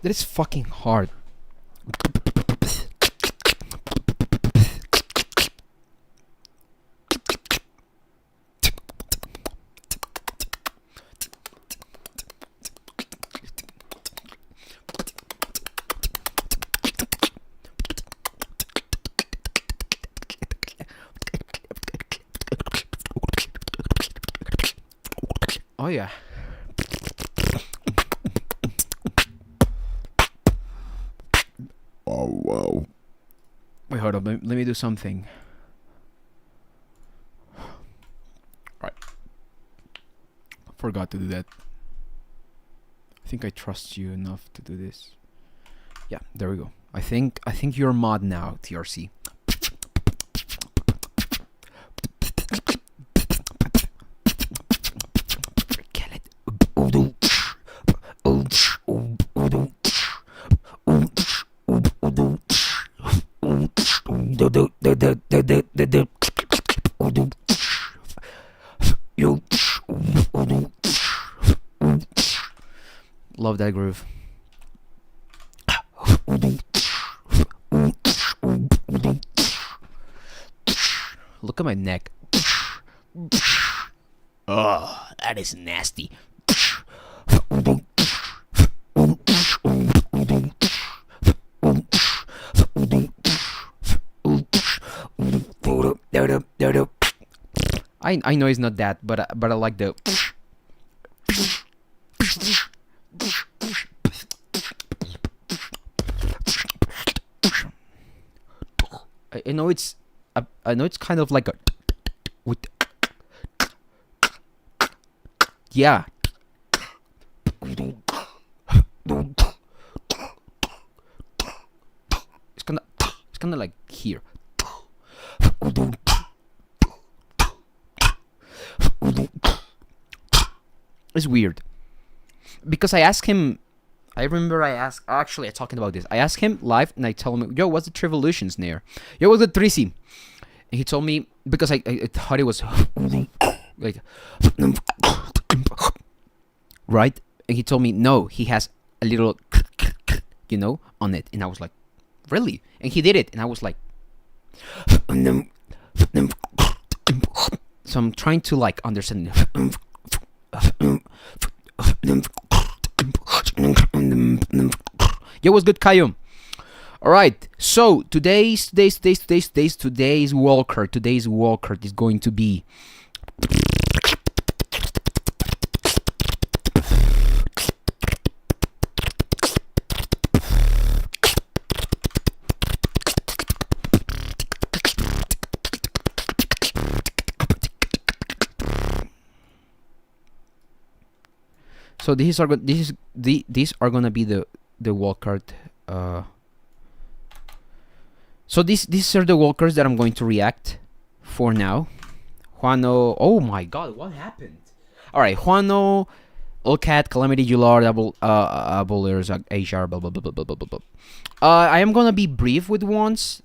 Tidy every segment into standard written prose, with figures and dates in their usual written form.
That is fucking hard. Oh yeah. Oh wow. Wait, hold up. Let me do something. Right. Forgot to do that. I think I trust you enough to do this. Yeah, there we go. I think you're mod now, TRC. Love that groove. Look at my neck. Oh, that is nasty. I know it's not that, but I like the. I know it's kind of like a with yeah. It's kind of like here. It's weird because I asked him. I remember actually talking about this. I asked him live and I told him, yo, what's the Trevolution snare? Yo, what's the Trisi? And he told me, because I thought it was like, right? And he told me, no, he has a little, you know, on it. And I was like, really? And he did it. And I was like, so I'm trying to like understand. Yo, what's good, Kayo? Alright, so today's wildcard is going to be so these are gonna be the wildcard. So these are the wildcards that I'm going to react for now. Juano. Oh my God, what happened? All right, Juano, Lkade, Calamity, Julard, Abolryz, Acar, blah blah blah blah blah blah blah. I am gonna be brief with the ones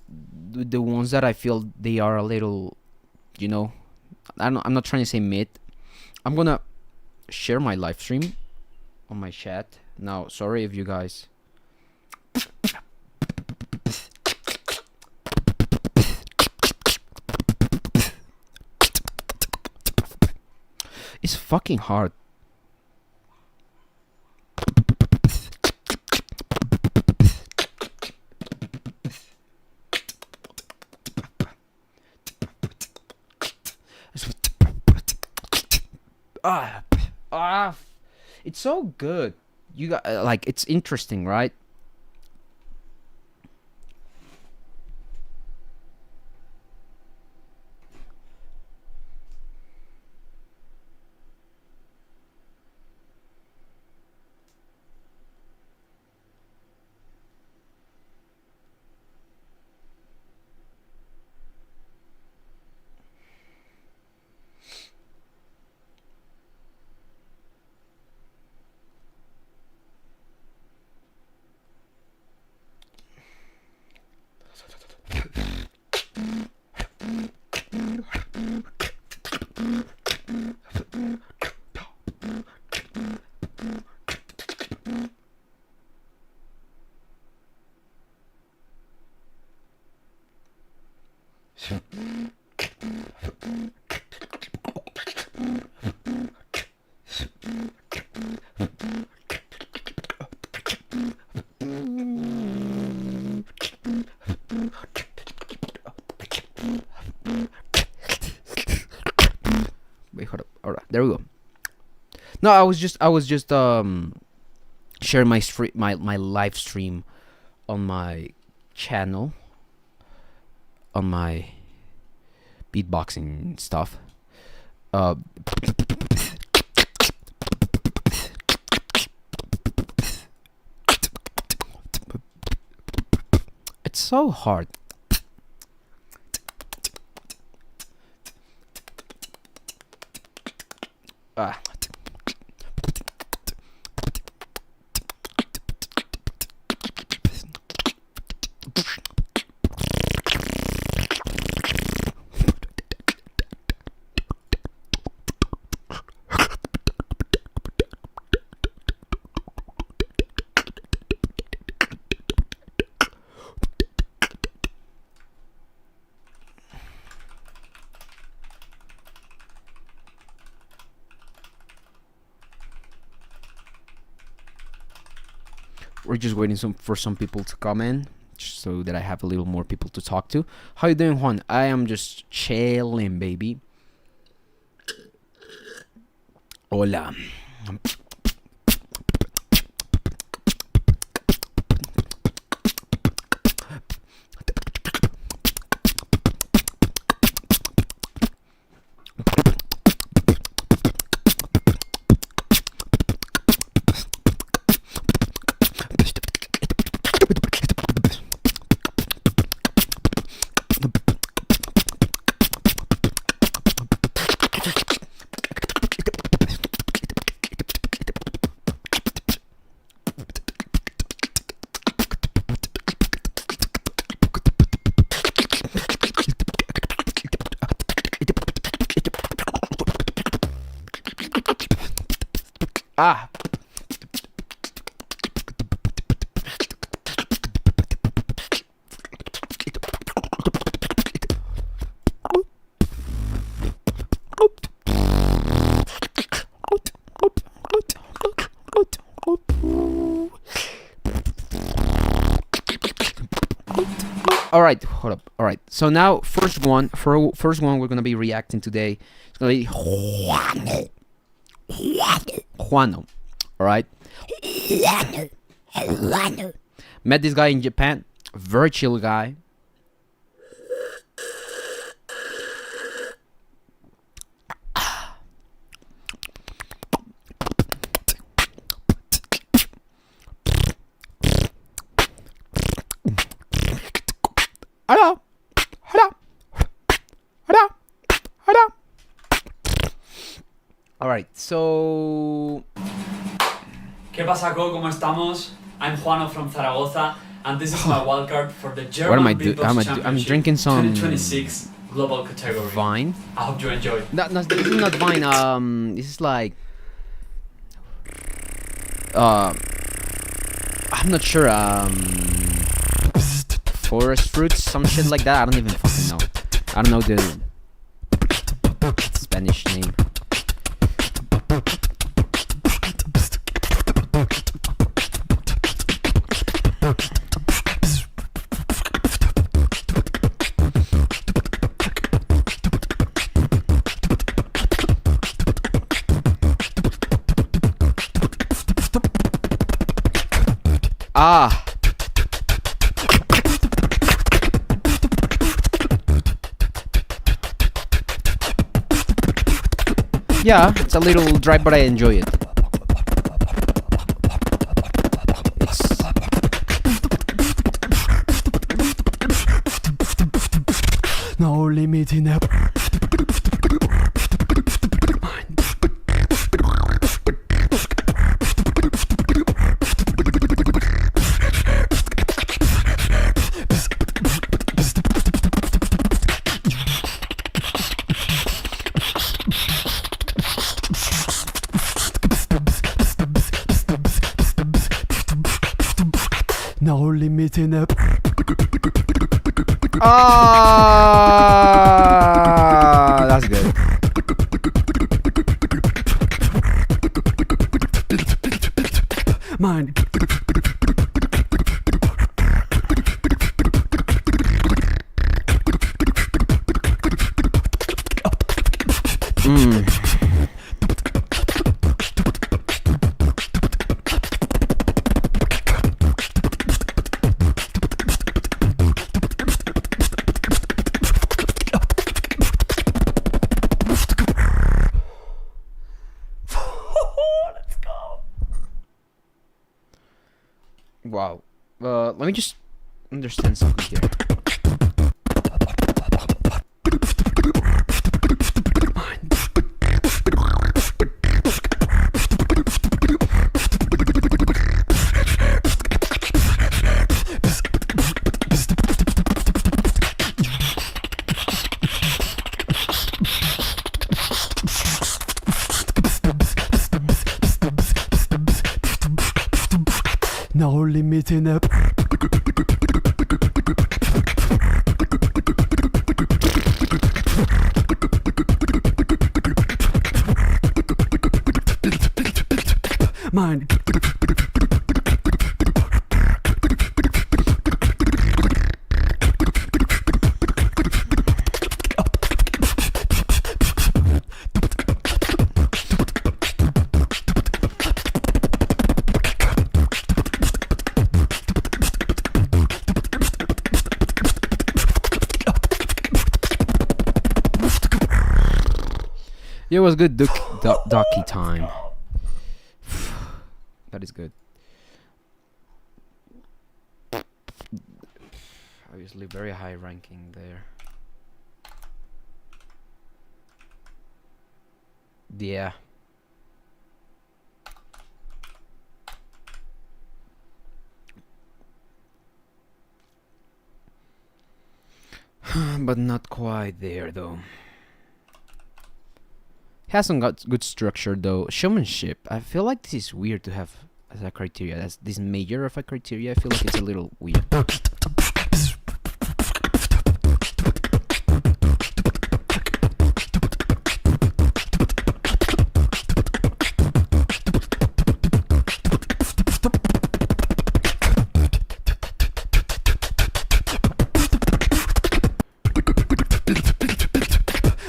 that I feel they are a little, you know, I'm not trying to say mid. I'm gonna share my live stream on my chat now. Sorry if you guys. It's fucking hard. It's so good. You got like, it's interesting, right? Wait, hold up. All right, there we go. No, I was just sharing my live stream on my channel, on my beatboxing stuff. It's so hard. We're just waiting for some people to come in, just so that I have a little more people to talk to. How you doing, Juan? I am just chilling, baby. Hola. Ah. All right, hold up. All right. So now, first one we're gonna be reacting today. It's gonna be Juano. All right. Met this guy in Japan. Very chill guy. Alright, so... ¿Qué pasa, Co? ¿Cómo estamos? I'm Juano from Zaragoza, and this is my wildcard for the German Beatbox Championship I'm drinking some 2026 global category. Vine. I hope you enjoy. No, this is not Vine. This is like... I'm not sure. Forest fruits, some shit like that. I don't even fucking know. I don't know the Spanish name. Ah. Yeah, it's a little dry, but I enjoy it. It's... No limit in that. No limit in a... Ah, that's good. Mine. Wow. Let me just understand something here. No limit in up. Mine. Yeah, it was good ducky time. That is good. Obviously very high ranking there. Yeah. But not quite there though. Has some good structure though. Showmanship. I feel like this is weird to have as a criteria. That's this major of a criteria. I feel like it's a little weird.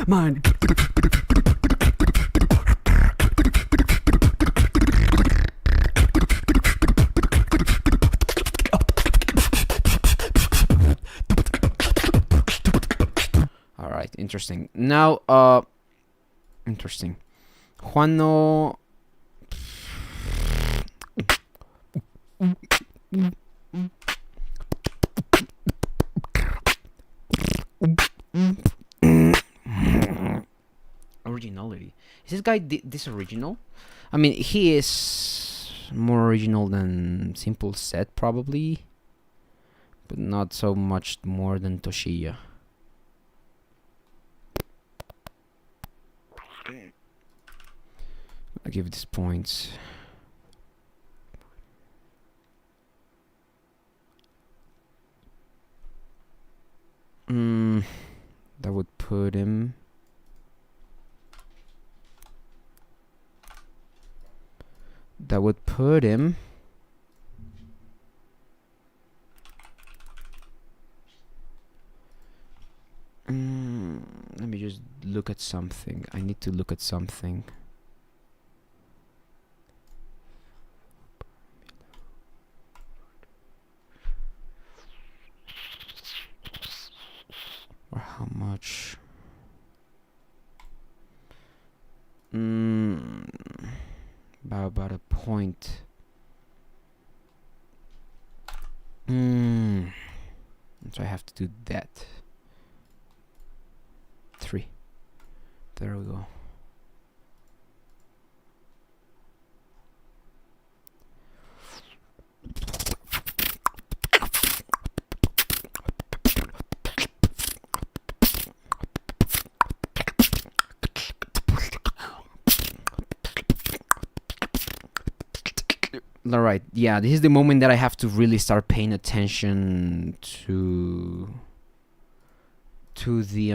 Mine. Interesting. Now, interesting. Juano. Originality. Is this guy this original? I mean, he is more original than Simple Zed probably, but not so much more than Toshiya. I give this points. That would put him. That would put him. Let me just look at something. I need to look at something. Or how much? About a point. So I have to do that. 3. There we go. Alright, yeah, this is the moment that I have to really start paying attention to to the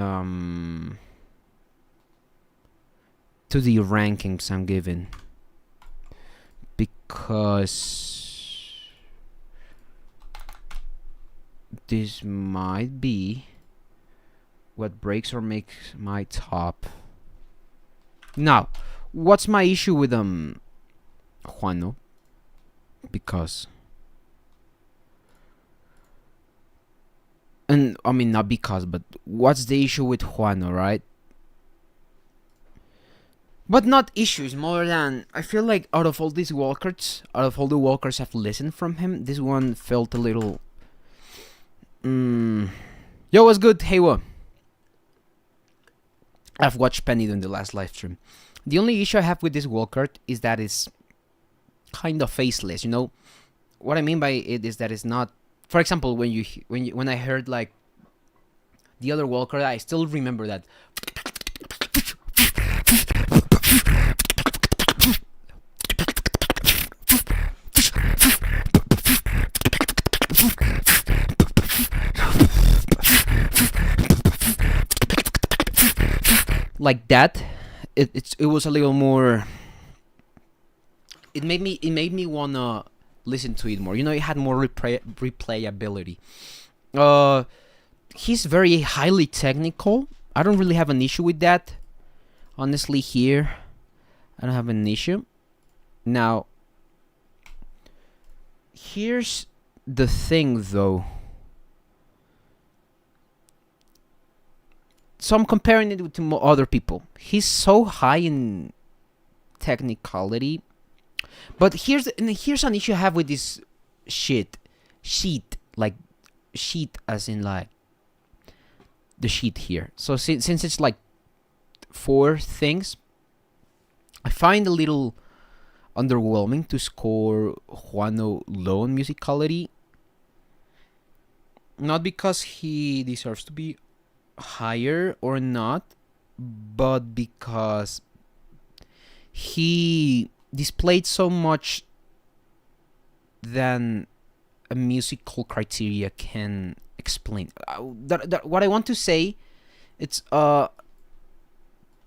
rankings I'm giving, because this might be what breaks or makes my top. Now, what's my issue with Juano? Because, and I mean not because, but what's the issue with Juano, right? But not issues, more than I feel like out of all these walkers, out of all the walkers I've listened from him, this one felt a little. Yo, what's good? Hey, what? I've watched Penny in the last live stream. The only issue I have with this walker is that it's kind of faceless. You know what I mean by it is that it's not. For example, when I heard like the other walker, I still remember that. Like that, it was a little more. It made me wanna listen to it more. You know, it had more replayability. He's very highly technical. I don't really have an issue with that. Honestly, here, I don't have an issue. Now, here's the thing, though. So I'm comparing it to other people. He's so high in technicality, but here's an issue I have with this sheet, like sheet as in like the sheet here. So since it's like 4 things, I find a little underwhelming to score Juano low in musicality. Not because he deserves to be higher or not, but because he displayed so much than a musical criteria can explain. What I want to say, it's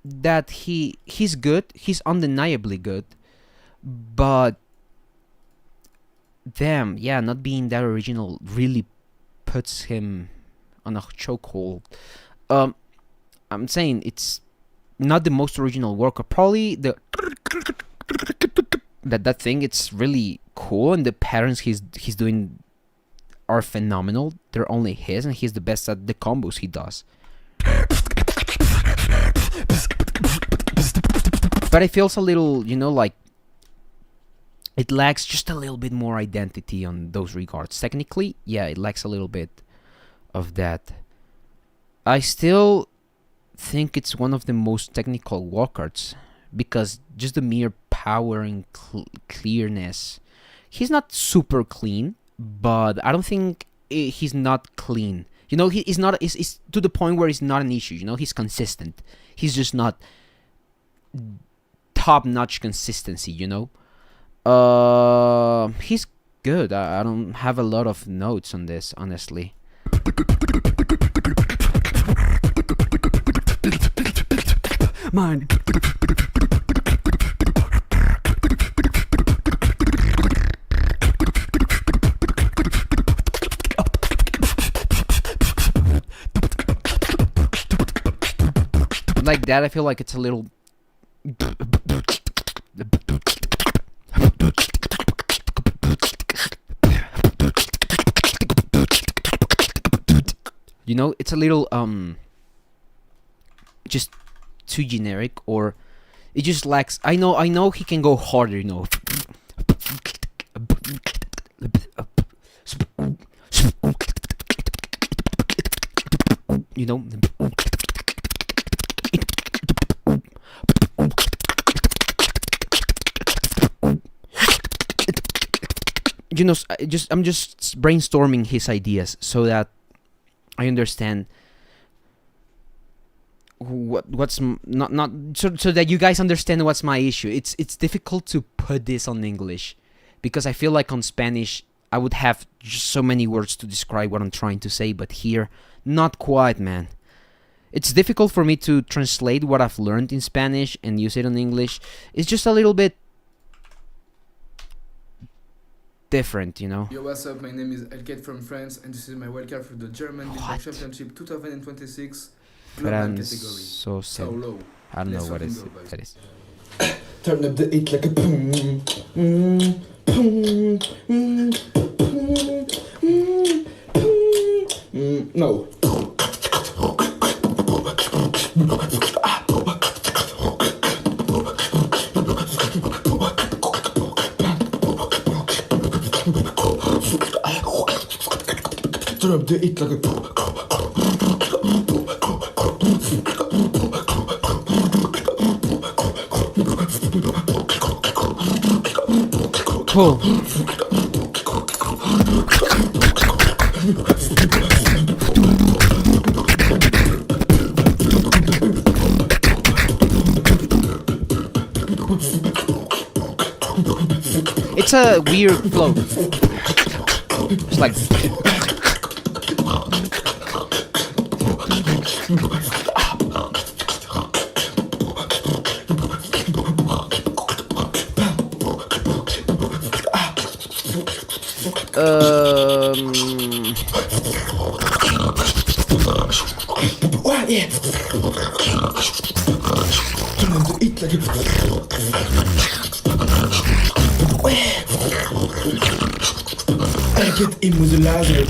that he's good, he's undeniably good, but damn, yeah, not being that original really puts him on a chokehold. I'm saying it's not the most original work. Probably that thing. It's really cool, and the patterns he's doing are phenomenal. They're only his, and he's the best at the combos he does. But it feels a little, you know, like it lacks just a little bit more identity on those regards. Technically, yeah, it lacks a little bit of that. I still think it's one of the most technical walkers because just the mere power and clearness. He's not super clean, but I don't think he's not clean. You know, he's not. It's to the point where it's not an issue. You know, he's consistent. He's just not top-notch consistency. You know, he's good. I don't have a lot of notes on this, honestly. Mine. Like that, I feel like it's a little. You know, it's a little just too generic, or it just lacks. I know he can go harder, you know. You know. You know, I'm just brainstorming his ideas so that I understand what's not so that you guys understand what's my issue. It's difficult to put this on English because I feel like on Spanish I would have just so many words to describe what I'm trying to say, but here not quite, man. It's difficult for me to translate what I've learned in Spanish and use it in English. It's just a little bit different, you know. Yo, what's up? My name is Lkade from France, and this is my wildcard for the German Beatbox Championship 2026 global category. So Solo. I don't know Let's what fucking is go, boys. that is. Turn up the beat like a boom, boom, boom, boom, boom. No. Turn up the beat like a Cool. It's a weird flow. It's like what? Yeah. Turn up the beat like a I get in with the laser.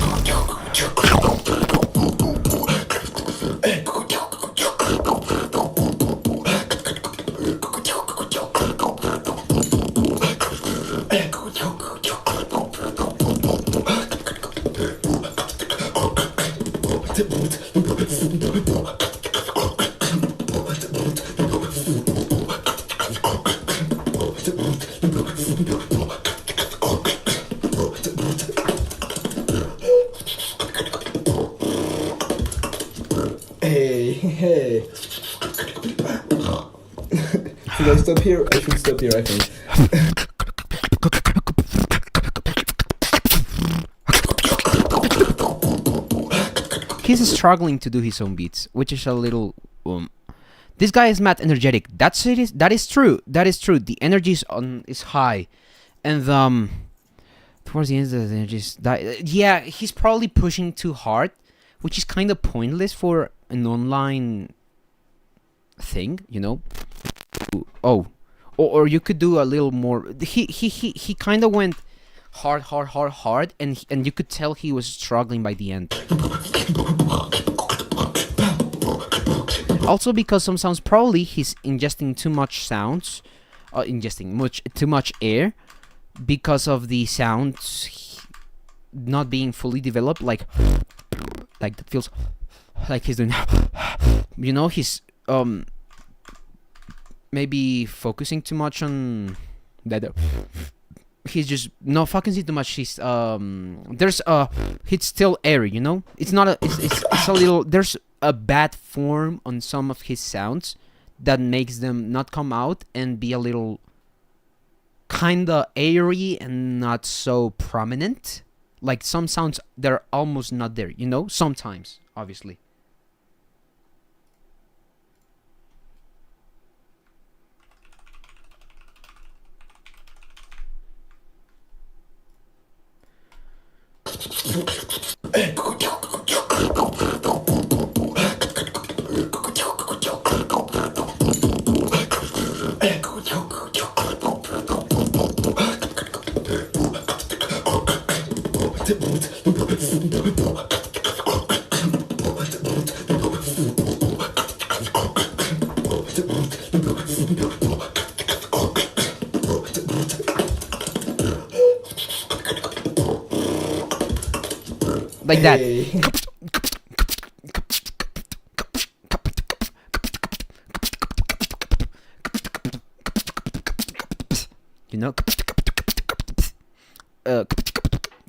Hey. Should I stop here? I should stop here, I think. he's struggling to do his own beats, which is a little this guy is mad energetic. That is true. That is true. The energy is high, and towards the end of the energy yeah, he's probably pushing too hard, which is kind of pointless for an online thing, you know. Oh, or you could do a little more. He kind of went hard, and you could tell he was struggling by the end. Also, because some sounds, probably he's ingesting too much sounds, too much air, because of the sounds not being fully developed. Like that feels like he's doing. You know, he's maybe focusing too much on that. He's just focusing too much. He's it's still airy, you know. It's not it's a little. There's a bad form on some of his sounds that makes them not come out and be a little kinda airy and not so prominent. Like some sounds, they're almost not there, you know. Sometimes, obviously. Like that. You know,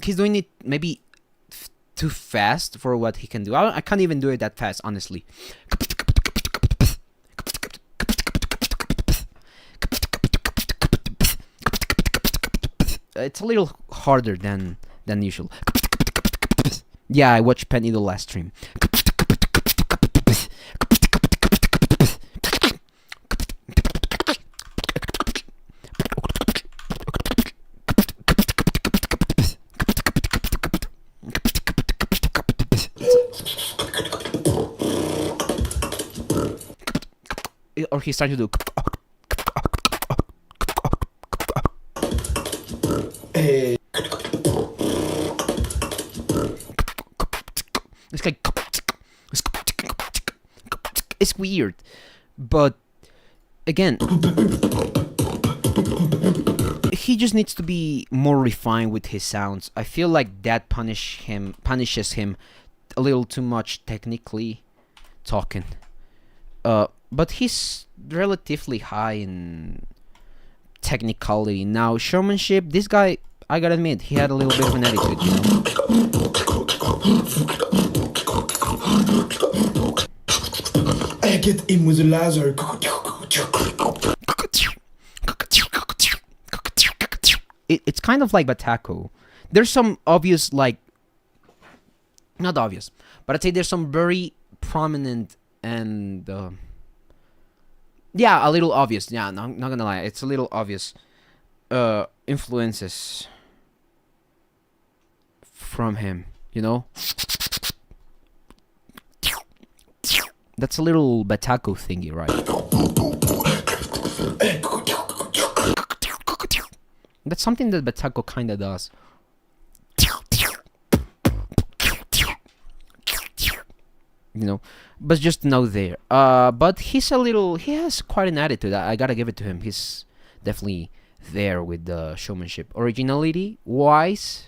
he's doing it maybe too fast for what he can do. I can't even do it that fast, honestly. It's a little harder than usual. Yeah, I watched Penny the last stream. or he's trying to do. It's like it's weird, but again, he just needs to be more refined with his sounds. I feel like that punishes him a little too much technically talking. But he's relatively high in technicality. Now showmanship, this guy, I gotta admit, he had a little bit of an attitude, you know. I get him with a laser. It's kind of like Batako. There's some obvious, like, not obvious, but I'd say there's some very prominent and yeah, a little obvious. Yeah, no, I'm not gonna lie, it's a little obvious influences from him, you know. That's a little Batako thingy, right? That's something that Batako kinda does. You know, but just no there. But he has quite an attitude. I gotta give it to him. He's definitely there with the showmanship. Originality wise,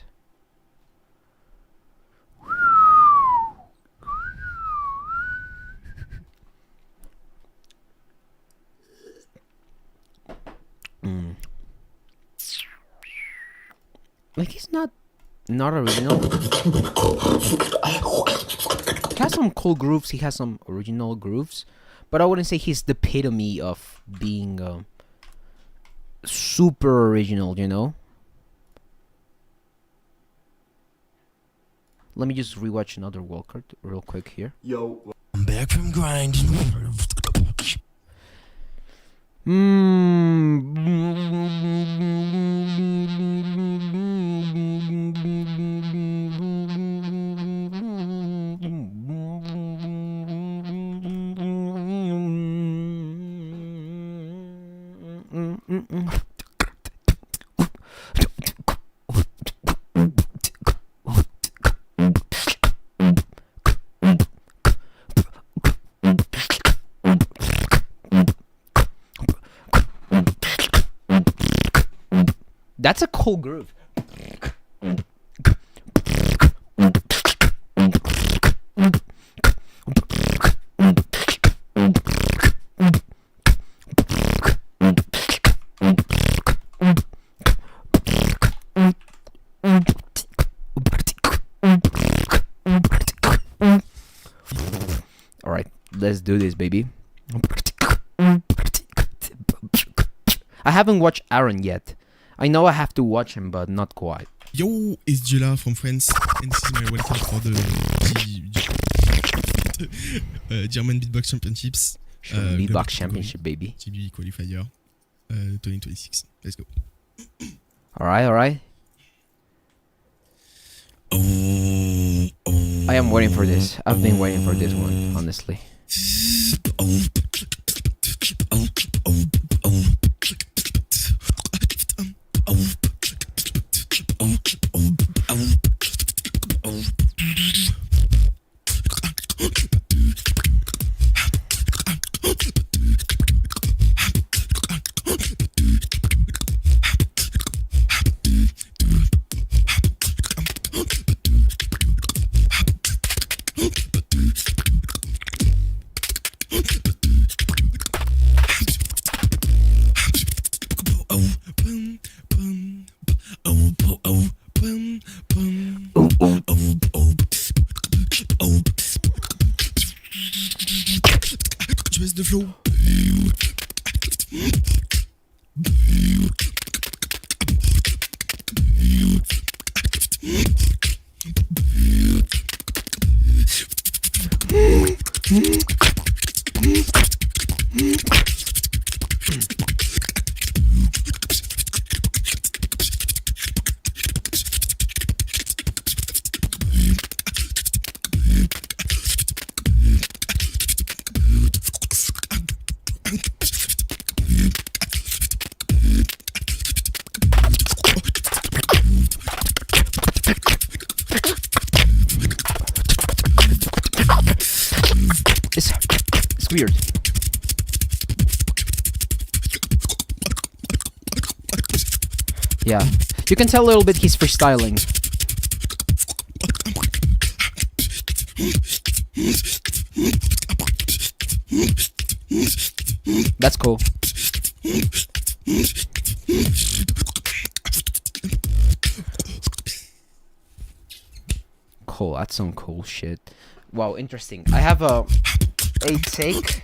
like he's not original. He has some cool grooves. He has some original grooves, but I wouldn't say he's the epitome of being super original. You know. Let me just rewatch another WILDCARD real quick here. Yo, I'm back from grind. That's a cool groove. All right, let's do this, baby. I haven't watched Aaron yet. I know I have to watch him, but not quite. Yo, it's Julard from France, and this is my welcome for the German Beatbox Championships. Beatbox Championship, baby. GB qualifier 2026. Let's go. Alright. I am waiting for this. I've been waiting for this one, honestly. Tu baisses de flow. weird. Yeah, you can tell a little bit he's freestyling. That's cool. Cool, that's some cool shit. Wow, interesting. I have a take.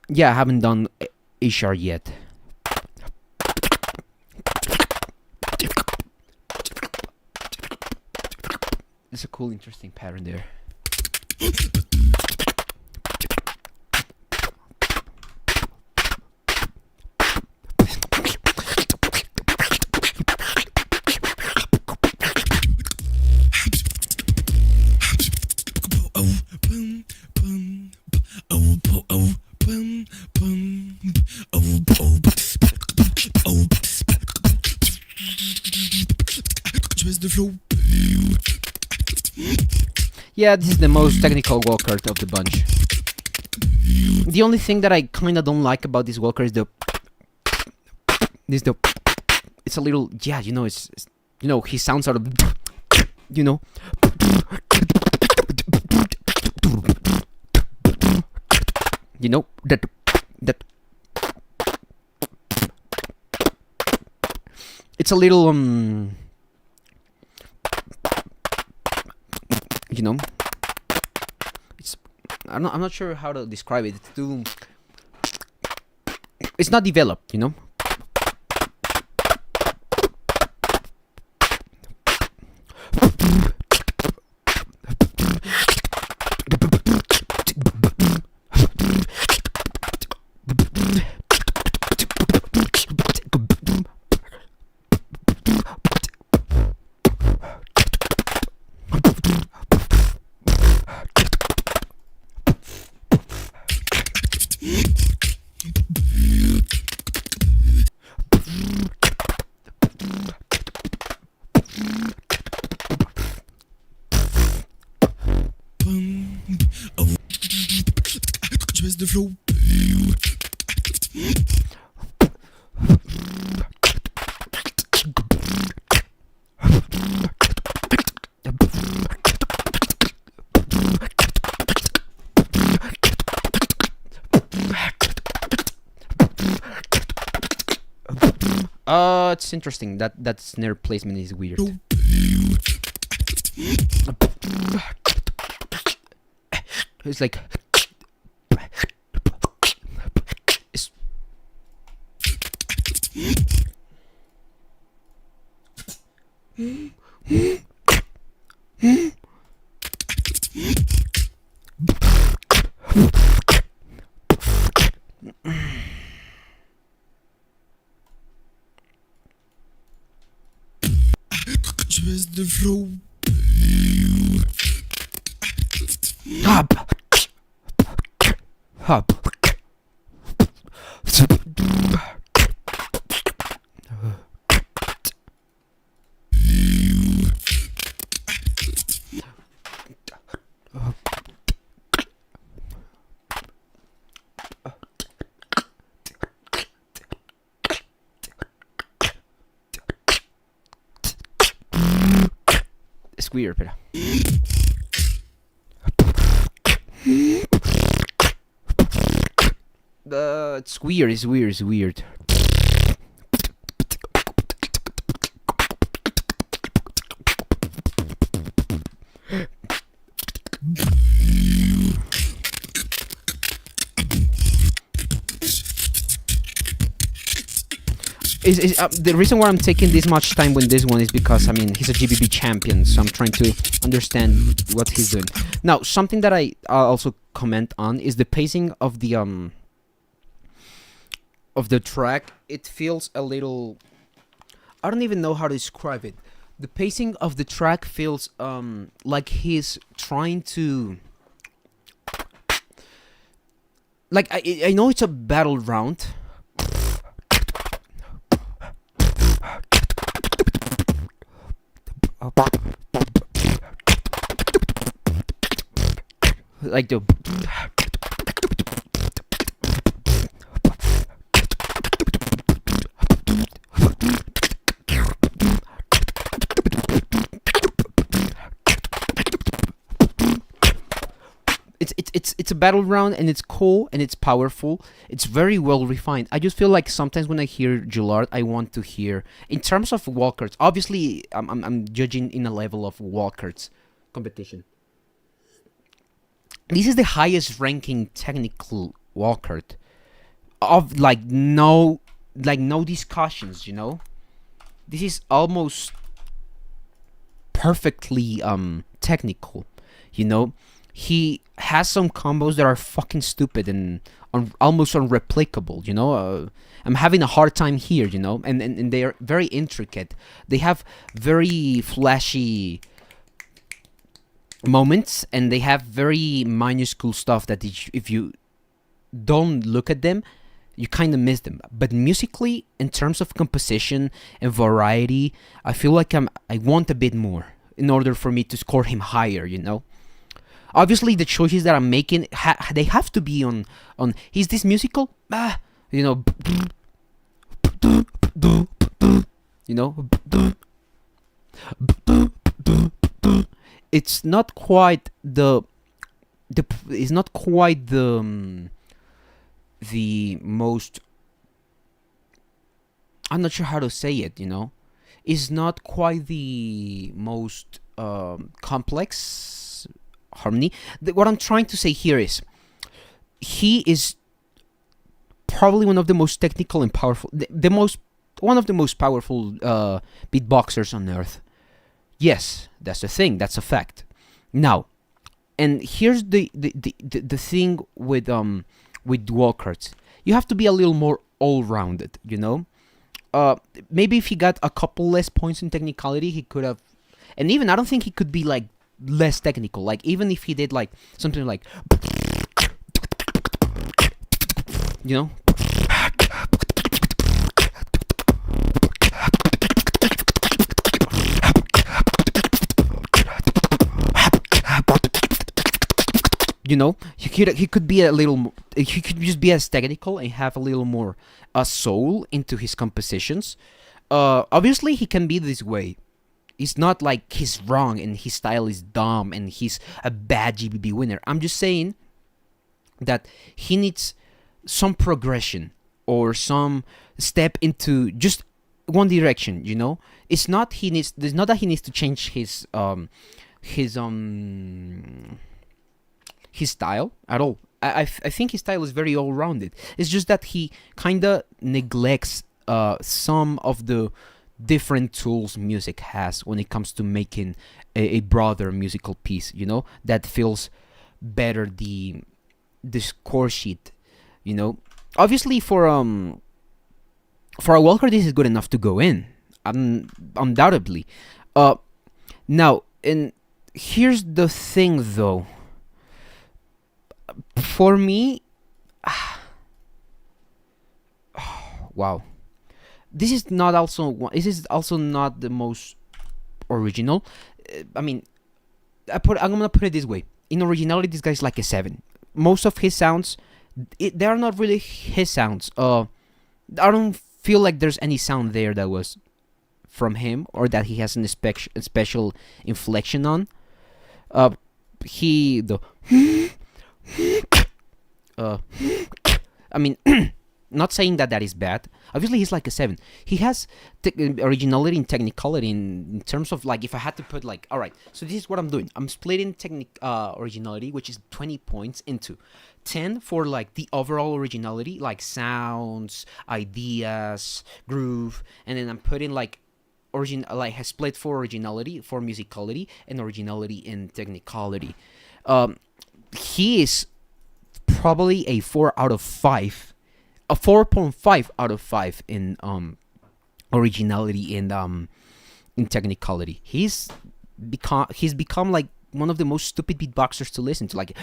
Yeah, I haven't done HR yet. It's a cool, interesting pattern there. Yeah, this is the most technical wildcard of the bunch. The only thing that I kinda don't like about this wildcard is the it's a little, yeah, you know, it's you know, he sounds out of, you know, you know, that it's a little you know, it's I'm not sure how to describe it. It's not developed, you know. The flow. It's interesting. That snare placement is weird. It's like Twist the flow. hop, hop. It's weird, but it's weird. It's weird. It's weird. The reason why I'm taking this much time with this one is because, I mean, he's a GBB champion, so I'm trying to understand what he's doing. Now, something that I'll also comment on is the pacing of the track. It feels a little, I don't even know how to describe it. The pacing of the track feels like he's trying to, like, I know it's a battle round, like the. It's a battle round, and it's cool and it's powerful. It's very well refined. I just feel like sometimes when I hear Julard, I want to hear in terms of WILDCARDS. Obviously, I'm judging in a level of WILDCARDS competition. This is the highest ranking technical WILDCARD of like no discussions. You know, this is almost perfectly technical. You know. He has some combos that are fucking stupid and almost unreplicable, you know. I'm having a hard time here, you know, and they are very intricate. They have very flashy moments, and they have very minuscule stuff that if you don't look at them, you kind of miss them. But musically, in terms of composition and variety, I feel like I want a bit more in order for me to score him higher, you know. Obviously, the choices that I'm making, they have to be on. Is this musical? You know. You know. It's not quite the most. I'm not sure how to say it. You know, it's not quite the most complex harmony. What I'm trying to say here is he is probably one of the most technical and powerful, one of the most powerful beatboxers on earth. Yes, that's the thing. That's a fact. Now, and here's the thing with WILDCARDS. You have to be a little more all-rounded, you know. Maybe if he got a couple less points in technicality, he could have. And even I don't think he could be like less technical. Like even if he did like something like, you know, he could be a little. He could just be as technical and have a little more soul into his compositions. Obviously, he can be this way. It's not like he's wrong and his style is dumb and he's a bad GBB winner. I'm just saying that he needs some progression or some step into just one direction, you know? It's not that he needs to change his style at all. I think his style is very all-rounded. It's just that he kind of neglects some of the different tools music has when it comes to making a broader musical piece, you know, that feels better the score sheet, you know. Obviously for a WILDCARD this is good enough to go in, undoubtedly. Now, and here's the thing though, for me, wow. This is also not the most original. I mean, I'm gonna put it this way. In originality, this guy's like a 7. Most of his sounds, they are not really his sounds. I don't feel like there's any sound there that was from him or that he has a special inflection on. I mean. Not saying that is bad. Obviously, he's like a 7. He has originality and technicality in terms of like, if I had to put like, all right, so this is what I'm doing. I'm splitting originality, which is 20 points, into 10 for like the overall originality, like sounds, ideas, groove, and then I'm putting like a split for originality, for musicality, and originality in technicality. He is probably a 4 out of 5. A 4.5 out of 5 in originality and in technicality. He's become like one of the most stupid beatboxers to listen to. Like,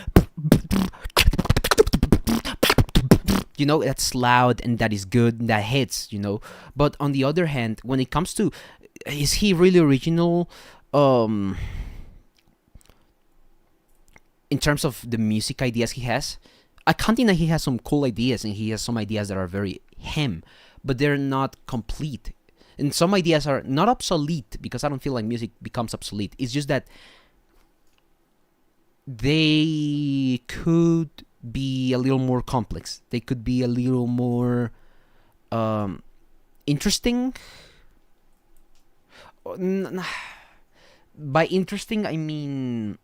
you know, that's loud and that is good and that hits, you know. But on the other hand, when it comes to, is he really original? in terms of the music ideas he has, I can't deny he has some cool ideas, and he has some ideas that are very him, but they're not complete. And some ideas are not obsolete, because I don't feel like music becomes obsolete. It's just that they could be a little more complex. They could be a little more interesting. By interesting, I mean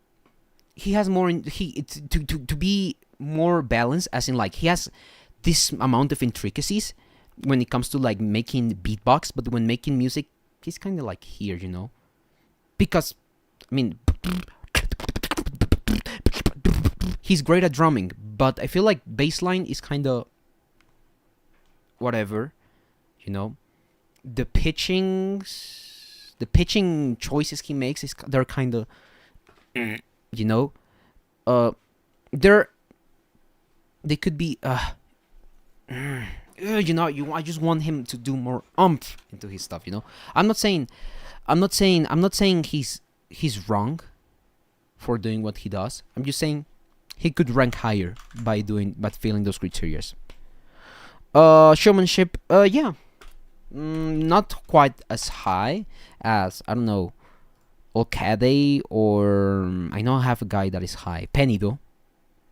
he has more. To be more balanced, as in like he has this amount of intricacies when it comes to like making beatbox, but when making music, he's kind of like here, you know, because I mean he's great at drumming, but I feel like bassline is kind of whatever, you know. The pitching choices he makes they're kind of, you know, they could be you know, I just want him to do more into his stuff, you know. I'm not saying he's wrong for doing what he does. I'm just saying he could rank higher by filling those criteria. Showmanship, yeah, not quite as high as, I don't know, Lkade, or I know I have a guy that is high, Tido.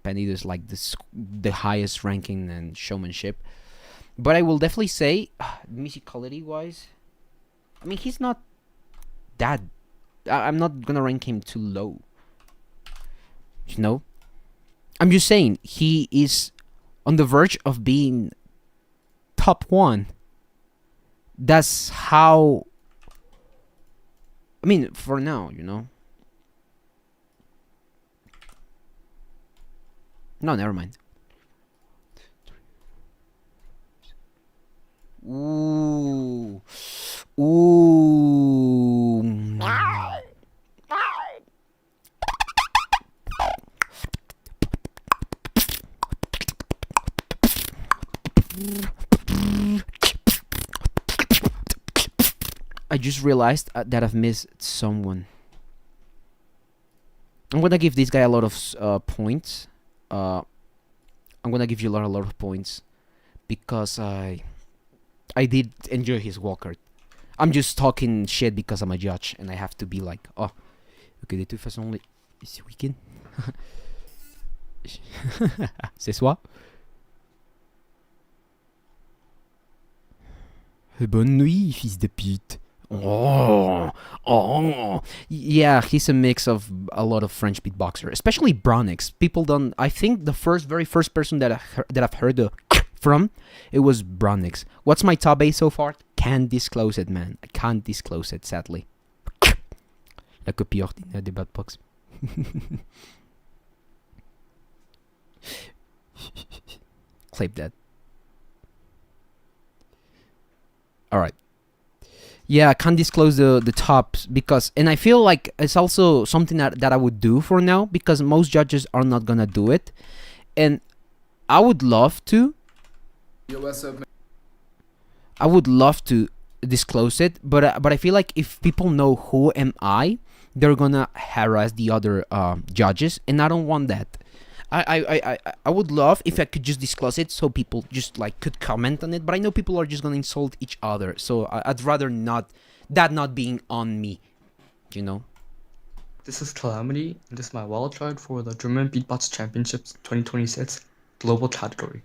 Tido is like the highest ranking in showmanship. But I will definitely say, musicality wise, I mean, he's not that. I'm not gonna rank him too low. You know? I'm just saying, he is on the verge of being top 1. That's how. I mean, for now, you know? No, never mind. Ooh. I just realized that I've missed someone. I'm gonna give this guy a lot of points. I'm gonna give Julard a lot of points because I did enjoy his walkout. I'm just talking shit because I'm a judge and I have to be like, oh, ok, de toute façon, ce week-end. C'est soi. Bonne nuit, fils de pute. Oh, yeah, he's a mix of a lot of French beatboxer, especially Onyx. People don't. I think the very first person that I've heard from, it was Onyx. What's my top 8 so far? Can't disclose it, man. I can't disclose it, sadly. La copie ordinaire des Batbox. Clip that. All right. Yeah, I can't disclose the tops because, and I feel like it's also something that I would do for now because most judges are not gonna do it, and I would love to. Yo, what's up, man? I would love to disclose it, but I feel like if people know who am I, they're gonna harass the other judges, and I don't want that. I would love if I could just disclose it so people just like could comment on it, but I know people are just gonna insult each other, so I'd rather not being on me, you know. This is Calamity, and this is my wildcard for the German Beatbox Championships 2026 global category.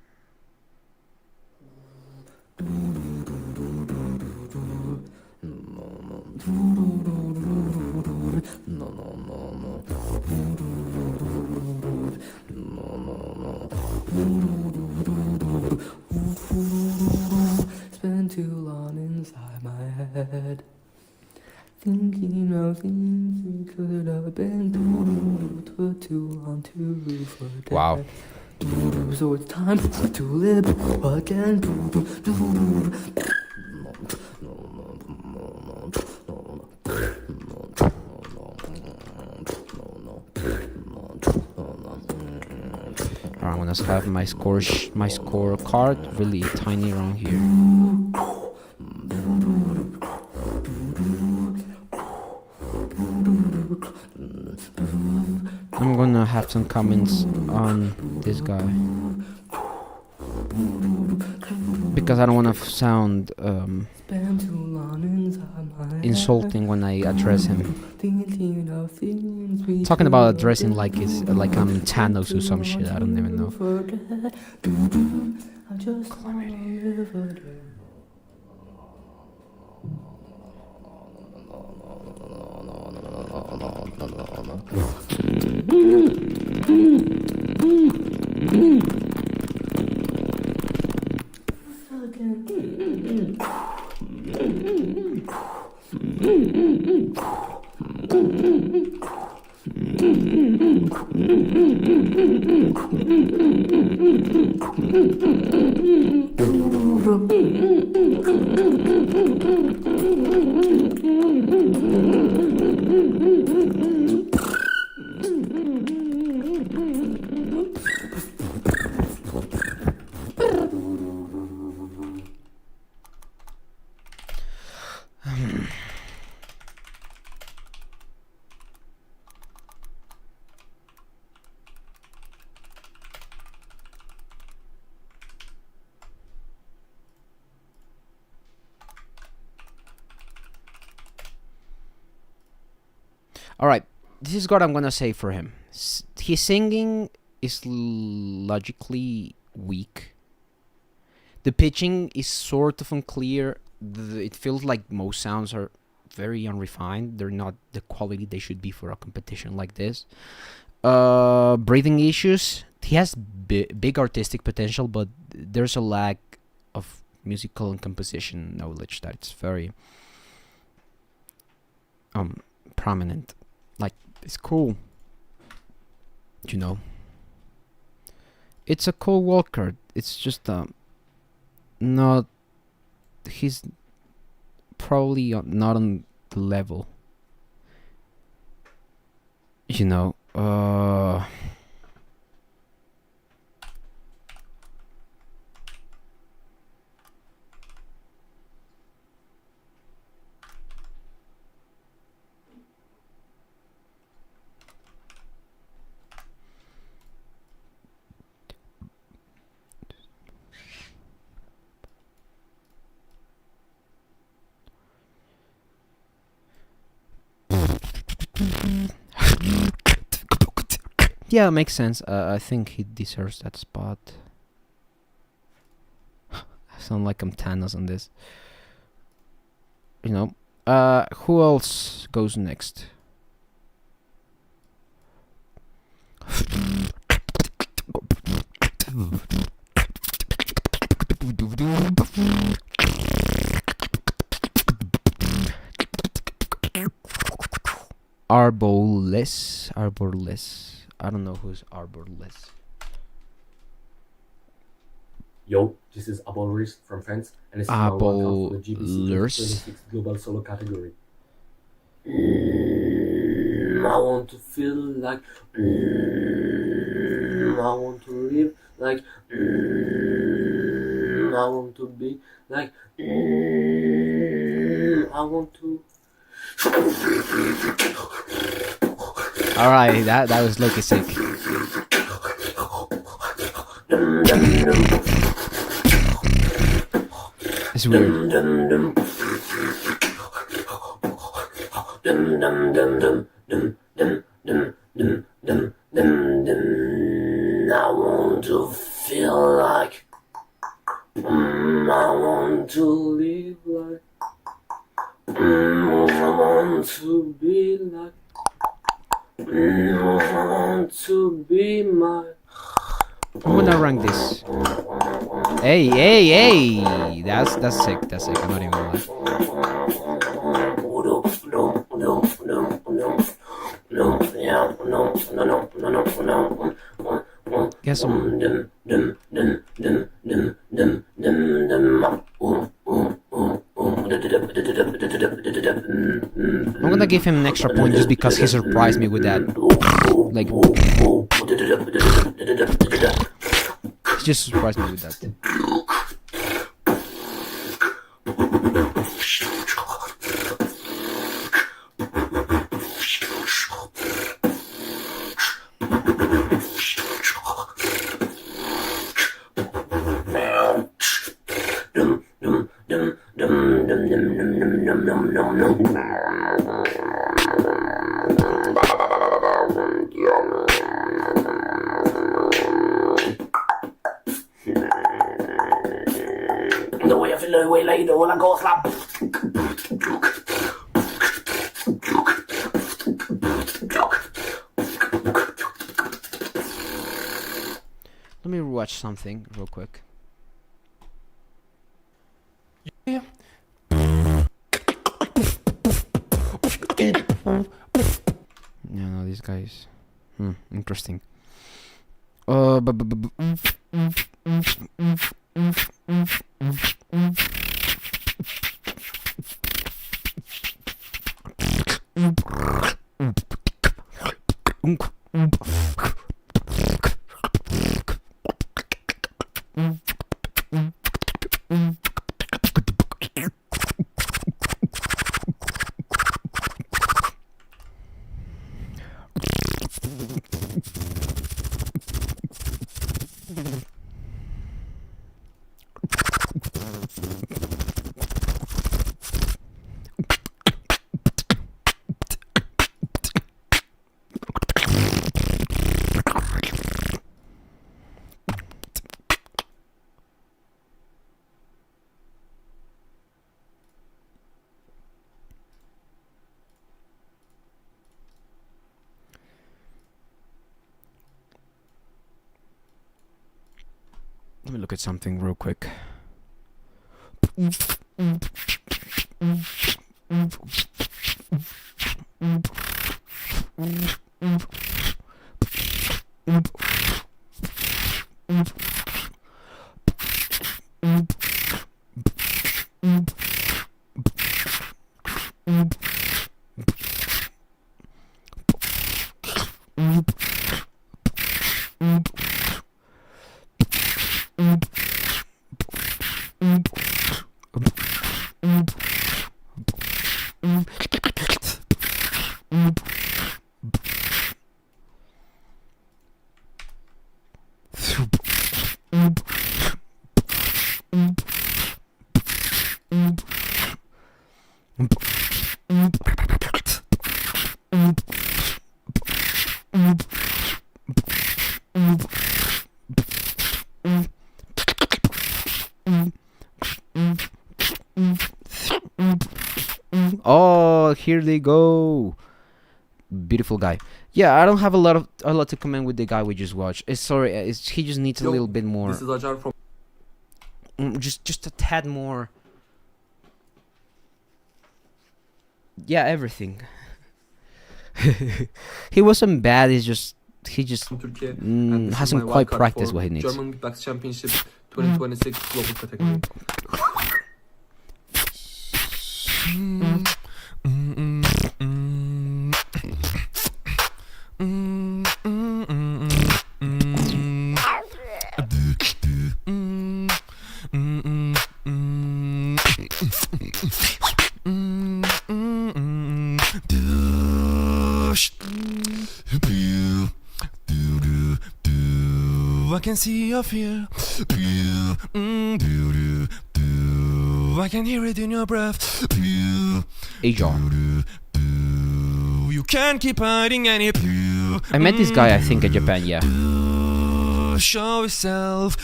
Spent too long inside my head, thinking of things we could have been. Took too long to forget. Wow. So it's time to live again. I'm gonna have my score card really tiny around here. I'm wanna have some comments on this guy because I don't wanna sound insulting when I address him. Talking about addressing like it's like I'm Thanos or some shit. I don't even know. Alright, this is what I'm gonna say for him. His singing is logically weak. The pitching is sort of unclear. It feels like most sounds are very unrefined. They're not the quality they should be for a competition like this. Breathing issues. He has big artistic potential, but there's a lack of musical and composition knowledge that's very prominent. Like, it's cool, you know. It's a cool wildcard. It's just not. He's probably not on the level, you know. Yeah, it makes sense. I think he deserves that spot. I sound like I'm Thanos on this. You know. Who else goes next? Abolryz. I don't know who's Abolryz. Yo, this is Abolryz from France, and this is my workout for the GBC26 global solo category. I want to feel like I want to live like I want to be like I want to. Alright, that was Loki sick. It's weird. I want to feel like I want to live like I want to be like I want to be my. I'm gonna rank this. Hey! That's sick. I'm not even gonna lie. Get some. I'm gonna give him an extra point just because he surprised me with that. Like, he just surprised me with that. The way I feel the way like the one I go slap. Let me watch something real quick. Yeah. No, these guys. Interesting. Let me look at something real quick. Oh, here they go. Beautiful guy. Yeah, I don't have a lot to comment with the guy we just watched. He just needs a little bit more. This is Acar from just a tad more. Yeah, everything. He wasn't bad. He just Turkey, and hasn't quite practiced what he needs. German Beatbox Championship 2026 global category. I can see your fear. I can hear it in your breath. Acar. You can't keep hiding any. I met this guy, I think, in Japan. Yeah. Show yourself.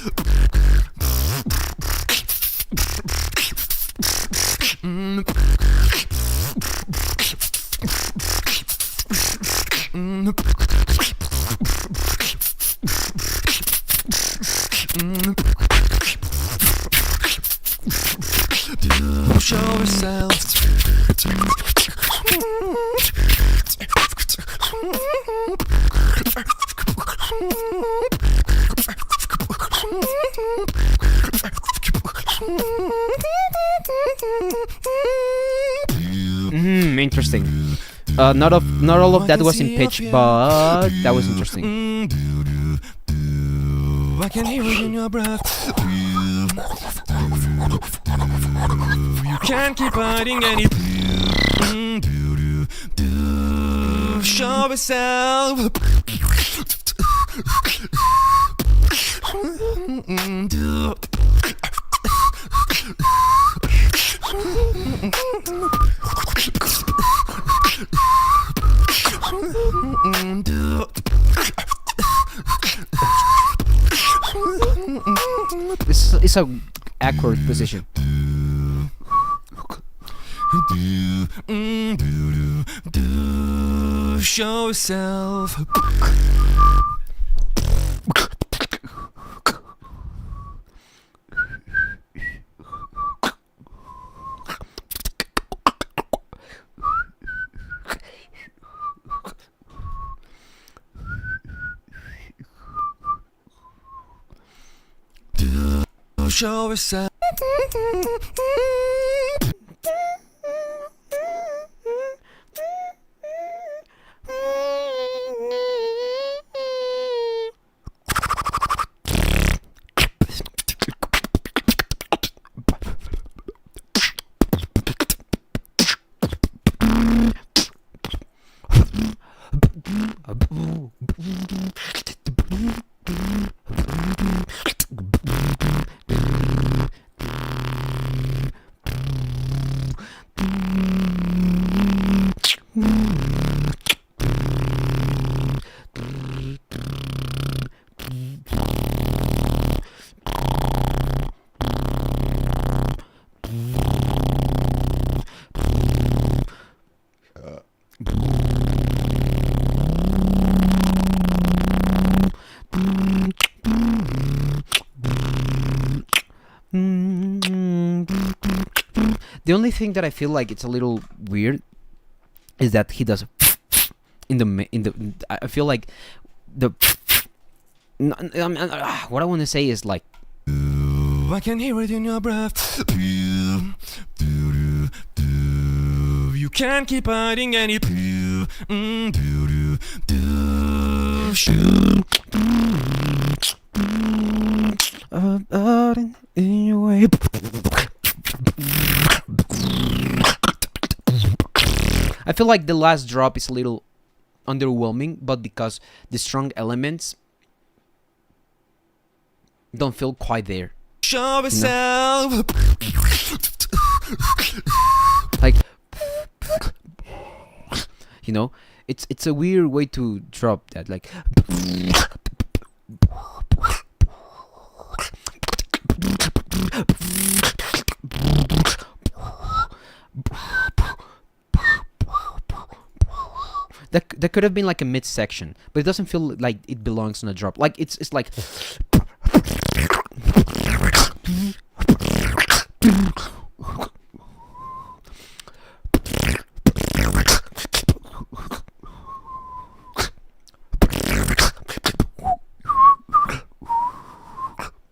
Show yourself. Interesting. Not all of that was in pitch, but that was interesting. I can hear it in your breath. You can't keep hiding any. Show yourself. that's a accurate position. Show yourself. Show yourself. The only thing that I feel like it's a little weird is that he does in the I feel like the what I want to say is like I can hear it in your breath. You can't keep hiding any. In your way. I feel like the last drop is a little underwhelming, but because the strong elements don't feel quite there. Show yourself. Like, you know, it's a weird way to drop that. Like, that could have been like a mid section, but it doesn't feel like it belongs on a drop. Like it's like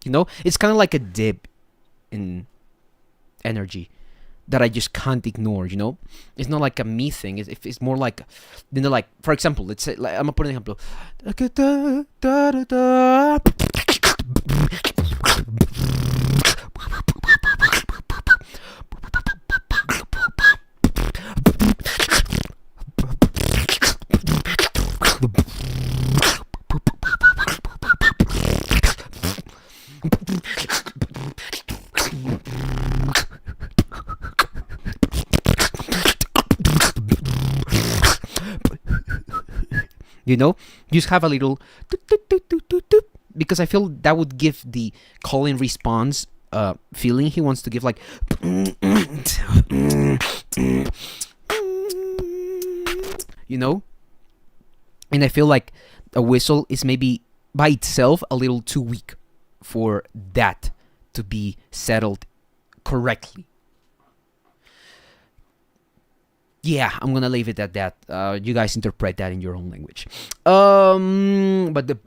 you know, it's kind of like a dip in energy that I just can't ignore, you know? It's not like a me thing. It's more like, you know, like, for example, let's say, like, I'm gonna put an example. You know, you just have a little because I feel that would give the call and response feeling he wants to give, like you know. And I feel like a whistle is maybe by itself a little too weak for that to be settled correctly. Yeah, I'm gonna leave it at that. You guys interpret that in your own language. But the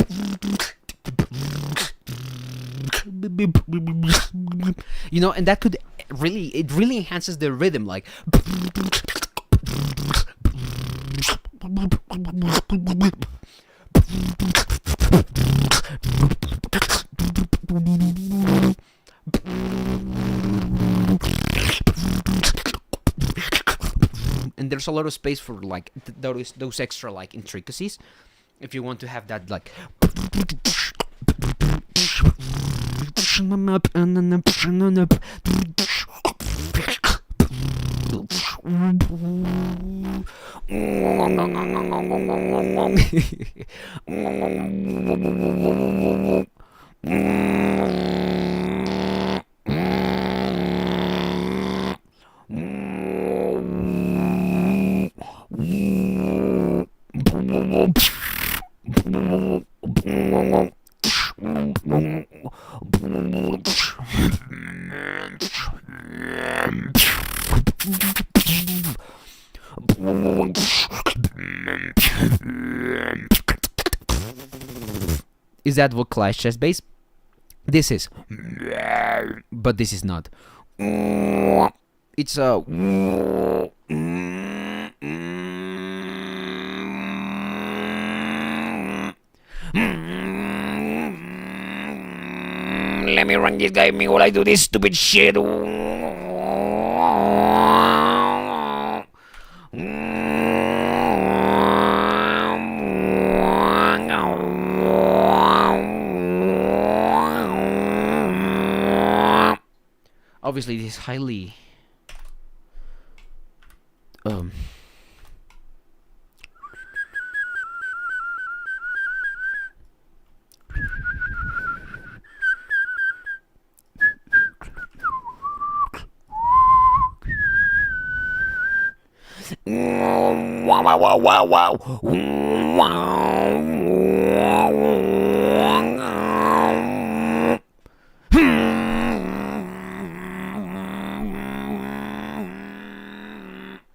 you know, and that could really enhances the rhythm, like and there's a lot of space for like those extra like intricacies if you want to have that like Is that what Clash chest bass? This is, but this is not. It's a. Let me run this guy me while I do this stupid shit. Obviously, this is highly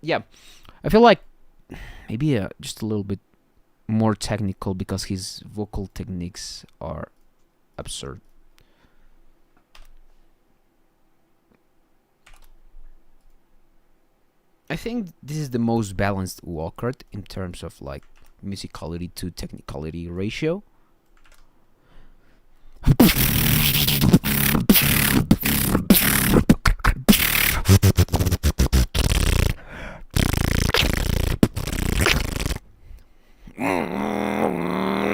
yeah, I feel like maybe just a little bit more technical because his vocal techniques are absurd. I think this is the most balanced WILDCARD in terms of like musicality to technicality ratio.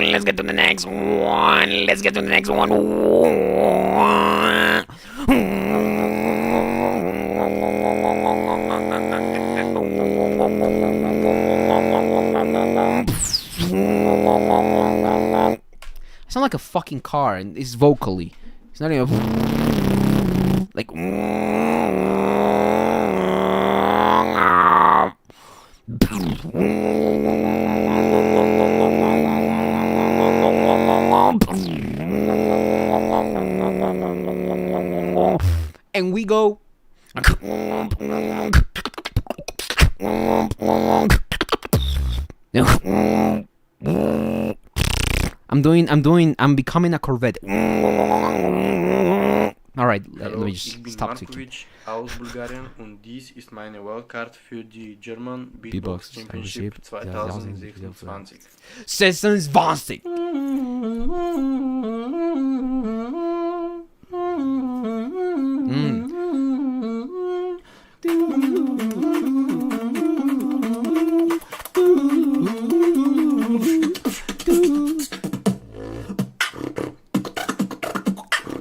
Let's get to the next one. Let's get to the next one. I sound like a fucking car, and it's vocally. It's not even like. And we go. I'm becoming a Corvette. Alright, let me just stop talking. Aus Bulgarien und dies ist meine Wildcard für die German Beatbox Championship 2026. 26!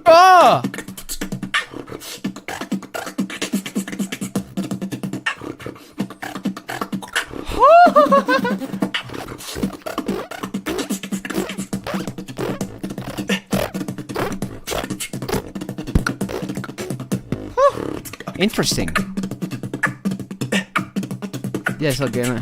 Ah! Interesting. Yes, okay.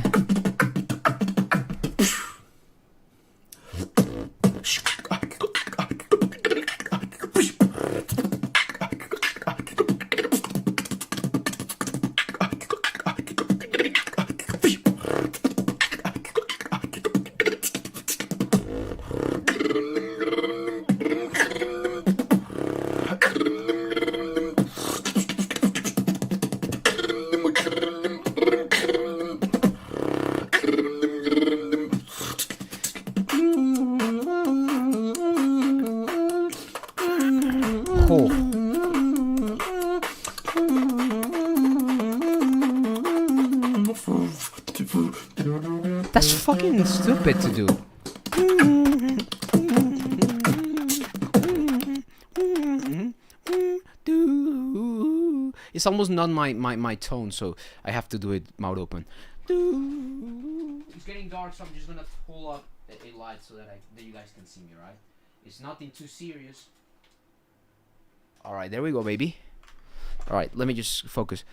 That's fucking stupid to do. It's almost not my tone, so I have to do it mouth open. It's getting dark, so I'm just gonna pull up a light so that you guys can see me, right? It's nothing too serious. Alright, there we go, baby. Alright, let me just focus.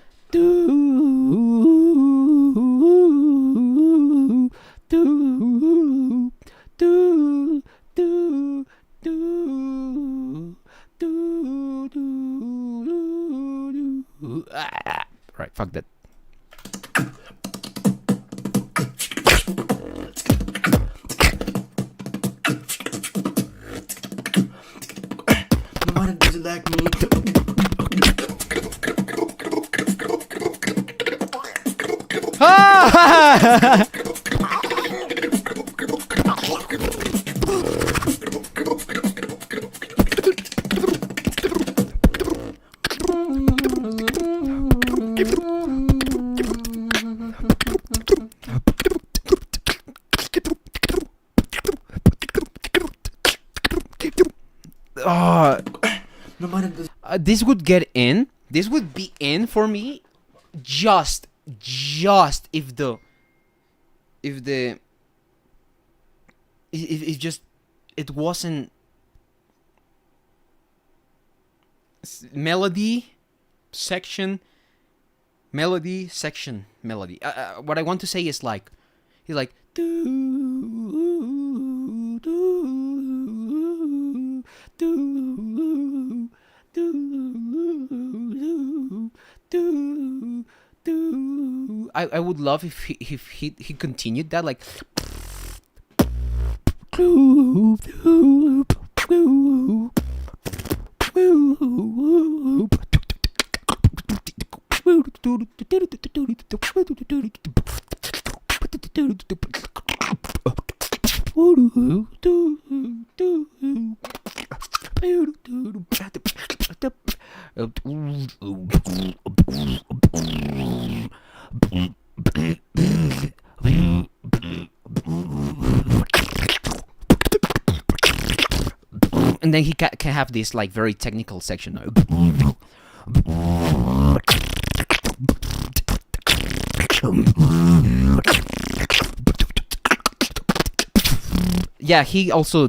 Right, fuck that. Nobody does it like me. This would get in. This would be in for me, just if just it wasn't melody section. What I want to say is like he's like I would love if he continued that like and then he can have this like very technical section. Yeah, he also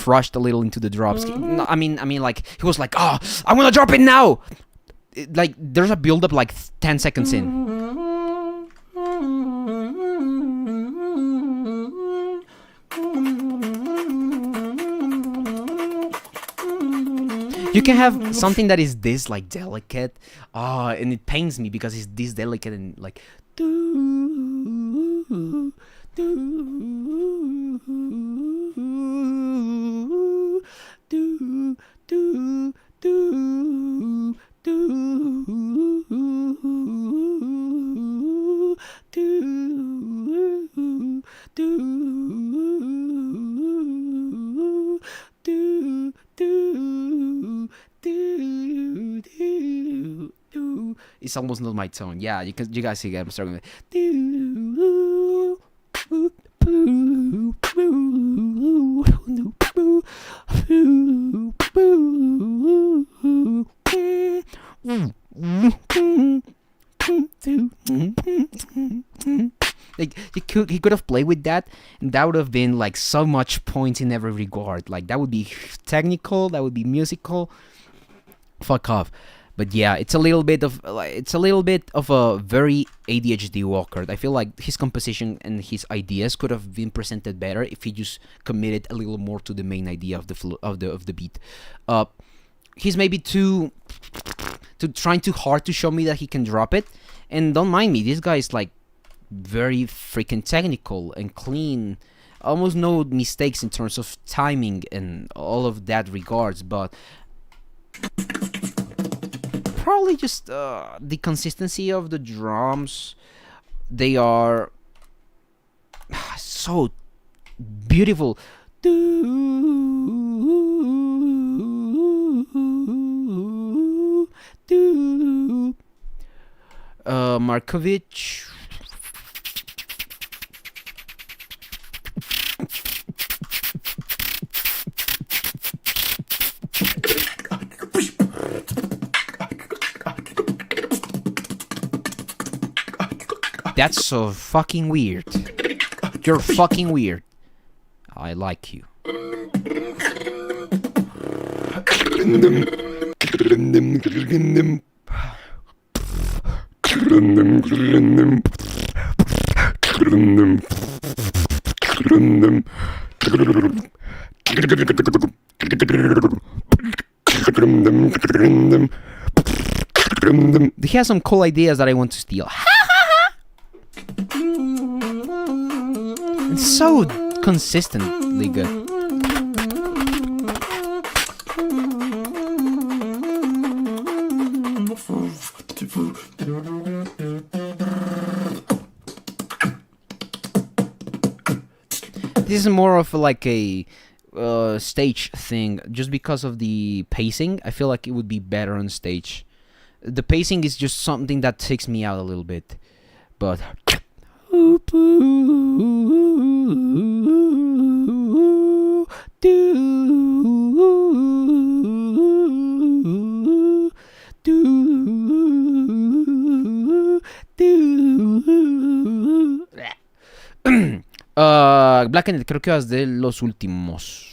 rushed a little into the drops. No, I mean, like he was like, "Oh, I'm gonna drop it now." Like there's a build up like 10 seconds in. You can have something that is this like delicate, and it pains me because it's this delicate and like. It's almost not my tone. Yeah, you guys see I'm struggling with like he could have played with that, and that would have been like so much points in every regard. Like that would be technical, that would be musical. Fuck off. But yeah, it's a little bit of a very ADHD Walker. I feel like his composition and his ideas could have been presented better if he just committed a little more to the main idea of the beat. He's maybe too trying too hard to show me that he can drop it. And don't mind me, this guy is like very freaking technical and clean, almost no mistakes in terms of timing and all of that regards, but probably just the consistency of the drums. They are so beautiful. Markovich. That's so fucking weird. You're fucking weird. I like you. He has some cool ideas that I want to steal. It's so consistently good. This is more of like a stage thing, just because of the pacing. I feel like it would be better on stage. The pacing is just something that takes me out a little bit, but BLVCKNED, creo que vas de los últimos.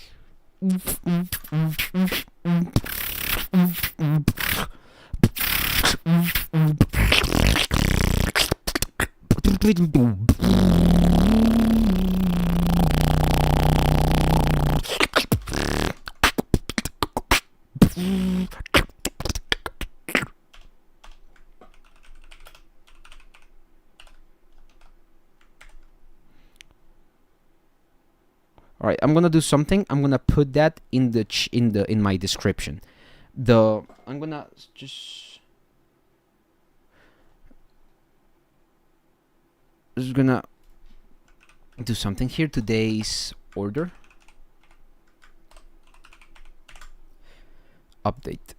All right, I'm gonna do something. I'm gonna put that in my description. I'm gonna just gonna do something here. Today's order update.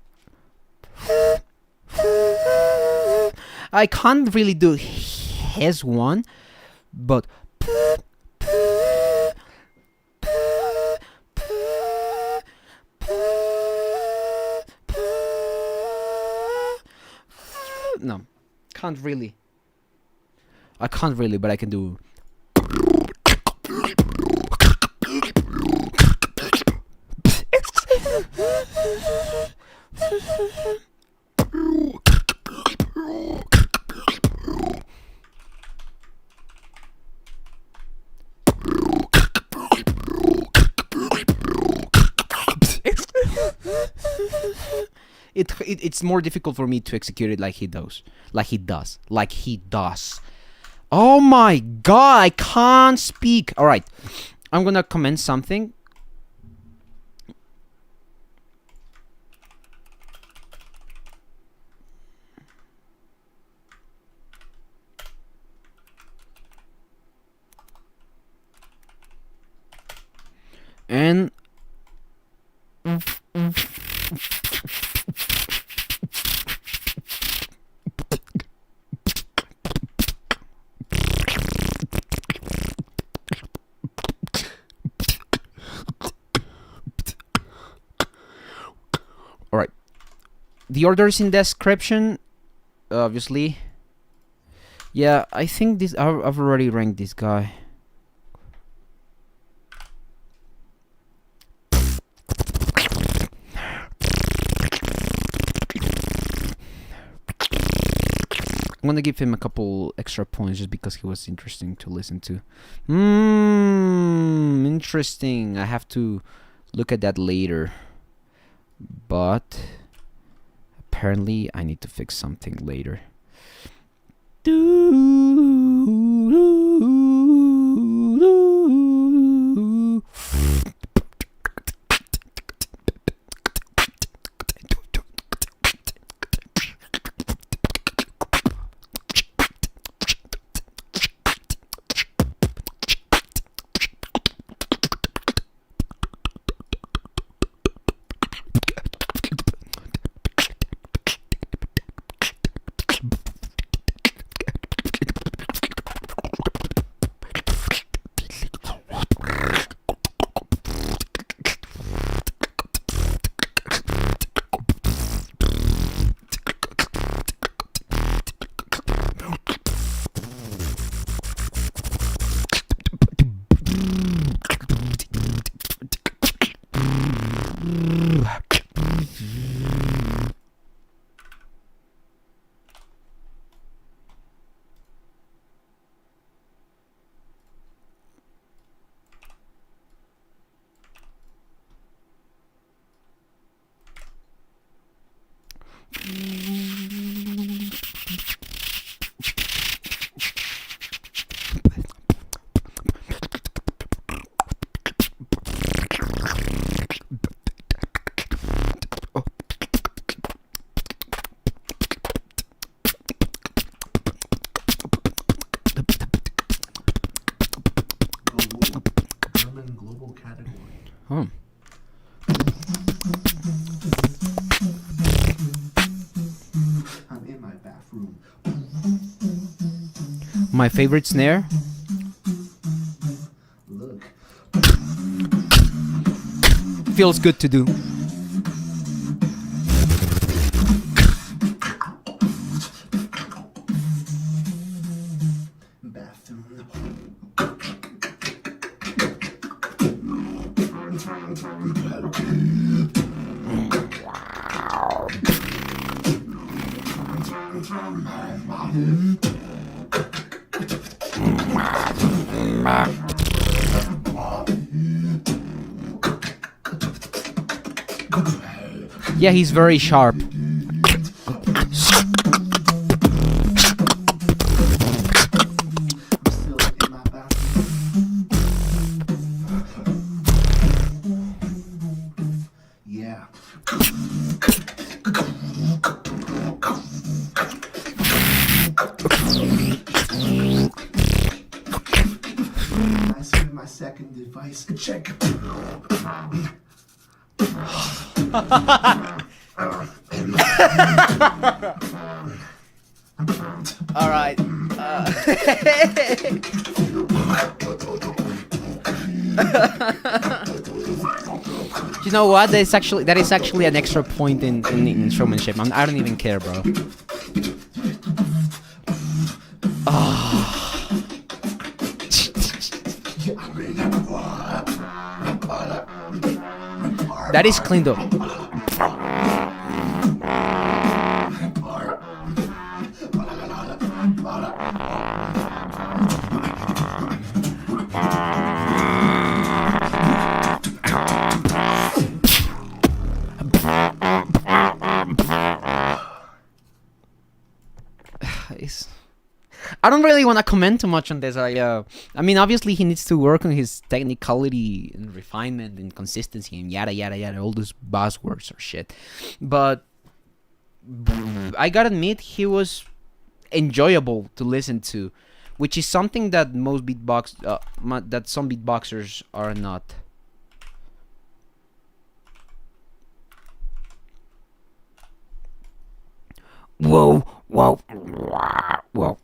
I can't really do his one, but no, can't really. I can't really, but I can do. It's more difficult for me to execute it like he does. Oh my god, I can't speak. All right, I'm gonna comment something. And alright, the order is in the description, obviously. Yeah, I think this I've already ranked this guy. I'm gonna give him a couple extra points just because he was interesting to listen to. Interesting. I have to look at that later. But apparently I need to fix something later. open global category. Oh. I'm in my bathroom. My favorite snare? Look. Feels good to do. Yeah, he's very sharp. Yeah. I see my second device. Check. All right. You know what? That is actually an extra point in showmanship. I don't even care, bro. That is clean though. I don't really want to comment too much on this. I mean, obviously he needs to work on his technicality and refinement and consistency and yada yada yada, all those buzzwords or shit. But I gotta admit, he was enjoyable to listen to, which is something that some beatboxers are not. Whoa, whoa, whoa.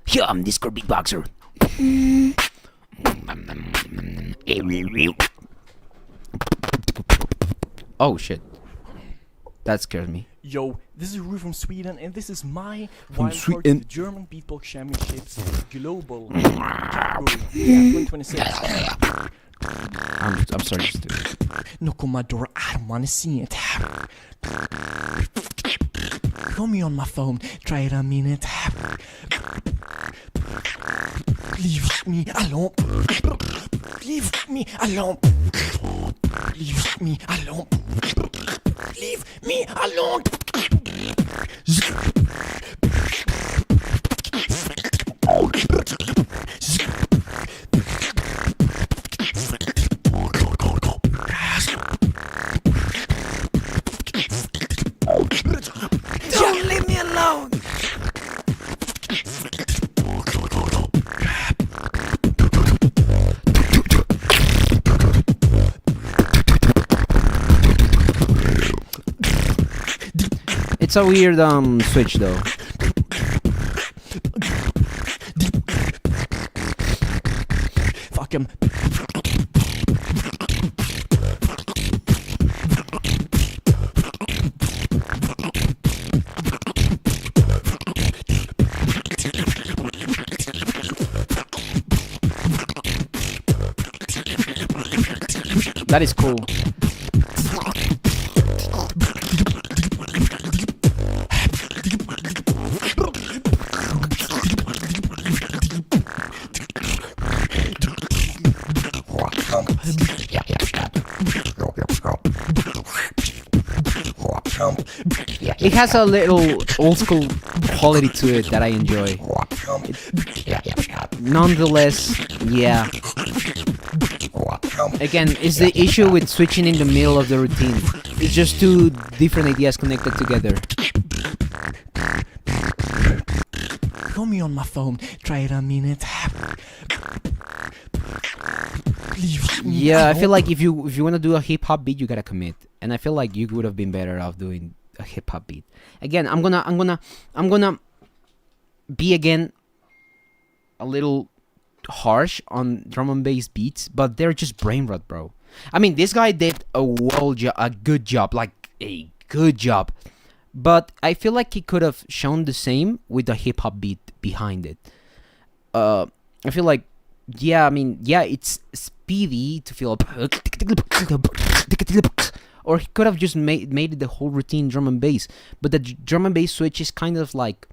Yeah, I'm Discord beatboxer. Oh shit. That scared me. Yo, this is Rewd from Sweden, and this is my wildcard to the German Beatbox Championships Global category 2026. I'm sorry. Knock on my door, I don't wanna see it. Call me on my phone, try it a minute. Leave me alone. Leave me alone. Leave me alone. Leave me alone. Don't leave me alone. It's a weird switch though. Fuck him. That is cool. It has a little old school quality to it that I enjoy. Nonetheless, yeah. Again, it's the issue with switching in the middle of the routine. It's just two different ideas connected together. Call me on my phone. Try it a minute. Yeah, I feel like if you want to do a hip hop beat, you gotta commit, and I feel like you would have been better off doing a hip hop beat. Again, I'm gonna be again a little harsh on drum and bass beats, but they're just brain rot, bro. I mean, this guy did a good job, like a good job, but I feel like he could have shown the same with the hip hop beat behind it. I feel like, yeah, I mean, yeah, it's speedy to feel, or he could have just made it the whole routine drum and bass, but the drum and bass switch is kind of like,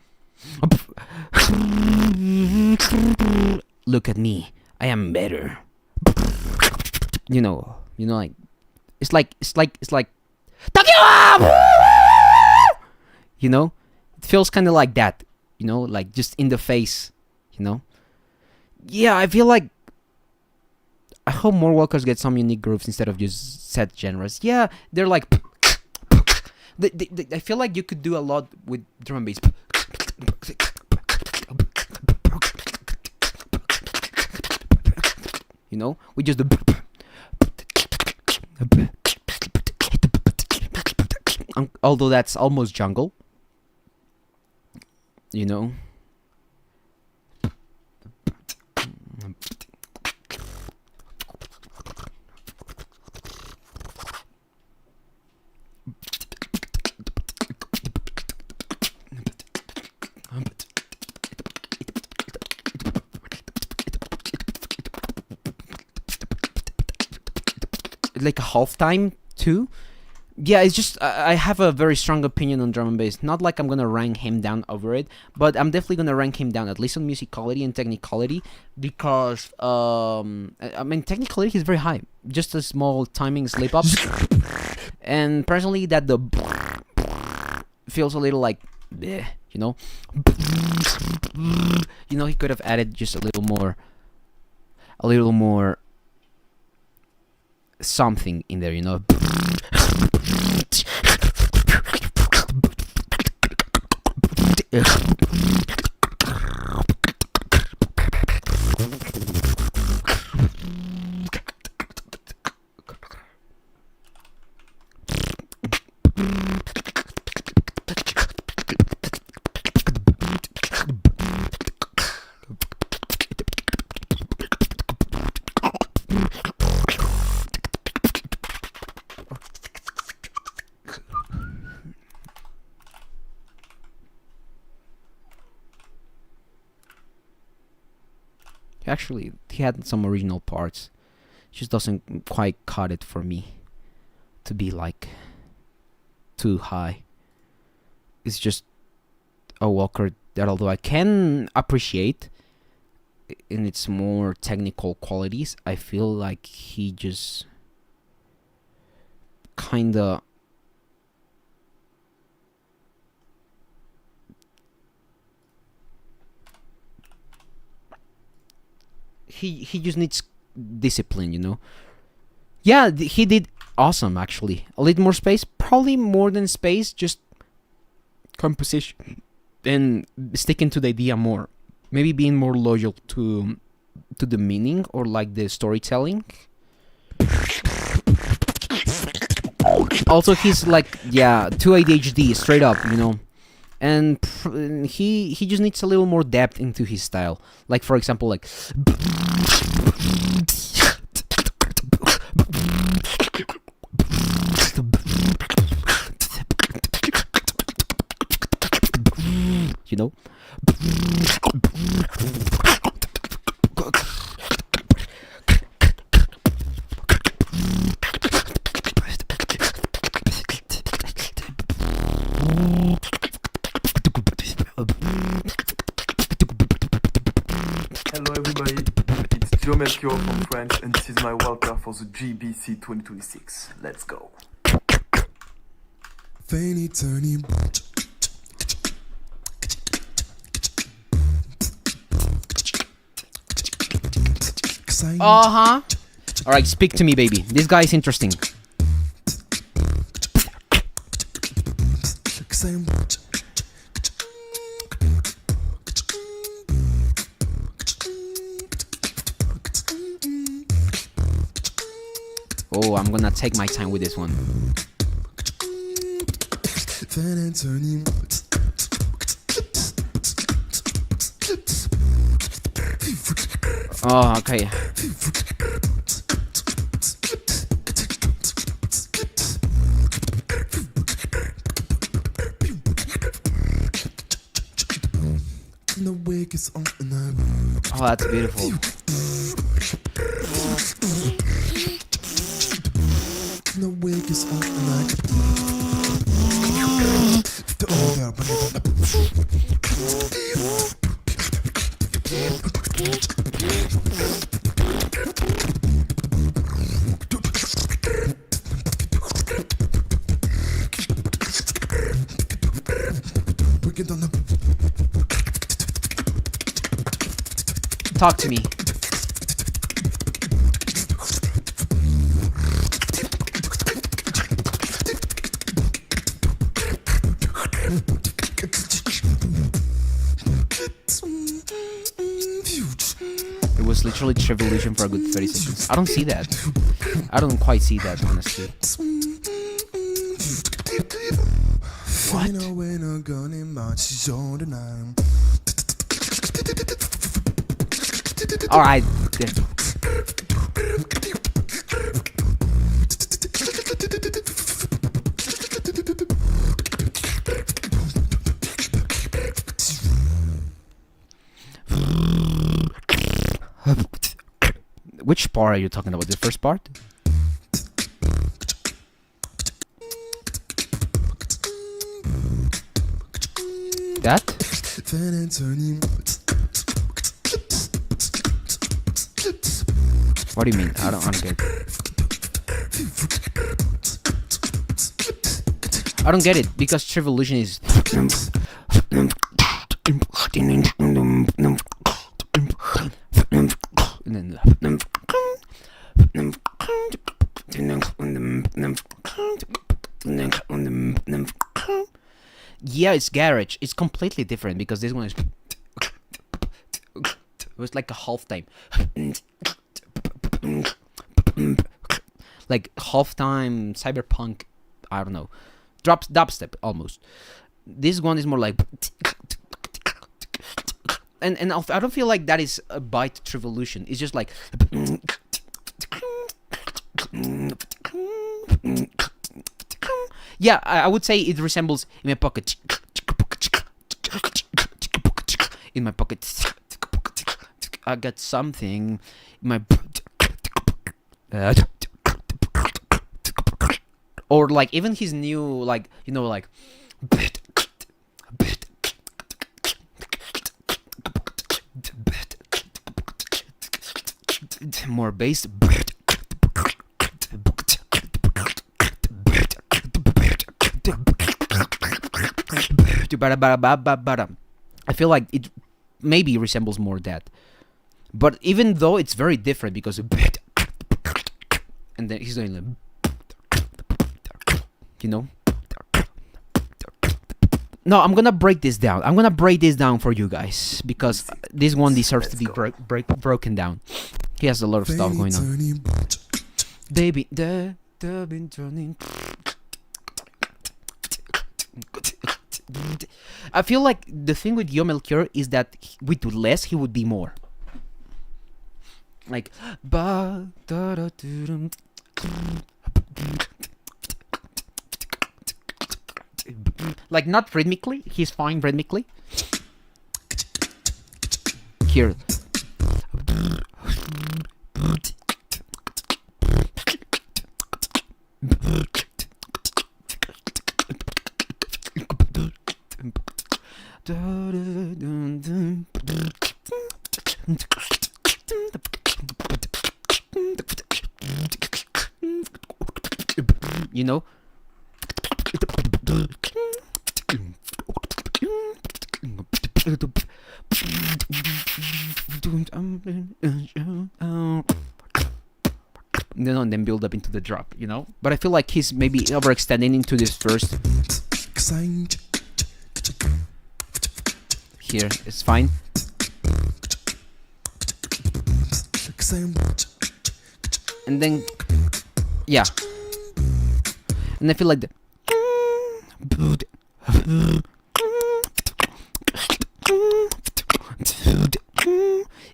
look at me, I am better. You know, like, it's like, you know, it feels kind of like that, you know, like just in the face, you know. Yeah, I feel like, I hope more Walkers get some unique grooves instead of just set genres. Yeah, they're like, I feel like you could do a lot with drum and bass. You know, we just although that's almost jungle, you know. Like a halftime too. Yeah, it's just I have a very strong opinion on drum and bass. Not like I'm gonna rank him down over it, but I'm definitely gonna rank him down, at least on musicality and technicality, because I mean, technically he's very high. Just a small timing slip up, and personally that the feels a little like, bleh, you know. You know, he could have added just a little more something in there, you know. Actually, he had some original parts. Just doesn't quite cut it for me to be like too high. It's just a Walker that, although I can appreciate in its more technical qualities, I feel like he just kinda he just needs discipline, you know. Yeah, he did awesome, actually. A little more space, probably more than space, just composition and sticking to the idea more. Maybe being more loyal to the meaning or like the storytelling. Also, he's like, yeah, too ADHD, straight up, you know. And he just needs a little more depth into his style. Like, for example, like, you know. Hello everybody, it's Gio Melchior from France, and this is my wildcard for the GBC26. Let's go. Fanny turning. Uh-huh. Alright, speak to me, baby. This guy is interesting. Oh, I'm gonna take my time with this one. Oh, okay. Oh, that's beautiful. Talk to me. It was literally Trivolution for a good 30 seconds. I don't see that. I don't quite see that, honestly. What? Alright. Which part are you talking about? The first part? That? What do you mean? I don't get it. I don't get it because Trivolution is yeah, it's garage. It's completely different because this one is it was like a half time. Like half time cyberpunk, I don't know. Dubstep almost. This one is more like and I don't feel like that is a byte Trivolution. It's just like yeah, I would say it resembles in my pocket. In my pocket. I got something in my or like even his new like you know like more bass. I feel like it maybe resembles more that, but even though it's very different because and then he's doing like, you know. No, I'm gonna break this down. I'm gonna break this down for you guys because this one deserves to be broken down. He has a lot of stuff going on. Baby, the been turning. I feel like the thing with Gio Melchior is that with less he would be more. Like like not rhythmically, he's fine rhythmically. Here. you know. And then build up into the drop, you know. But I feel like he's maybe overextending into this first. Here, it's fine. And then, yeah. And I feel like the.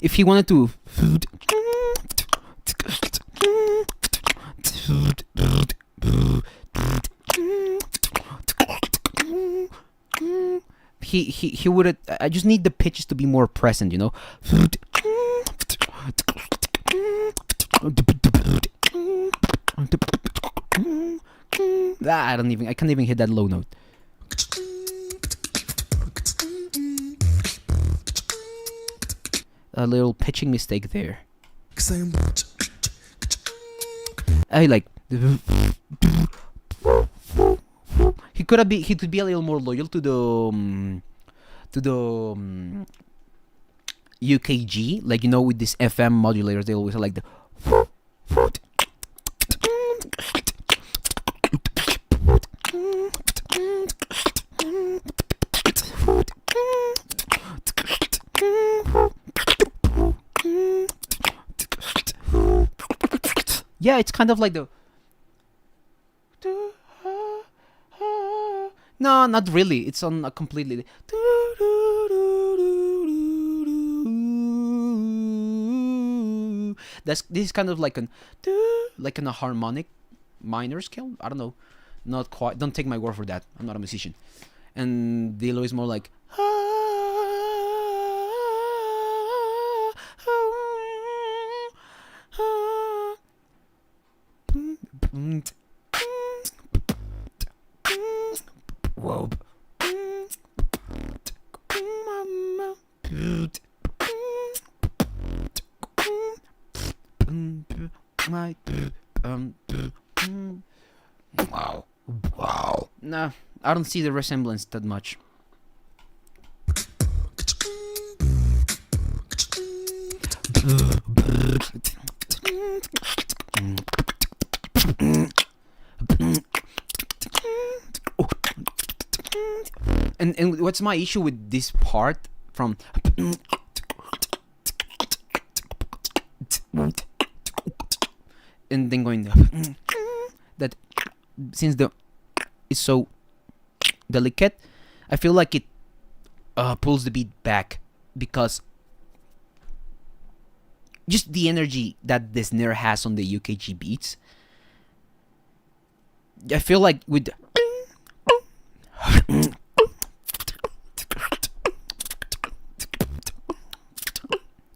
If he wanted to. He would. I just need the pitches to be more present, you know. I can't even hit that low note. A little pitching mistake there. I like. He could be a little more loyal to the UKG, like, you know, with these FM modulators. They always are like the. Yeah, it's kind of like the. No, not really. It's on a completely. This is kind of like a harmonic minor scale. I don't know, not quite. Don't take my word for that. I'm not a musician. And Dilo is more like. Whoa. Wow. Nah, I don't see the resemblance that much. And what's my issue with this part from and then going that since the is so delicate, I feel like it pulls the beat back because just the energy that the snare has on the UKG beats. I feel like with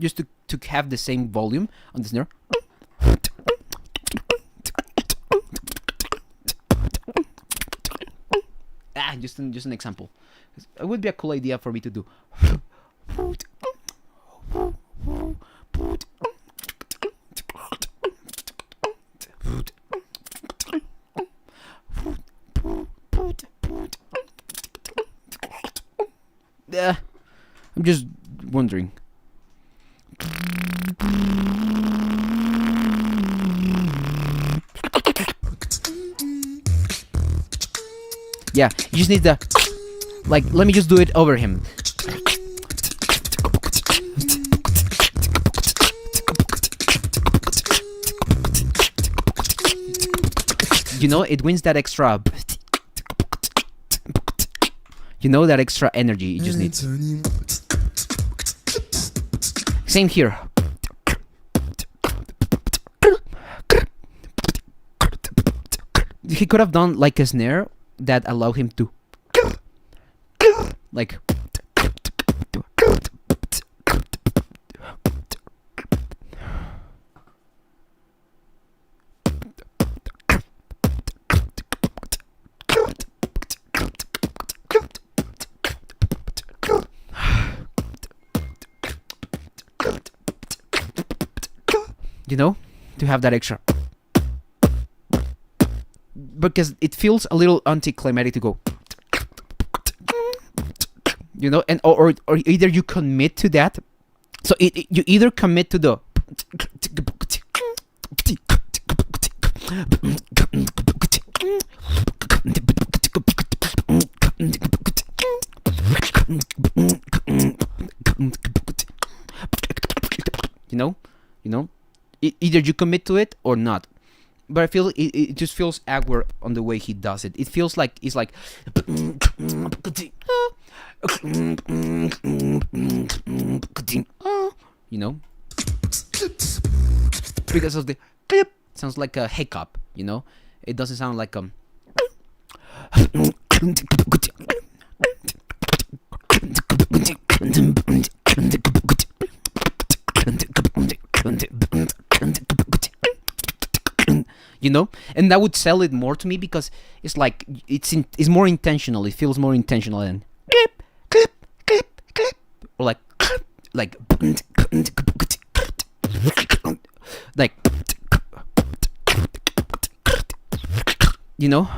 just to have the same volume on the snare. Just an example. It would be a cool idea for me to do. Yeah, I'm just wondering. Yeah, you just need the, like, let me just do it over him. You know, it wins that extra. You know, that extra energy you just need. Same here. He could have done like a snare that allowed him to like you know, to have that extra. because it feels a little anticlimactic to go, you know, and or either you commit to that. So you either commit to the you know, either you commit to it or not. But I feel it just feels awkward on the way he does it. It feels like it's like, you know, because of the clip. Sounds like a hiccup, you know. It doesn't sound like you know, and that would sell it more to me because it's like it's more intentional. It feels more intentional than clip, clip, clip, clip, or like you know,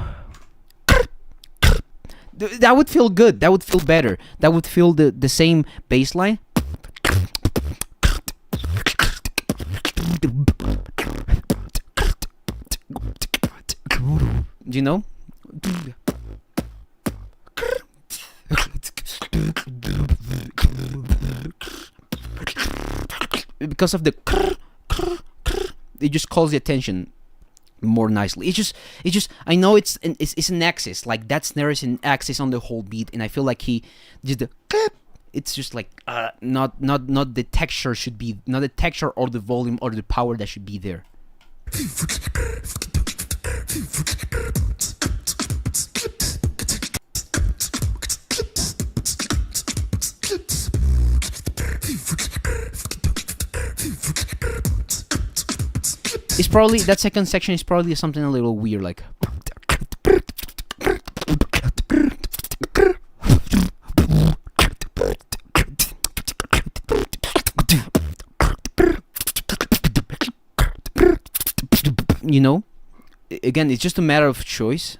that would feel good. That would feel better. That would feel the same bass line. You know? Because of the it just calls the attention more nicely. It's just I know it's an axis, like that snare is an axis on the whole beat, and I feel like he did the it's just like not the texture should be, not the texture or the volume or the power that should be there. It's probably, that second section is probably something a little weird, like you know, again, it's just a matter of choice.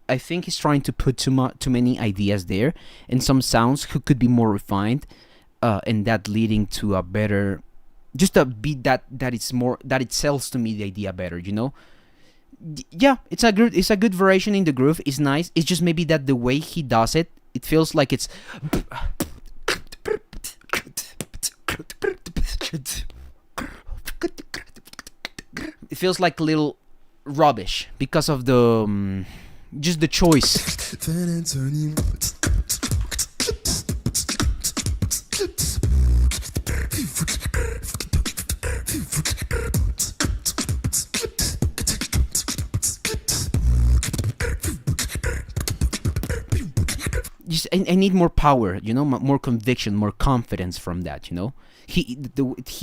I think he's trying to put too many ideas there, and some sounds could be more refined, and that leading to a better, just a beat that it's more, that it sells to me the idea better, you know. Yeah, it's a good variation in the groove. It's nice. It's just maybe that the way he does it, it feels like it's it feels like a little rubbish because of the just the choice. Just, I need more power, you know, more conviction, more confidence from that, you know. He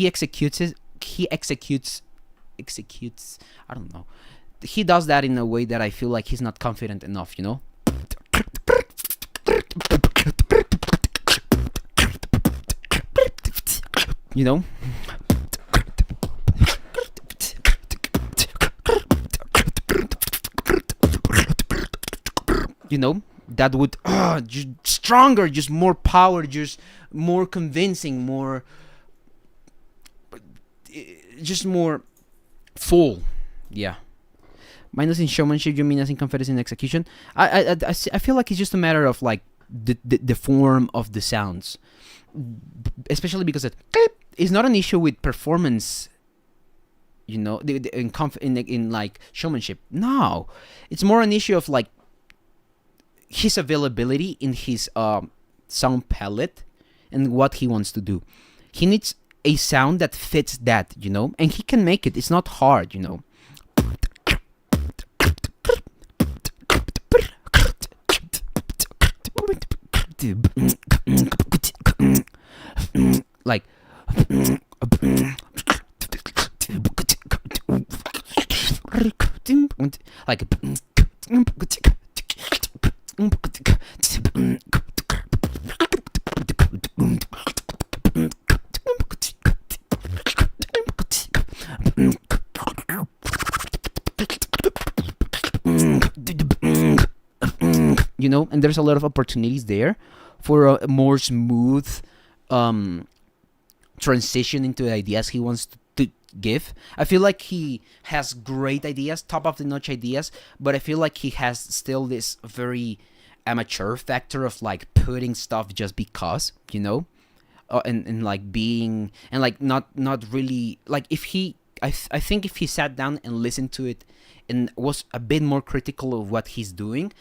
executes it. He executes. I don't know. He does that in a way that I feel like he's not confident enough, you know. You know. You know, that would just stronger, just more power, just more convincing, more, just more full. Yeah. Minus in showmanship, you mean as in confidence in execution? I feel like it's just a matter of like the form of the sounds, especially because it's not an issue with performance. You know, in like showmanship. No, it's more an issue of like his availability in his sound palette and what he wants to do. He needs a sound that fits that, you know, and he can make it. It's not hard, you know. Like you know, and there's a lot of opportunities there for a more smooth transition into the ideas he wants to give. I feel like he has great ideas, top of the notch ideas, but I feel like he has still this very amateur factor of like putting stuff just because, you know, and like being, and like not really, like if he, I think if he sat down and listened to it and was a bit more critical of what he's doing,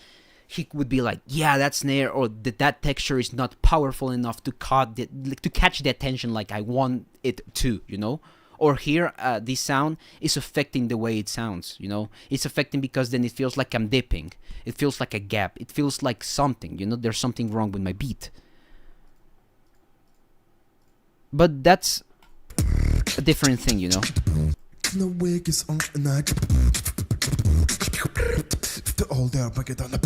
he would be like, yeah, that snare or that texture is not powerful enough to catch the attention like I want it to, you know? Or here, this sound is affecting the way it sounds, you know? It's affecting because then it feels like I'm dipping. It feels like a gap. It feels like something, you know? There's something wrong with my beat. But that's a different thing, you know? The wig is on and I the old air bucket on the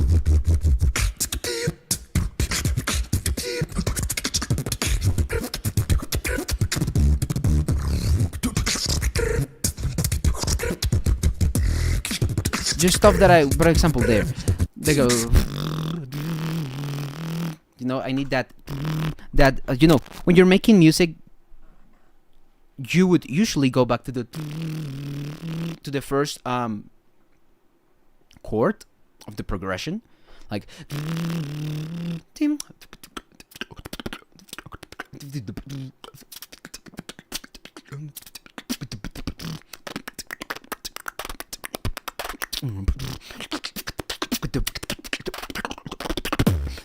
just stuff that for example, there they go, you know, I need that you know, when you're making music, you would usually go back to the first chord of the progression, like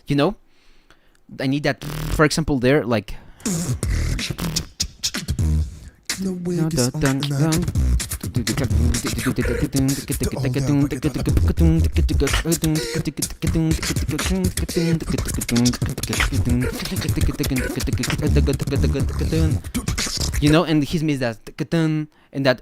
you know, I need that, for example, there, like you know, and he's missed that, and that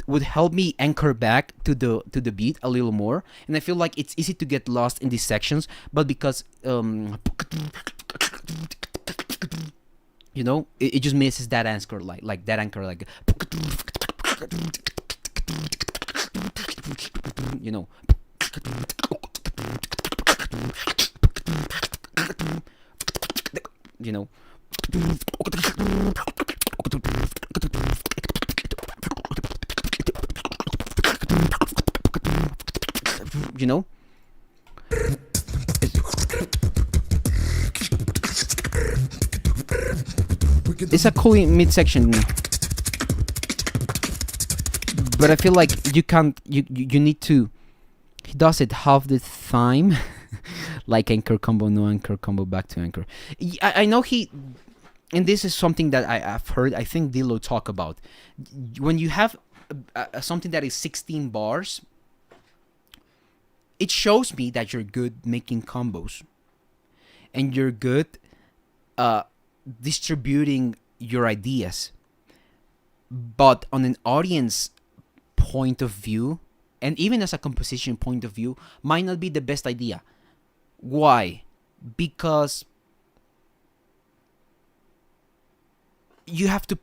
would help me anchor back to the beat a little more. And I feel like it's easy to get lost in these sections, but because you know, it just misses that anchor, like that anchor, like, you know, you know, you know. It's a cool midsection, but I feel like you can't. You need to. He does it half the time, like anchor combo, no anchor combo, back to anchor. I know he, and this is something that I've heard. I think Dilo talk about when you have something that is 16 bars. It shows me that you're good making combos, and you're good distributing your ideas. But on an audience point of view, and even as a composition point of view, might not be the best idea. Why? Because you have to,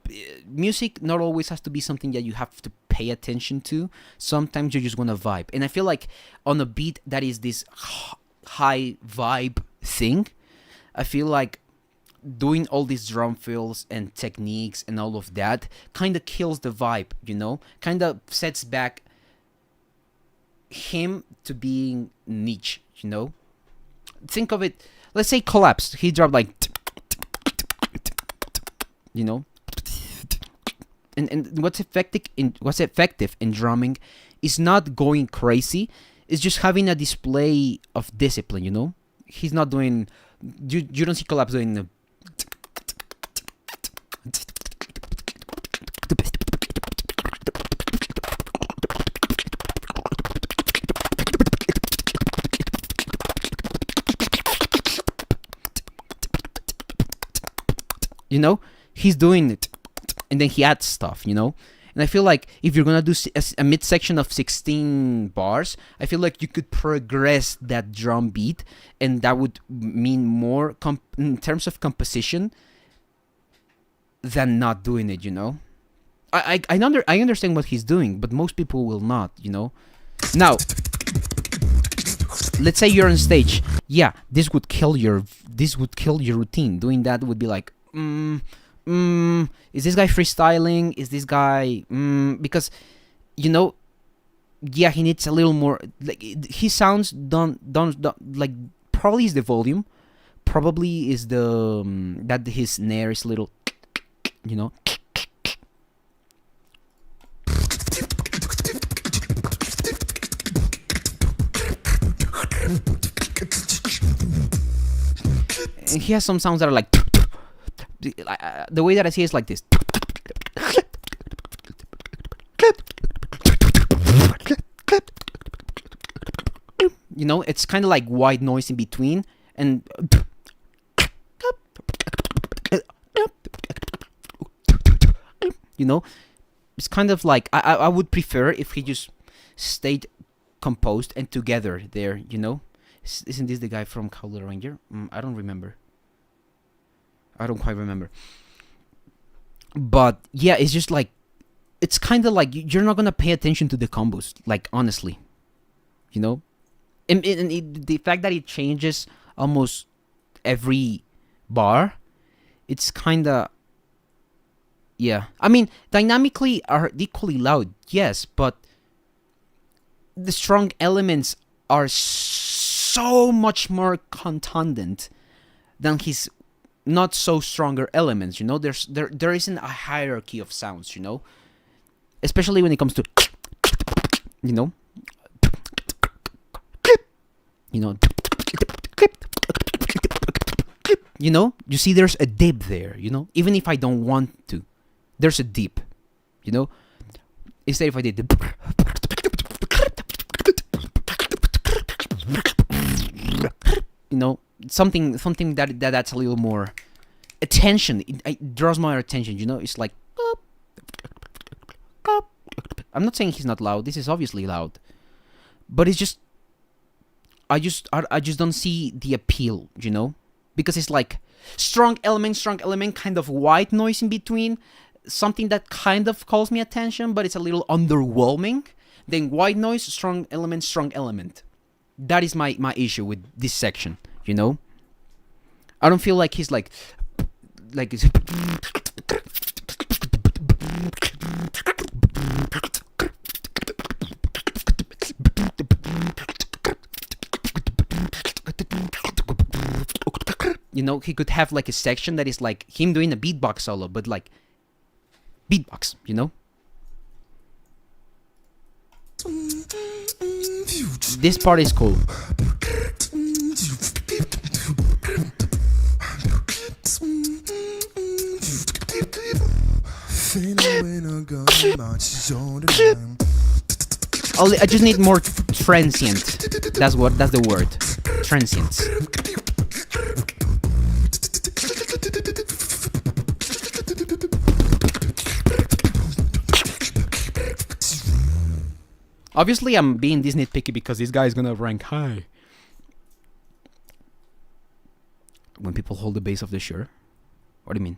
music not always has to be something that you have to pay attention to. Sometimes you just want to vibe, and I feel like on a beat that is this high vibe thing, I feel like doing all these drum fills and techniques and all of that kind of kills the vibe, you know, kind of sets back him to being niche, you know. Think of it, let's say Collapse, he dropped like, you know, and what's effective in drumming is not going crazy, it's just having a display of discipline, you know. He's not doing, you don't see Collapse doing you know, he's doing it, and then he adds stuff, you know. And I feel like if you're gonna do a midsection of 16 bars, I feel like you could progress that drum beat, and that would mean more in terms of composition than not doing it, you know. I understand what he's doing, but most people will not, you know. Now, let's say you're on stage. Yeah, this would kill your routine. Doing that would be like, is this guy freestyling? Is this guy because you know, yeah, he needs a little more. Like his sounds don't like, probably is the volume, probably is the that his snare is a little, you know. And he has some sounds that are like the way that I see it is like this. You know, it's kind of like white noise in between, and you know, it's kind of like I would prefer if he just stayed composed and together there, you know. Isn't this the guy from Color Ranger? I don't remember. I don't quite remember. But yeah, it's just like, it's kind of like you're not gonna pay attention to the combos, like, honestly, you know. And the fact that it changes almost every bar, it's kind of, yeah. I mean, dynamically are equally loud, yes, but the strong elements are so much more contundent than his not so stronger elements, you know. There isn't a hierarchy of sounds, you know, especially when it comes to, you know, you see there's a dip there, you know, even if I don't want to, there's a dip, you know. Instead, if I did the, you know, something that's a little more attention, it draws more attention, you know. It's like, I'm not saying he's not loud, this is obviously loud, but it's just, I just don't see the appeal, you know, because it's like strong element, kind of white noise in between, something that kind of calls me attention, but it's a little underwhelming. Then white noise, strong element. That is my issue with this section, you know. I don't feel like he's like you know, he could have like a section that is like him doing a beatbox solo, but like beatbox, you know. This part is cool. I just need more transient. That's the word. Transience. Obviously, I'm being this nitpicky because this guy is gonna rank high. When people hold the base of the shirt? What do you mean?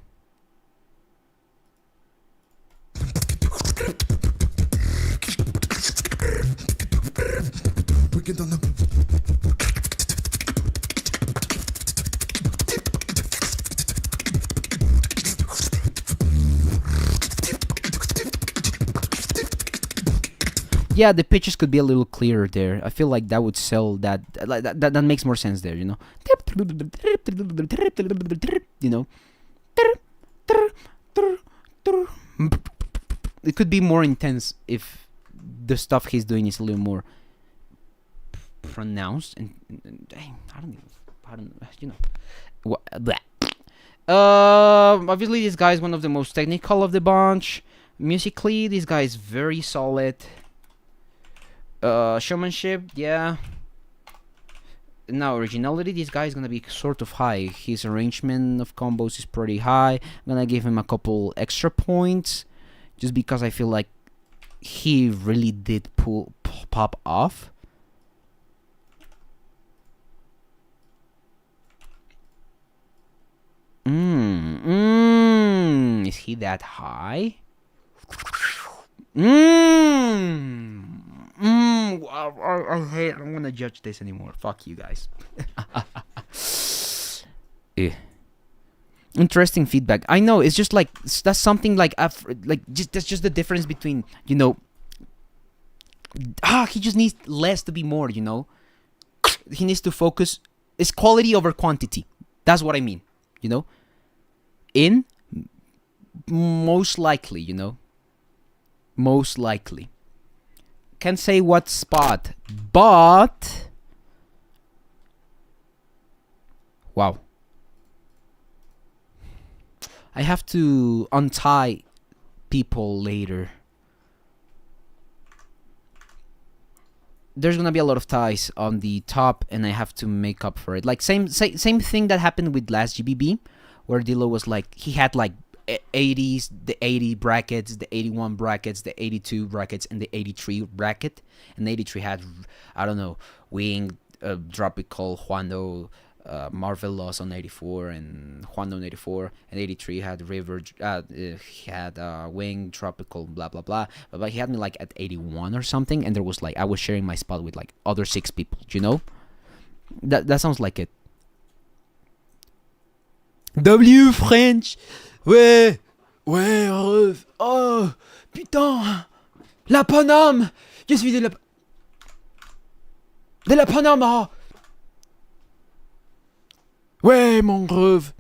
Yeah, the pitches could be a little clearer there. I feel like that would sell that. Like that makes more sense there, you know. You know. It could be more intense if the stuff he's doing is a little more pronounced and dang, I don't you know. Obviously this guy is one of the most technical of the bunch. Musically, this guy is very solid. Showmanship, yeah. Now originality, this guy is gonna be sort of high. His arrangement of combos is pretty high. I'm gonna give him a couple extra points, just because I feel like he really did pop off. Is he that high? I don't want to judge this anymore. Fuck you guys. Interesting feedback. I know, it's just like that's something like that's just the difference between, you know, he just needs less to be more, you know. He needs to focus. It's quality over quantity. That's what I mean, you know. Most likely, you know. Most likely. Can't say what spot, but wow. I have to untie people later. There's gonna be a lot of ties on the top, and I have to make up for it. Like same thing that happened with last GBB, where Dilo was like, he had like 80s, the 80 brackets, the 81 brackets, the 82 brackets, and the 83 bracket. And 83 had, I don't know, Wing, Tropical, Juano, Marvelous on 84, and Juano on 84, and 83 had Rewd, had Wing, Tropical, blah blah blah. But he had me like at 81 or something, and there was like, I was sharing my spot with like other 6 people, you know. That sounds like it. W French. Ouais, ref. Oh, putain. La Paname. Je suis de la Panama. Ouais, mon ref.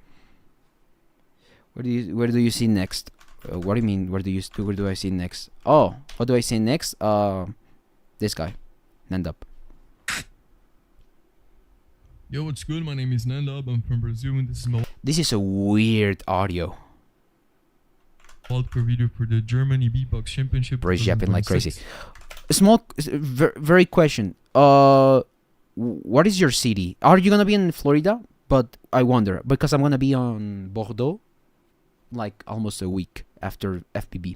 Where do you see next? What do you mean? Where do I see next? Oh, what do I see next? This guy, Nandob. Yo, what's good? My name is Nandob. I'm from Brazil, and this is my This is a weird audio. wildcard video for the Germany Beatbox Championship. Bro, yapping like crazy. Very question. What is your city? Are you gonna be in Florida? But I wonder, because I'm gonna be on Bordeaux, like almost a week after FPB,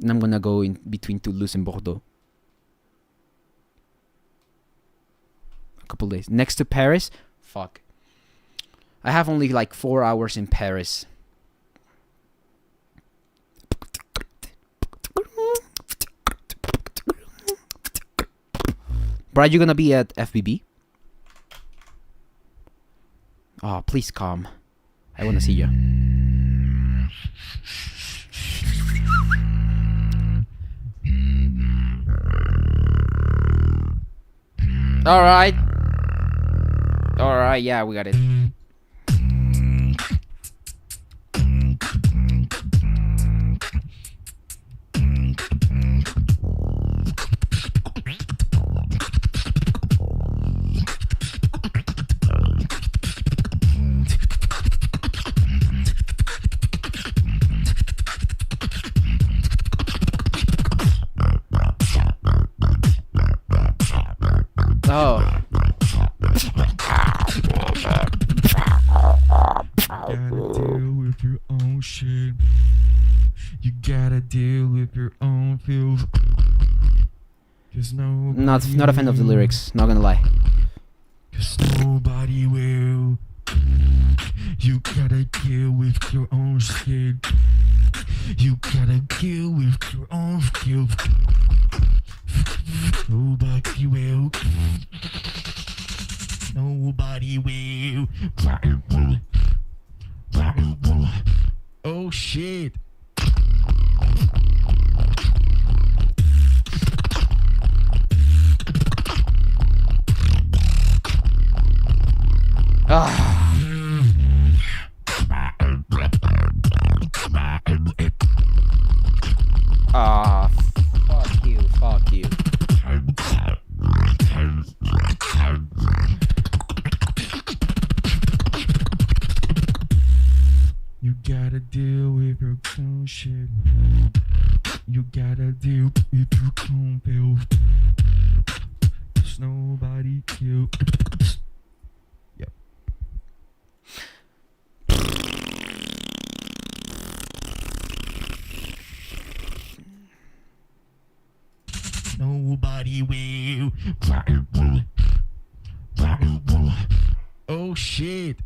and I'm gonna go in between Toulouse and Bordeaux. A couple days next to Paris. Fuck. I have only like 4 hours in Paris. Bro, are you gonna be at FBB? Oh, please come. I wanna see you. Alright. Alright, yeah, we got it. Oh. Gotta deal with your own shit. You gotta deal with your own feels. Cause Not a fan of the lyrics, not gonna lie. Cause nobody will. You gotta deal with your own shit. You gotta deal with your own skills. Nobody will. Nobody will. Oh shit. Fuck you, fuck you. You gotta deal with your own shit. You gotta deal with your own feels. There's nobody you. Yep. Nobody will. Oh shit.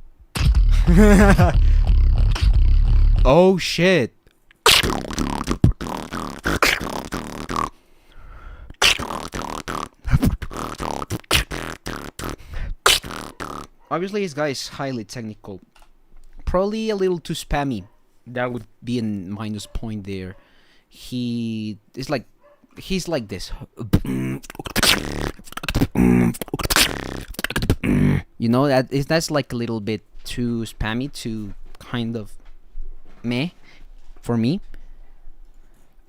Oh shit. Obviously, this guy is highly technical. Probably a little too spammy. That would be a minus point there. He's like this. You know, that's like a little bit too spammy, too kind of meh for me.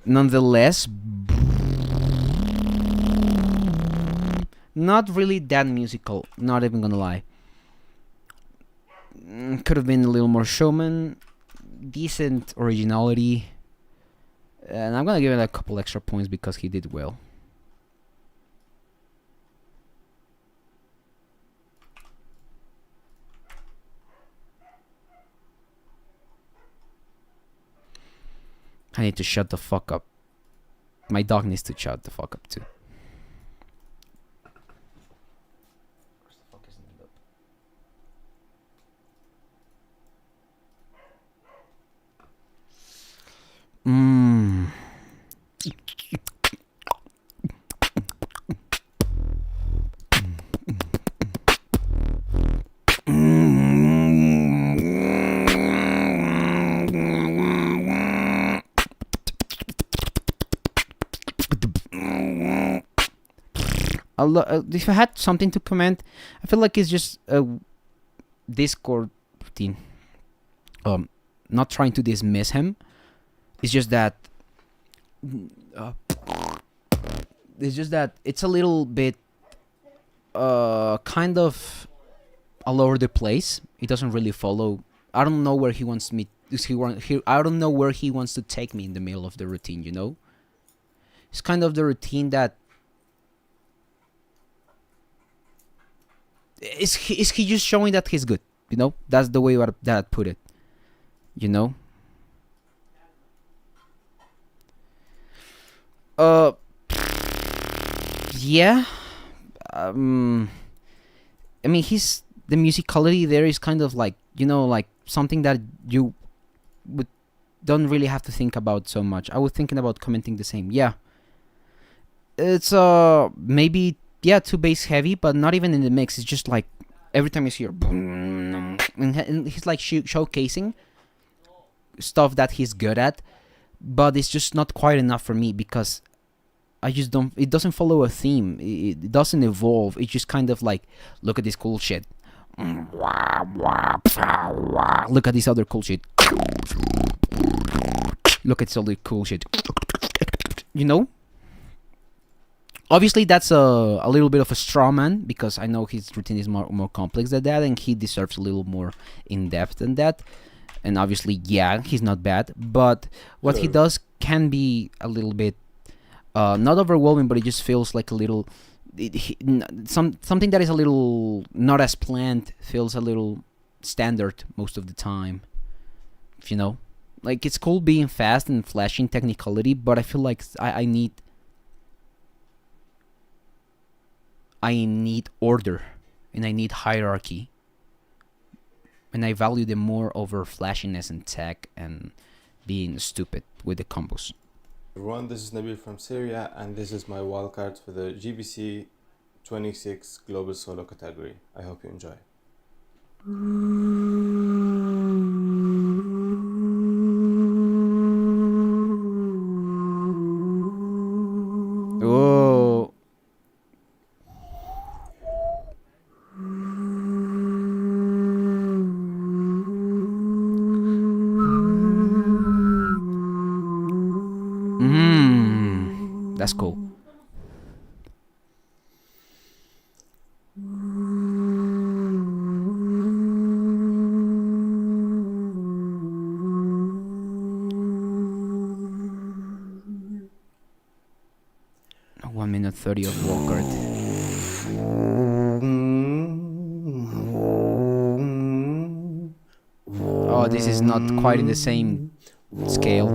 Nonetheless, not really that musical, not even gonna lie. Could have been a little more showman, decent originality, and I'm gonna give it a couple extra points because he did well. I need to shut the fuck up. My dog needs to shut the fuck up too. If I had something to comment, I feel like it's just a Discord routine. Not trying to dismiss him. It's just that. It's a little bit, kind of, all over the place. It doesn't really follow. I don't know where he wants me. I don't know where he wants to take me in the middle of the routine. You know. It's kind of the routine that. Is he just showing that he's good? You know, that's the way that I'd put it. You know. Yeah. I mean, the musicality there is kind of like, you know, like something that you don't really have to think about so much. I was thinking about commenting the same. Yeah. It's maybe. Yeah, too bass heavy, but not even in the mix. It's just like every time you hear, and he's like showcasing stuff that he's good at, but it's just not quite enough for me because I just don't. It doesn't follow a theme. It doesn't evolve. It's just kind of like, look at this cool shit. Look at this other cool shit. Look at this other cool shit. You know. Obviously, that's a little bit of a straw man because I know his routine is more complex than that, and he deserves a little more in depth than that. And obviously, yeah, he's not bad, but what he does can be a little bit not overwhelming, but it just feels like a little something that is a little not as planned. Feels a little standard most of the time. You know, like it's cool being fast and flashing technicality, but I feel like I need order, and I need hierarchy, and I value them more over flashiness and tech and being stupid with the combos. Everyone, this is Nabil from Syria, and this is my wildcard for the GBC26 Global Solo category. I hope you enjoy. Oh. That's cool. Oh, 1 minute 30 of wildcard. Oh, this is not quite in the same scale.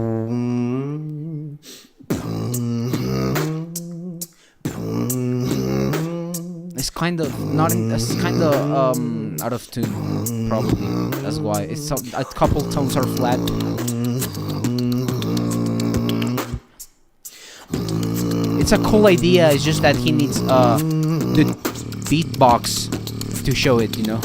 It's kind of not. It's kind of out of tune, probably. That's why it's a couple tones are flat. It's a cool idea. It's just that he needs the beatbox to show it. You know.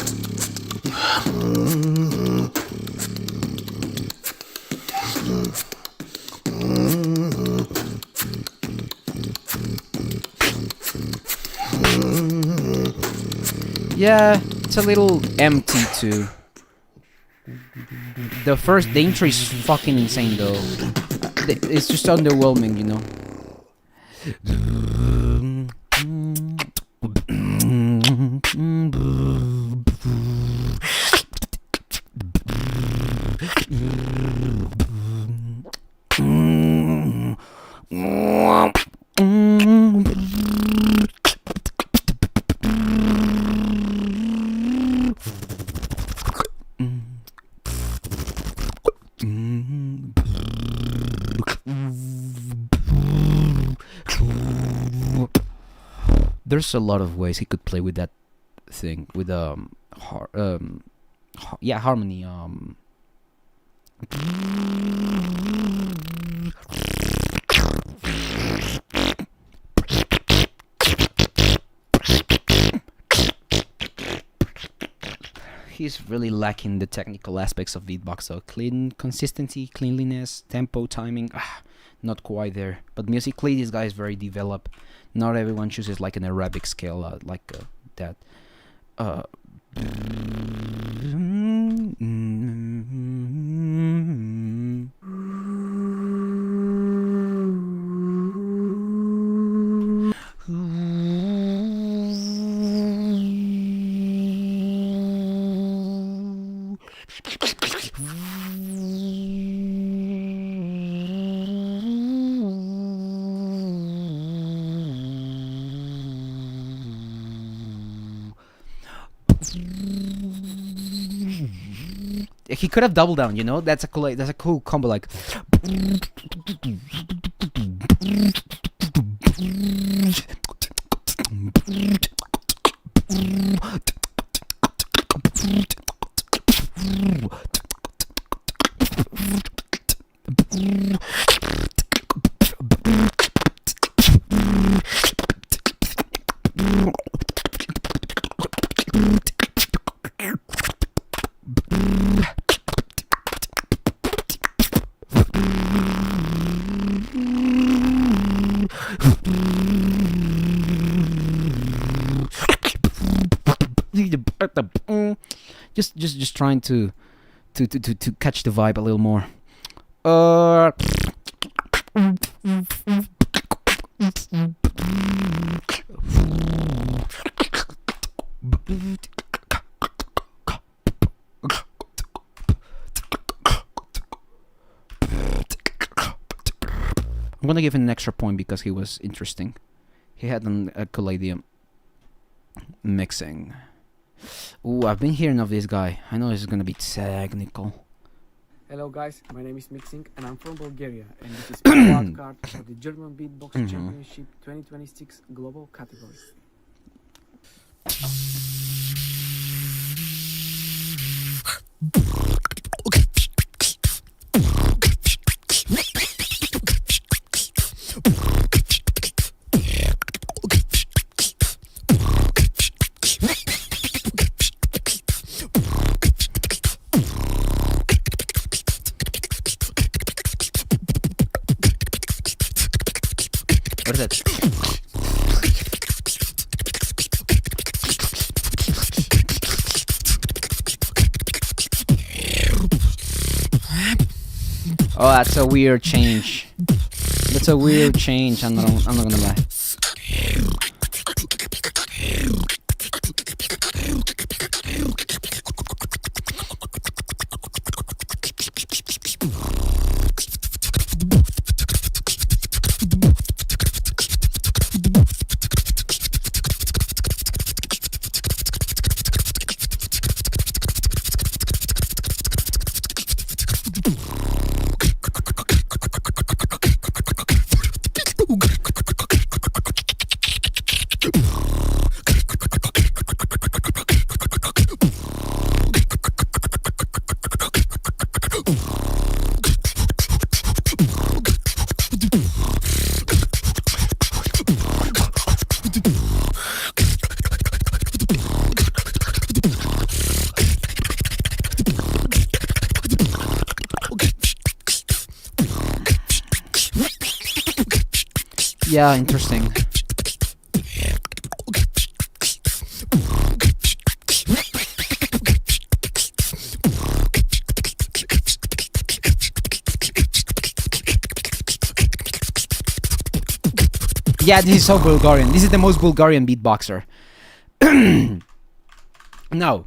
Yeah, it's a little empty too. The intro is fucking insane though. It's just underwhelming, you know. There's a lot of ways he could play with that thing, with harmony. He's really lacking the technical aspects of beatbox, so consistency, cleanliness, tempo, timing, not quite there. But musically, this guy is very developed. Not everyone chooses like an Arabic scale like that. He could have doubled down, you know. That's a cool combo, like. Just trying to catch the vibe a little more. I'm gonna give him an extra point because he was interesting. He had an Lkade mixing. Ooh, I've been hearing of this guy. I know this is gonna be technical. Hello guys, my name is Mixing and I'm from Bulgaria, and this is my wild card for the German Beatbox Championship 2026 global category. What is that? Oh, that's a weird change. That's a weird change. I'm not gonna lie. Yeah, interesting. Yeah, this is so Bulgarian. This is the most Bulgarian beatboxer. Now,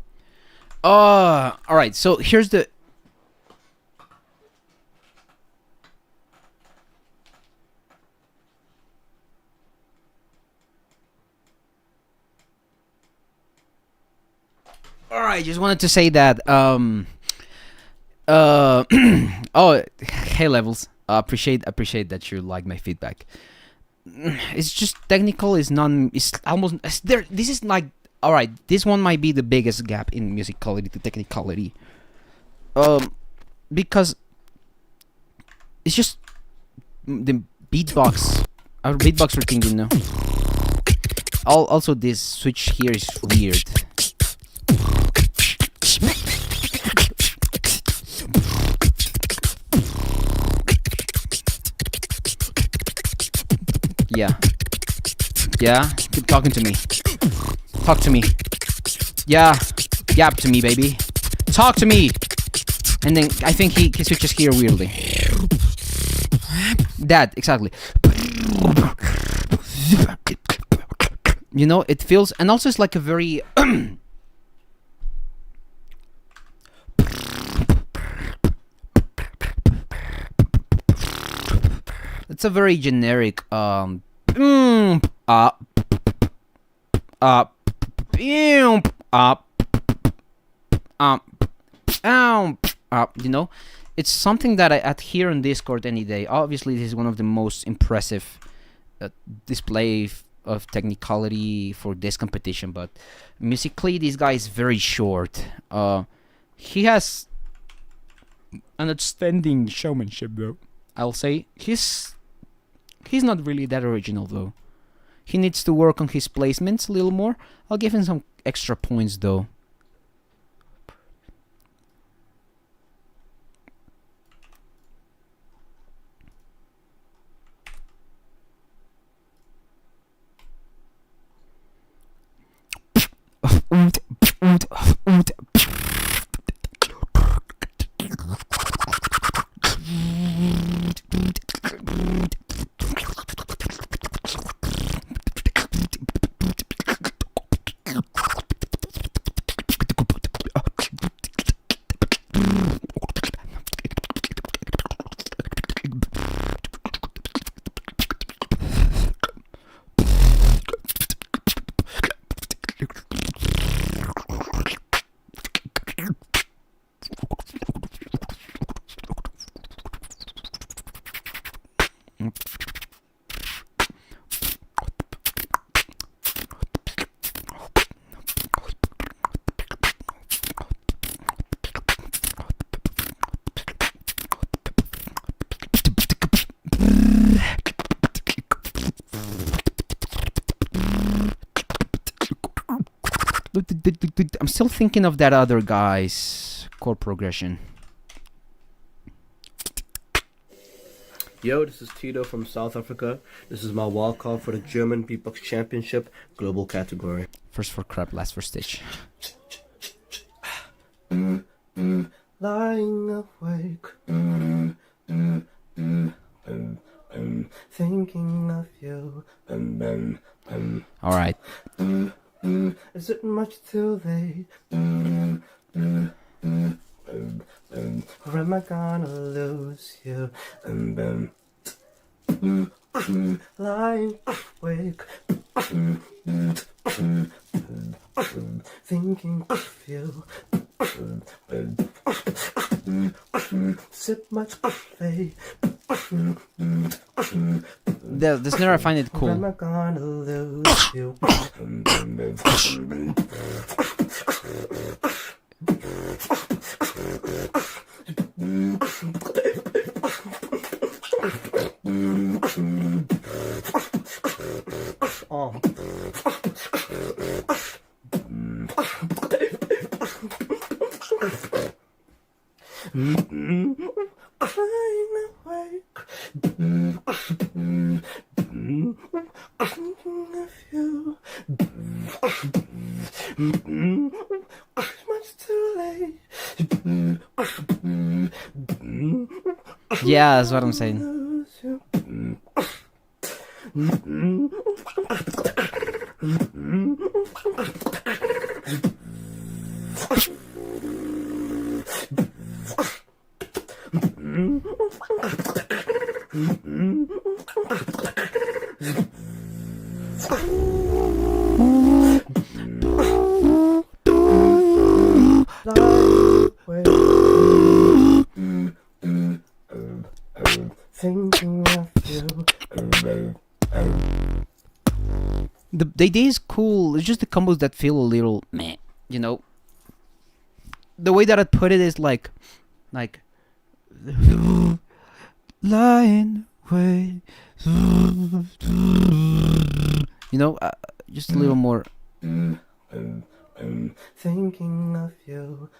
all right. So here's the. All right, just wanted to say that. Oh, hey levels. Appreciate that you like my feedback. It's just technical. It's almost there. This is like, all right. This one might be the biggest gap in musicality to technicality. Because it's just the beatbox. Our beatbox routine, you know. Also, this switch here is weird. Yeah, keep talking to me. Talk to me. Yeah, yap to me, baby. Talk to me. And then I think he switches here weirdly. That, exactly. You know, it feels, and also it's like a very it's a very generic you know, it's something that I hear on Discord any day. Obviously, this is one of the most impressive display of technicality for this competition, but musically, this guy is very short. He has an outstanding showmanship, though. I'll say he's not really that original, though. He needs to work on his placements a little more. I'll give him some extra points, though. I'm still thinking of that other guy's chord progression. Yo, this is Tido from South Africa. This is my wildcard for the German Beatbox Championship global category. First for crap, last for stitch. Lying awake, thinking of you. All right. Is it much too late? Or am I gonna lose you? Lying awake, thinking of you. Is it much too late? The snare, I find it cool. Or am I gonna lose you? Yeah, that's what I'm saying. Thinking of you. The idea is cool. It's just the combos that feel a little meh, you know. The way that I put it is like lying away, you know, just a little more. Thinking of you.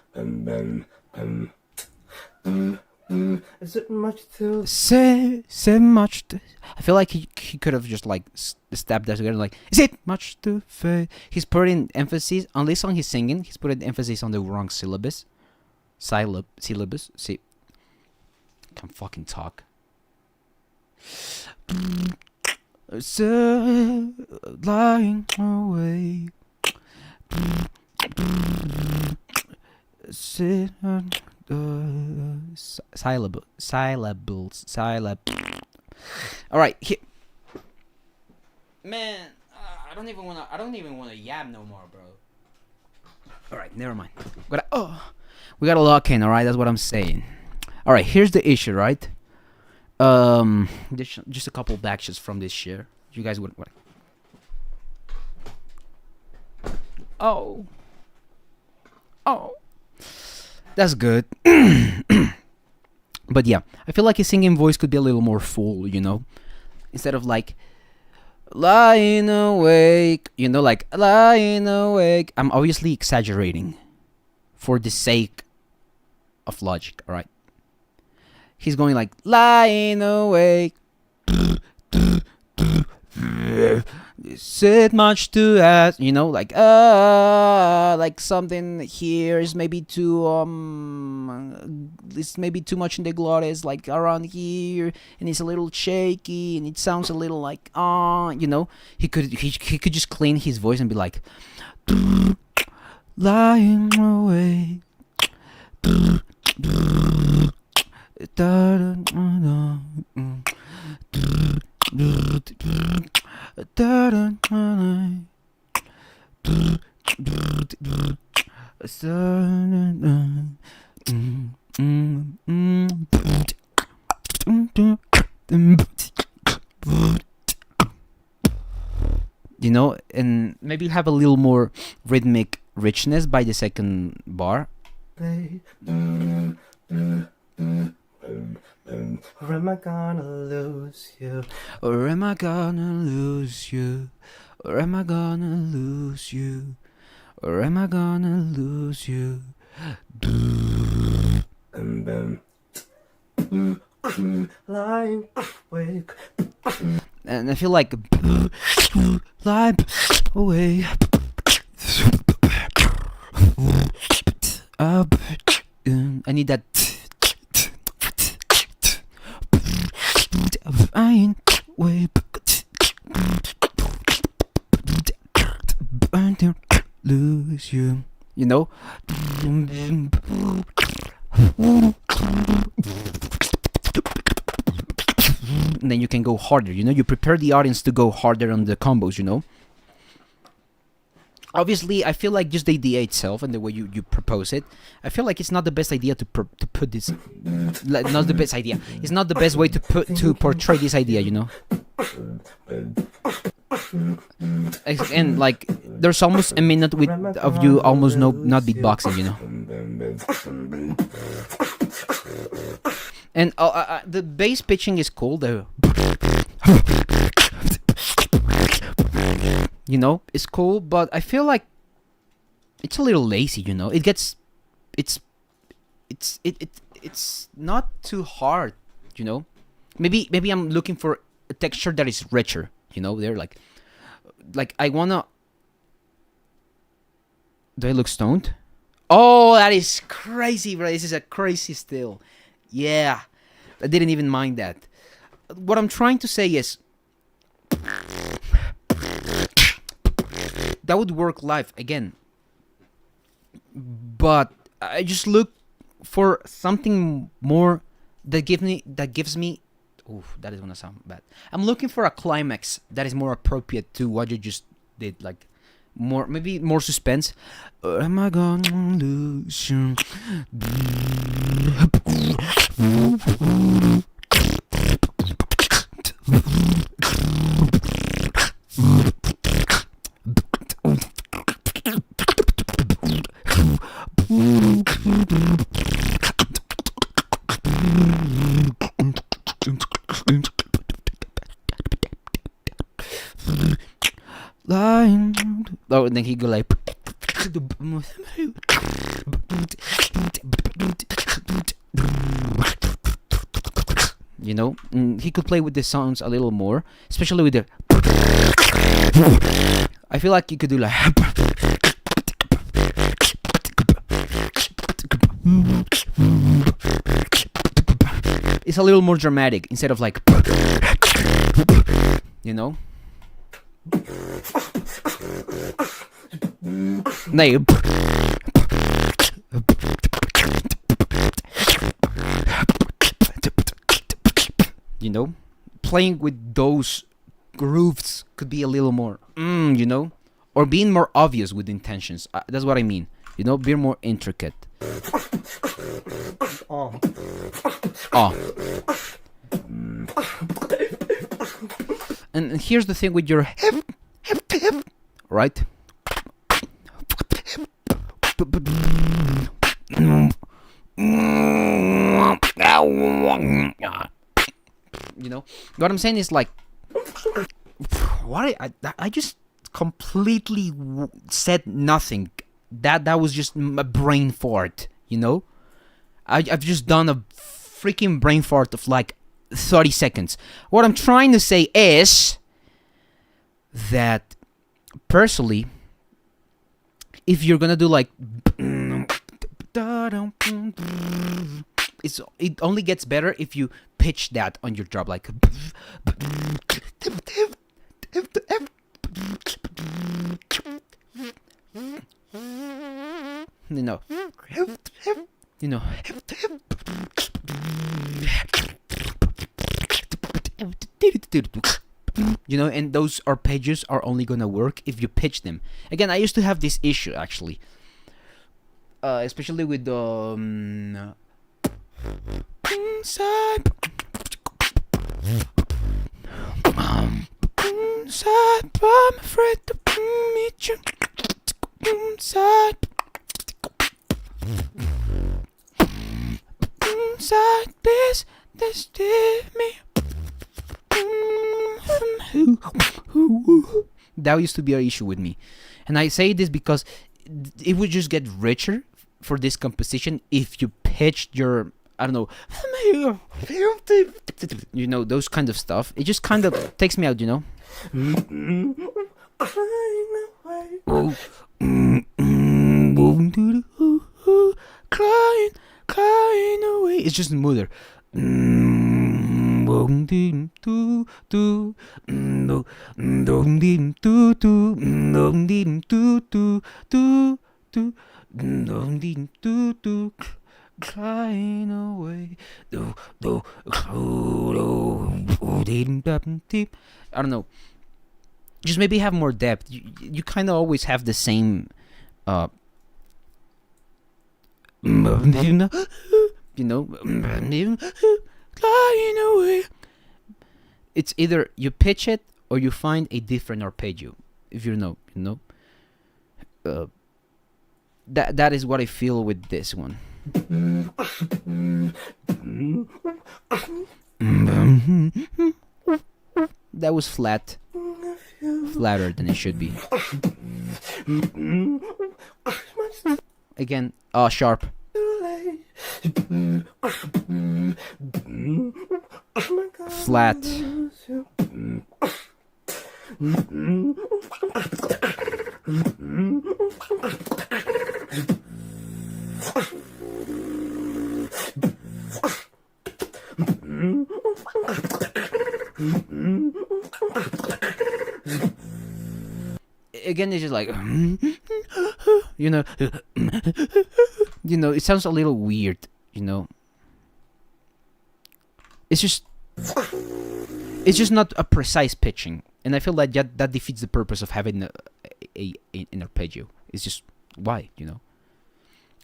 Is it much to say much to, I feel like he could have just like stabbed that together like, is it much to say? He's putting emphasis on this song he's singing, he's putting emphasis on the wrong syllabus. Syllabus. See, can't fucking talk. So, lying away. Sit on syllables. All right, here. Man, I don't even wanna yab no more, bro. All right, never mind. We got a lock in. All right, that's what I'm saying. All right, here's the issue, right? Just a couple backshots from this year. You guys would what? Oh, that's good. But yeah, I feel like his singing voice could be a little more full, you know, instead of like lying awake, you know, like lying awake. I'm obviously exaggerating for the sake of logic, all right? He's going like lying awake. Said much to ask, you know, like something here is maybe too this maybe too much in the glottis, like around here, and it's a little shaky, and it sounds a little like you know, he could just clean his voice and be like lying away. You know, and maybe have a little more rhythmic richness by the second bar. Or am I gonna lose you? Or am I gonna lose you? Or am I gonna lose you? Or am I gonna lose you? Lying awake. And I feel like lying away. I need that. I ain't way lose you, you know. And then you can go harder, you know. You prepare the audience to go harder on the combos, you know. Obviously, I feel like just the idea itself and the way you propose it, I feel like it's not the best idea to put this. Not the best idea. It's not the best way to portray this idea, you know. And like, there's almost a minute of you almost not beatboxing, you know. And the bass pitching is cool though. You know, it's cool, but I feel like it's a little lazy, you know. It's not too hard, you know. Maybe I'm looking for a texture that is richer, you know. They're like I wanna. Do I look stoned? Oh, that is crazy, bro. This is a crazy still. Yeah. I didn't even mind that. What I'm trying to say is that would work live again. But I just look for something more that gives me oof, that is gonna sound bad. I'm looking for a climax that is more appropriate to what you just did, like maybe more suspense. Am I gonna lose you? Oh, and then he go like, you know, he could play with the sounds a little more, especially with the. I feel like you could do like. It's a little more dramatic instead of like, you know. No. You know, playing with those grooves could be a little more, you know, or being more obvious with intentions. That's what I mean. You know, being more intricate. Oh. And here's the thing with your hip, right? You know what I'm saying is like, what I just completely said nothing. That was just a brain fart. You know, I've just done a freaking brain fart of like 30 seconds. What I'm trying to say is that personally, if you're gonna do like, it only gets better if you pitch that on your job, like, you know, you know, and those arpeggios are only gonna work if you pitch them. Again, I used to have this issue actually, especially with the inside, I'm afraid to meet you inside, inside this did me. That used to be an issue with me, and I say this because it would just get richer for this composition if you pitched your, I don't know, you know, those kind of stuff. It just kind of takes me out, you know. Crying away. It's just smoother. Crying away. I don't know. Just maybe have more depth. You kind of always have the same. You know, flying away. It's either you pitch it or you find a different arpeggio. If you know, that is what I feel with this one. That was flatter than it should be. Again, sharp. Flat. again, it's just like, you know, it sounds a little weird, you know. It's just not a precise pitching, and I feel like that defeats the purpose of having an arpeggio. It's just why, you know.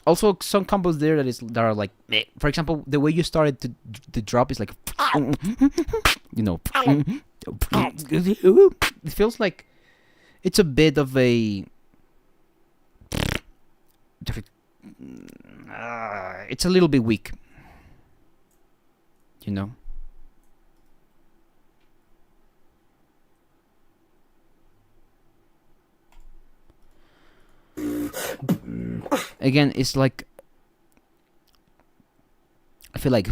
Also, some combos there that are like, for example, the way you started the drop is like, you know, it feels like it's a bit of a, it's a little bit weak, you know. Again, it's like, I feel like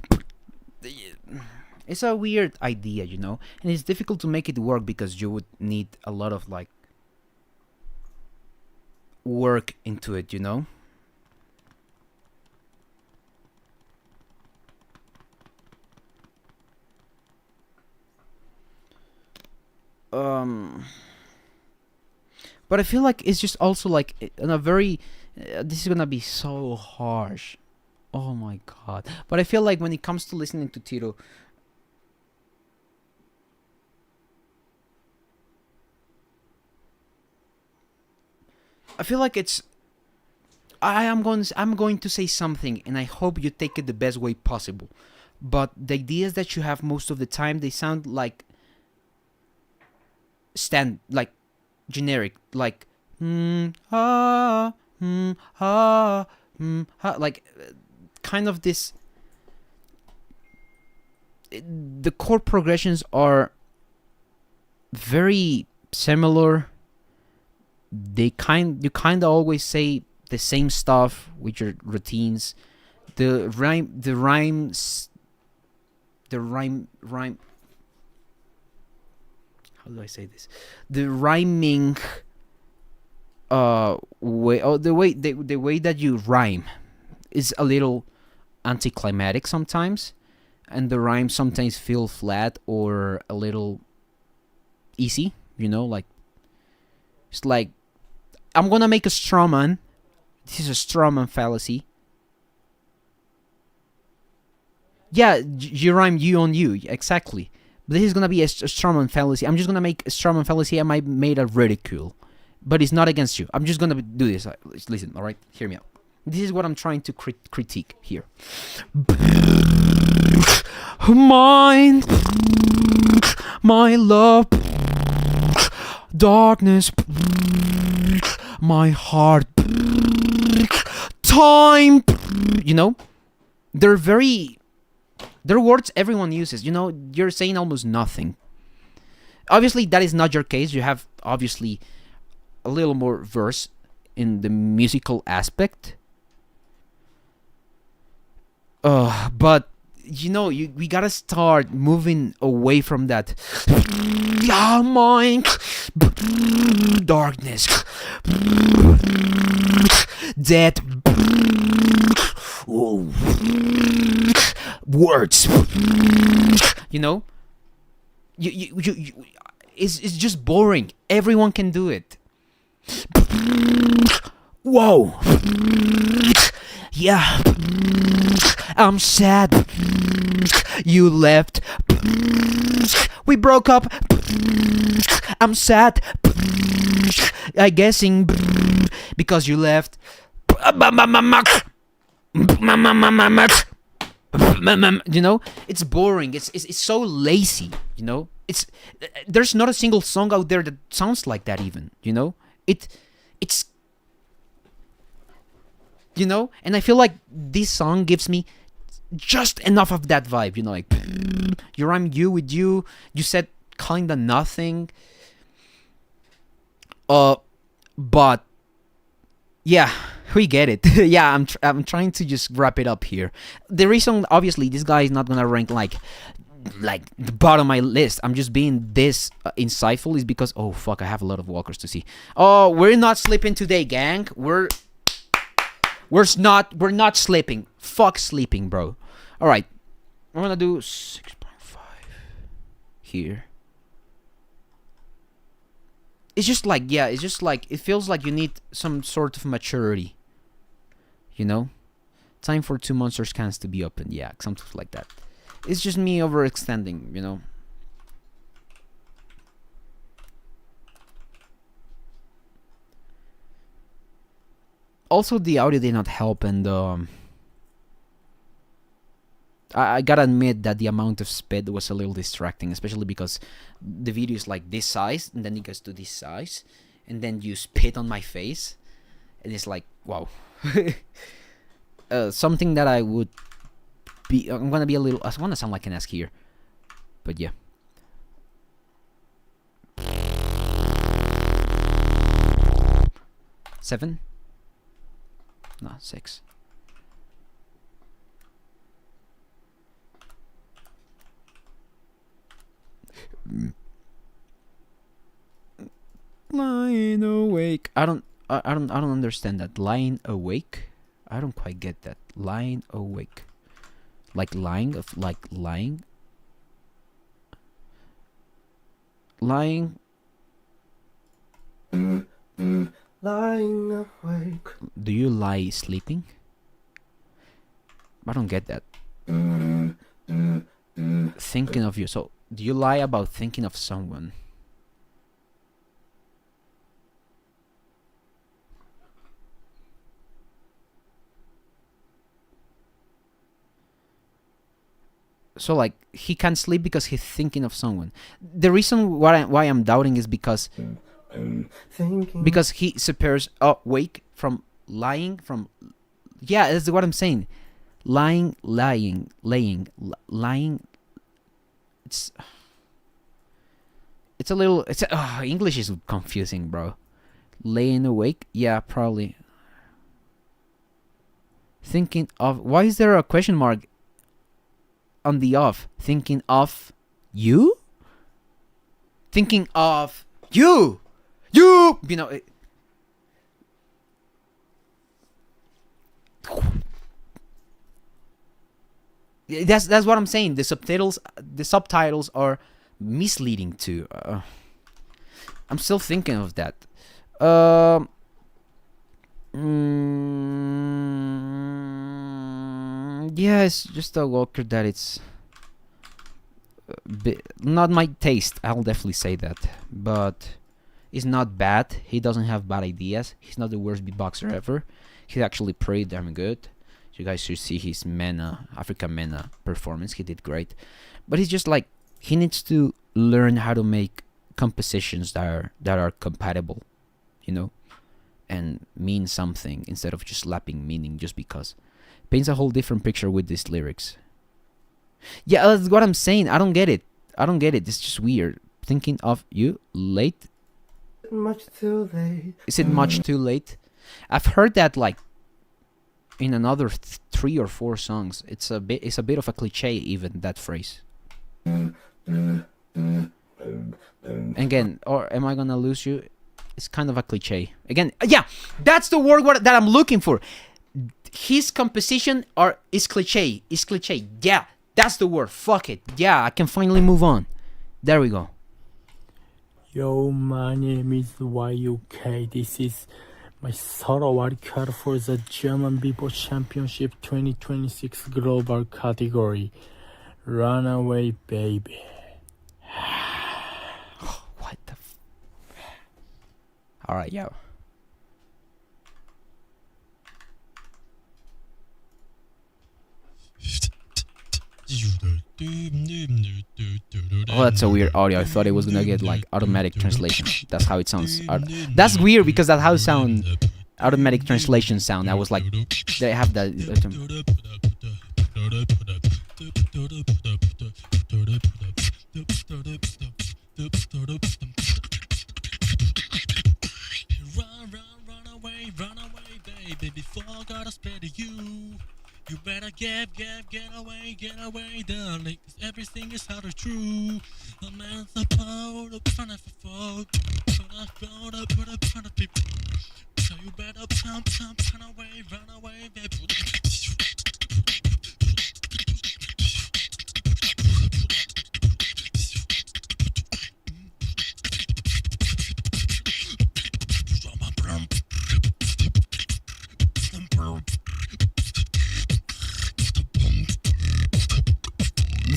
it's a weird idea, you know, and it's difficult to make it work because you would need a lot of like work into it, you know. But I feel like it's just also like in a very, this is gonna be so harsh. Oh my god. But I feel like when it comes to listening to Tido, I feel like it's, I'm going to say something, and I hope you take it the best way possible. But the ideas that you have most of the time, they sound like generic, like like kind of this. The chord progressions are very similar. You kind of always say the same stuff with your routines. The rhyme. How do I say this? The rhyming way, the way that you rhyme is a little anticlimactic sometimes, and the rhymes sometimes feel flat or a little easy, you know, like it's like I'm gonna make a straw man. This is a straw man fallacy. Yeah, you rhyme you on you, exactly. But this is gonna be a strawman fallacy. I'm just gonna make a strawman fallacy. I might made a ridicule, but it's not against you. I'm just gonna do this. Listen, all right, hear me out. This is what I'm trying to critique here. Mine, my love, darkness, my heart, time. You know, they're words everyone uses. You know, you're saying almost nothing. Obviously, that is not your case. You have, obviously, a little more verse in the musical aspect. But, you know, we gotta start moving away from that. Mind, darkness, death, words, you know, it's just boring. Everyone can do it. Whoa, yeah, I'm sad. You left. We broke up. I'm sad. I guessing because you left. You know, it's boring. It's so lazy. You know, there's not a single song out there that sounds like that. Even, you know, it's you know, and I feel like this song gives me just enough of that vibe. You know, like you rhyme you with you. You said kinda nothing. But yeah, we get it. Yeah, I'm trying to just wrap it up here. The reason, obviously, this guy is not gonna rank like the bottom of my list. I'm just being this insightful is because, oh fuck, I have a lot of walkers to see. Oh, we're not sleeping today, gang. We're not sleeping. Fuck sleeping, bro. All right, I'm gonna do 6.5 here. it's just like, yeah, it's just like, it feels like you need some sort of maturity. You know? Time for 2 monster scans to be opened. Yeah, something like that. It's just me overextending, you know? Also, the audio did not help, and I gotta admit that the amount of speed was a little distracting, especially because the video is like this size, and then it goes to this size, and then you spit on my face, and it's like, wow. Something that I would be, I'm gonna be a little, I wanna sound like an ass here, but yeah. Seven? No, 6. Lying awake. I don't understand that. Lying awake? I don't quite get that. Lying awake. Like lying of like lying? Lying. Lying awake. Do you lie sleeping? I don't get that. Thinking of you. So, do you lie about thinking of someone? So, like, he can't sleep because he's thinking of someone. The reason why I'm doubting is because he separates awake from lying from... Yeah, that's what I'm saying. Lying, laying. It's a little... English is confusing, bro. Laying awake? Yeah, probably. Thinking of... Why is there a question mark on the off? Thinking of you? Thinking of you! You know... That's what I'm saying. The subtitles are misleading too. I'm still thinking of that. Yeah, it's just a Walker that it's not my taste. I'll definitely say that, but it's not bad. He doesn't have bad ideas. He's not the worst beatboxer ever. He's actually pretty damn good. You guys should see his Africa MENA performance. He did great. But he's just like, he needs to learn how to make compositions that are compatible, you know, and mean something instead of just slapping meaning just because. Paints a whole different picture with these lyrics. Yeah, that's what I'm saying. I don't get it. It's just weird. Thinking of you late. Much too late. Is it much too late? I've heard that like in another 3 or 4 songs. It's a bit of a cliche, even that phrase. Again, or am I gonna lose you? It's kind of a cliche. Again, yeah, that's the word that I'm looking for. His composition is cliche. Yeah, that's the word. Fuck it. Yeah, I can finally move on. There we go. Yo, my name is YUK. This is my solo wildcard for the German Beatbox Championship 2026 global category. Runaway Baby. What the Alright, yo. Oh, that's a weird audio. I thought it was gonna get like automatic translation. That's how it sounds. That's weird because that's how sound automatic translation sound. I was like, they have that. Run away, baby, before God has better you. You better get away, darling, 'cause everything is out of true. A man's a pole, a front of a foe, put up front of people. So you better run away, baby.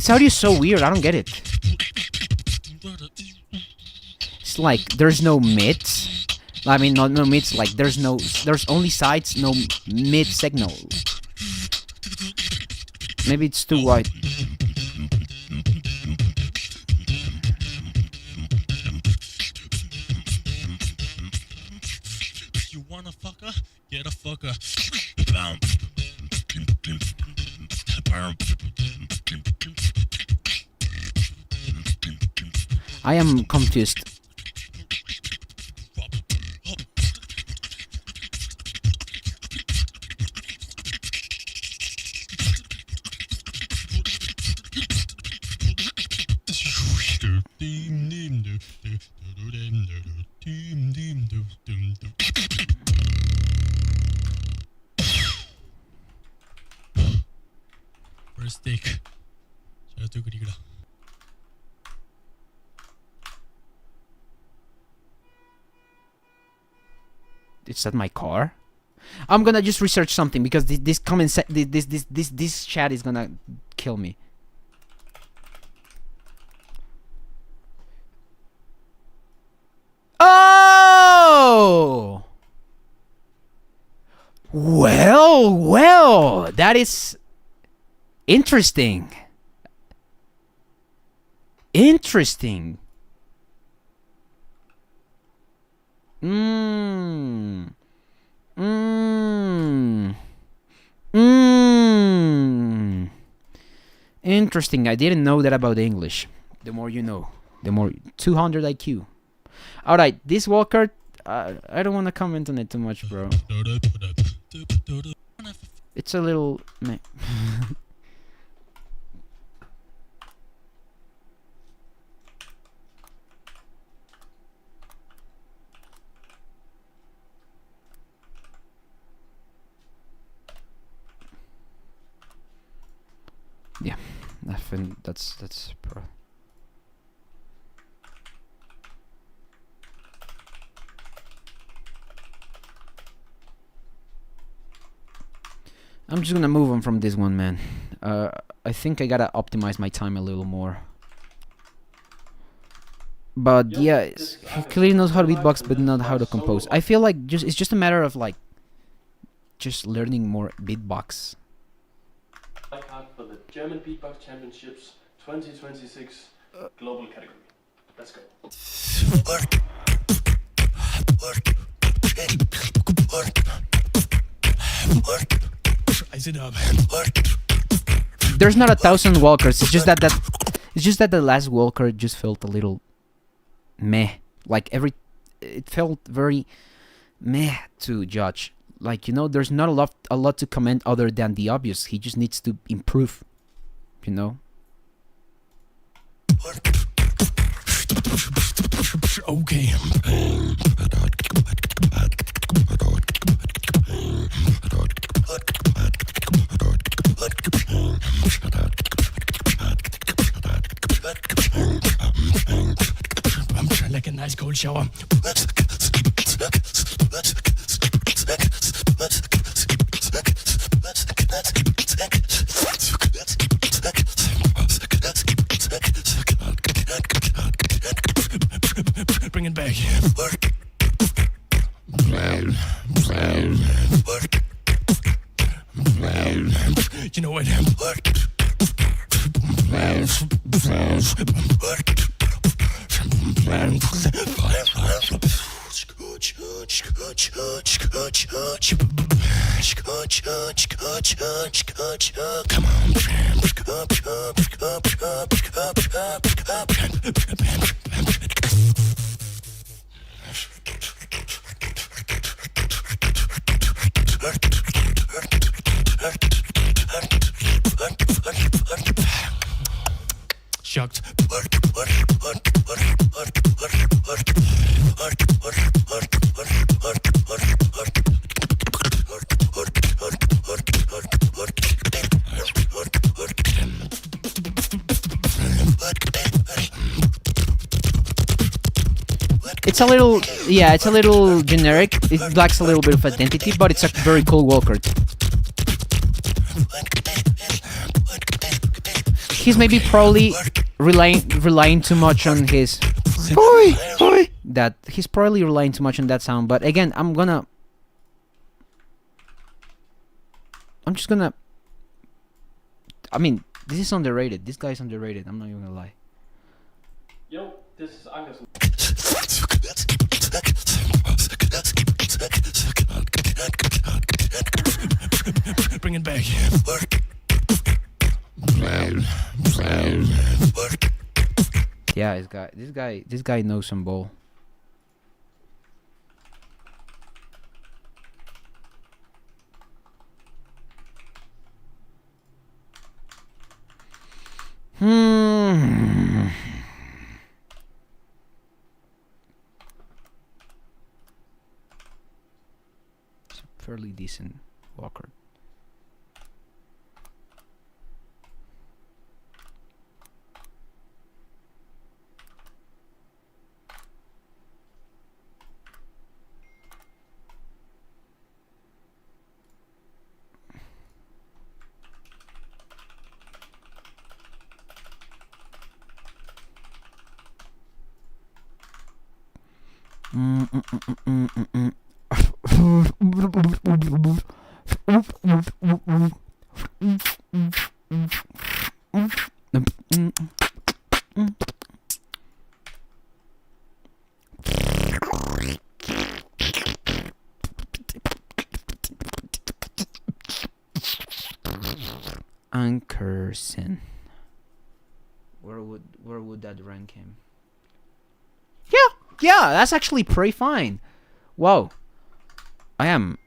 This audio is so weird. I don't get it. It's like there's no mids. I mean, no mids. Like there's only sides, no mid signal. Maybe it's too wide. You wanna fucker? Get a fucker. I am confused. First take. Is that my car? I'm gonna just research something because this comment this chat is gonna kill me. Oh! Well, that is interesting. Interesting. Interesting. I didn't know that about English. The more you know. The more 200 IQ. Alright, this wildcard, I don't want to comment on it too much, bro. It's a little meh. Yeah, I think that's pro. I'm just gonna move on from this one, man. I think I gotta optimize my time a little more. But yeah, he clearly knows how to beatbox, but not how to compose. I feel like it's just a matter of like just learning more beatbox. For the German Beatbox Championships 2026 global category. Let's go. There's not 1,000 walkers. It's just that the last walker just felt a little meh. Like it felt very meh to judge. Like, you know, there's not a lot to comment other than the obvious. He just needs to improve, you know. Okay. Like a nice cold shower. Bring it back. You know what? Come on. Shocked. It's a little, yeah, it's a little generic. It lacks a little bit of identity, but it's a very cool walker. he's maybe probably relying too much on his that he's probably relying too much on that sound. But again, I'm just gonna. I mean, this is underrated. This guy's underrated. I'm not even gonna lie. Yo, this is Ankersen. Bring it back. Yeah, this guy knows some ball. It's a fairly decent walker. Ankersen. Where would that rank him? Yeah, that's actually pretty fine. Wow. I am.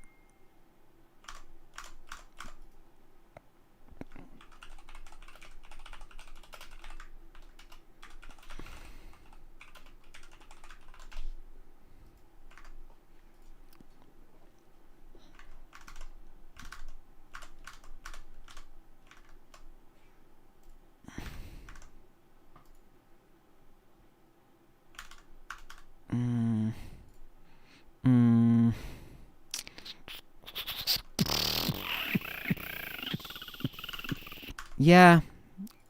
Yeah,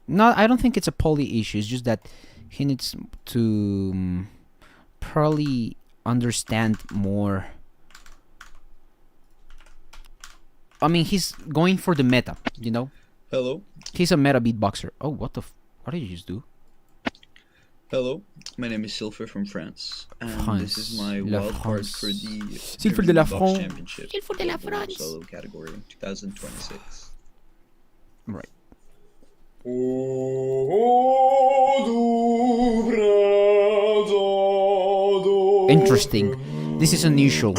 no, I don't think it's a poly issue. It's just that he needs to probably understand more. I mean, he's going for the meta, you know? Hello. He's a meta beatboxer. Oh, what did you just do? Hello, my name is Sylfur from France, and this is my wildcard for the Sylfur de la France. Championship Sylfur de la France. solo category 2026. Right. Interesting. This is unusual.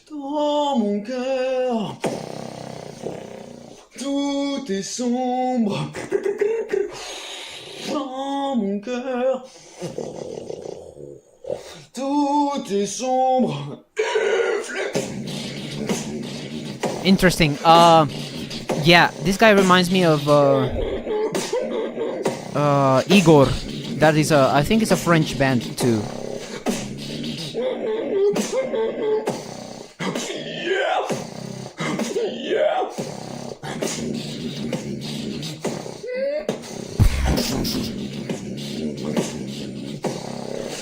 Dans mon cœur, tout est sombre. Dans mon cœur, tout est sombre. Interesting. Yeah, this guy reminds me of Igor. That is I think it's a French band too.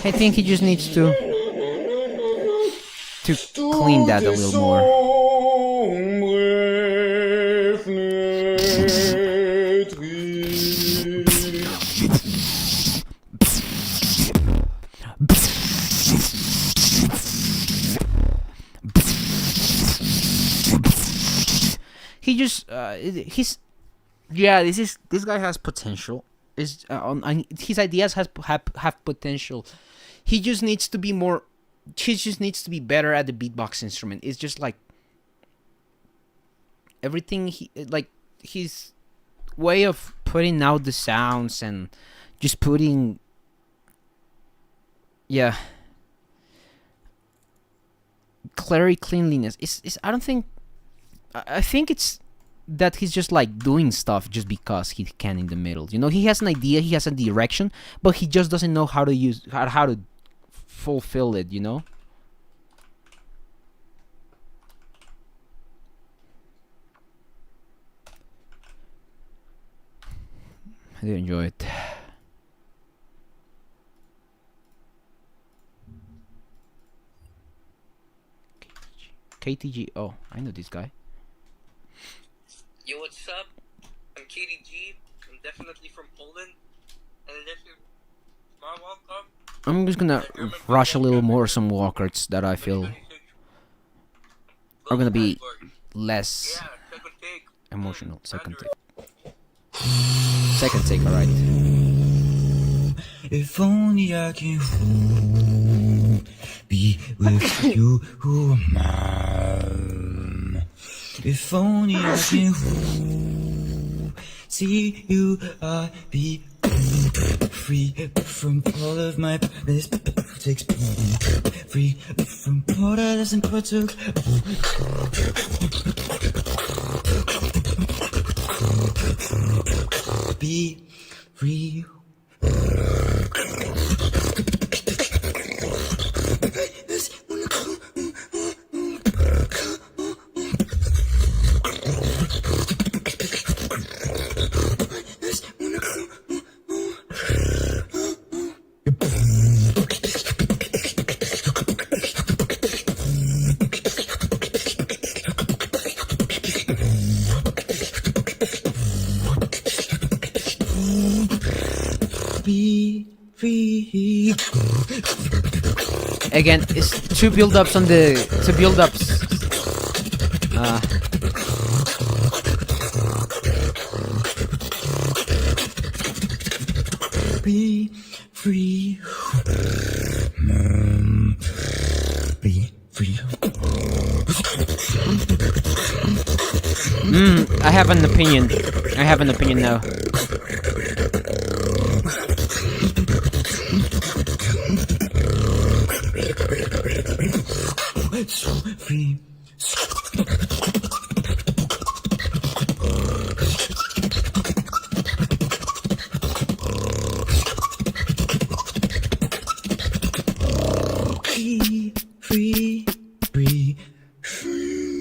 I think he just needs to clean that a little more. this guy has potential. His ideas have potential. He just needs to be more. He just needs to be better at the beatbox instrument. It's just like everything. His way of putting out the sounds and just putting. Yeah. Cleanliness. I don't think. I think it's that he's just like doing stuff just because he can in the middle. You know, he has an idea, he has a direction, but he just doesn't know how to how to fulfill it. You know. I do enjoy it. KTG. Oh, I know this guy. Yo, what's up? I'm KTG. I'm definitely from Poland. And this is my welcome. I'm just gonna rush a little more some walkers that I feel are gonna be less emotional. Second take. Second take, alright. If only I can be with you, if only I can see you, I'd be free from all of my politics, free from borders and politics. Be free. Again, it's two build-ups on the Be free. Be free. I have an opinion. I have an opinion now. So free. Free, free, be free.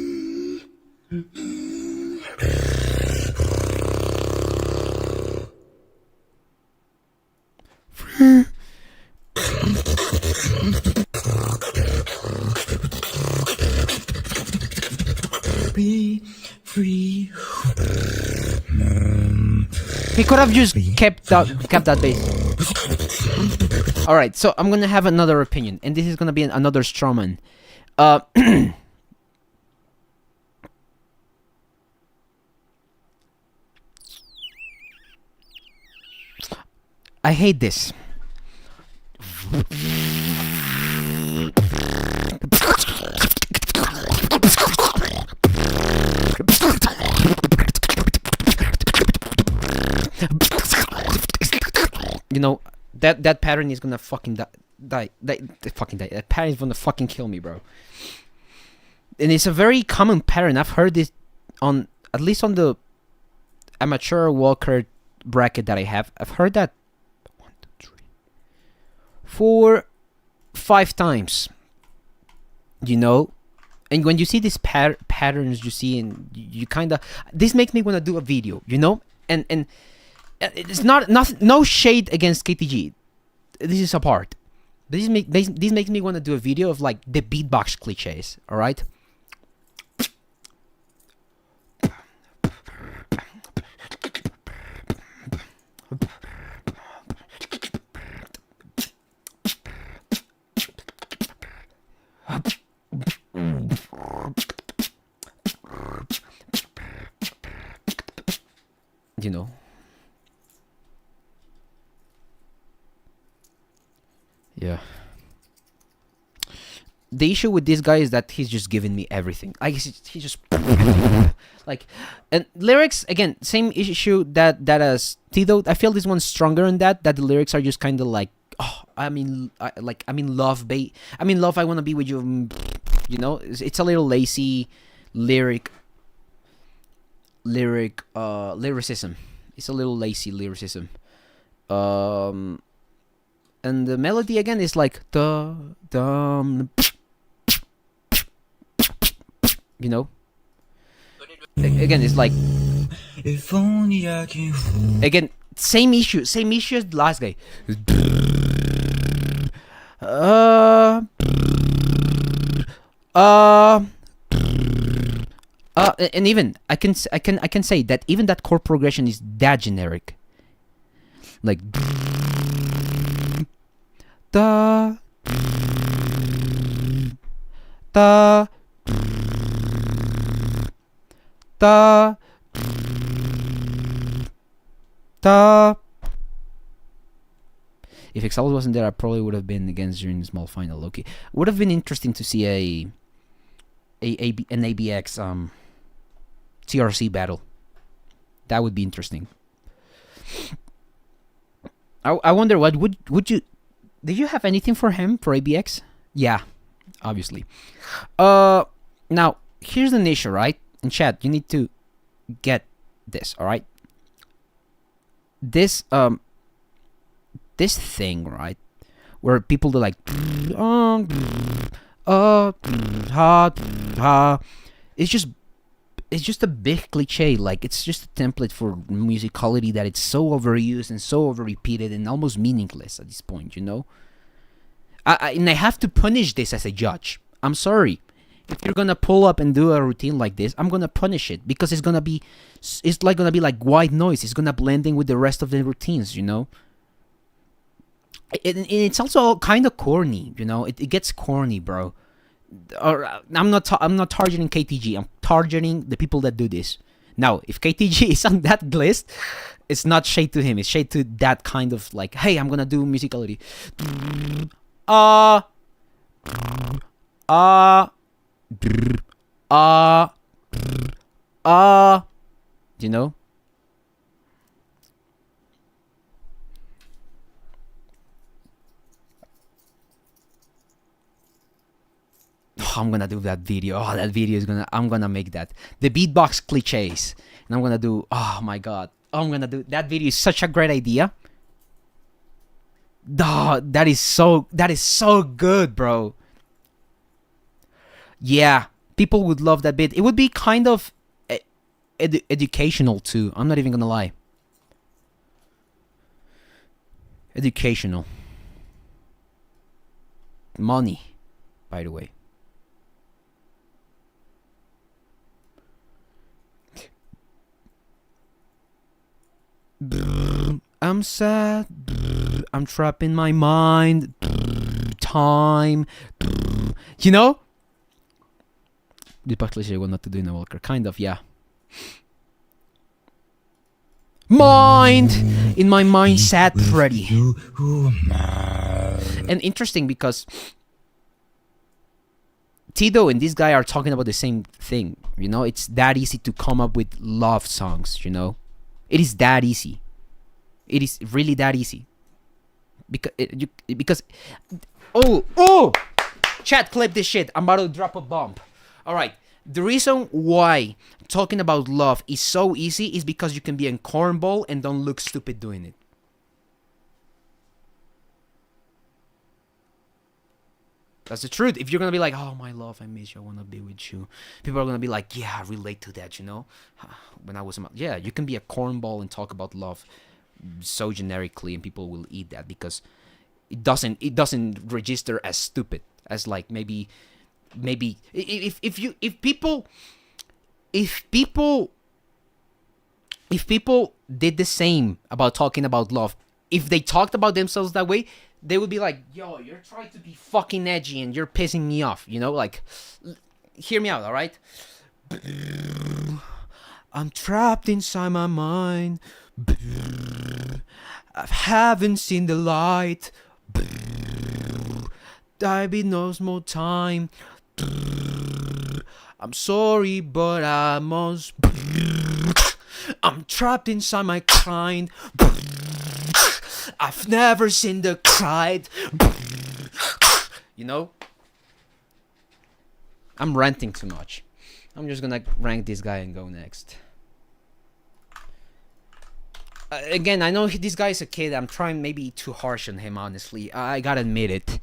He could have just kept that bass. Alright, so I'm gonna have another opinion, and this is gonna be another strawman. I hate this. You know, that pattern is gonna fucking die. That pattern is gonna fucking kill me, bro. And it's a very common pattern. I've heard this on, at least on the amateur walker bracket that I have. I've heard that 4, 5 times. You know, and when you see these patterns, you see, and you kind of, this makes me want to do a video. You know, and it's no shade against KTG. This is a part. This makes me want to do a video of like the beatbox cliches. All right. you know. Yeah. The issue with this guy is that he's just giving me everything. He just like, and lyrics again, same issue that as Tido. I feel this one's stronger in that the lyrics are just kind of like, oh, I'm in love, babe. I'm in love. I wanna be with you. You know, it's a little lazy lyricism. It's a little lazy lyricism. And the melody again is like da dum. You know. Again, it's like. If only I can. Again, same issue as the last guy. And even I can say that even that chord progression is that generic. Like da da da da. If Excel wasn't there, I probably would have been against you in the small final. Okay, would have been interesting to see an ABX TRC battle. That would be interesting. I wonder what would you, did you have anything for him for ABX? Yeah, obviously. Now here's the issue, right? In chat, you need to get this, all right? This this thing, right, where people do like it's just a big cliche. Like, it's just a template for musicality that it's so overused and so over repeated and almost meaningless at this point, you know. And I have to punish this as a judge. I'm sorry. If you're gonna pull up and do a routine like this, I'm gonna punish it because it's gonna be like white noise. It's gonna blend in with the rest of the routines, you know. And it's also kind of corny, you know. It gets corny, bro. Or I'm not targeting KTG. I'm targeting the people that do this. Now, if KTG is on that list, it's not shade to him. It's shade to that kind of like, hey, I'm gonna do musicality. You know. Oh, I'm gonna do that video. Oh, that video is I'm gonna make that. The beatbox cliches. And I'm gonna do, oh my god. I'm gonna do, that video is such a great idea. Oh, that is so good, bro. Yeah, people would love that bit. It would be kind of educational too. I'm not even gonna lie. Educational. Money, by the way. I'm sad. I'm trapped in my mind. Time. You know? The partially llegó not to do in a Walker. Kind of, yeah. Mind! In my mind, sad Freddy. And interesting because Tido and this guy are talking about the same thing. You know? It's that easy to come up with love songs, you know? It is that easy. It is really that easy. Because chat, clip this shit. I'm about to drop a bomb. Alright. The reason why talking about love is so easy is because you can be a cornball and don't look stupid doing it. That's the truth. If you're gonna be like, oh my love, I miss you, I wanna be with you, people are gonna be like, yeah, I relate to that, you know. When I was, yeah, you can be a cornball and talk about love so generically, and people will eat that because it doesn't register as stupid as like maybe if people did the same about talking about love, if they talked about themselves that way, they would be like, yo, you're trying to be fucking edgy and you're pissing me off, you know? Like, hear me out, all right? I'm trapped inside my mind. I haven't seen the light. There be no more time. I'm sorry, but I must. I'm trapped inside my kind. I've never seen the cried. You know? I'm ranting too much. I'm just gonna rank this guy and go next. Again, I know this guy is a kid. I'm trying maybe too harsh on him, honestly. I gotta admit it.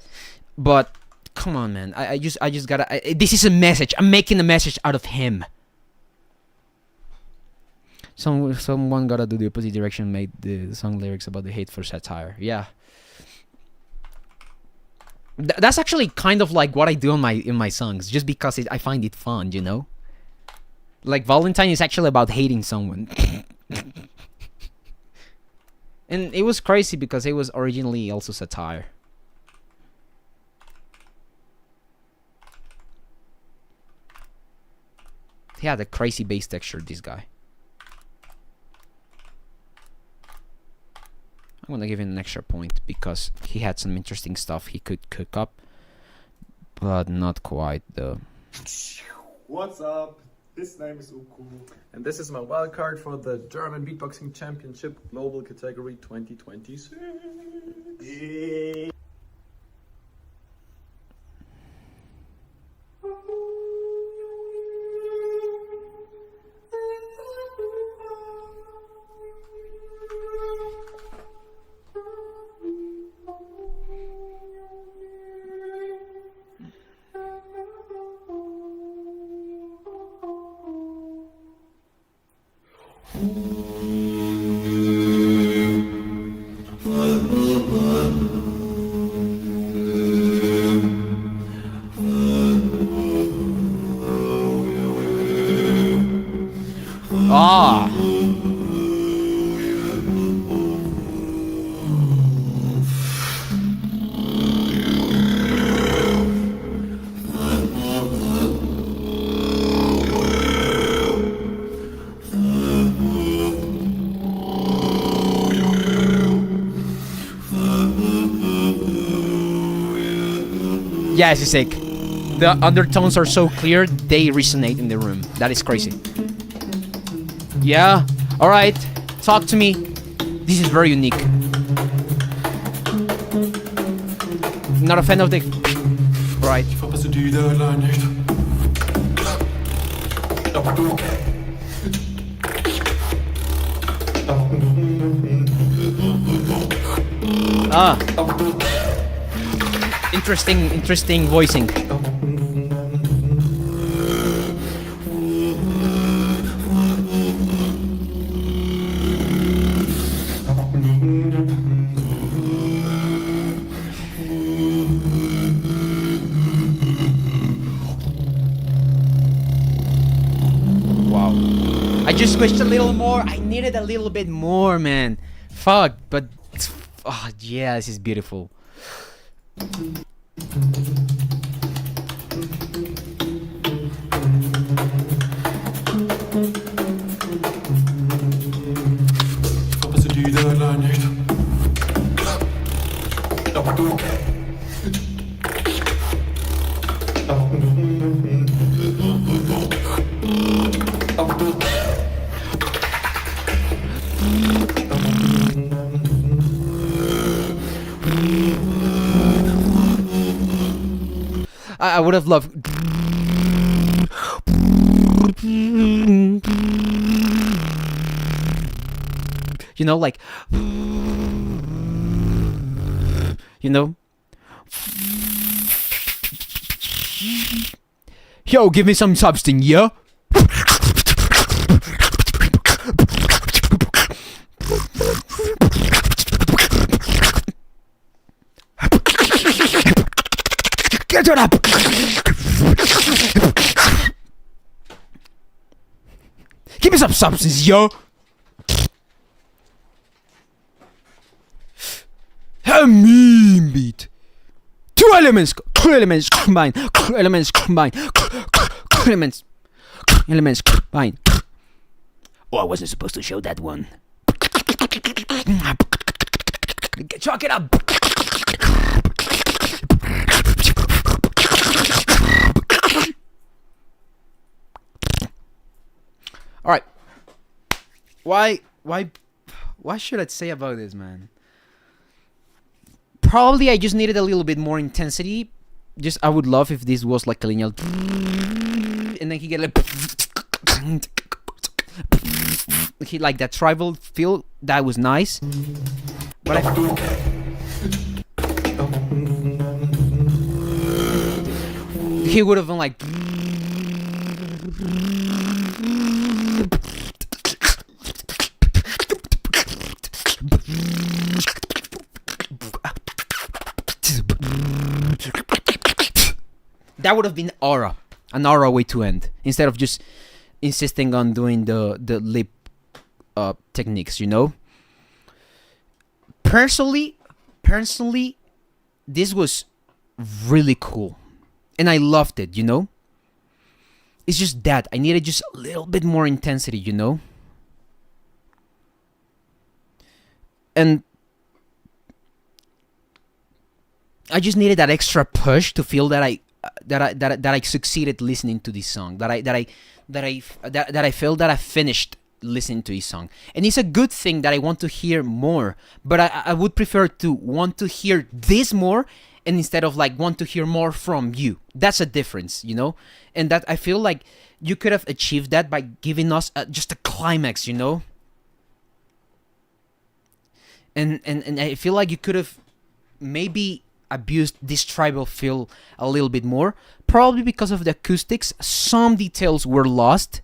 But come on, man. I just gotta. This is a message. I'm making a message out of him. Someone gotta do the opposite direction. Made the song lyrics about the hate for satire. Yeah. That's actually kind of like what I do in my songs, just because I find it fun, you know. Like Valentine is actually about hating someone. And it was crazy because it was originally also satire. He had a crazy bass texture, this guy. I'm gonna give him an extra point because he had some interesting stuff he could cook up. But not quite though. What's up? His name is Uku, and this is my wildcard for the German Beatboxing Championship Global Category 2026. Yeah, it's sick. The undertones are so clear, they resonate in the room. That is crazy. Yeah, alright. Talk to me. This is very unique. Not a fan of the... Right. Interesting voicing. Wow. I just squished a little more. I needed a little bit more, man. Fuck, but... Oh, yeah, this is beautiful. I would have loved. You know, like. You know? Yo, give me some substance, yeah? Get it up! Give me some substance, yo! A mean beat. Two elements combine. Elements combine. Oh, I wasn't supposed to show that one. Chalk it up. All right. Why should I say about this, man? Probably I just needed a little bit more intensity. Just I would love if this was like a linear, and then he get like, he like that tribal feel. That was nice. But he would have been like. That would have been an aura way to end, instead of just insisting on doing the lip techniques, you know. Personally, this was really cool, and I loved it, you know. It's just that I needed just a little bit more intensity, you know. And I just needed that extra push to feel that I succeeded listening to this song. That I felt that I finished listening to this song. And it's a good thing that I want to hear more. But I would prefer to want to hear this more, and instead of like want to hear more from you. That's a difference, you know. And that I feel like you could have achieved that by giving us just a climax, you know. And I feel like you could have maybe abused this tribal feel a little bit more, probably because of the acoustics. Some details were lost,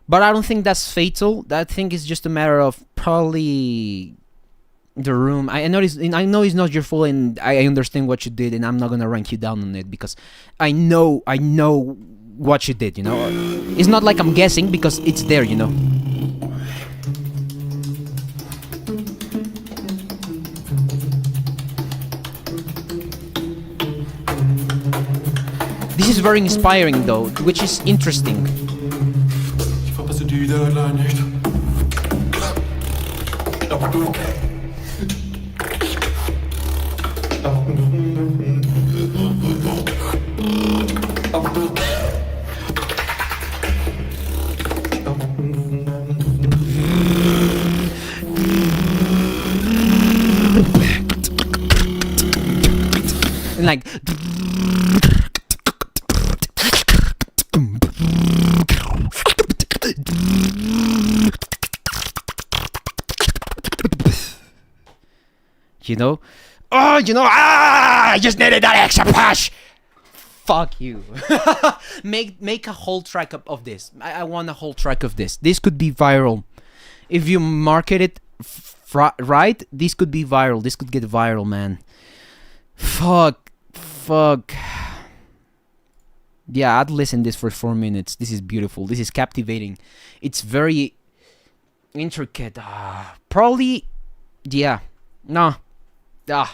but I don't think that's fatal. I think it's just a matter of probably the room. I know it's not your fault, and I understand what you did, and I'm not gonna rank you down on it because I know what you did, you know. It's not like I'm guessing because it's there, you know. This is very inspiring though, which is interesting. And like you know, I just needed that extra push. Fuck you. Make a whole track of this. I want a whole track of this. This could be viral. If you market it right, this could be viral. This could get viral, man. Fuck. Yeah, I'd listen this for 4 minutes. This is beautiful. This is captivating. It's very intricate. Probably, yeah. No. This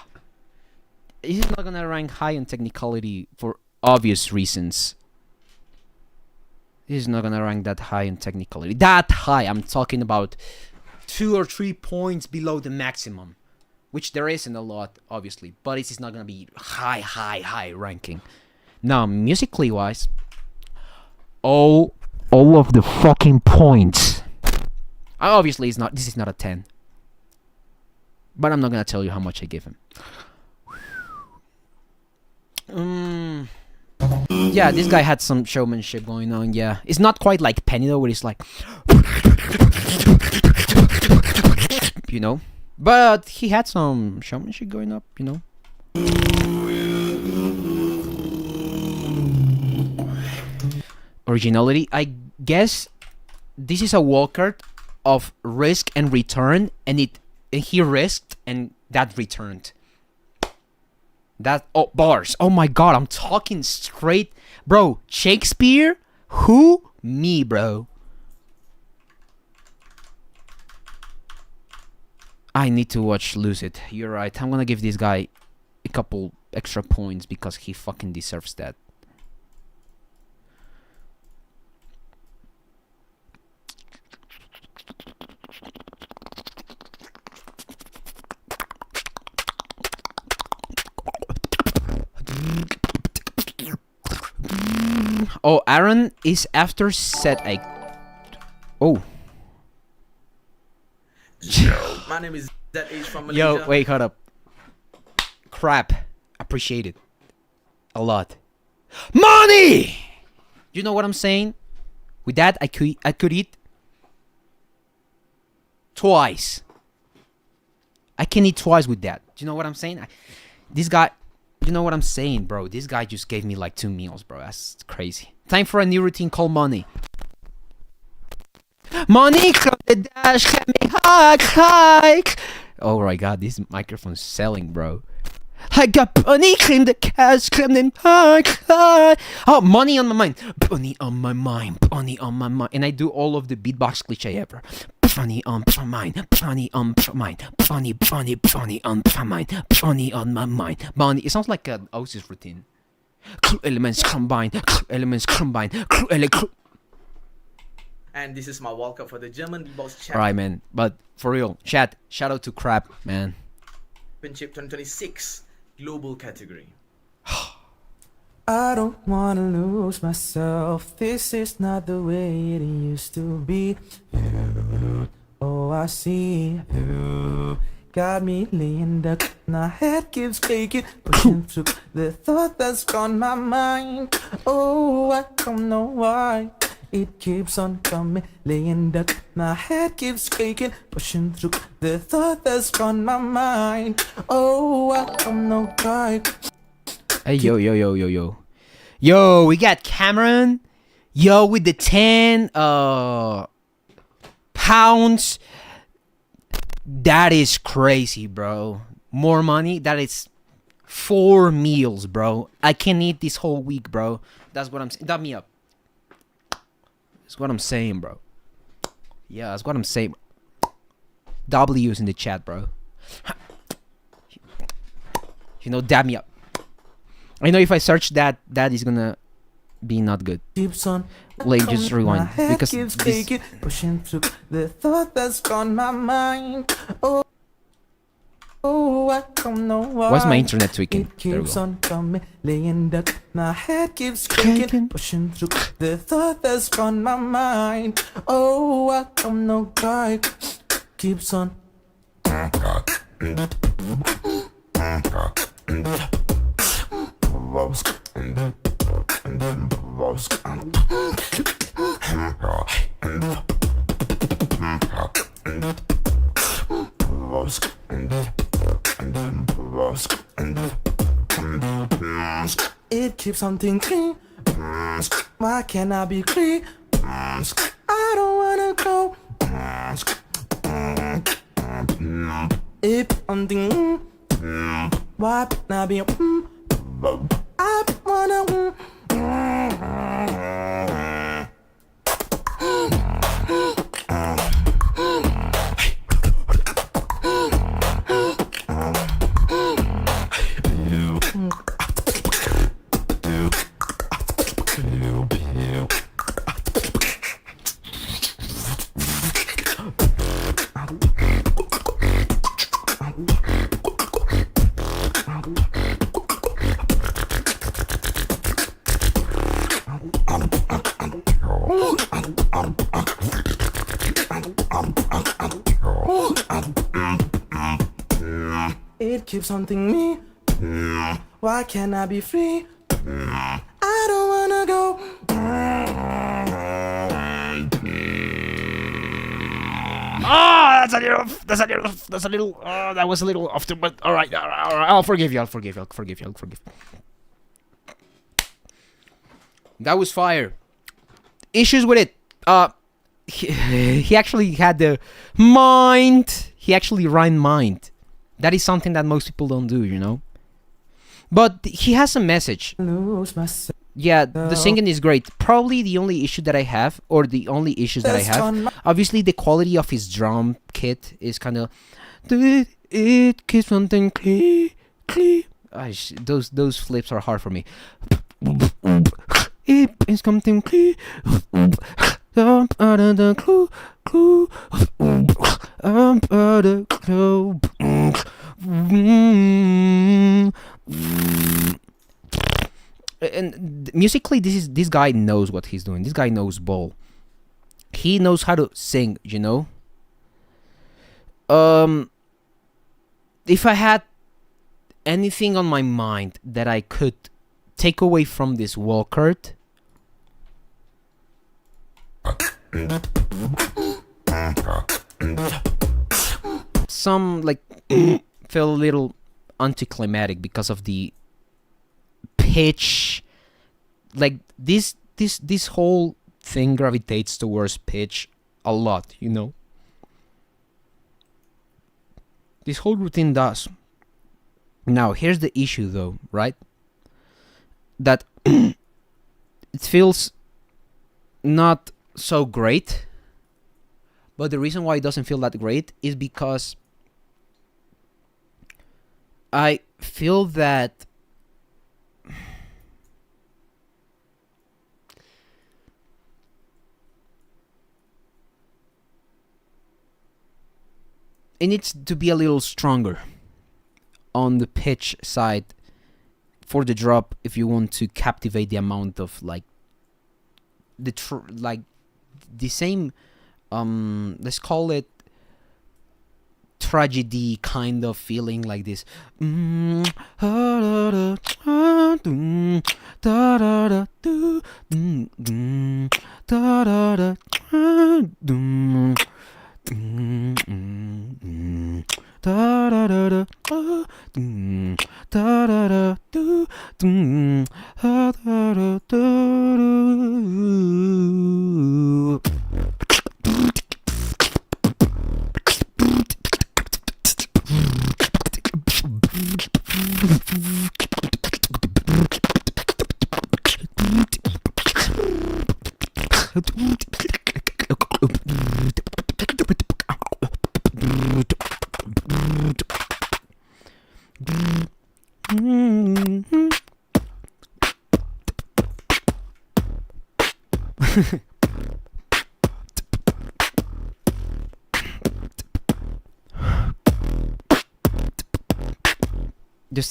is not gonna rank high in technicality for obvious reasons. This is not gonna rank that high in technicality. That high, I'm talking about 2 or 3 points below the maximum. Which there isn't a lot, obviously. But this is not gonna be high ranking. Now, musically wise, all of the fucking points. Obviously, this is not a 10. But I'm not gonna tell you how much I give him. Yeah, this guy had some showmanship going on. Yeah, it's not quite like Penny though, where it's like, you know. But he had some showmanship going up, you know. Originality, I guess this is a wildcard of risk and return, and he risked and that returned. That bars. Oh my god, I'm talking straight, bro. Shakespeare? Who? Me, bro. I need to watch Lose It. You're right. I'm gonna give this guy a couple extra points because he fucking deserves that. Oh, Aaron is after Zed Aitch. Oh. My name is Zed Aitch from Malaysia. Yo, wait, hold up. Crap. Appreciate it. A lot. Money! You know what I'm saying? With that, I could eat twice. I can eat twice with that. Do you know what I'm saying? This guy, you know what I'm saying, bro? This guy just gave me like 2 meals, bro. That's crazy. Time for a new routine called money. Money, clap the dash, clap me hike. Oh my god, this microphone's selling, bro. I got money, claim the cash, claim them hike. Oh, money on my mind. Money on my mind. Money on my mind. And I do all of the beatbox cliche ever. Funny on my mind, funny on my mind, funny on my mind, funny on my mind. Money. It sounds like an Oasis routine. Elements combine, elements combine, And this is my walkout for the German beatbox championship. Alright, man. But for real, chat. Shout out to Crap, man. 2026 global category. I don't wanna lose myself. This is not the way it used to be. Oh, I see you. Got me laying duck. My head keeps shaking, pushing through the thought that's on my mind. Oh, I don't know why. It keeps on coming, laying duck. My head keeps shaking, pushing through the thought that's on my mind. Oh, I don't know why. Hey, yo. Yo, we got Cameron. Yo, with the 10 pounds. That is crazy, bro. More money. That is 4 meals, bro. I can eat this whole week, bro. That's what I'm saying. Dab me up. That's what I'm saying, bro. Yeah, that's what I'm saying. W's in the chat, bro. You know, dab me up. I know if I search that is gonna be not good. Like, just rewind because this... pushing through the thought that's on my mind. Oh, I don't know why. Why's my internet tweaking? It There we keeps go. on coming, laying duck. My head keeps shaking, pushing through the thought that's on my mind. Oh, I don't know why. Keeps on. It keeps on thinking. Why can't I be clean? I don't wanna go. If I'm thinking, why can't I be? I wanna. It keeps haunting me. Why can't I be free? I don't wanna go. Oh, that was a little off the, but all right, I'll forgive you. That was fire. Issues with it. He actually had the mind. He actually rhymed mind. That is something that most people don't do, you know. But he has a message. Yeah, the singing is great. Probably the only issue that I have, or the only issues that I have, obviously the quality of his drum kit is kind of. It keeps something clear. Those flips are hard for me. It is something clear. Out of the clue. Out of the clue. and musically, this guy knows what he's doing. This guy knows ball. He knows how to sing, you know. If I had anything on my mind that I could take away from this wall card, some like feel a little anticlimactic because of the pitch. Like this whole thing gravitates towards pitch a lot, you know. This whole routine does. Now here's the issue though, right? That it feels not so great. But the reason why it doesn't feel that great is because I feel that it needs to be a little stronger on the pitch side for the drop if you want to captivate the amount of like the same let's call it tragedy kind of feeling, like this.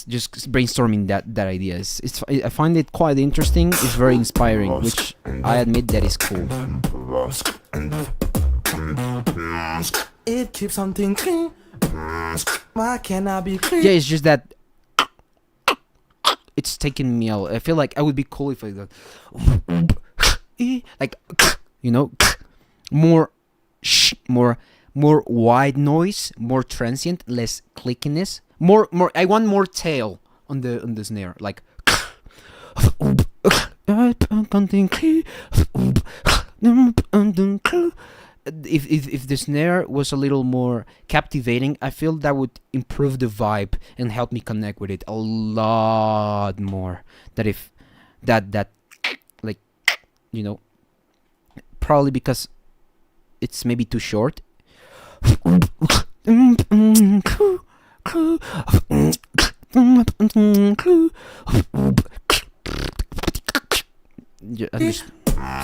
Just brainstorming that idea. I find it quite interesting. It's very inspiring, which I admit that is cool. It keeps on thinking, why can't I be clean? Yeah, it's just that it's taking me out. I feel like I would be cool if I got like, you know, more wide noise, more transient, less clickiness. More. I want more tail on the snare, like. If the snare was a little more captivating, I feel that would improve the vibe and help me connect with it a lot more. That if that like, you know, probably because it's maybe too short. I'm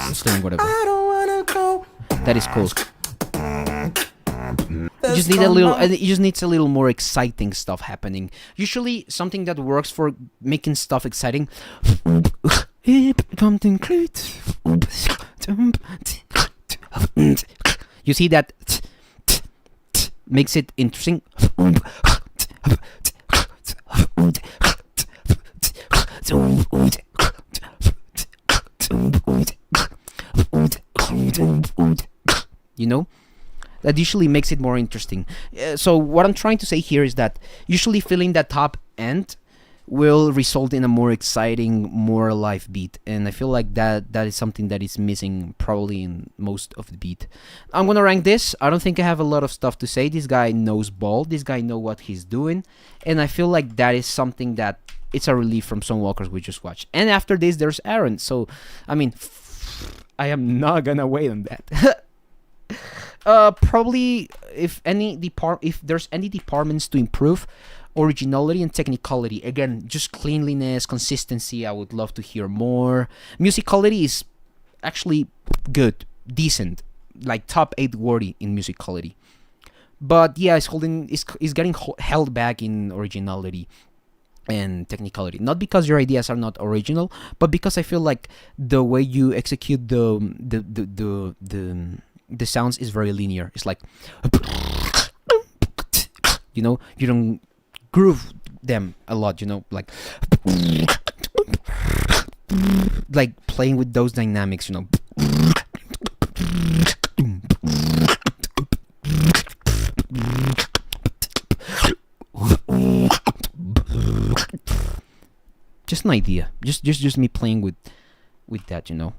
just doing whatever. I don't wanna go. That is cool. You just need a little. It just needs a little more exciting stuff happening. Usually, something that works for making stuff exciting. You see that makes it interesting. You know, that usually makes it more interesting. So what I'm trying to say here is that usually filling that top end will result in a more exciting, more alive beat, and I feel like that is something that is missing probably in most of the beat. I'm gonna rank this. I don't think I have a lot of stuff to say. This guy knows ball. This guy knows what he's doing, and I feel like that is something that it's a relief from some walkers we just watched. And after this, there's Aaron. So I mean, I am not gonna wait on that. Probably if there's any departments to improve, originality and technicality. Again, just cleanliness, consistency. I would love to hear more. Musicality is actually good, decent, like top 8 worthy in musicality. But yeah, it's getting held back in originality. and technicality. Not because your ideas are not original, but because I feel like the way you execute the sounds is very linear. It's like, you know, you don't groove them a lot, you know, like playing with those dynamics, you know. Just an idea, just me playing with that, you know.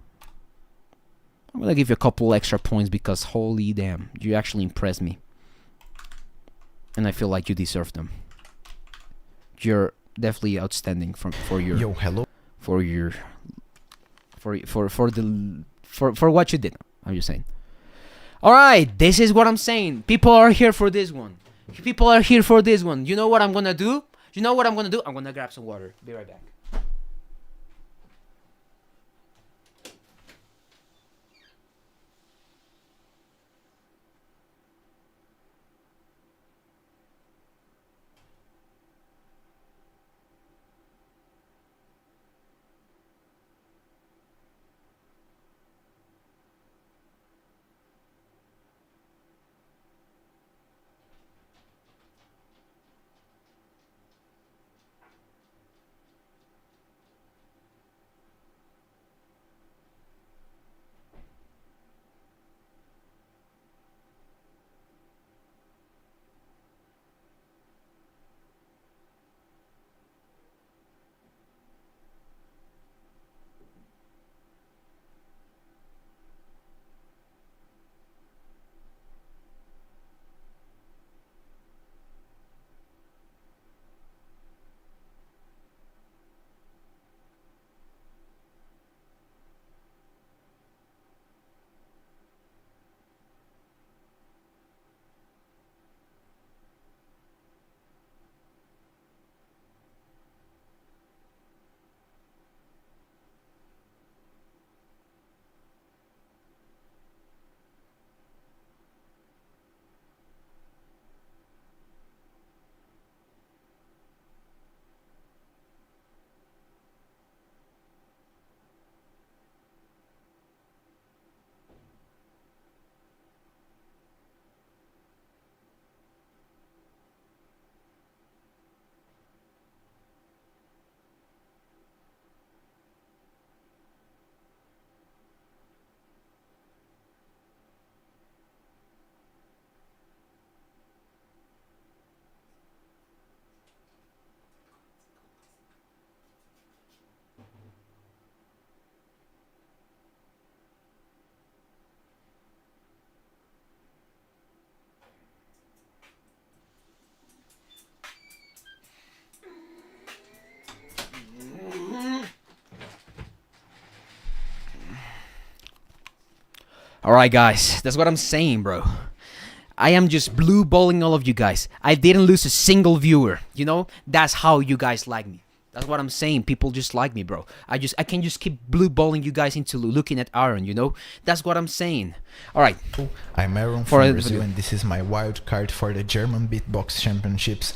I'm gonna give you a couple extra points because holy damn, you actually impressed me, and I feel like you deserve them. You're definitely outstanding for your for what you did. I'm just saying. All right, this is what I'm saying. People are here for this one. People are here for this one. You know what I'm gonna do? You know what I'm gonna do? I'm gonna grab some water. Be right back. Alright guys, that's what I'm saying, bro. I am just blue balling all of you guys. I didn't lose a single viewer, you know? That's how you guys like me. That's what I'm saying. People just like me, bro. I can just keep blue balling you guys into looking at Aaron, you know? That's what I'm saying. Alright. I'm Aaron from Brazil, and this is my wild card for the German Beatbox Championships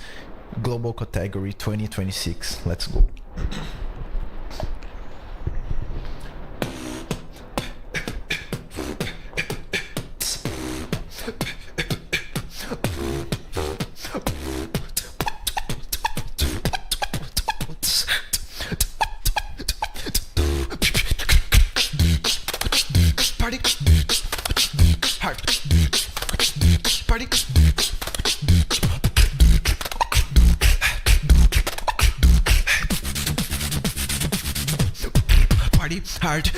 Global Category 2026. Let's go. Hard.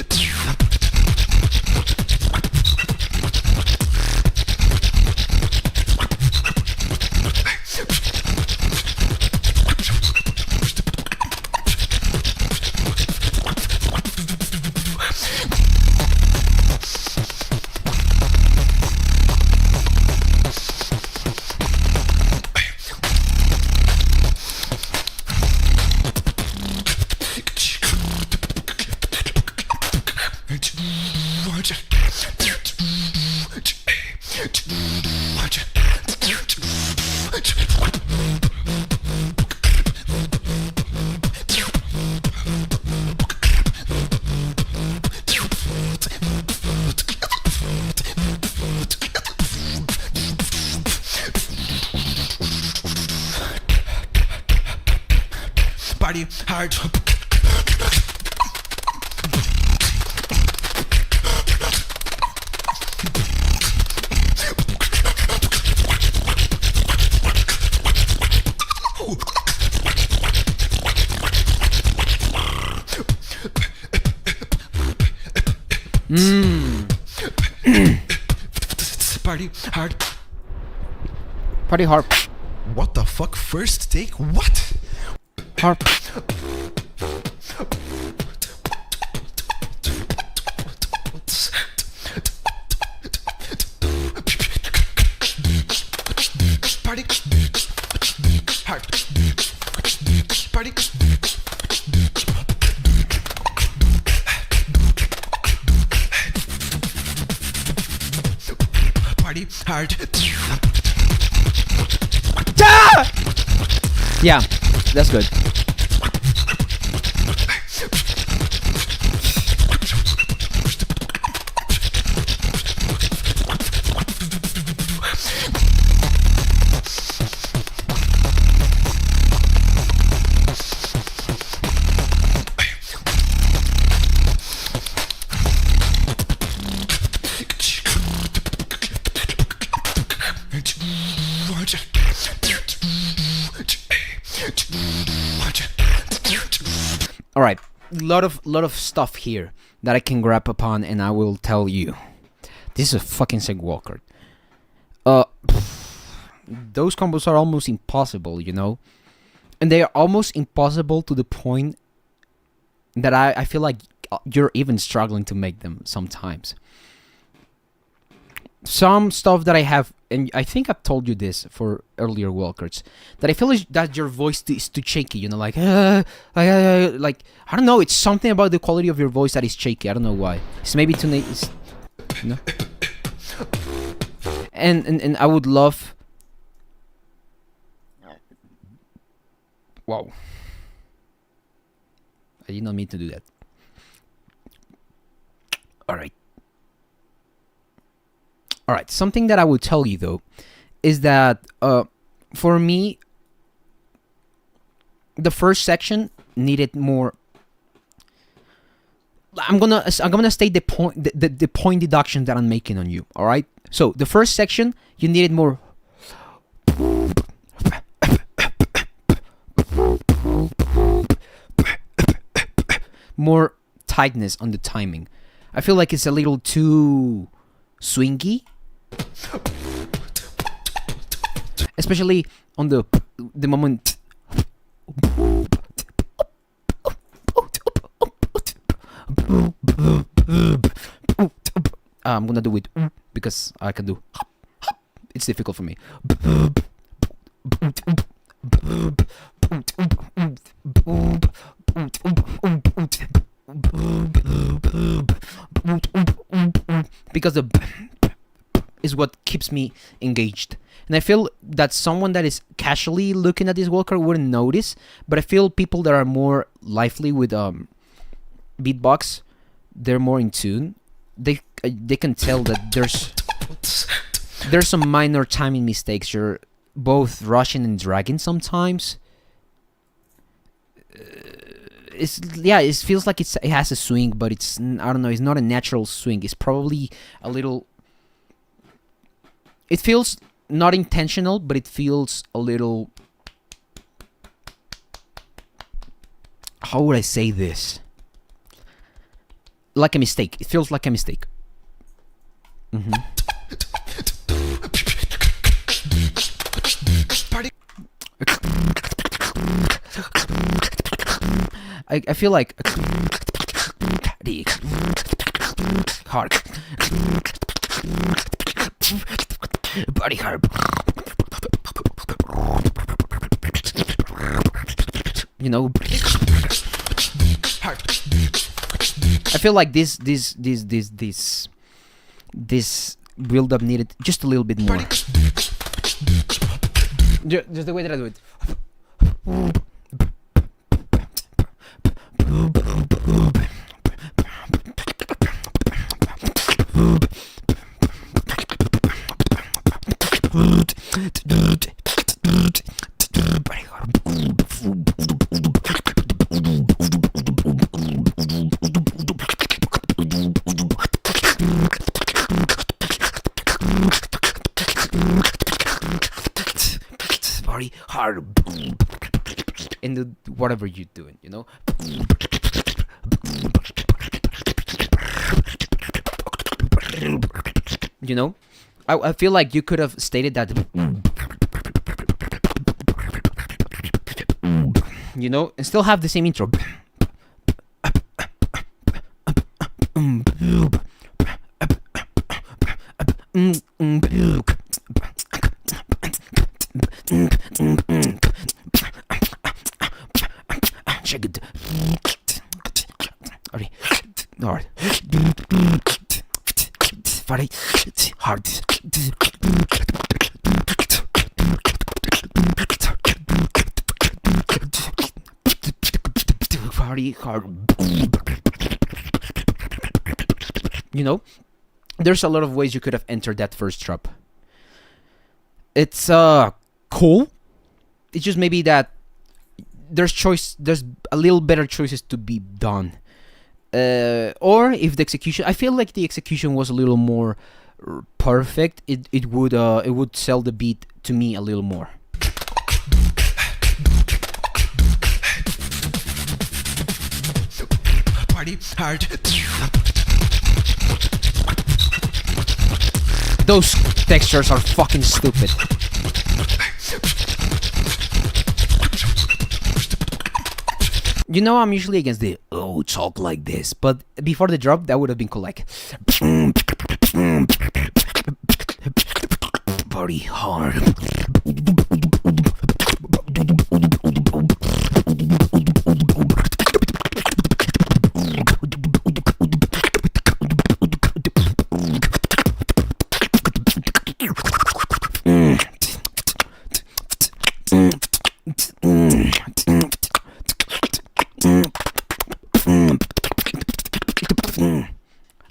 Party hard. Party hard. Party harp. What the fuck? First take? What? Harp. Party hard. Party. Party hard. Yeah, that's good. All right, lot of stuff here that I can grab upon, and I will tell you. This is a fucking sick wildcard. Those combos are almost impossible, you know, and they are almost impossible to the point that I feel like you're even struggling to make them sometimes. Some stuff that I have, and I think I've told you this for earlier wildcards, that I feel is that your voice is too shaky, you know, like I don't know, it's something about the quality of your voice that is shaky. I don't know why. It's maybe too you know? And I would love. Wow. I did not mean to do that. All right. Alright, something that I would tell you though is that for me the first section needed more. I'm gonna state the point deduction that I'm making on you, alright? So the first section you needed more tightness on the timing. I feel like it's a little too swingy. Especially on the moment. I'm gonna do it because I can do. It's difficult for me. Because the is what keeps me engaged, and I feel that someone that is casually looking at this wildcard wouldn't notice, but I feel people that are more lively with beatbox, they're more in tune. They can tell that there's some minor timing mistakes. You're both rushing and dragging sometimes. It feels like it has a swing, but it's, I don't know, it's not a natural swing. It's probably a little. It feels not intentional, but it feels a little. How would I say this? Like a mistake. It feels like a mistake. I feel like hard body harp, you know. I feel like this build up needed just a little bit more. Just the way that I do it. party hard. And do whatever you're doing, you know. You know, I feel like you could have stated that. You know, and still have the same intro. Check it. Alright. Very hard. Very hard. You know, there's a lot of ways you could have entered that first drop. It's cool. It's just maybe that there's a little better choices to be done. Or if the execution, I feel like the execution was a little more perfect, it would sell the beat to me a little more. Party hard. Those textures are fucking stupid. You know, I'm usually against the talk like this, but before the drop, that would have been cool. Like, party hard.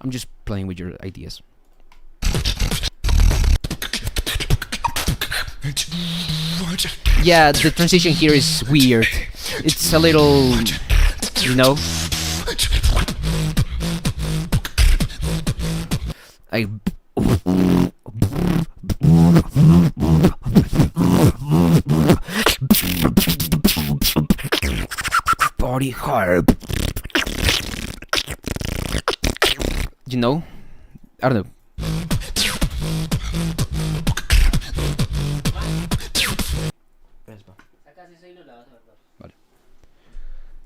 I'm just playing with your ideas. Yeah, the transition here is weird. It's a little, you know. Party hard. You know? I don't know.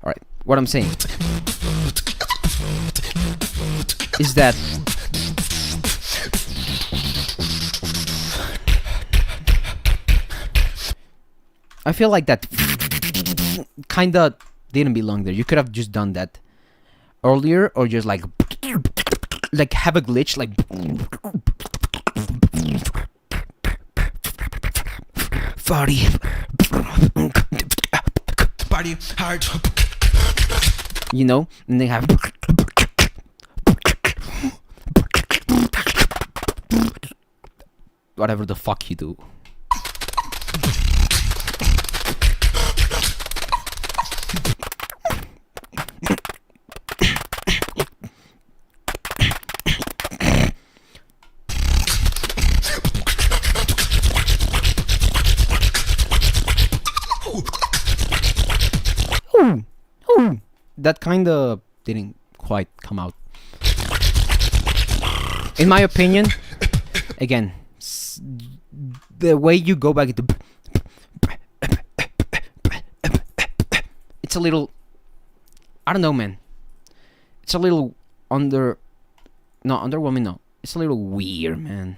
Alright, what I'm saying is that I feel like that kinda didn't belong there. You could have just done that earlier, or just like have a glitch, like party hard, you know, and they have whatever the fuck you do. That kinda didn't quite come out, in my opinion. Again, the way you go back into it's a little, I don't know, man. It's a little underwhelming. No, it's a little weird, man.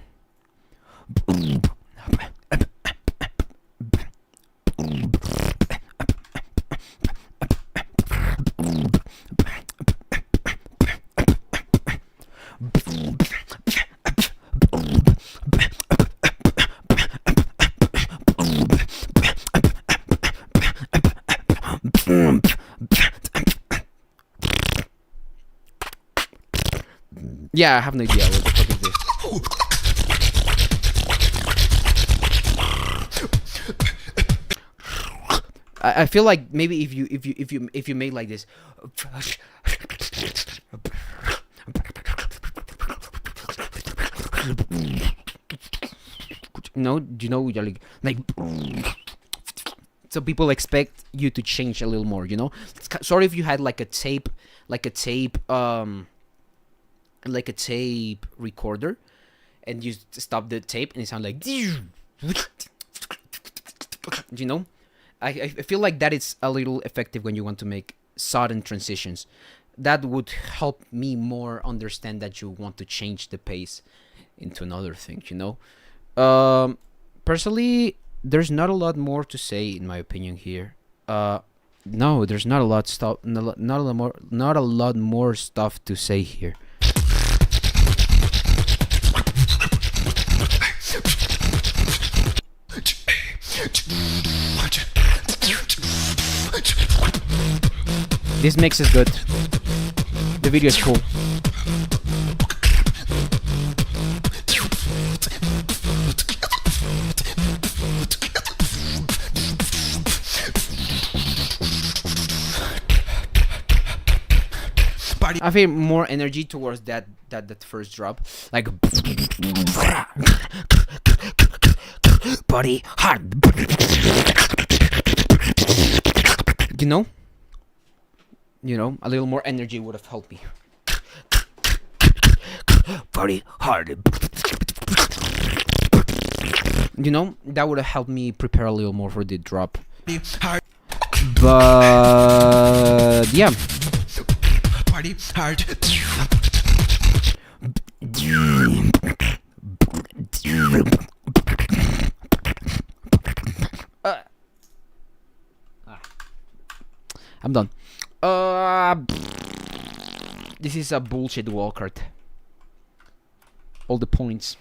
Yeah, I have no idea what the fuck is this. I feel like maybe if you made like this, no, do you know, like So people expect you to change a little more, you know. Sorry if you had like a tape recorder, and you stop the tape and it sounds like, you know. I feel like that is a little effective when you want to make sudden transitions. That would help me more understand that you want to change the pace into another thing, you know. Personally, there's not a lot more to say in my opinion here. No, there's not a lot more stuff to say here. This mix is good. The video is cool. I feel more energy towards that first drop, like body hard, you know, a little more energy would have helped me. Body hard, you know, that would have helped me prepare a little more for the drop. But yeah. Party hard. I'm done. This is a bullshit wildcard. All the points.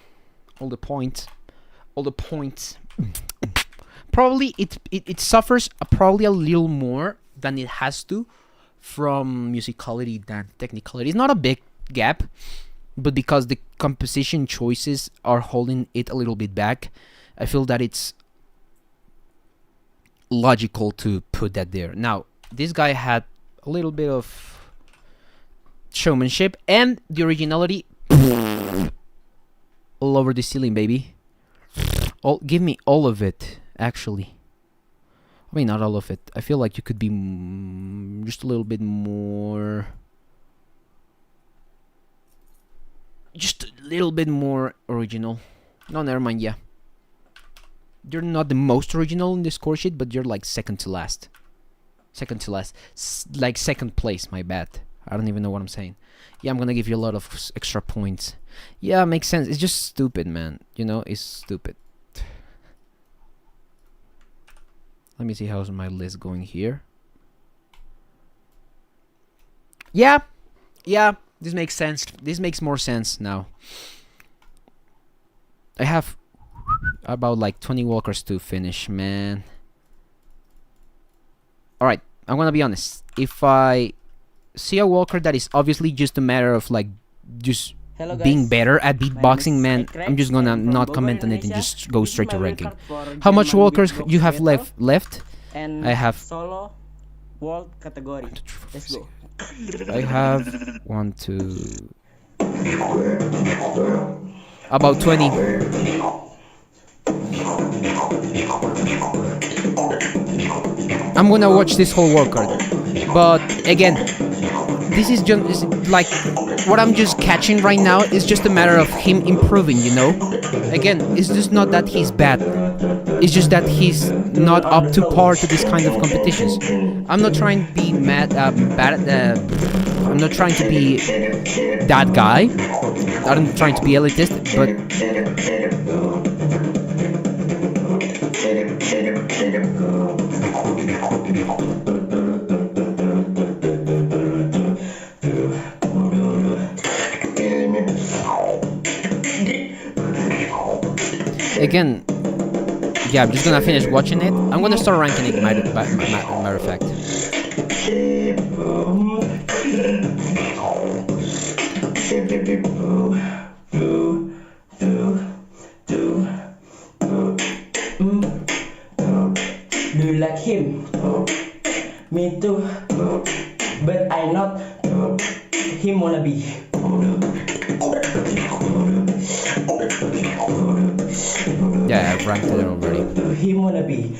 Probably it suffers probably a little more than it has to from musicality than technicality. It's not a big gap, but because the composition choices are holding it a little bit back, I feel that it's logical to put that there. Now, this guy had a little bit of showmanship and the originality all over the ceiling, baby. Give me all of it, actually. I mean, not all of it. I feel like you could be just a little bit more... Just a little bit more original. No, never mind, yeah. You're not the most original in the score sheet, but you're like second to last. Like second place, my bad. I don't even know what I'm saying. Yeah, I'm gonna give you a lot of extra points. Yeah, makes sense. It's just stupid, man. You know, it's stupid. Let me see how's my list going here. Yeah, this makes sense. This makes more sense now. I have about like 20 walkers to finish, man. Alright, I'm gonna be honest. If I see a walker that is obviously just a matter of like just being better at beatboxing, man, I'm just gonna not comment on it and just go straight to ranking. How much walkers you have left? I have solo world category. Let's go. I have 1, 2, about 20. I'm gonna watch this whole workout, but again, this is just like what I'm just catching right now is just a matter of him improving, you know. Again, it's just not that he's bad, it's just that he's not up to par to this kind of competitions. I'm not trying to be I'm not trying to be that guy. I'm trying to be elitist, but again, yeah, I'm just gonna finish watching it. I'm gonna start ranking it, matter of fact. Do you like him? Me too, but I not him wanna be. Yeah, I've ranked it already. Him wanna be.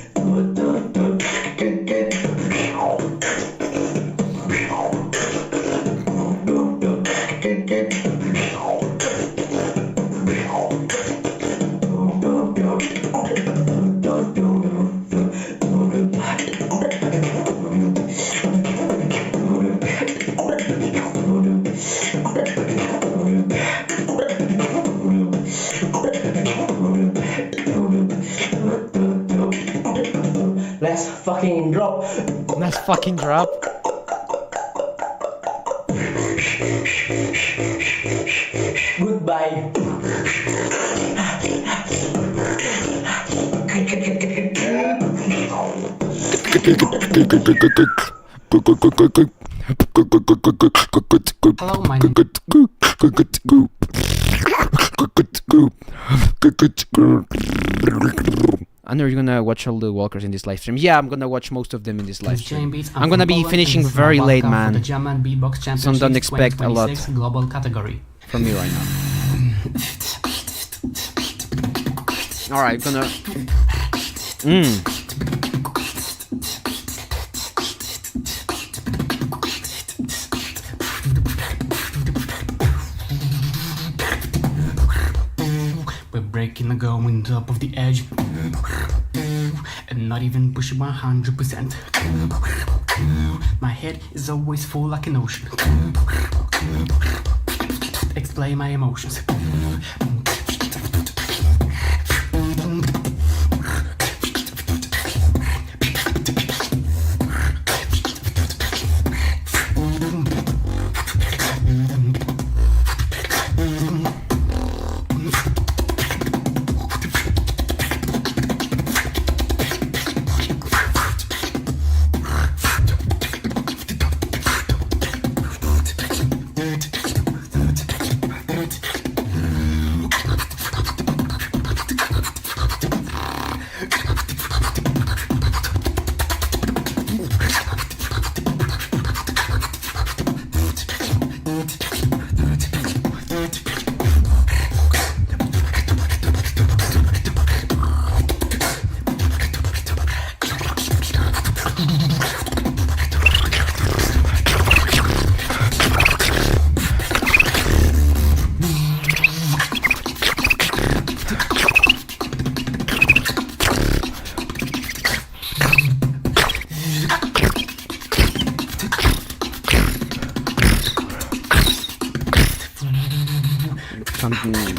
Let's fucking drop. Let's fucking drop. Goodbye. Hello, my name. I know you're gonna watch all the walkers in this live stream. Yeah, I'm gonna watch most of them in this live stream. JMBeats, I'm gonna be from Poland, finishing and very late, welcome for the man. German Beatbox So Championship don't expect a lot 2026 global category. from me right now. Alright, gonna... We're breaking the going top of the edge and not even pushing 100%. My head is always full like an ocean. Explain my emotions.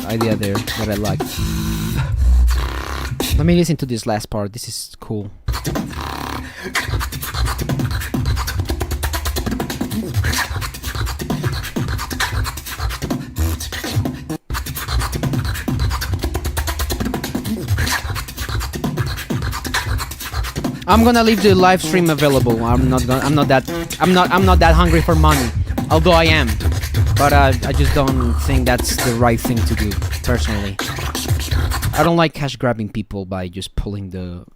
Idea there that I like. Let me listen to this last part. This is cool. I'm gonna leave the live stream available. I'm not that hungry for money, although I am. But I just don't think that's the right thing to do, personally. I don't like cash grabbing people by just pulling the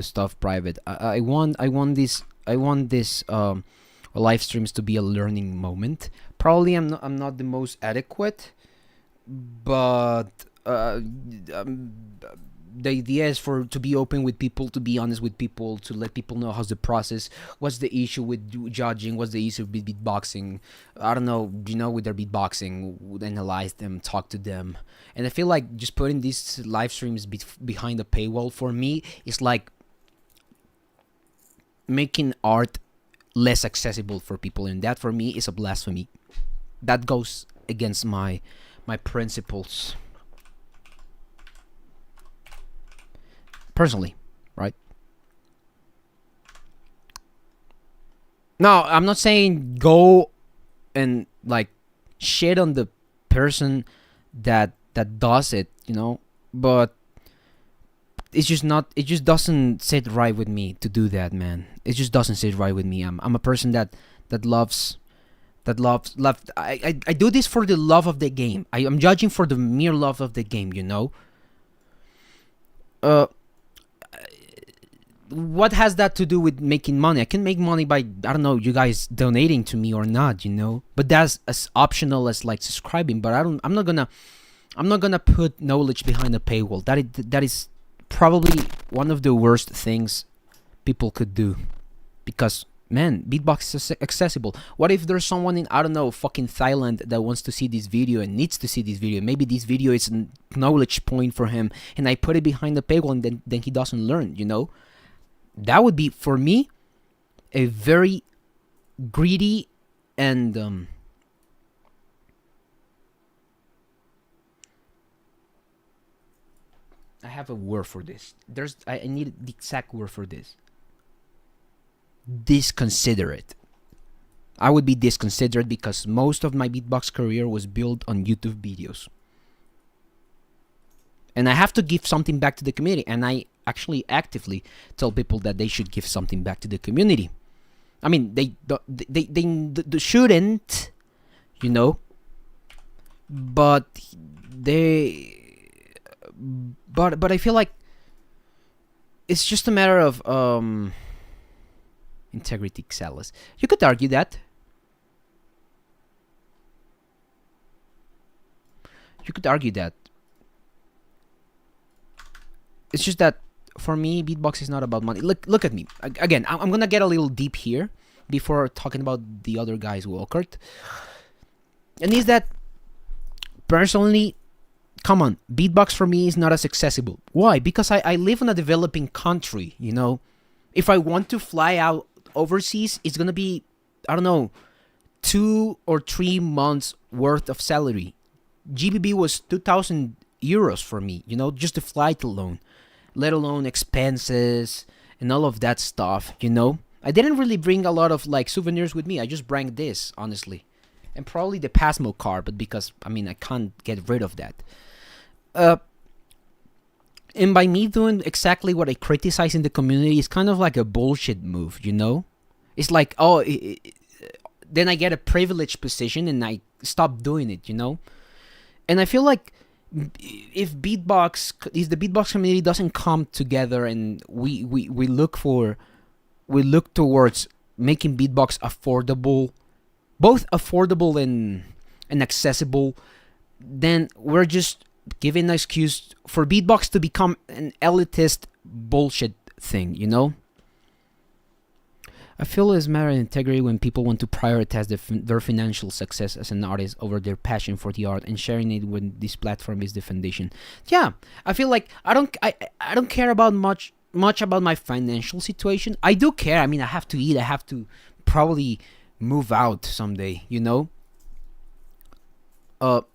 stuff private. I want this live streams to be a learning moment. Probably I'm not the most adequate, but the idea is to be open with people, to be honest with people, to let people know how's the process, what's the issue with judging, what's the issue with beatboxing. I don't know, with their beatboxing, would analyze them, talk to them. And I feel like just putting these live streams behind a paywall for me is like making art less accessible for people, and that for me is a blasphemy. That goes against my principles. Personally, right? No, I'm not saying go and like shit on the person that does it, but it's just not. It just doesn't sit right with me to do that, man. It just doesn't sit right with me. I'm a person that loves. I do this for the love of the game. I'm judging for the mere love of the game, What has that to do with making money? I can make money by, I don't know, you guys donating to me or not, but that's as optional as like subscribing. But I'm not gonna put knowledge behind a paywall. That is probably one of the worst things people could do, because man, beatbox is accessible. What if there's someone in, I don't know, fucking Thailand that wants to see this video and needs to see this video? Maybe this video is a knowledge point for him, and I put it behind the paywall, and then he doesn't learn, That would be, for me, a very greedy and I have a word for this. I need the exact word for this. disconsiderate. I would be disconsiderate because most of my beatbox career was built on YouTube videos. And I have to give something back to the community. And I actually actively tell people that they should give something back to the community. I mean, they shouldn't, you know. But I feel like it's just a matter of integrity, Xalas. You could argue that. You could argue that. It's just that for me, beatbox is not about money. Look at me. Again, I'm gonna get a little deep here before talking about the other guy's Wildcard. And is that personally, come on, beatbox for me is not as accessible. Why? Because I live in a developing country, you know. If I want to fly out overseas, it's gonna be, I don't know, 2 or 3 months worth of salary. GBB was 2,000 euros for me, you know, just the flight alone, let alone expenses and all of that stuff, you know. I didn't really bring a lot of like souvenirs with me. I just brought this, honestly, and probably the Pasmo card, but because I mean I can't get rid of that. And by me doing exactly what I criticize in the community, it's kind of like a bullshit move, you know. It's like, oh, then I get a privileged position and I stop doing it, you know. And I feel like if the beatbox community doesn't come together and we look towards making beatbox affordable, both affordable and accessible, then we're just giving an excuse for beatbox to become an elitist bullshit thing, you know. I feel it's a matter of integrity when people want to prioritize their financial success as an artist over their passion for the art, and sharing it when this platform is the foundation. Yeah, I feel like I don't care about much about my financial situation. I do care. I mean, I have to eat. I have to probably move out someday, you know. But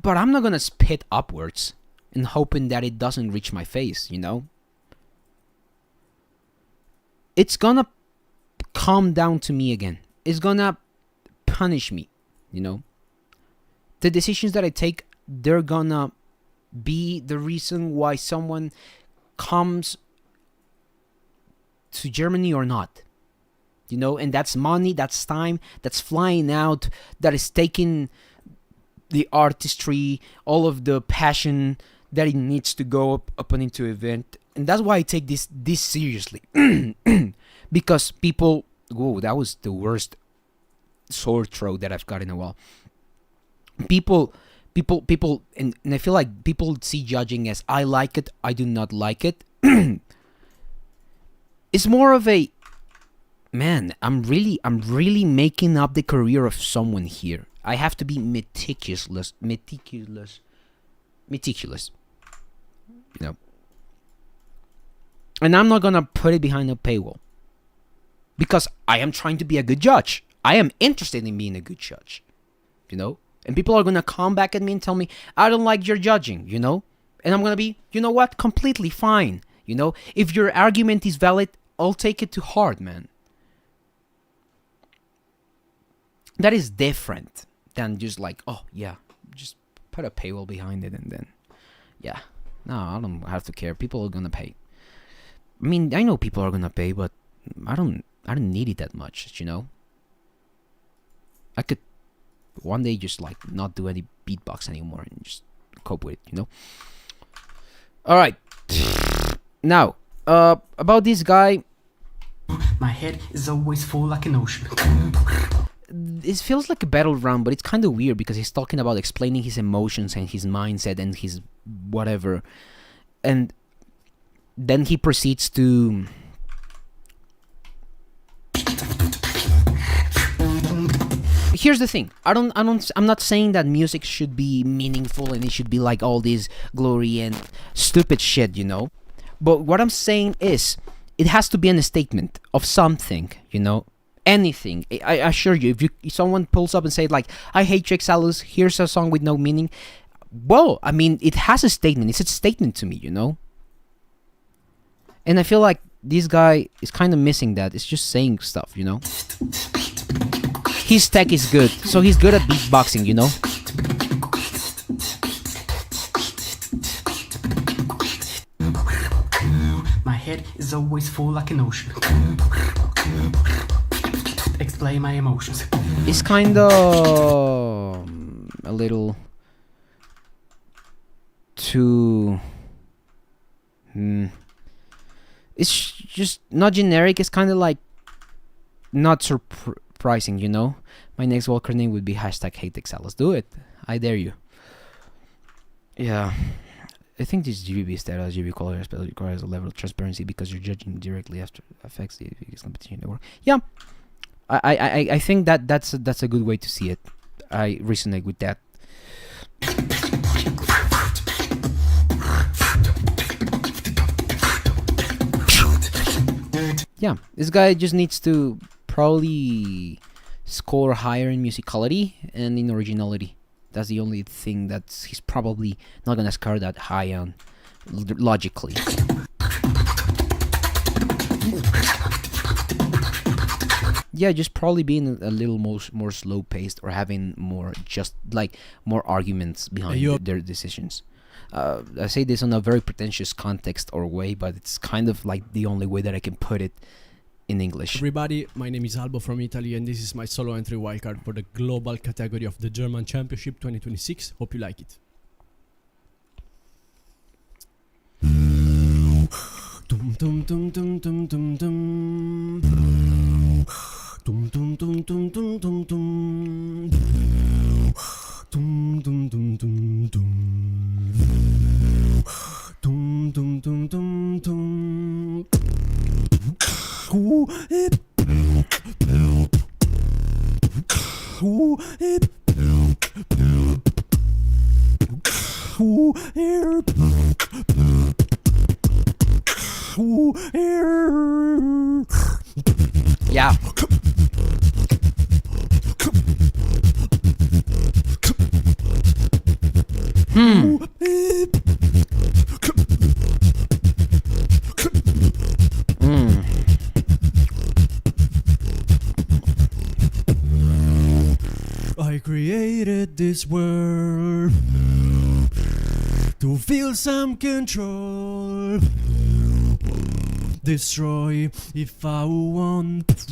I'm not gonna spit upwards and hoping that it doesn't reach my face, you know. It's gonna come down to me again. It's gonna punish me, you know. The decisions that I take, they're gonna be the reason why someone comes to Germany or not, you know. And that's money, that's time, that's flying out, that is taking the artistry, all of the passion that it needs to go up and into event. And that's why I take this seriously. Because people, whoa, that was the worst sore throat that I've got in a while. People, and I feel like people see judging as I like it, I do not like it. It's more of a, man, I'm really making up the career of someone here. I have to be meticulous, you know. And I'm not gonna put it behind a paywall, because I am trying to be a good judge. I am interested in being a good judge, you know. And people are gonna come back at me and tell me I don't like your judging, you know. And I'm gonna be, you know what, completely fine, you know. If your argument is valid, I'll take it to heart, man. That is different than just like, oh yeah, just put a paywall behind it and then, yeah. No, I don't have to care. People are gonna pay. I mean, I know people are gonna pay, but I don't need it that much, you know. I could one day just like not do any beatbox anymore and just cope with it, you know. All right. Now, about this guy. My head is always full like an ocean. It feels like a battle round, but it's kind of weird because he's talking about explaining his emotions and his mindset and his whatever, and then he proceeds to here's the thing. I'm not saying that music should be meaningful and it should be like all this glory and stupid shit, you know. But what I'm saying is it has to be a statement of something, you know. Anything. I assure you, if someone pulls up and say like, I hate you, Exalus, here's a song with no meaning, well, I mean, it has a statement. It's a statement to me, you know. And I feel like this guy is kind of missing that. It's just saying stuff, you know. His tech is good, so he's good at beatboxing, you know. My head is always full like an ocean. Explain my emotions. It's kind of a little too. It's just not generic. It's kind of like not surprising, you know. My next wildcard name would be #HateExcel. Let's do it. I dare you. Yeah. I think this GB status, GB color requires a level of transparency because you're judging directly after affects the competition network. Yeah, I think that's a good way to see it. I resonate with that. Yeah, this guy just needs to probably score higher in musicality and in originality. That's the only thing that he's probably not gonna score that high on, logically. Yeah, just probably being a little more slow paced or having more more arguments behind their decisions. I say this on a very pretentious context or way, but it's kind of like the only way that I can put it in English. Everybody, my name is ALBO from Italy, and this is my solo entry wildcard for the global category of the German Championship 2026. Hope you like it. Yeah. I created this world to feel some control. Destroy if I want.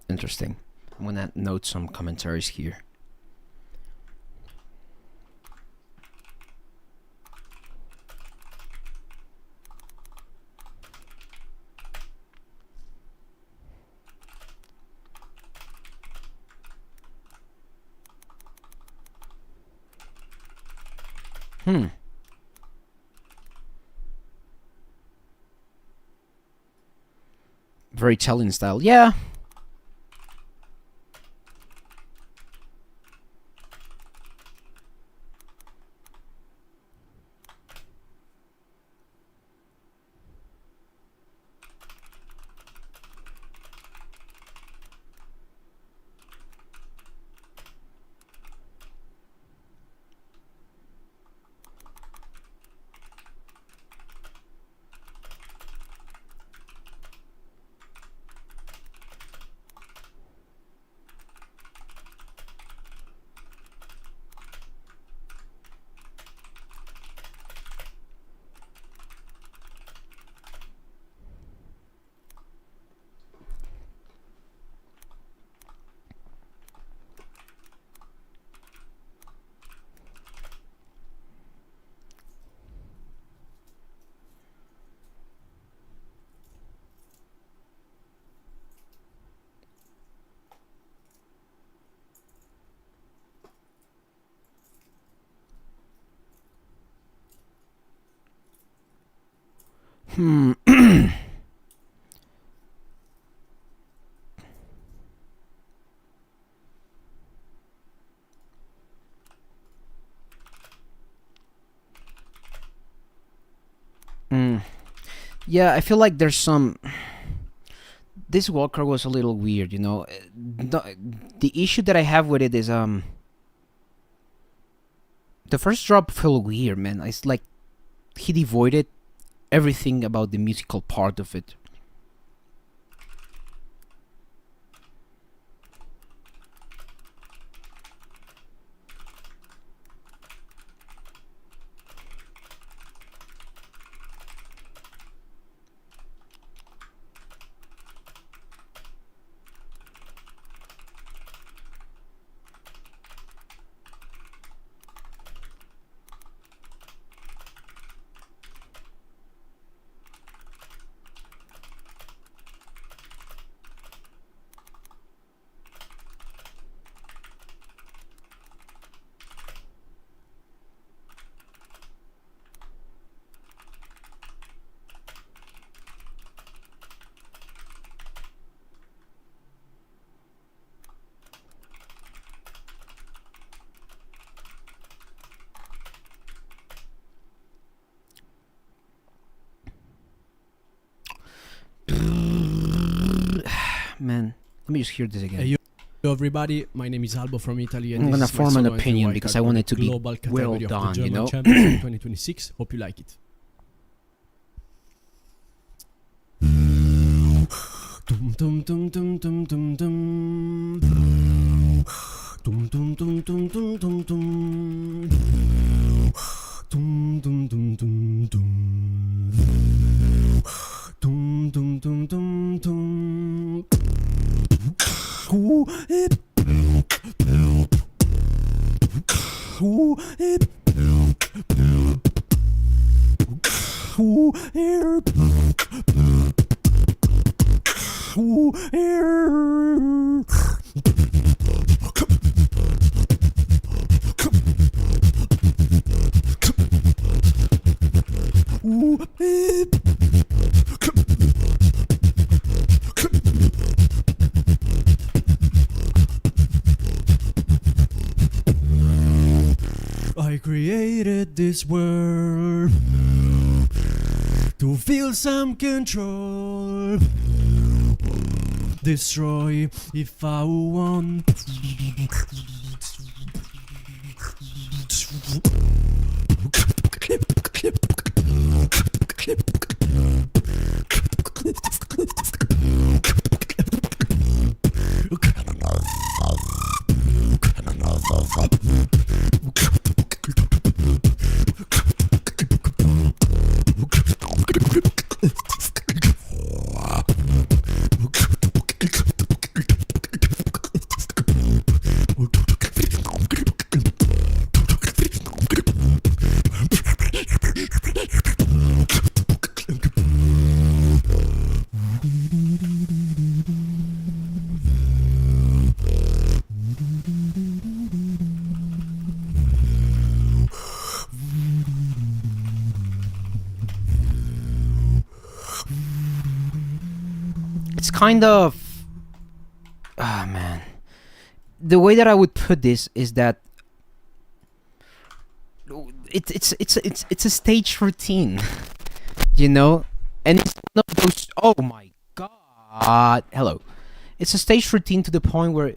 Interesting. I'm gonna note some commentaries here. Very Italian style. Yeah. Hmm. Yeah, I feel like there's some. This Walker was a little weird, you know. The issue that I have with it is the first drop felt weird, man. It's like he devoided everything about the musical part of it. Man, let me just hear this again. Hey, yo, everybody, my name is ALBO from Italy, and I'm this gonna is my form an solo entry opinion wildcard because I for want the it to be global well category of done, the you German know? Championship 2026. Hope you like it. Dum dum dum dum dum dum dum. Dum dum dum dum dum dum dum. Dum dum dum dum dum. Dum dum dum dum dum. Ooh, hip. Ooh, hip. Ooh, here. Ooh, here. Ooh, hip. I created this world to feel some control. Destroy if I want. It's kind of, man, the way that I would put this is that it's a stage routine, you know, and it's one of those. Oh my god! Hello, it's a stage routine to the point where.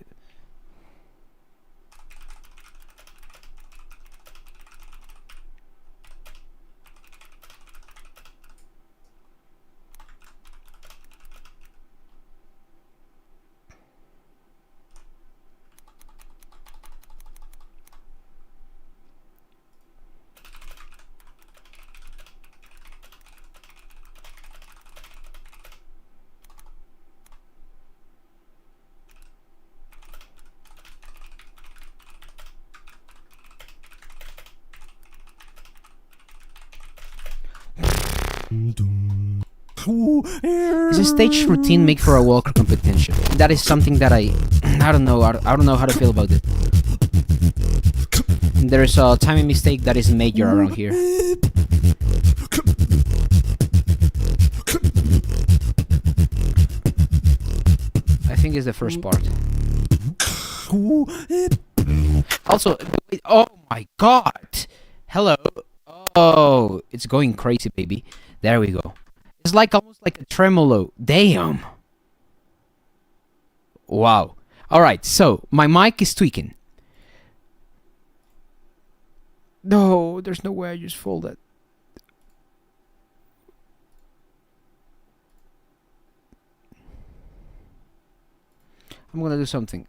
It's a stage routine made for a Walker competition. That is something that I don't know. I don't know how to feel about it. There's a timing mistake that is major around here. think it's the first part. Also, oh my god! Hello. Oh, it's going crazy, baby. There we go. It's like almost like a tremolo. Damn. Wow. All right. So my mic is tweaking. No, there's no way I just fold it. I'm gonna do something.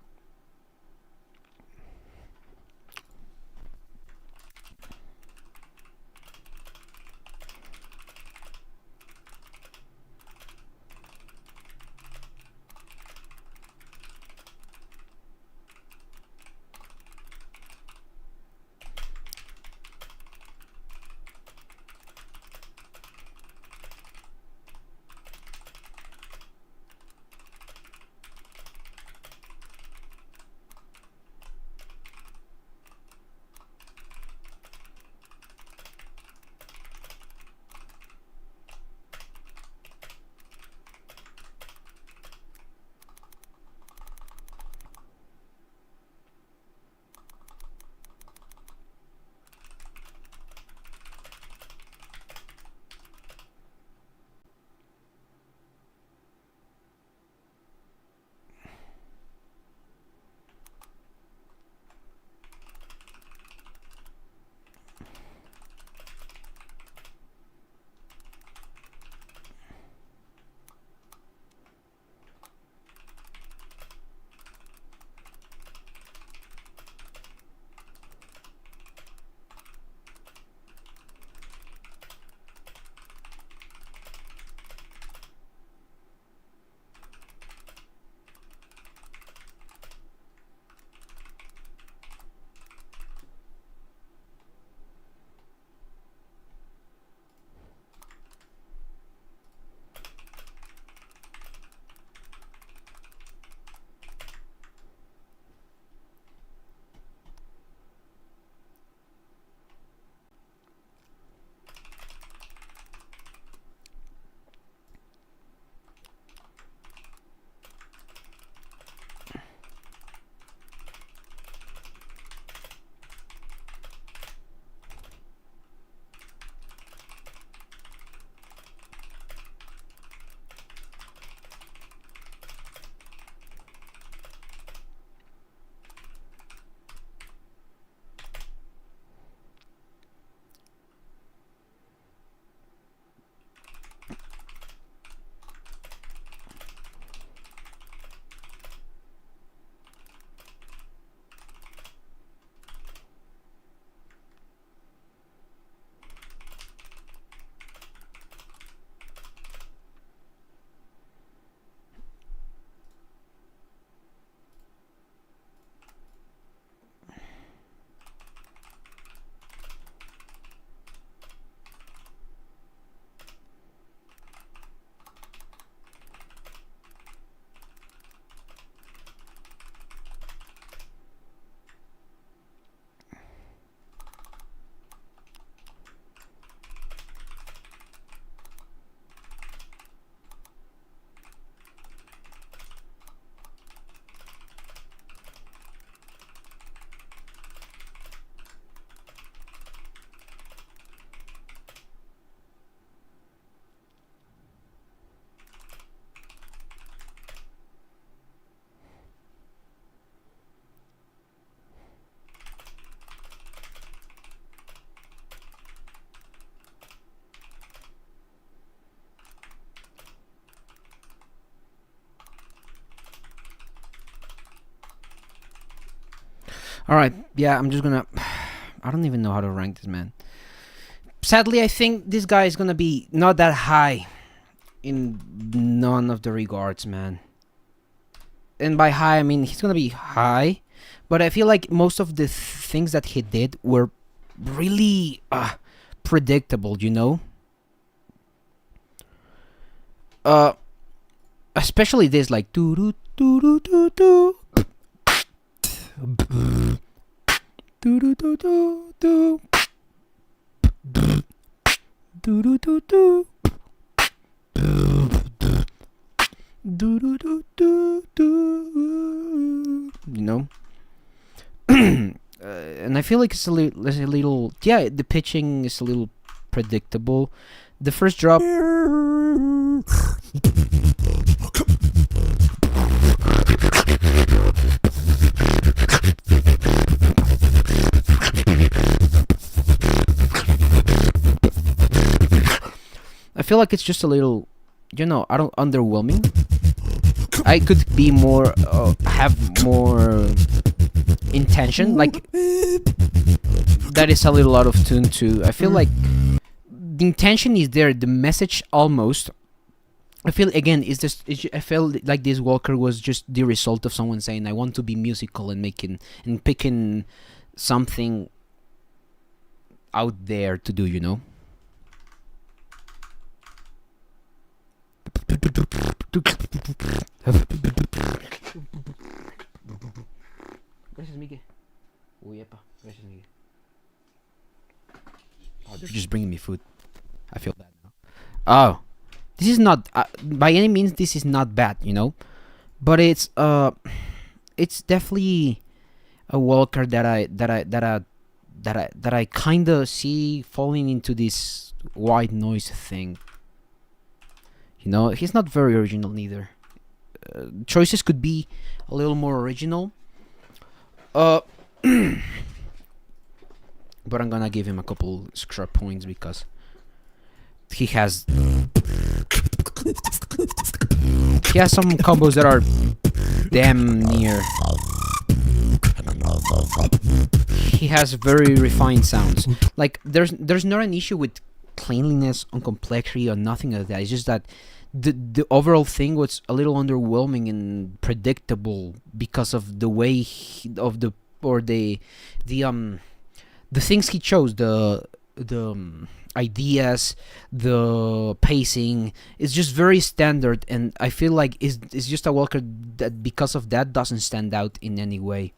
Alright, yeah, I'm just gonna... I don't even know how to rank this, man. Sadly, I think this guy is gonna be not that high in none of the regards, man. And by high, I mean he's gonna be high, but I feel like most of the things that he did were really predictable, you know? Especially this, like... doo doo doo doo doo doo. Do do do do do do do do do do do do do do I feel like it's a little, yeah, the pitching is a little predictable. The first drop. I feel like it's just a little, you know, I don't underwhelming. I could be more, have more intention. Like that is a little out of tune too. I feel like the intention is there, the message almost. I feel again is just. I felt like this Walker was just the result of someone saying, "I want to be musical and picking something out there to do," you know. Gracias, Miguel. Uy, epa. Gracias, Miguel. Oh, they're just bringing me food. I feel bad now. Oh, this is not by any means. This is not bad, you know, but it's definitely a Walker that I kind of see falling into this white noise thing. You know, he's not very original neither. Choices could be a little more original. But I'm gonna give him a couple scrub points because he has some combos that are damn near. He has very refined sounds. Like there's not an issue with cleanliness on complexity or nothing like that. It's just that the overall thing was a little underwhelming and predictable because of the way the things he chose, the ideas, the pacing is just very standard, and I feel like it's just a Walker that because of that doesn't stand out in any way.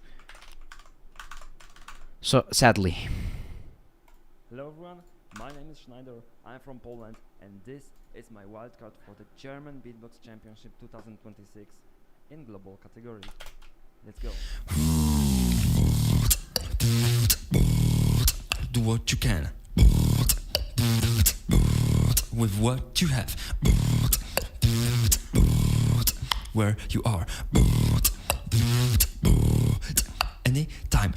So sadly. Hello everyone, my name is SzNaJdeR, I'm from Poland, and this is my wildcard for the German Beatbox Championship 2026 in global category. Let's go. Do what you can with what you have, where you are, anytime.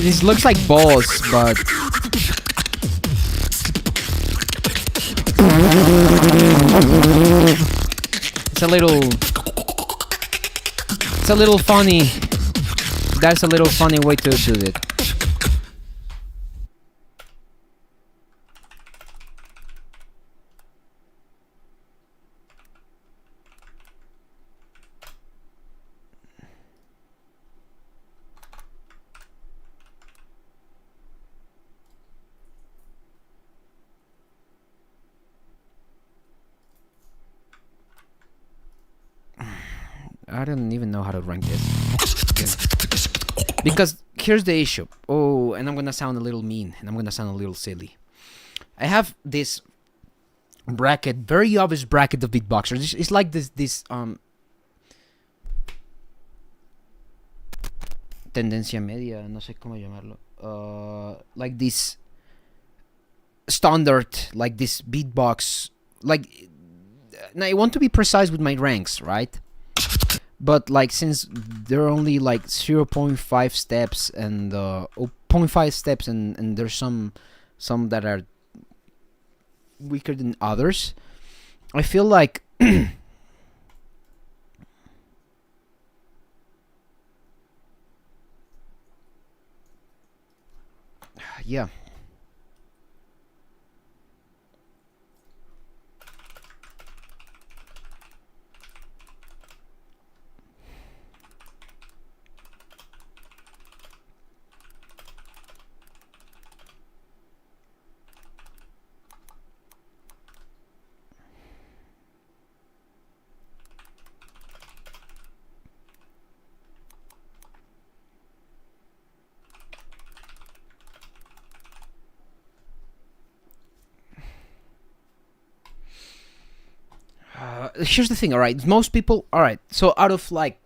This looks like balls, but it's a little funny. That's a little funny way to do it. I don't even know how to rank this. Because here's the issue. Oh, and I'm gonna sound a little mean and I'm gonna sound a little silly. I have this bracket, very obvious bracket of beatboxers. It's like this tendencia media, no sé cómo llamarlo. Like this standard, like this beatbox, like, now I want to be precise with my ranks, right? But like, since there are only like 0.5 steps and 0.5 steps and there's some that are weaker than others, I feel like yeah. Here's the thing, alright? Most people, alright, so out of like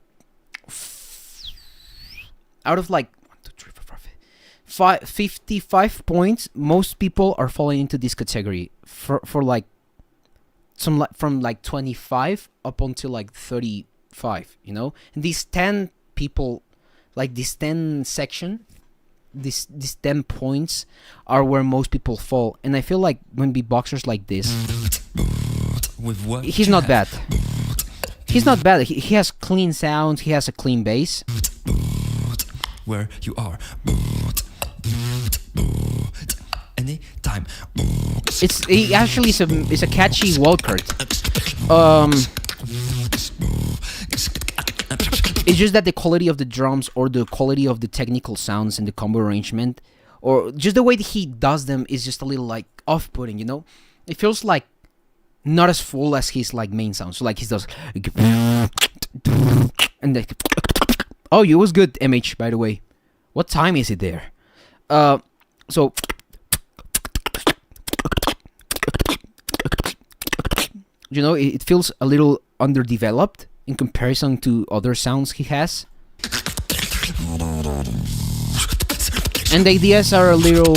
55 points, most people are falling into this category for like some from like 25 up until like 35, you know? And these 10 people, like this 10 section, these 10 points are where most people fall. And I feel like when beatboxers like this, he's not bad. He's not bad. He has clean sounds. He has a clean bass. Where you are. Anytime. It actually is a catchy wildcard. It's just that the quality of the drums or the quality of the technical sounds and the combo arrangement, or just the way that he does them, is just a little like off-putting. You know, it feels like not as full as his like main sound. So like he does, and like, oh, it was good, MH, by the way. What time is it there? So you know, it feels a little underdeveloped in comparison to other sounds he has. And the ideas are a little,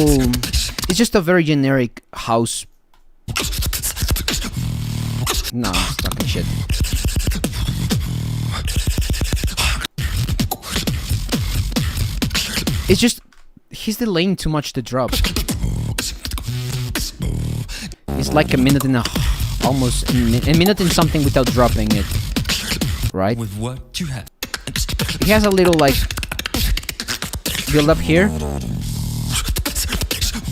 it's just a very generic house. No, I'm talking shit. It's just, he's delaying too much to drop. It's like a minute and almost a minute and something without dropping it. Right? With what you have. He has a little like build up here,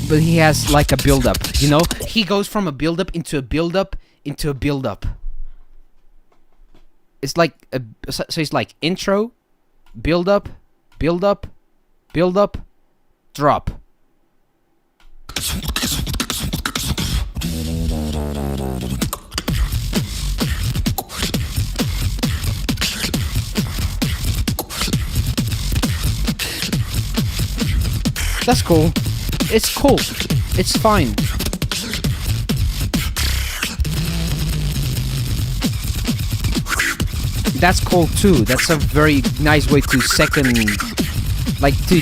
but he has like a build up, you know? He goes from a build up into a build up into a build up. It's like so it's like intro, build up, build up, build up, drop. That's cool. It's cool. It's fine. That's cool too. That's a very nice way to like to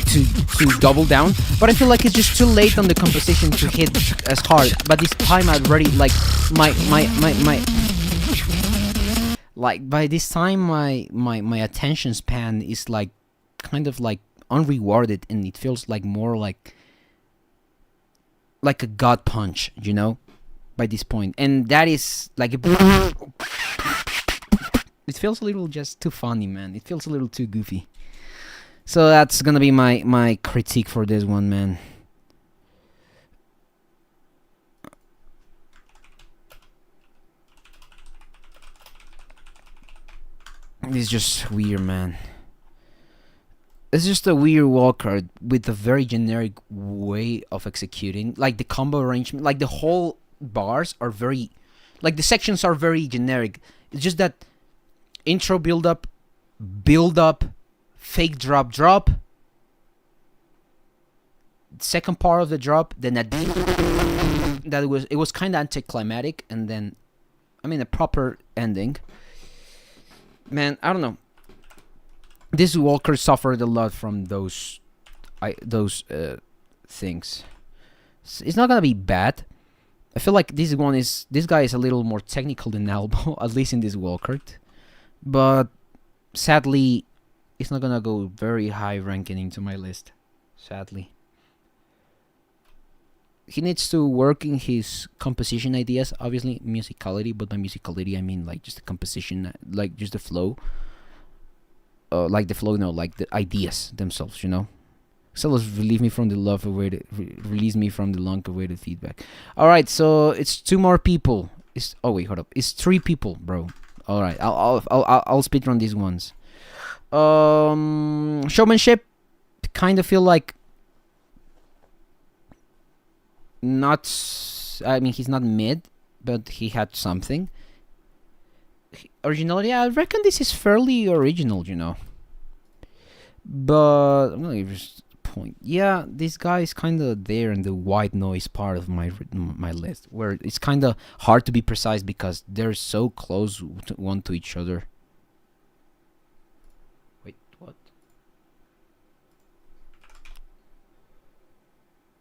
double down. But I feel like it's just too late on the composition to hit as hard. But this time I'd already like my like by this time my attention span is like kind of like unrewarded, and it feels like more like a gut punch, you know, by this point. And that is like it feels a little just too funny, man. It feels a little too goofy. So that's gonna be my critique for this one, man. It's just weird, man. It's just a weird wildcard with a very generic way of executing. Like the combo arrangement, like the whole bars are very, like the sections are very generic. It's just that intro build up, fake drop, second part of the drop, then that it was kind of anticlimactic, and then, I mean, a proper ending. Man, I don't know. This Walker suffered a lot from those things. It's not gonna be bad. I feel like this guy is a little more technical than ALBO, at least in this Walker. But sadly, it's not gonna go very high ranking into my list. Sadly. He needs to work in his composition ideas, obviously musicality, but by musicality I mean like just the composition, like just the flow. Like the flow, no, like the ideas themselves, you know. So let's release me from the long-awaited feedback. All right, so it's 2 more people. Hold up, it's 3 people, bro. All right, I'll speedrun these ones. Showmanship, kind of feel like not. I mean, he's not mid, but he had something. Originality, I reckon this is fairly original, you know. But I'm gonna give this point. Yeah, this guy is kind of there in the white noise part of my list, where it's kind of hard to be precise because they're so close one to each other. Wait, what?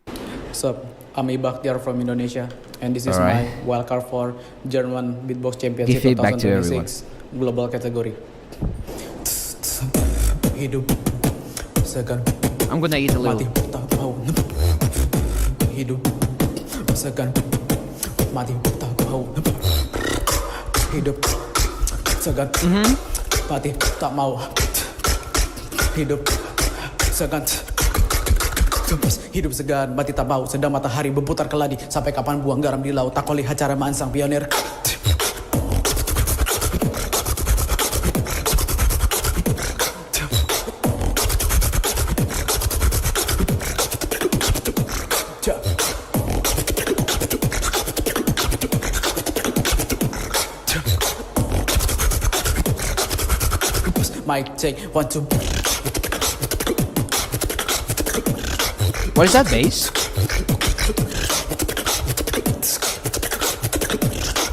What's up? I'm IBACHTIAR from Indonesia, and this is my wildcard for German Beatbox Championship 2026 global category. I'm gonna eat a little. Hidup segan mati tak mau. Hidup segan mati tak mau. Hidup segan. Hidup segan, mati tak mau. Sedang matahari berputar keladi. Sampai kapan buang garam di laut? Tak kau lihat cara maansang pionir. Mic check 1 2. What is that bass?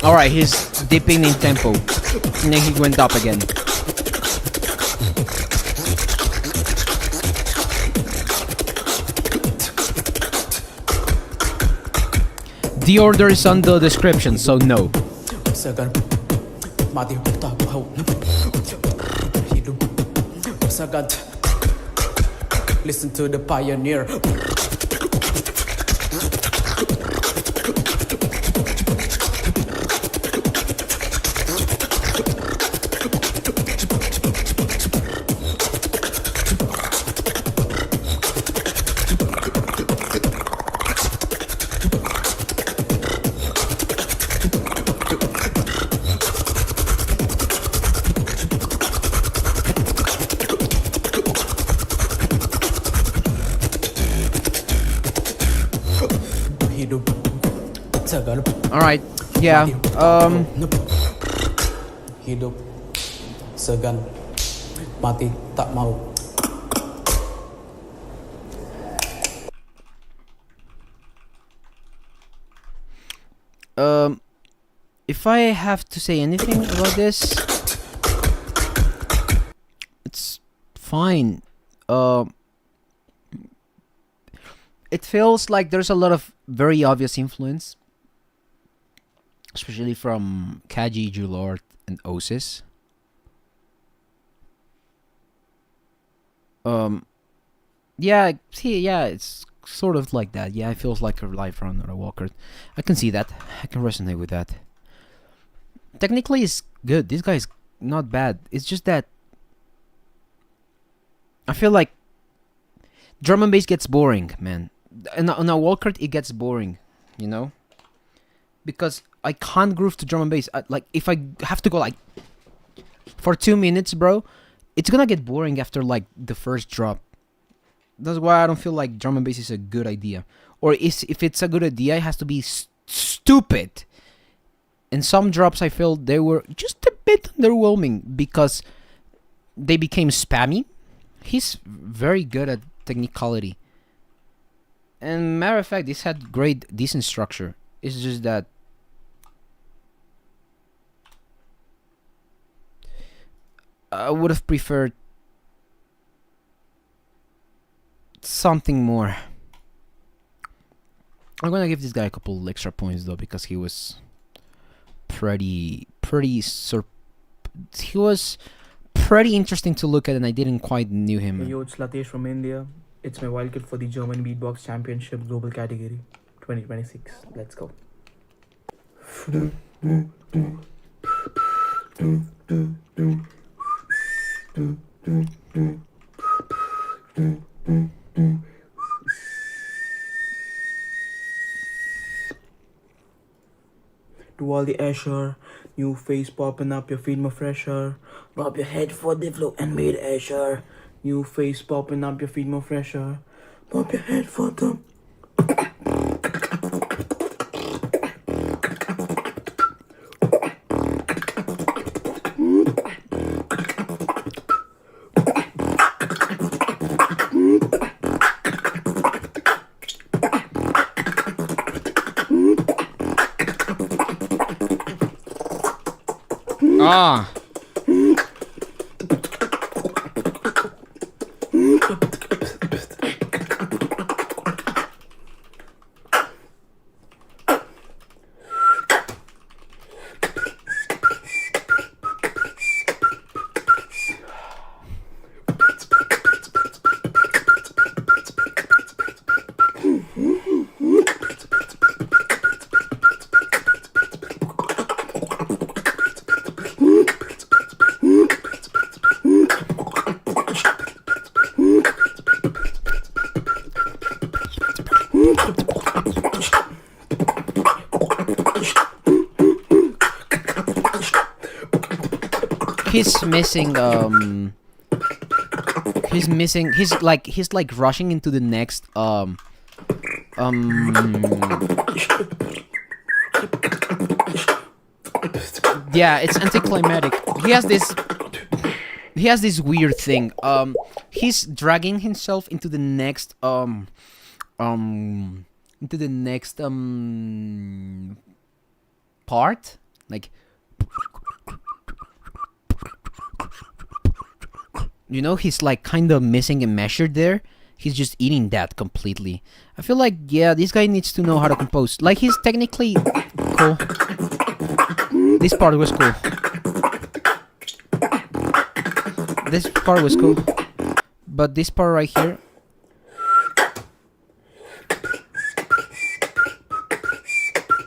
Alright, he's dipping in tempo. And then he went up again. The order is on the description, so no. Listen to the pioneer. Alright, yeah, Hidup segan mati tak mau. If I have to say anything about this, it's fine. It feels like there's a lot of very obvious influence, especially from Kaji, Julard, and Osis. Yeah, it's sort of like that. Yeah, it feels like a live run or a walker. I can see that. I can resonate with that. Technically, it's good. This guy is not bad. It's just that I feel like drum and bass gets boring, man. On a walker, it gets boring, you know? Because I can't groove to drum and bass. Like, if I have to go, like, for 2 minutes, bro, it's gonna get boring after, like, the first drop. That's why I don't feel like drum and bass is a good idea. Or if it's a good idea, it has to be stupid. And some drops, I feel they were just a bit underwhelming because they became spammy. He's very good at technicality. And matter of fact, this had great, decent structure. It's just that I would have preferred something more. I'm gonna give this guy a couple extra points though, because he was pretty interesting to look at, and I didn't quite knew him. Hey, yo, it's Lathesh from India. It's my wildcard for the German Beatbox Championship Global Category 2026. Let's go. To all the Asher, new face popping up, your feet more fresher. Bob your head for the flow and made Asher. New face popping up, your feet more fresher. Bob your head for the. Ah. He's like rushing into the next yeah, it's anticlimactic. He has this weird thing. He's dragging himself into the next part, like, you know, he's like kind of missing a measure there. He's just eating that completely. I feel like, yeah, this guy needs to know how to compose. Like, he's technically cool. This part was cool. This part was cool. But this part right here,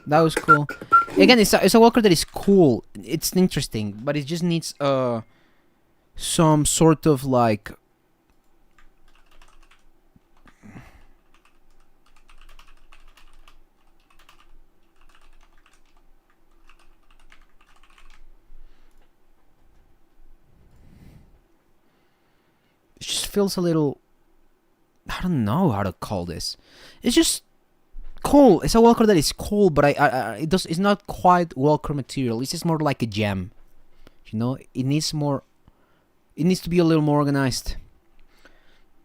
that was cool. Again, it's a walker that is cool. It's interesting, but it just needs some sort of like it just feels a little, I don't know how to call this. It's just cool. It's a walker that is cool, but it's not quite walker material. It's just more like a gem. You know, it needs more. It needs to be a little more organized.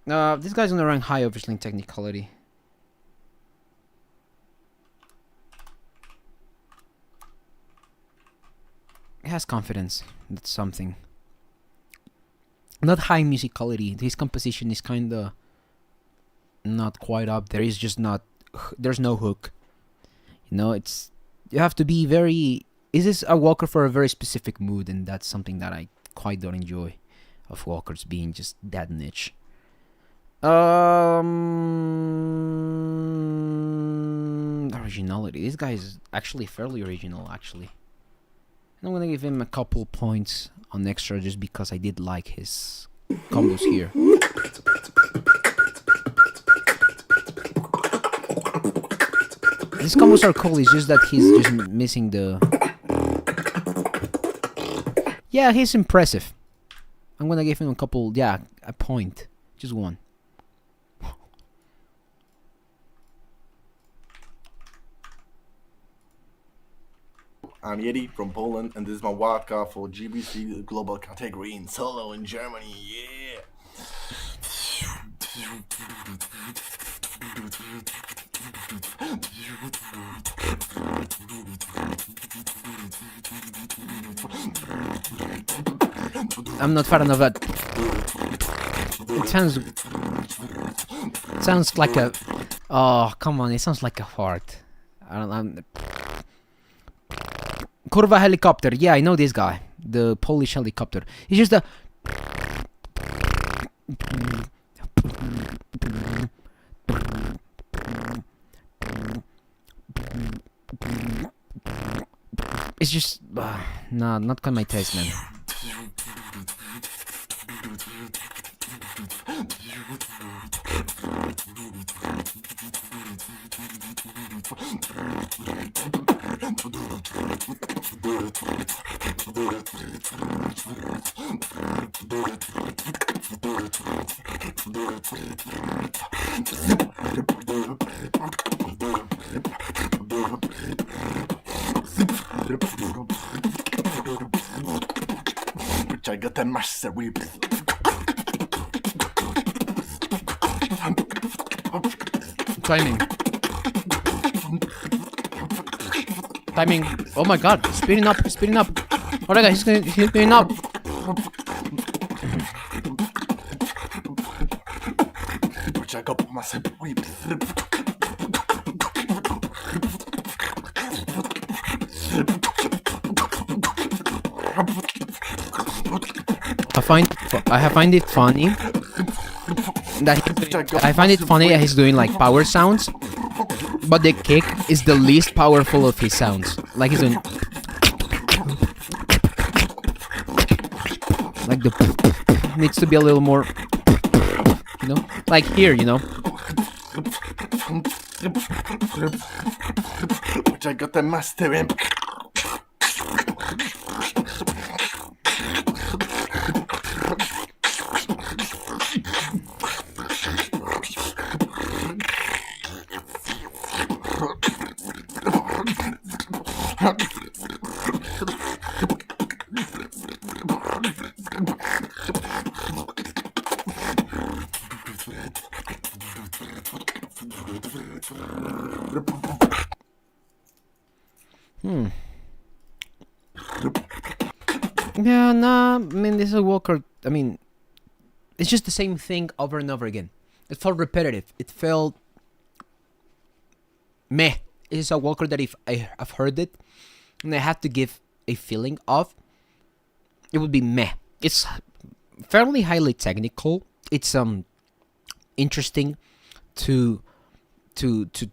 This guy's gonna rank high, obviously, in technicality. He has confidence. That's something. Not high musicality. His composition is kinda not quite up there. It's just not. There's no hook. You know, it's. You have to be very. This is a walker for a very specific mood, and that's something that I quite don't enjoy. Of walkers being just that niche. Originality. This guy is actually fairly original, actually. And I'm gonna give him a couple points on extra just because I did like his combos here. These combos are cool, it's just that he's just missing the... Yeah, he's impressive. I'm gonna give him a couple, yeah, a point. Just one. I'm Yeti from Poland, and this is my wildcard for GBC Global Category in solo in Germany, yeah! I'm not fan of that. It sounds like a. Oh, come on! It sounds like a fart. I'm. Kurva helicopter. Yeah, I know this guy. The Polish helicopter. It's just a. It's just nah, not quite my taste, man. Which I got a master whip. Timing. Timing. Oh my god, speeding up, speeding up. Alright guys, he's speeding up. Which I got master whip. I find it funny that he's doing like power sounds, but the kick is the least powerful of his sounds. Like he's doing like the needs to be a little more, you know, like here, you know. Which I got a master whip. Yeah, nah, I mean, this is a Walker. I mean, it's just the same thing over and over again. It felt repetitive. It felt meh. It's a Walker that if I've heard it and I have to give a feeling of, it would be meh. It's fairly highly technical. It's interesting to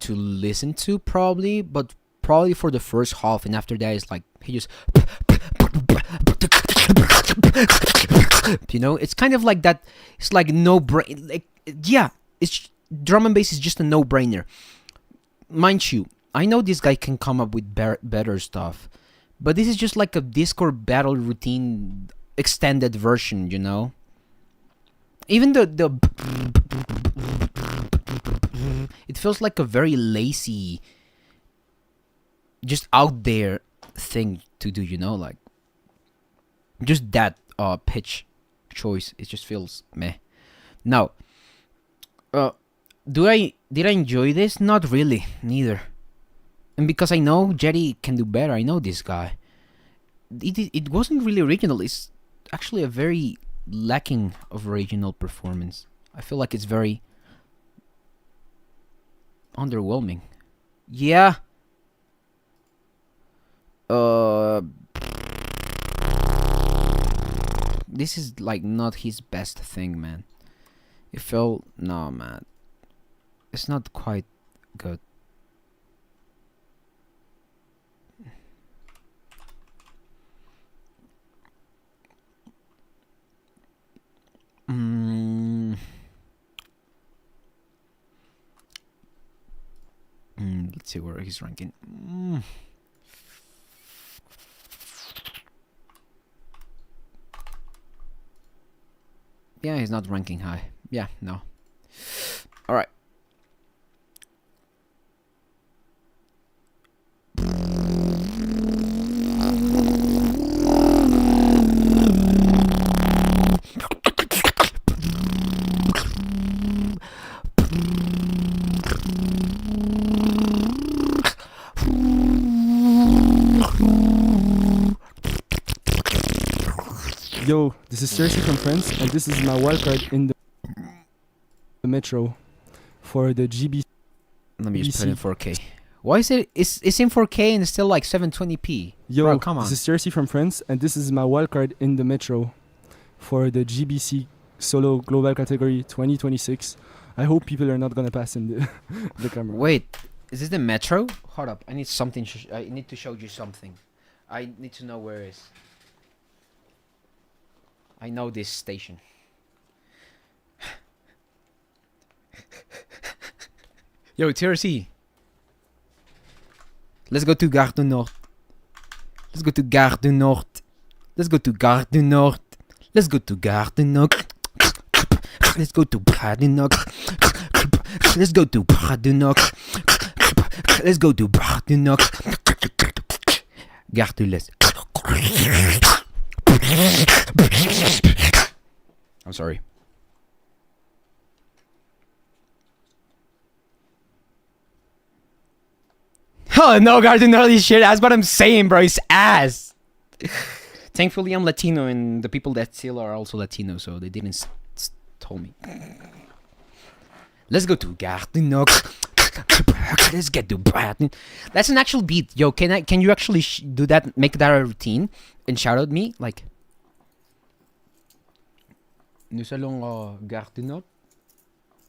listen to probably, but probably for the first half, and after that it's like he just you know, it's kind of like that. It's like no brain, like, yeah, it's drum and bass is just a no-brainer. Mind you, I know this guy can come up with better stuff, but this is just like a Discord battle routine extended version, you know. Even the it feels like a very lazy, just out there thing to do, you know, like just that pitch choice. It just feels meh. Now, did I enjoy this? Not really, neither. And because I know Yeti can do better, I know this guy. It wasn't really original. It's actually a very lacking of original performance. I feel like it's very underwhelming. Yeah. This is like not his best thing, man. It felt, no, man. It's not quite good. Let's see where he's ranking. Yeah, he's not ranking high. Yeah, no. Alright. Yo, this is Cersei from France, and this is my wildcard in the Metro for the GB. Let me just put it in 4K. Why is it? It's in 4K and it's still like 720p. Yo, bro, come on. This is Cersei from France, and this is my wildcard in the Metro for the GBC Solo Global Category 2026. I hope people are not gonna pass in the camera. Wait, is this the Metro? Hold up, I need something. I need to show you something. I need to know where it is. I know this station. Yo, TRC. Let's go to Gare du Nord. Let's go to Gare du Nord. Let's go to Gare du Nord. Let's go to Gare du Nord. Let's go to Gare du Nord. Let's go to Gare du Nord. Let's go to Gare du Nord. Gare du l'Est. I'm sorry. Oh no, Gare du Nord is shit. That's what I'm saying, bro. It's ass. Thankfully, I'm Latino, and the people that still are also Latino, so they didn't tell me. Let's go to Gare du Nord. Let's get to Bradley. That's an actual beat. Yo, can you actually do that? Make that a routine and shout out me like. Nous allons Gare du Nord.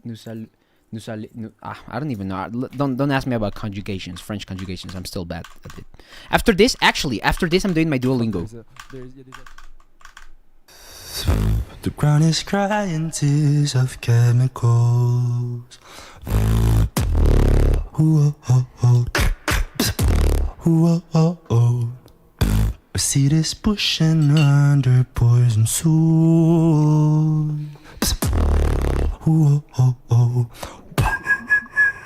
I don't even know. Don't ask me about conjugations, French conjugations. I'm still bad at it. After this, I'm doing my Duolingo. The ground is crying tears of chemicals. Ooh, oh, oh. Ooh, oh, oh, oh. I see this bush and under poison soul. Ooh, oh, oh, oh.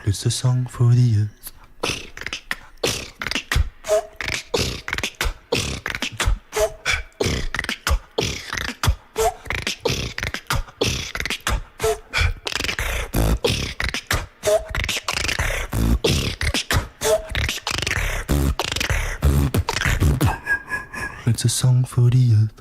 It's a song for the earth. It's a song for the earth.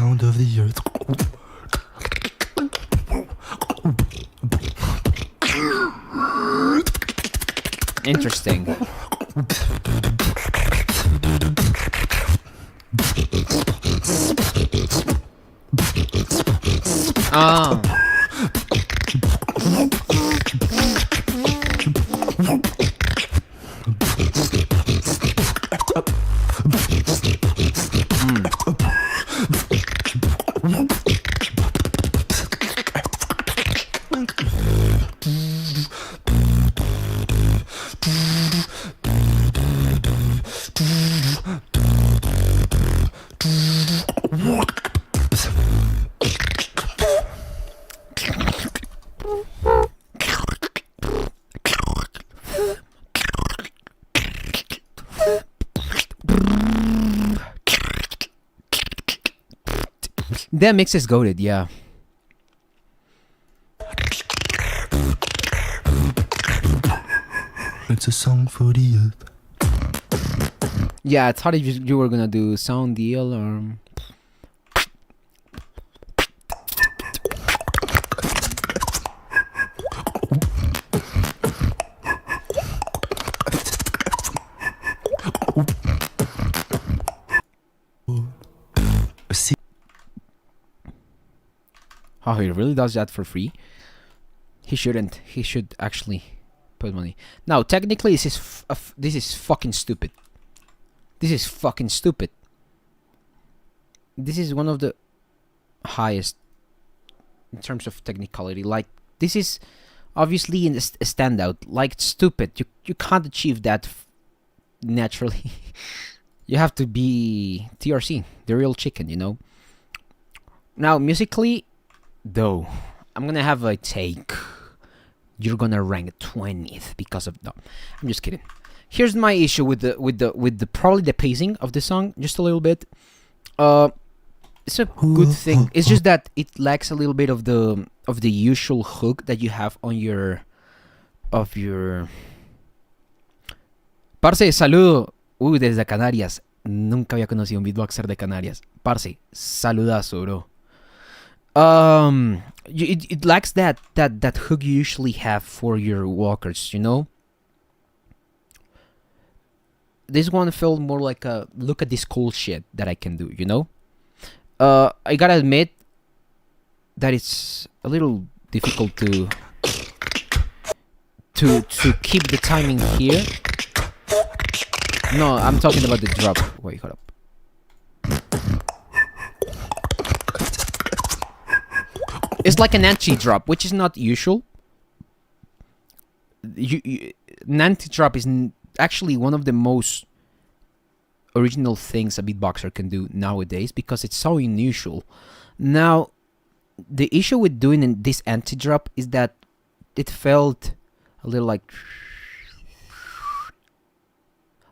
Sound of the earth. Interesting. Ah. That mix is goated, yeah. It's a song for the earth. Yeah, I thought you were gonna do sound the alarm. Oh, he really does that for free? He shouldn't. He should actually put money. Now, technically, this is fucking stupid. This is fucking stupid. This is one of the highest in terms of technicality. Like, this is obviously a standout. Like, it's stupid. You can't achieve that naturally. You have to be TRC, the real chicken, you know? Now, musically, though, I'm gonna have a take. You're gonna rank 20th because of no. I'm just kidding. Here's my issue with the probably the pacing of the song, just a little bit. It's a good thing. It's just that it lacks a little bit of the usual hook that you have on your Parce, saludo. Desde Canarias. Nunca había conocido un beatboxer de Canarias. Parce, saludazo, bro. It lacks that hook you usually have for your walkers, you know? This one felt more like a look at this cool shit that I can do, you know? I gotta admit that it's a little difficult to keep the timing here. No, I'm talking about the drop. Wait, hold up. It's like an anti-drop, which is not usual. An anti-drop is actually one of the most original things a beatboxer can do nowadays because it's so unusual. Now, the issue with doing this anti-drop is that it felt a little like...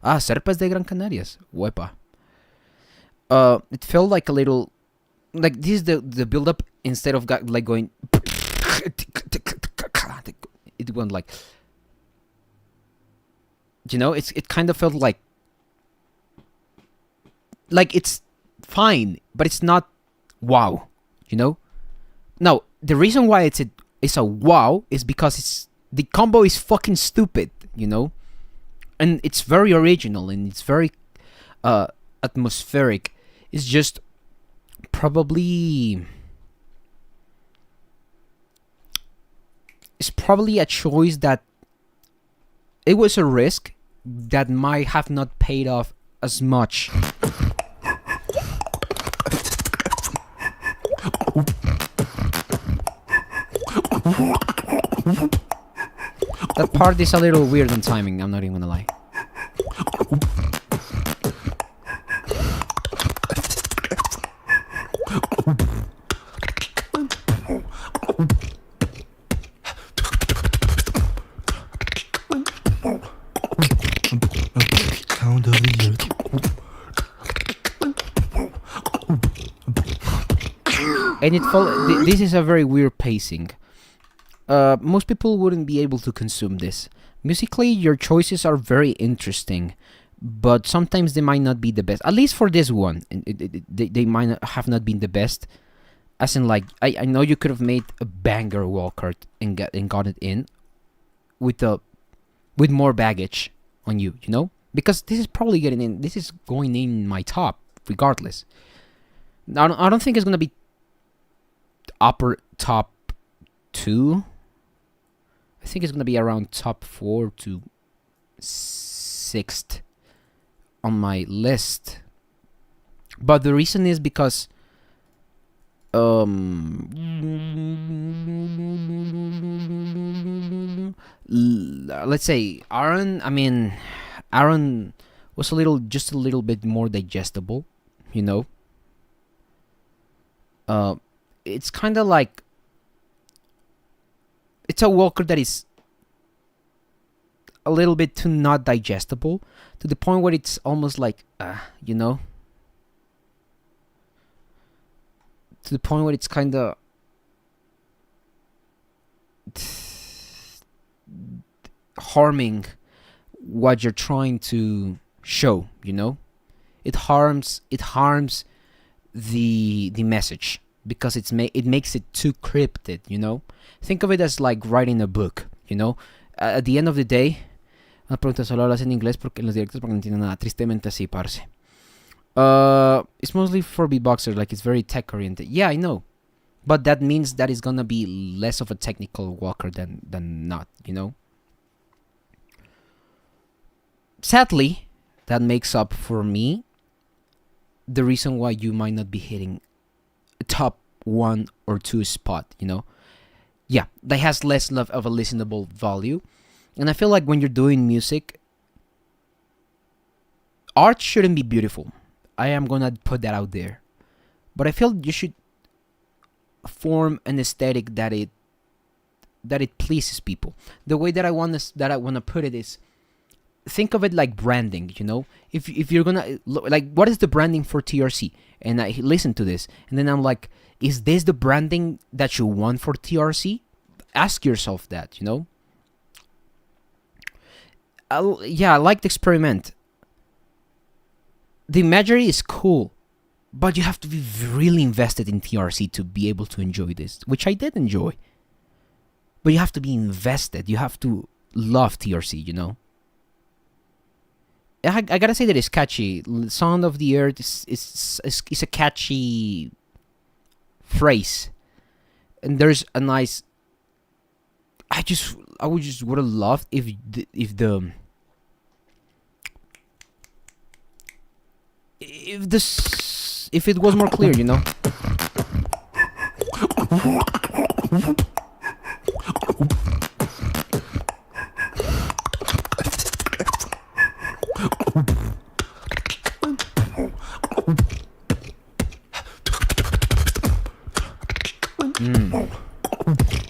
Serpas de Gran Canarias. Huepa. It felt like a little... Like, this is the build-up instead of like going... It went like... You know, it kind of felt like... Like, it's fine, but it's not wow, you know? Now, the reason why it's a wow is because the combo is fucking stupid, you know? And it's very original and it's very atmospheric. It's just probably... It's probably a choice that... It was a risk that might have not paid off as much. That part is a little weird in timing, I'm not even gonna lie. And this is a very weird pacing. Most people wouldn't be able to consume this. Musically, your choices are very interesting, but sometimes they might not be the best. At least for this one, they might have not been the best. As in, like, I know you could have made a banger walkout and got it in with more baggage on you, you know? Because this is probably getting in. This is going in my top, regardless. I don't think it's gonna be upper top 2. I think it's gonna be around top 4 to 6th on my list. But the reason is because let's say Aaron was just a little bit more digestible, you know. It's kind of like it's a walker that is a little bit too not digestible to the point where it's almost like you know, to the point where it's kind of harming what you're trying to show, you know. It harms the message because it makes it too cryptic, you know. Think of it as like writing a book, you know. At the end of the day, una pregunta, solo hablas en inglés porque en los directos porque no entiendo nada. Tristemente sí, parce. It's mostly for beatboxers, like it's very tech oriented. Yeah, I know, but that means that it's gonna be less of a technical walker than not, you know. Sadly, that makes up for me the reason why you might not be hitting a top 1 or 2 spot, you know. Yeah, that has less of a listenable value. And I feel like when you're doing music, art shouldn't be beautiful. I am gonna put that out there. But I feel you should form an aesthetic that it pleases people. The way that I want to put it is, think of it like branding, you know? If you're gonna, like, what is the branding for TRC? And I listen to this, and then I'm like, is this the branding that you want for TRC? Ask yourself that, you know? I like the experiment. The imagery is cool, but you have to be really invested in TRC to be able to enjoy this, which I did enjoy. But you have to be invested. You have to love TRC, you know? I gotta say that it's catchy. Sound of the Earth is a catchy phrase. And there's a nice... I would have loved if it was more clear, you know?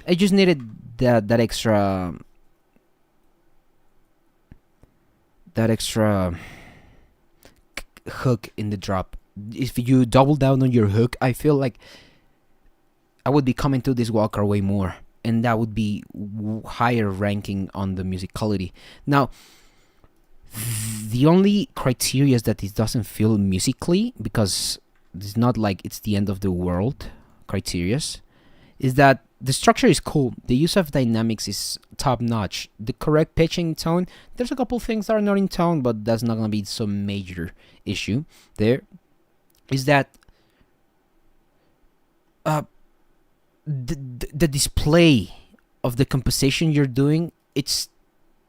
I just needed that extra hook in the drop. If you double down on your hook, I feel like I would be coming to this Walker way more, and that would be higher ranking on the musicality. Now, the only criteria is that it doesn't feel musically, because it's not like it's the end of the world criterias, is that the structure is cool. The use of dynamics is top notch. The correct pitching tone, there's a couple things that are not in tone, but that's not gonna be some major issue. There is that the display of the composition you're doing, it's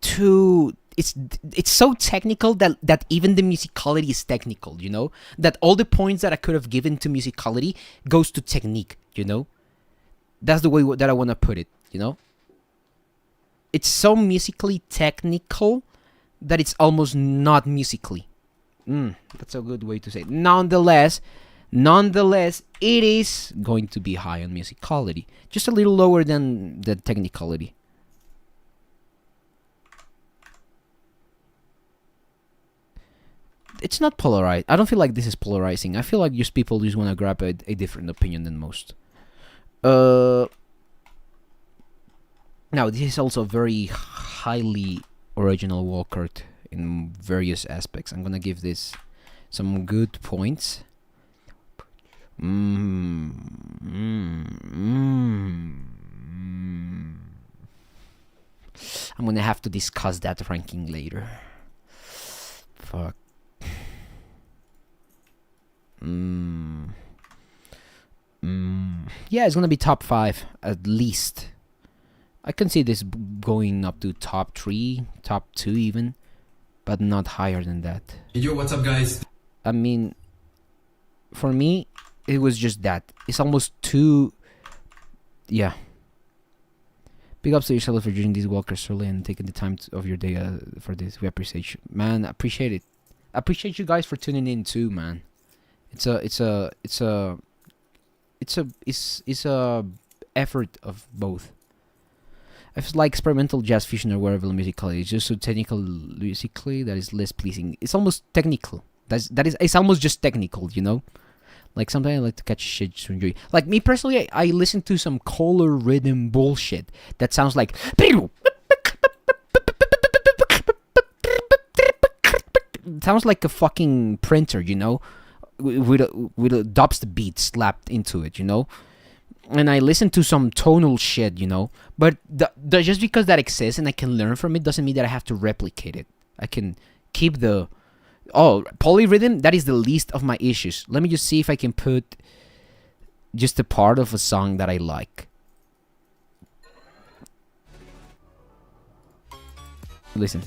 so technical that even the musicality is technical, you know? That all the points that I could have given to musicality goes to technique, you know? That's the way that I want to put it, you know? It's so musically technical that it's almost not musically. That's a good way to say it. Nonetheless, it is going to be high on musicality. Just a little lower than the technicality. It's not polarized. I don't feel like this is polarizing. I feel like just people just want to grab a different opinion than most. Now, this is also very highly original Walkart in various aspects. I'm gonna give this some good points. I'm gonna have to discuss that ranking later. Fuck. Yeah, it's gonna be top 5 at least. I can see this going up to top 3, top 2 even, but not higher than that. Yo, what's up, guys? I mean, for me, it was just that. It's almost too... Yeah. Big ups to yourself for joining these walkers early and taking the time of your day for this. We appreciate you. Man, I appreciate it. I appreciate you guys for tuning in too, man. It's a effort of both. I feel like experimental jazz fusion or whatever musically. It's just so technical musically that is less pleasing. It's almost technical. It's almost just technical, you know? Like sometimes I like to catch shit to enjoy. Like me personally, I listen to some color rhythm bullshit that sounds like it sounds like a fucking printer, you know? With a dubstep beat slapped into it, you know? And I listen to some tonal shit, you know? But just because that exists and I can learn from it doesn't mean that I have to replicate it. I can keep the... Oh, polyrhythm, that is the least of my issues. Let me just see if I can put just a part of a song that I like. Listen.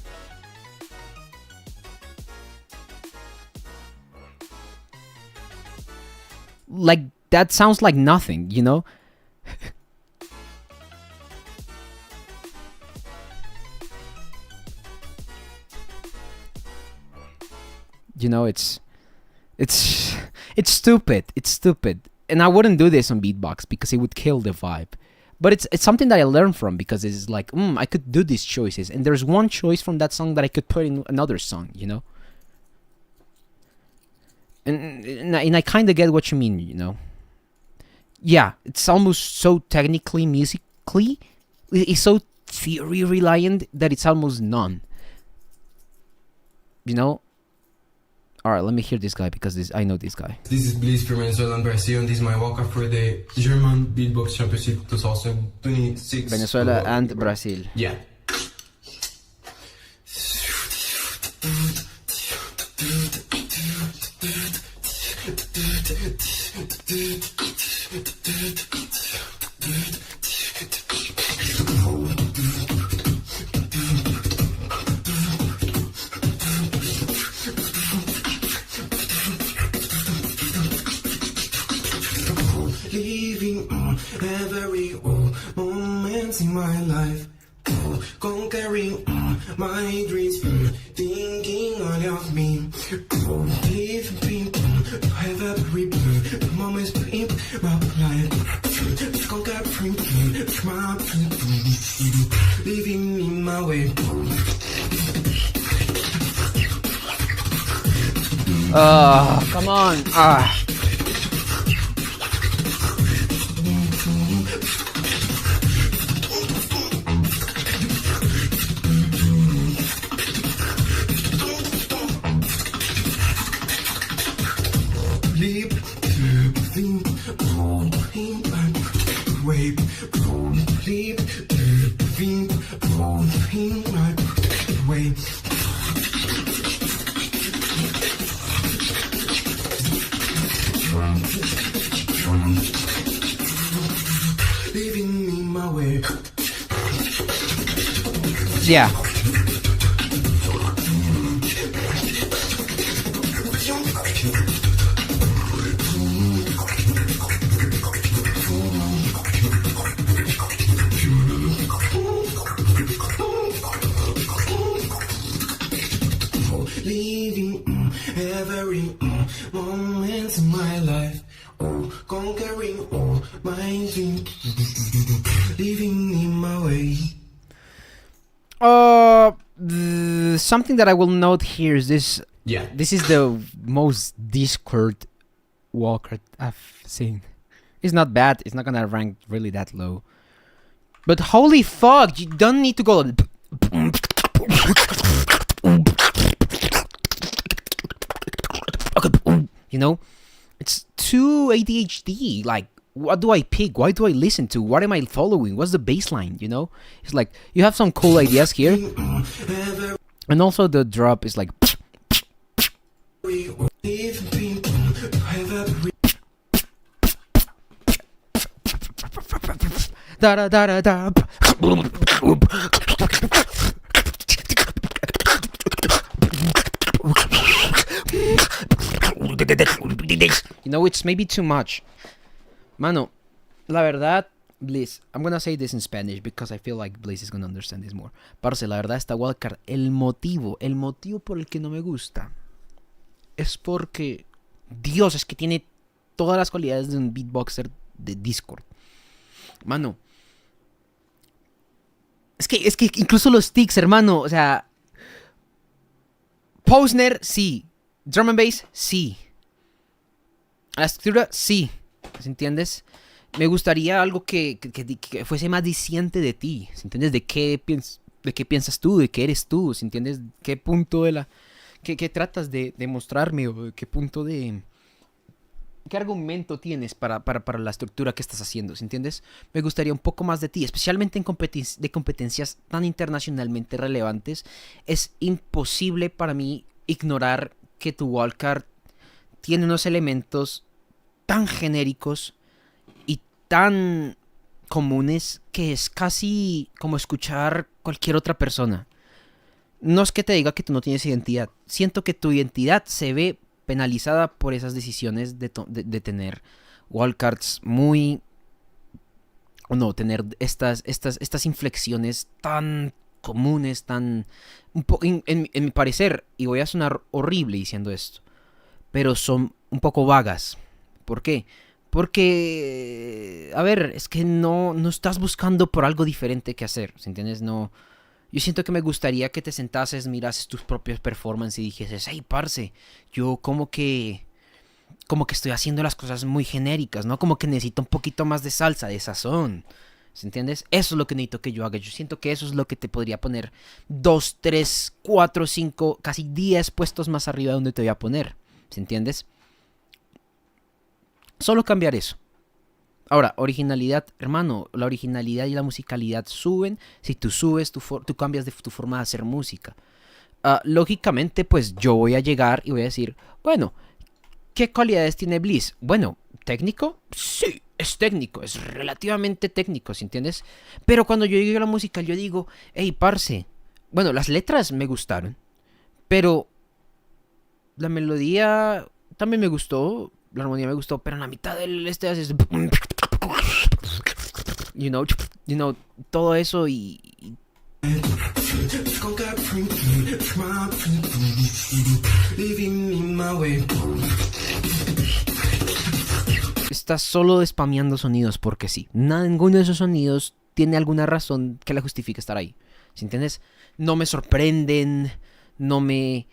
Like, that sounds like nothing, you know? You know, it's stupid. It's stupid. and I wouldn't do this on beatbox because it would kill the vibe. But it's something that I learned from, because it's like, I could do these choices, and there's one choice from that song that I could put in another song, you know. And I kind of get what you mean, you know. Yeah, it's almost so technically, musically, it's so theory reliant that it's almost none. You know. All right, let me hear this guy, because I know this guy. This is Blizz from Venezuela and Brazil, and this is my walk-up for the German Beatbox Championship 2026. Venezuela and Brazil. Yeah. Living every moments in my life, conquering my dreams, thinking all of me, living every moments in my life, conquering my living in my way. Come on. Yeah. Living every moment in my life, conquering all my dreams, living in my way. Something that I will note here is this. Yeah. This is the most Discord walker I've seen. It's not bad. It's not gonna rank really that low. But holy fuck, you don't need to go. You know, it's too ADHD. Like, what do I pick? Why do I listen to? What am I following? What's the baseline? You know, it's like you have some cool ideas here, and also the drop is like. Da da da da da. You know, it's maybe too much. Mano, la verdad, Blizz, I'm gonna say this in Spanish because I feel like Blizz is gonna understand this more. Parce, la verdad, esta wildcard, el motivo por el que no me gusta es porque, Dios, es que tiene todas las cualidades de un beatboxer de Discord. Mano, es que incluso los tics, hermano, o sea, Posner, sí. Drum and bass, sí. La estructura, sí. ¿Entiendes? Me gustaría algo que fuese más diciente de ti. ¿Entiendes? De qué piensas tú, de qué eres tú. ¿Entiendes? ¿Qué punto de la... ¿Qué tratas de mostrarme? O qué punto de... ¿Qué argumento tienes para la estructura que estás haciendo? ¿Entiendes? Me gustaría un poco más de ti, especialmente en competencias tan internacionalmente relevantes. Es imposible para mí ignorar que tu wildcard tiene unos elementos tan genéricos y tan comunes que es casi como escuchar cualquier otra persona. No es que te diga que tú no tienes identidad. Siento que tu identidad se ve penalizada por esas decisiones de tener wildcards muy... o no, tener estas inflexiones tan comunes, tan... en mi parecer, y voy a sonar horrible diciendo esto, pero son un poco vagas. ¿Por qué? Porque, a ver, es que no estás buscando por algo diferente que hacer, ¿sí entiendes? No, yo siento que me gustaría que te sentases, mirases tus propios performances y dijeses, hey, parce, yo como que estoy haciendo las cosas muy genéricas, ¿no? Como que necesito un poquito más de salsa, de sazón, ¿sí entiendes? Eso es lo que necesito que yo haga. Yo siento que eso es lo que te podría poner 2, 3, 4, 5, casi 10 puestos más arriba de donde te voy a poner, ¿sí entiendes? Solo cambiar eso. Ahora, originalidad, hermano, la originalidad y la musicalidad suben si tú subes, tú cambias de tu forma de hacer música. Lógicamente, pues yo voy a llegar y voy a decir, bueno, ¿qué cualidades tiene Blizz? Bueno, ¿técnico? Sí, es técnico, es relativamente técnico, ¿sí entiendes? Pero cuando yo llego a la música, yo digo, hey, parce, bueno, las letras me gustaron, pero la melodía también me gustó. La armonía me gustó, pero en la mitad del haces... You know, todo eso y... Estás solo spameando sonidos porque sí. Ninguno de esos sonidos tiene alguna razón que la justifique estar ahí. ¿Sí entiendes? No me sorprenden, no me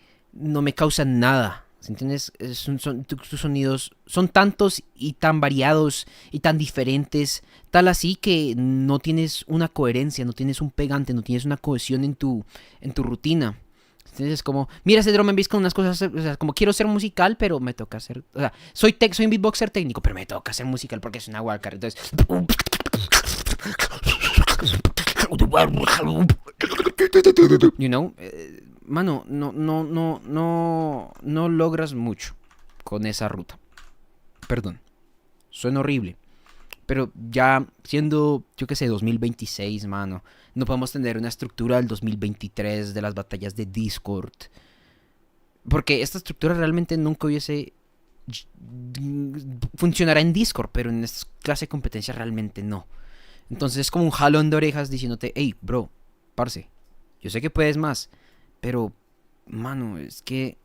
causan nada. ¿Sí entiendes? Tus sonidos son tantos y tan variados y tan diferentes, tal así que no tienes una coherencia, no tienes un pegante, no tienes una cohesión en tu rutina. Entonces es como, mira ese drum and bass con unas cosas, o sea, como quiero ser musical, pero me toca hacer, o sea, soy un beatboxer técnico, pero me toca ser musical porque es una wildcard. Entonces, you know, mano, no logras mucho con esa ruta. Perdón, suena horrible. Pero ya siendo, yo qué sé, 2026, mano, no podemos tener una estructura del 2023 de las batallas de Discord. Porque esta estructura realmente nunca funcionará en Discord, pero en esta clase de competencia realmente no. Entonces es como un jalón de orejas diciéndote, hey, bro, parce, yo sé que puedes más, pero, mano, es que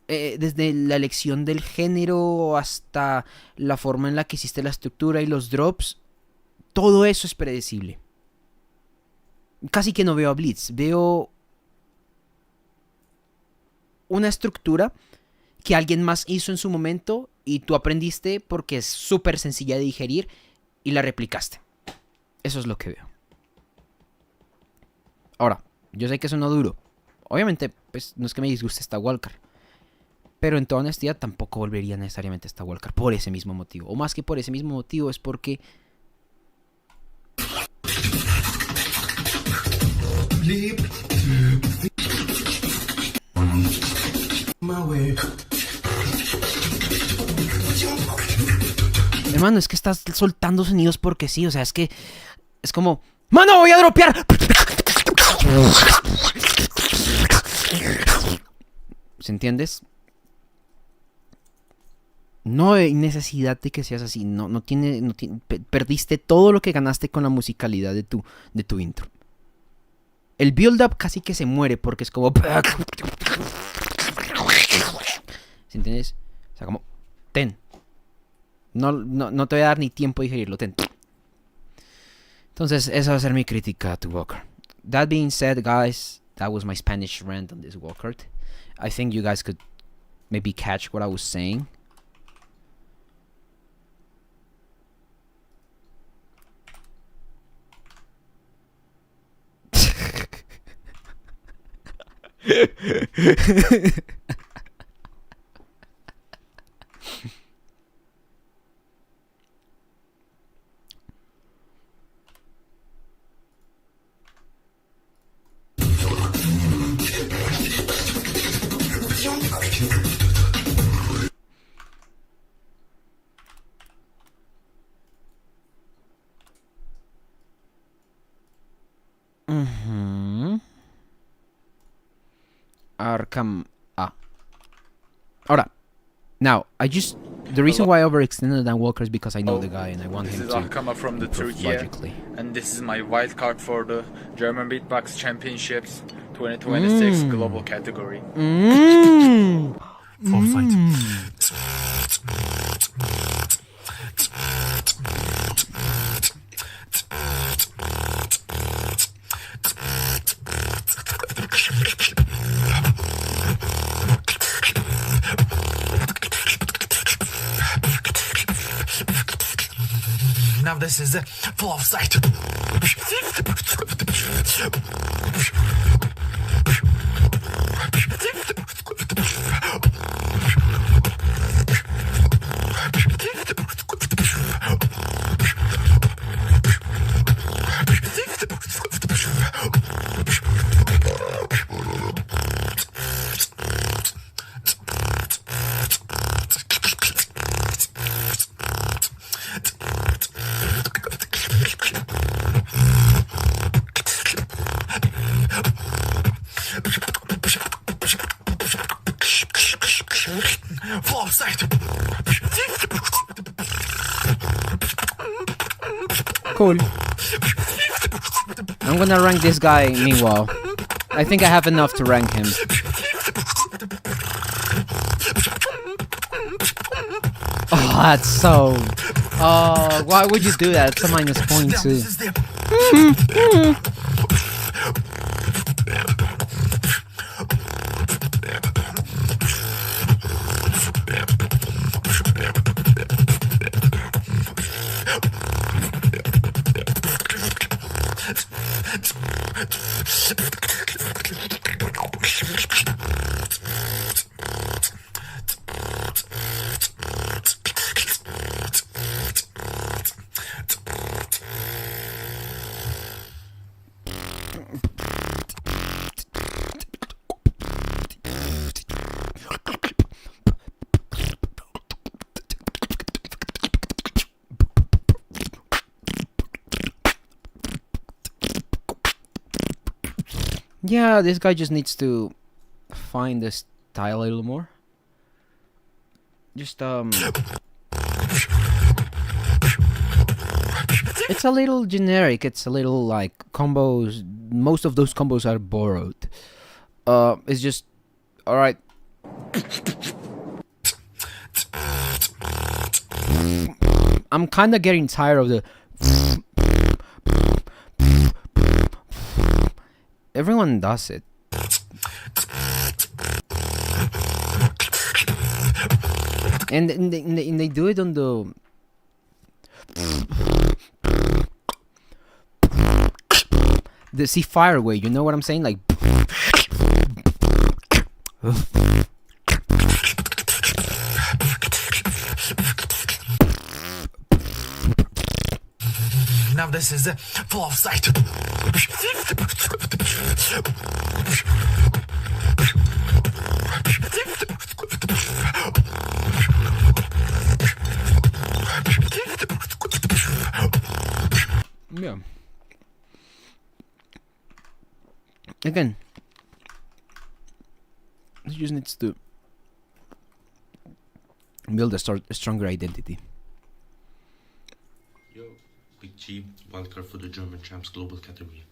desde la elección del género hasta la forma en la que hiciste la estructura y los drops, todo eso es predecible. Casi que no veo a Blizz, veo una estructura que alguien más hizo en su momento y tú aprendiste porque es súper sencilla de digerir y la replicaste. Eso es lo que veo. Ahora, yo sé que eso no duro. Obviamente, pues no es que me disguste esta wildcard. Pero en toda honestidad tampoco volvería necesariamente a esta wildcard por ese mismo motivo. O más que por ese mismo motivo es porque... Hermano, es que estás soltando sonidos porque sí. O sea, es que... Es como... ¡Mano, voy a dropear! ¿Se entiendes? No hay necesidad de que seas así. Perdiste todo lo que ganaste con la musicalidad de tu intro. El build-up casi que se muere porque es como... ¿Se entiendes? O sea, como... Ten. No te voy a dar ni tiempo de digerirlo. Ten. Entonces, esa va a ser mi crítica a tu Walker. That being said, guys, that was my Spanish rant on this Walker. I think you guys could maybe catch what I was saying. Ahkahm'a. Ahora, now, the reason why I overextended Dan Walker is because I know the guy and I want him to... This is Ahkahm'a from the Turkey, and this is my wild card for the German Beatbox Championships 2026 global category. Full fight. this is full of sight. Full of sight. Cool. I'm gonna rank this guy meanwhile. I think I have enough to rank him. Oh, that's so... Oh, why would you do that? It's a minus point too. Yeah, this guy just needs to find the style a little more. Just it's a little generic. It's a little like combos. Most of those combos are borrowed. It's just all right. I'm kind of getting tired of the. Everyone does it. And they do it on the see fire way, you know what I'm saying? Like Now this is full of sight. Yeah. Again, this just needs to build a stronger identity. Yo, BigG, wildcard for the German champs global category.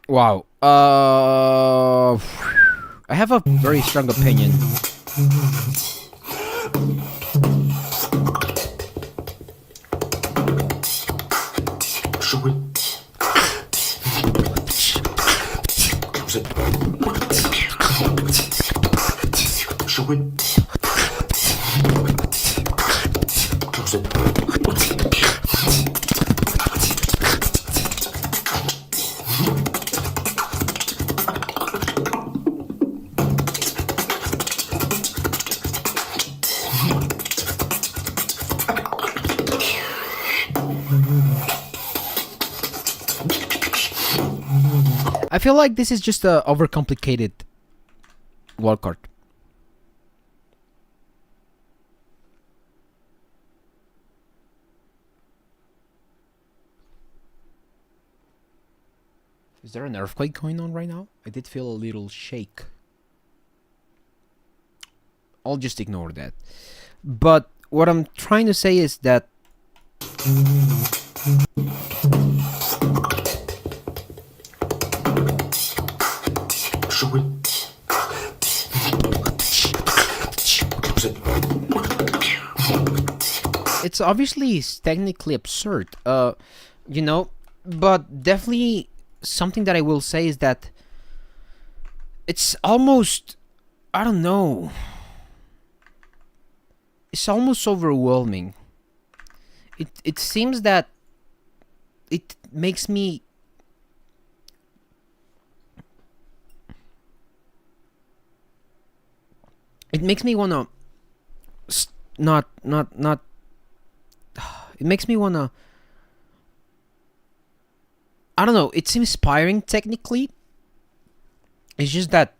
Wow. I have a very strong opinion. I feel like this is just a overcomplicated wildcard. Is there an earthquake going on right now? I did feel a little shake. I'll just ignore that. But what I'm trying to say is that it's obviously technically absurd, you know, but definitely something that I will say is that it's almost, I don't know, it's almost overwhelming. It seems that it makes me wanna not it makes me wanna, I don't know, it's inspiring technically. It's just that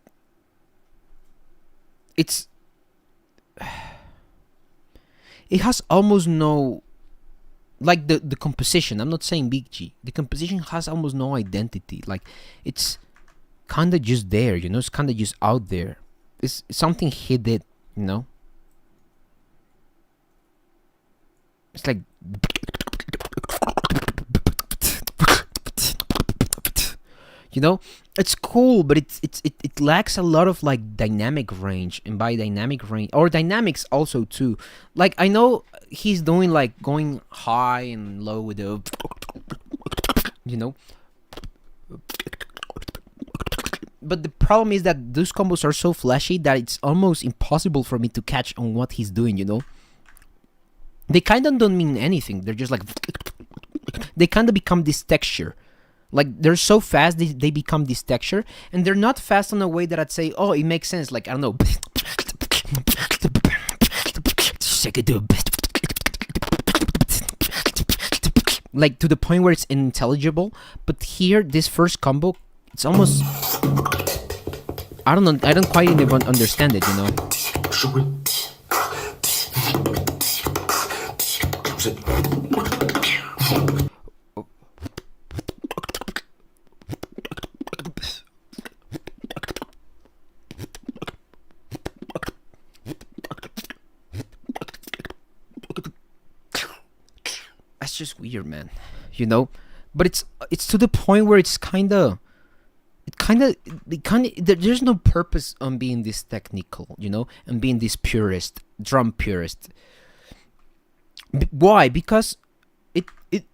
it has almost no, like the composition, I'm not saying BigG, the composition has almost no identity. Like it's kinda just there, you know, it's kinda just out there. It's something hidden, you know. It's like, you know, it's cool, but it lacks a lot of like dynamic range, and by dynamic range, or dynamics also too. Like I know he's doing like going high and low with the, you know, but the problem is that those combos are so flashy that it's almost impossible for me to catch on what he's doing, you know. They kind of don't mean anything. They're just like, they kind of become this texture. Like they're so fast, they become this texture, and they're not fast in a way that I'd say, oh, it makes sense. Like I don't know, like to the point where it's unintelligible. But here, this first combo, it's almost, I don't know, I don't quite even understand it, you know. That's just weird, man, you know. But it's to the point where it's there's no purpose on being this technical, you know, and being this purist, drum purist. Why? Because it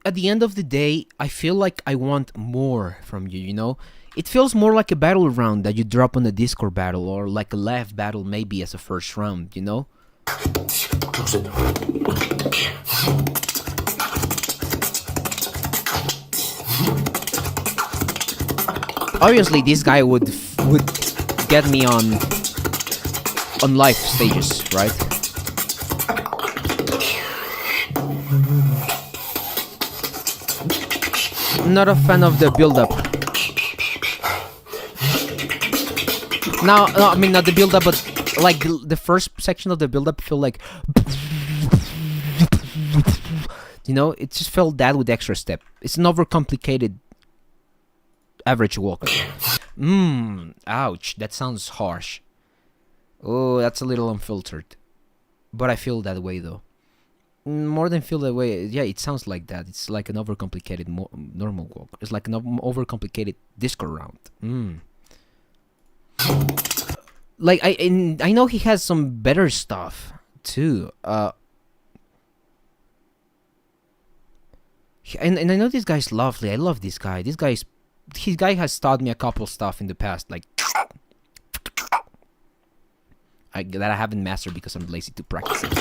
at the end of the day, I feel like I want more from you, you know. It feels more like a battle round that you drop on a Discord battle, or like a live battle maybe as a first round, you know. Obviously, this guy would get me on live stages, right? I'm not a fan of the build-up. No, I mean not the build-up, but like the first section of the build-up feel like, you know, it just felt that with extra step. It's an overcomplicated average walker. Ouch, that sounds harsh. Oh, that's a little unfiltered. but I feel that way though. More than feel that way, yeah, it sounds like that. It's like an overcomplicated normal walk. It's like an overcomplicated disco round. Like I know he has some better stuff too. And I know this guy's lovely. I love this guy. This guy has taught me a couple stuff in the past, like that I haven't mastered because I'm lazy to practice it.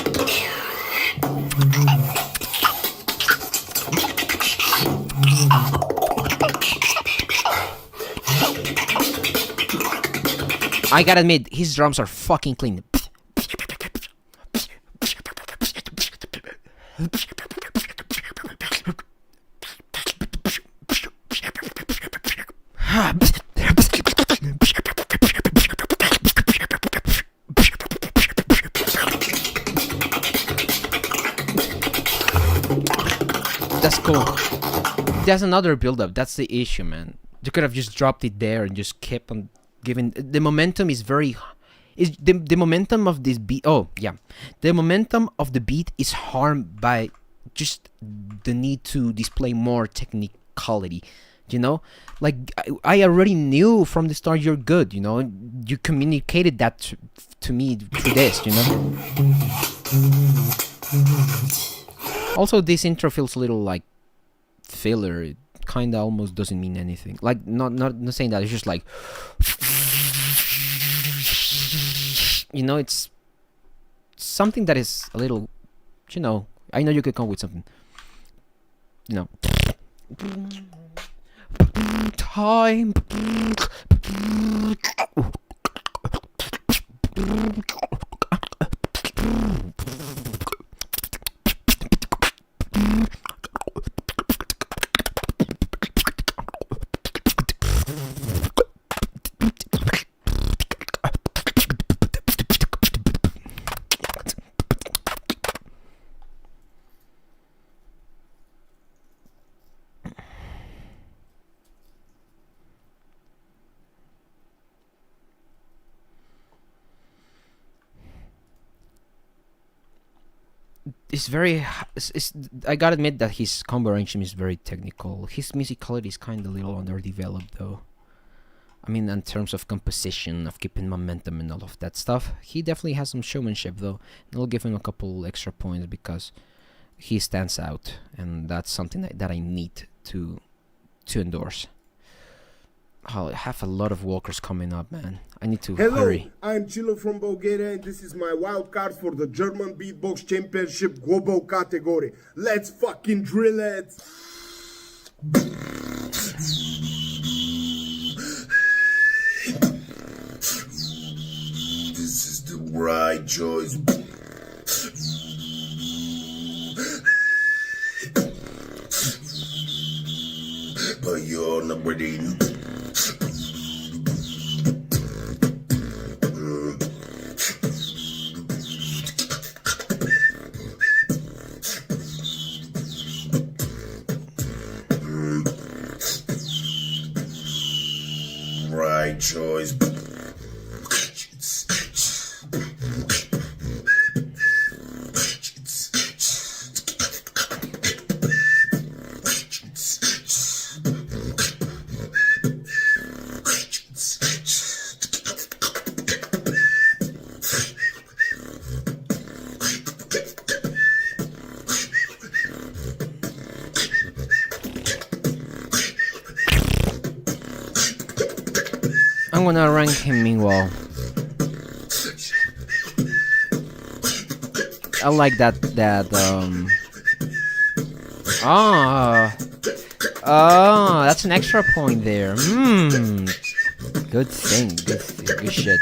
I gotta admit, his drums are fucking clean. That's cool. That's another build-up. That's the issue, man. You could have just dropped it there and just kept on giving. The momentum is very. Is the momentum of this beat? Oh yeah, the momentum of the beat is harmed by just the need to display more technicality. You know, like I already knew from the start you're good. You know, you communicated that to me through this. You know. Also, this intro feels a little like filler. It kind of almost doesn't mean anything. Like not saying that. It's just like, you know, it's something that is a little, you know. I know you could come with something. You know. Time. It's very. I gotta admit that his combo arrangement is very technical. His musicality is kind of a little underdeveloped, though. I mean, in terms of composition, of keeping momentum, and all of that stuff, he definitely has some showmanship, though. And I'll give him a couple extra points because he stands out, and that's something that I need to endorse. Oh, I have a lot of walkers coming up, man. I need to hurry. I'm ChillYo from Bulgaria, and this is my wild card for the German Beatbox Championship global category. Let's fucking drill it! This is the right choice. But you're not ready. Right choice. I'm gonna rank him meanwhile. I like that that's an extra point there. Good thing, good shit.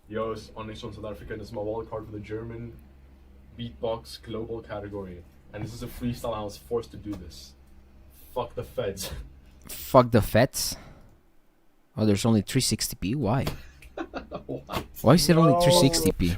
Yo, it's Onyx from South Africa, and this is my wildcard for the German beatbox global category. And this is a freestyle, and I was forced to do this. Fuck the feds. Fuck the feds? Oh, there's only 360p? Why? What? Why is it only 360p?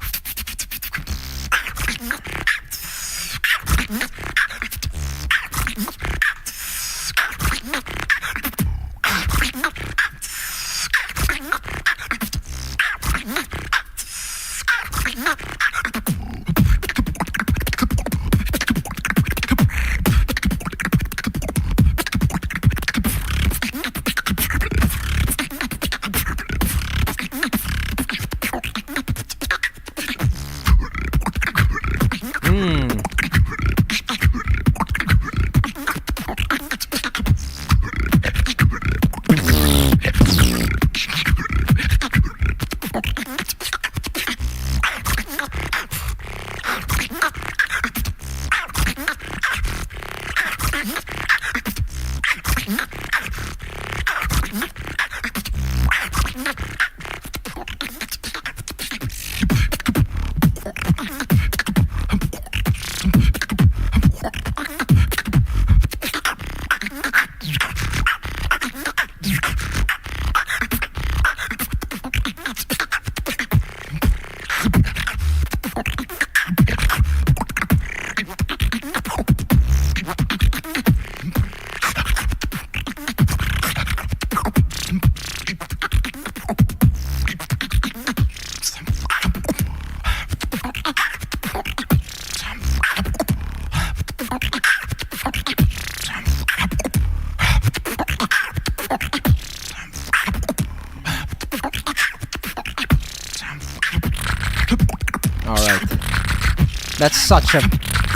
That's such a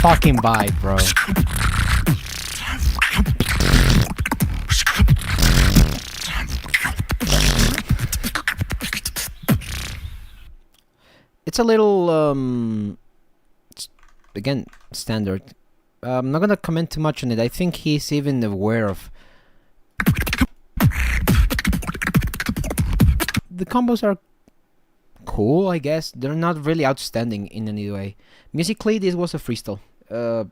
fucking vibe, bro. It's a little, again, standard. I'm not gonna comment too much on it. I think he's even aware of... The combos are cool, I guess. They're not really outstanding in any way. Musically, this was a freestyle.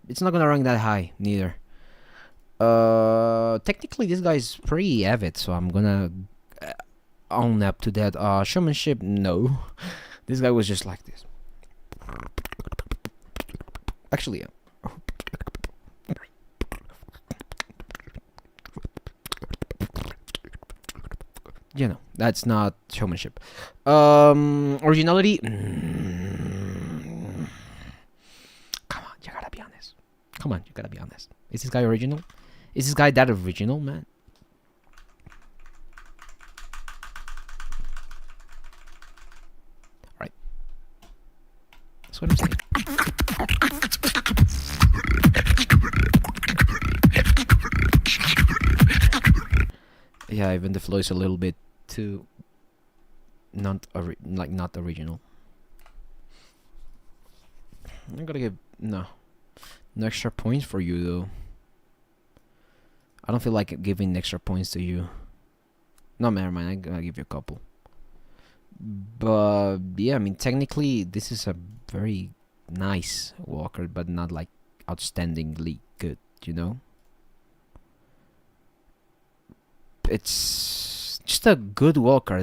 It's not gonna rank that high, neither. Technically, this guy's pretty avid, so I'm gonna own up to that. Showmanship, no. This guy was just like this. Actually, yeah. You know, that's not showmanship. Originality. Come on, you gotta be honest. Come on, you gotta be honest. Is this guy original? Is this guy that original, man? Right. That's what I'm saying. Yeah, even the flow is a little bit too not original. I'm gonna give no extra points for you though. I don't feel like giving extra points to you. No, never mind. I'm gonna give you a couple. But yeah, I mean, technically, this is a very nice walker, but not like outstandingly good. You know. It's just a good walker.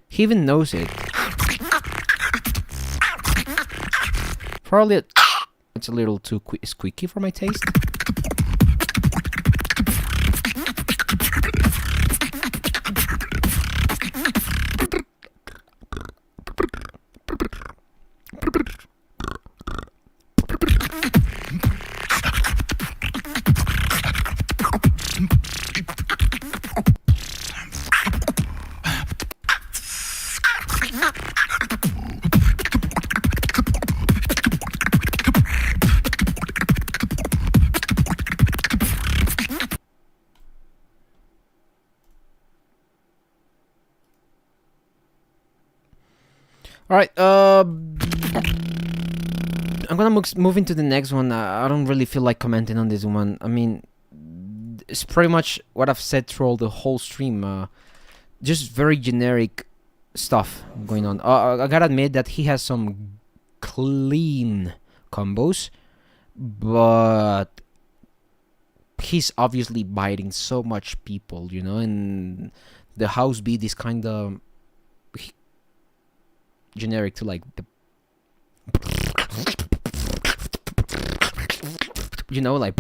He even knows it. Probably it's a little too squeaky for my taste. Alright, I'm gonna move into the next one. I don't really feel like commenting on this one. I mean, it's pretty much what I've said through the whole stream. Just very generic stuff going on. I gotta admit that he has some clean combos, but he's obviously biting so much people, you know, and the house beat is kind of generic to like the, you know, like,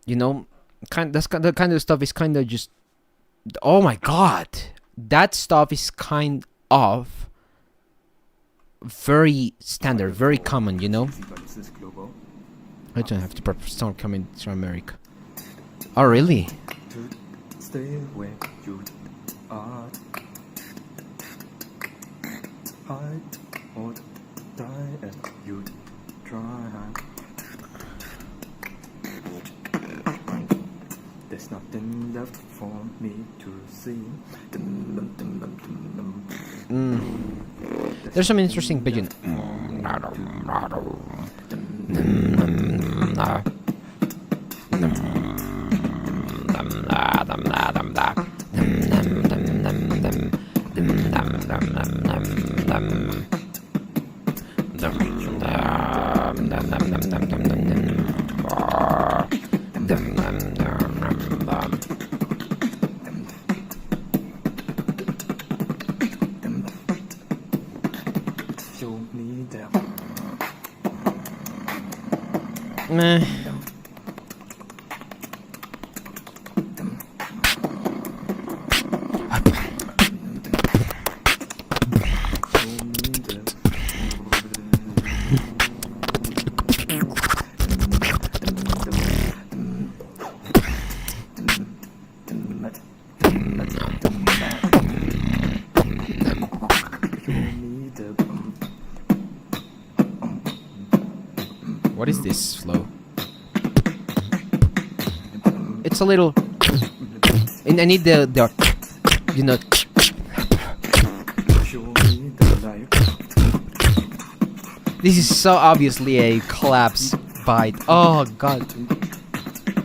you know, the kind of stuff is kind of just, oh my god, that stuff is kind of very standard, very common, you know. I don't have to start coming to America. Oh really? Stay where you are. Hide or die as you try. There's nothing left for me to see. There's some interesting pigeon. Meh. What is this flow? It's a little, and I need the you know. This is so obviously a collapse bite. Oh god!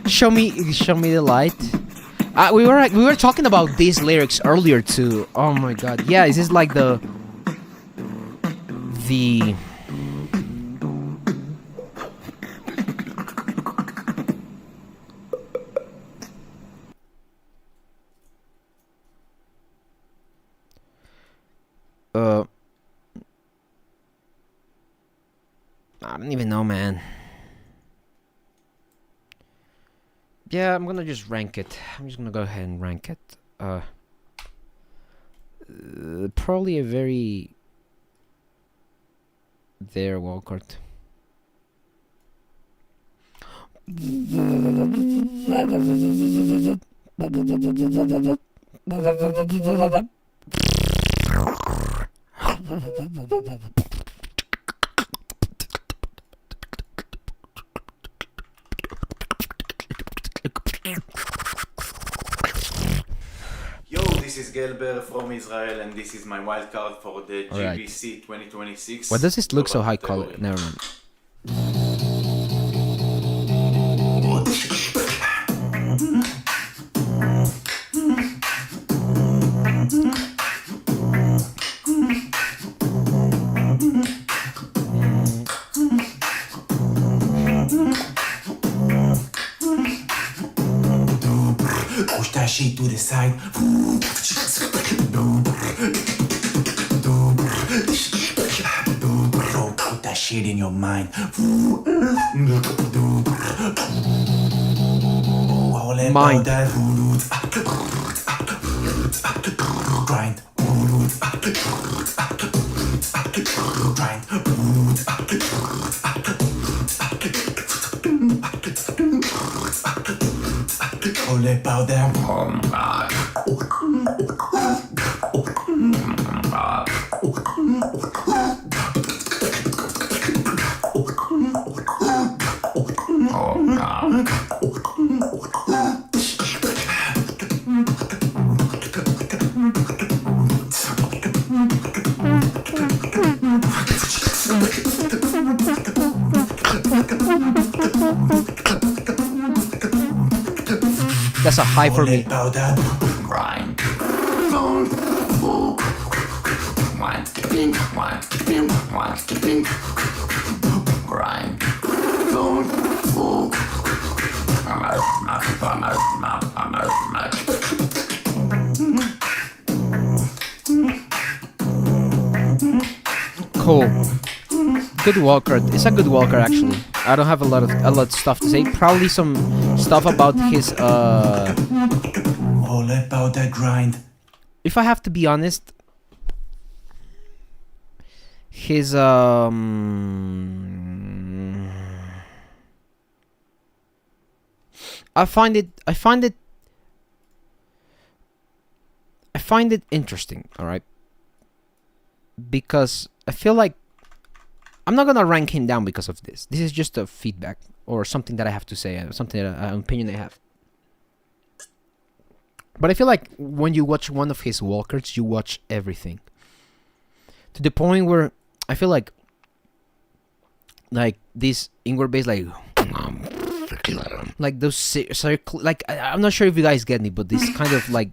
Show me the light. We were talking about these lyrics earlier too. Oh my god! Yeah, this is like the. I don't even know, man. Yeah, I'm gonna just rank it. I'm just gonna go ahead and rank it. Probably a very there wildcard. Yo, this is Gelber from Israel, and this is my wildcard for the GBC 2026. Why does this look so high quality? Never mind. Push that shit to the side. Put that shit in your mind. Mind. Grind. All about that. That's a high for me. Grind. Cool. Good walker. It's a good walker actually. I don't have a lot of stuff to say. Probably some stuff about his All about that grind. If I have to be honest, his I find it interesting, alright? Because I feel like I'm not gonna rank him down because of this. This is just a feedback or something that I have to say, something that an opinion I have. But I feel like when you watch one of his walkers, you watch everything. To the point where I feel like this inward bass, like those circle, like I'm not sure if you guys get me, but this kind of like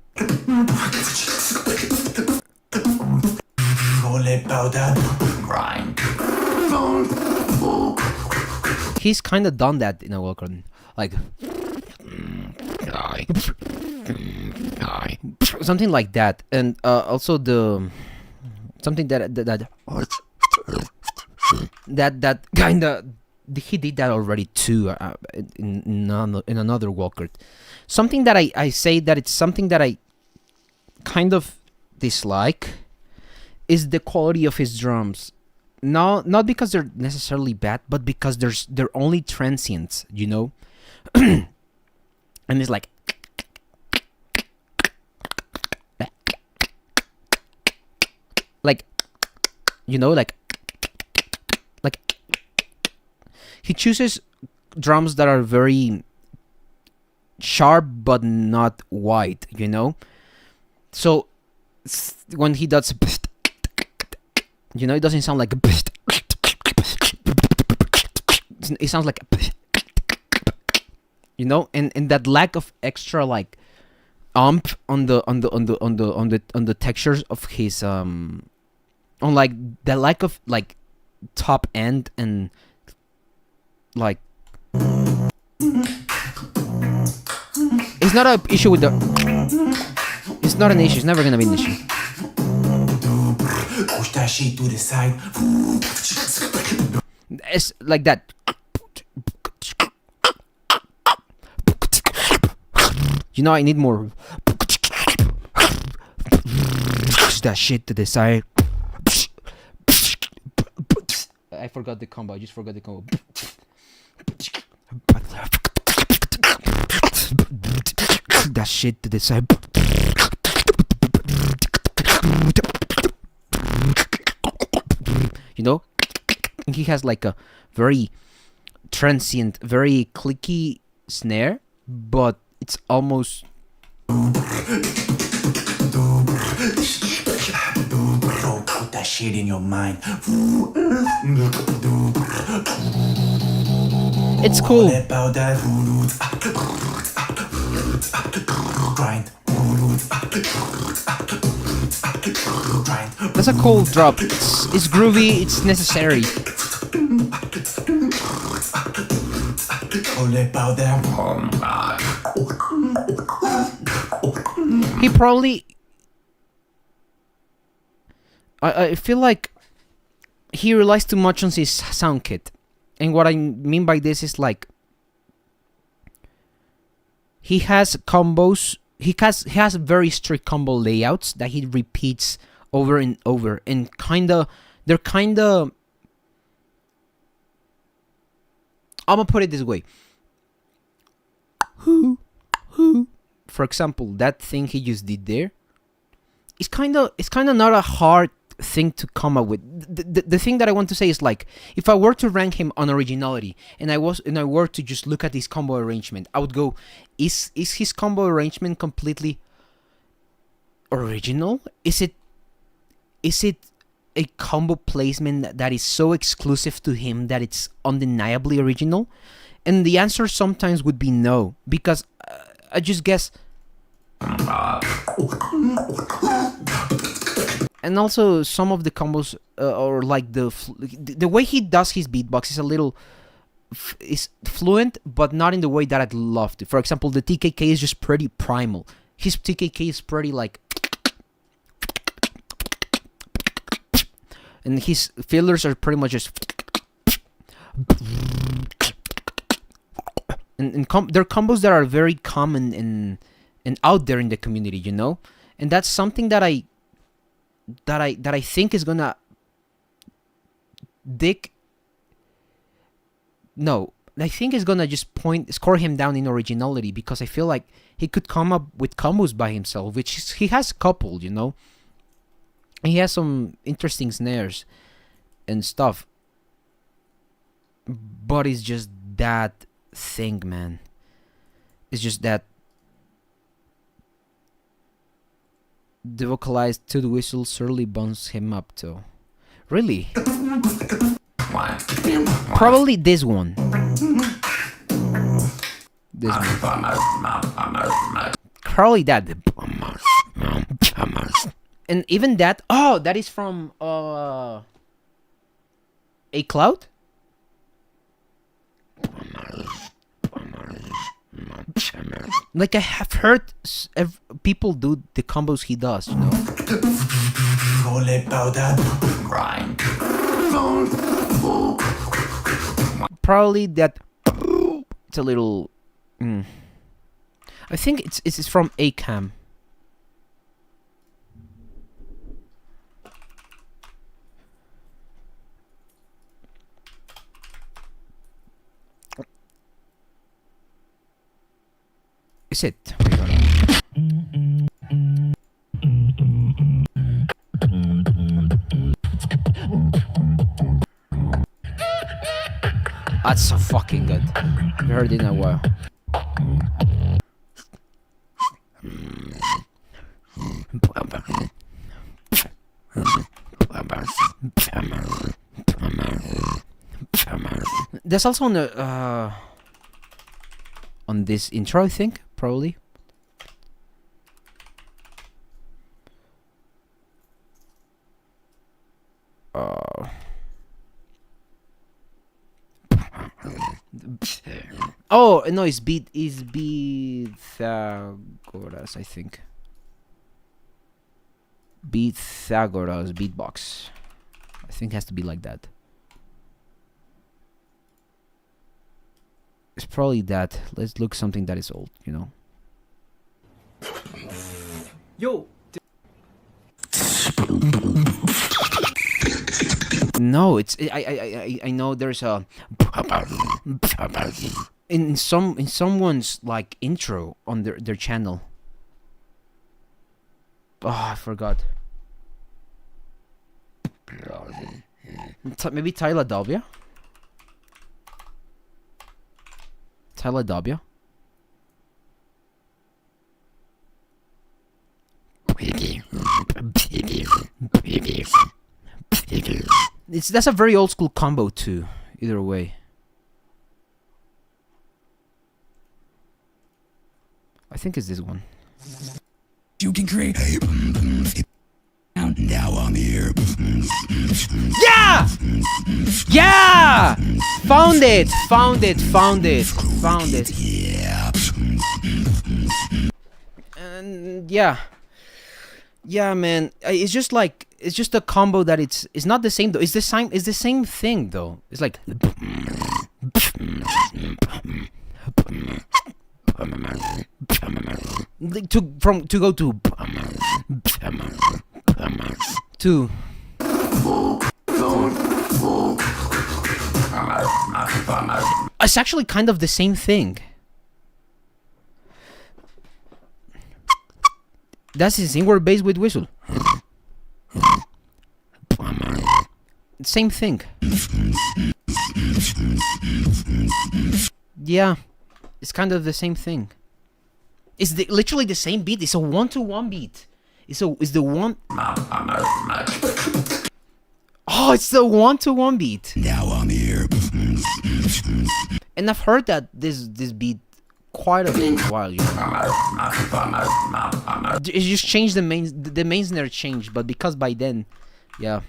All about that grind. He's kind of done that in a walker, like something like that, and also the something that kind of he did that already too in another walker. Something that I say that it's something that I kind of dislike is the quality of his drums. No, not because they're necessarily bad, but because they're only transients, you know. And it's like you know, like he chooses drums that are very sharp but not wide, you know. So when he does, you know, it doesn't sound like it sounds like, you know, and that lack of extra like on the textures of his on like the lack of like top end and like it's not an issue with the it's not an issue, it's never gonna be an issue. Push that shit to the side. It's like that. You know, I need more. Push that shit to the side. I forgot the combo. I just forgot the combo. That shit to the side. You know, he has like a very transient, very clicky snare, but it's almost Put that shit in your mind. It's cool. That's a cool drop. It's groovy, it's necessary. He probably... I feel like he relies too much on his sound kit. And what I mean by this is like... He has combos... He has very strict combo layouts that he repeats over and over. And they're kinda... I'm gonna put it this way. For example, that thing he just did there, it's kind of not a hard thing to come up with. The thing that I want to say is like, if I were to rank him on originality, and I were to just look at his combo arrangement, I would go, is his combo arrangement completely original? Is it a combo placement that is so exclusive to him that it's undeniably original? And the answer sometimes would be no, because I just guess And also some of the combos or like the way he does his beatbox is a little is fluent, but not in the way that I'd love to. For example, the TKK is just pretty primal. His TKK is pretty like, and his fillers are pretty much just, and they're combos that are very common and out there in the community, you know, and that's something that I think is gonna I think is gonna just score him down in originality, because I feel like he could come up with combos by himself, which he has a couple, you know. And he has some interesting snares and stuff, but it's just that thing, man. It's just that the vocalized to the whistle surely bumps him up too. Really? Probably this one. This one. Probably that. And even that. Oh, that is from A Cloud? Like I have heard people do the combos he does, you know. Probably that. It's a little. I think it's from Ahkahm'a. Is it? That's so fucking good. I've heard it in a while. There's also on this intro, I think, probably. Oh no, it's BLVCKNED, I think. BLVCKNED beatbox. I think it has to be like that. It's probably that. Let's look something that is old, you know. Yo. No, it's I know there's a in someone's like intro on their channel. Oh, I forgot. Maybe SzNaJdeR? SzNaJdeR? That's a very old school combo too, either way. I think it's this one. You can create now I'm here. Yeah! Yeah! Found it! Yeah. And yeah. Yeah, man. It's just like, it's just a combo that it's not the same though. It's the same thing though. It's like to go to it's actually kind of the same thing. That's his inward bass with whistle. Same thing. Yeah, it's kind of the same thing. It's literally the same beat. It's a 1-to-1 beat. It's the one. Oh, it's the 1-to-1 beat. Now I'm here. And I've heard that this beat quite a while. You know? It just changed the main snare changed, but because by then, yeah.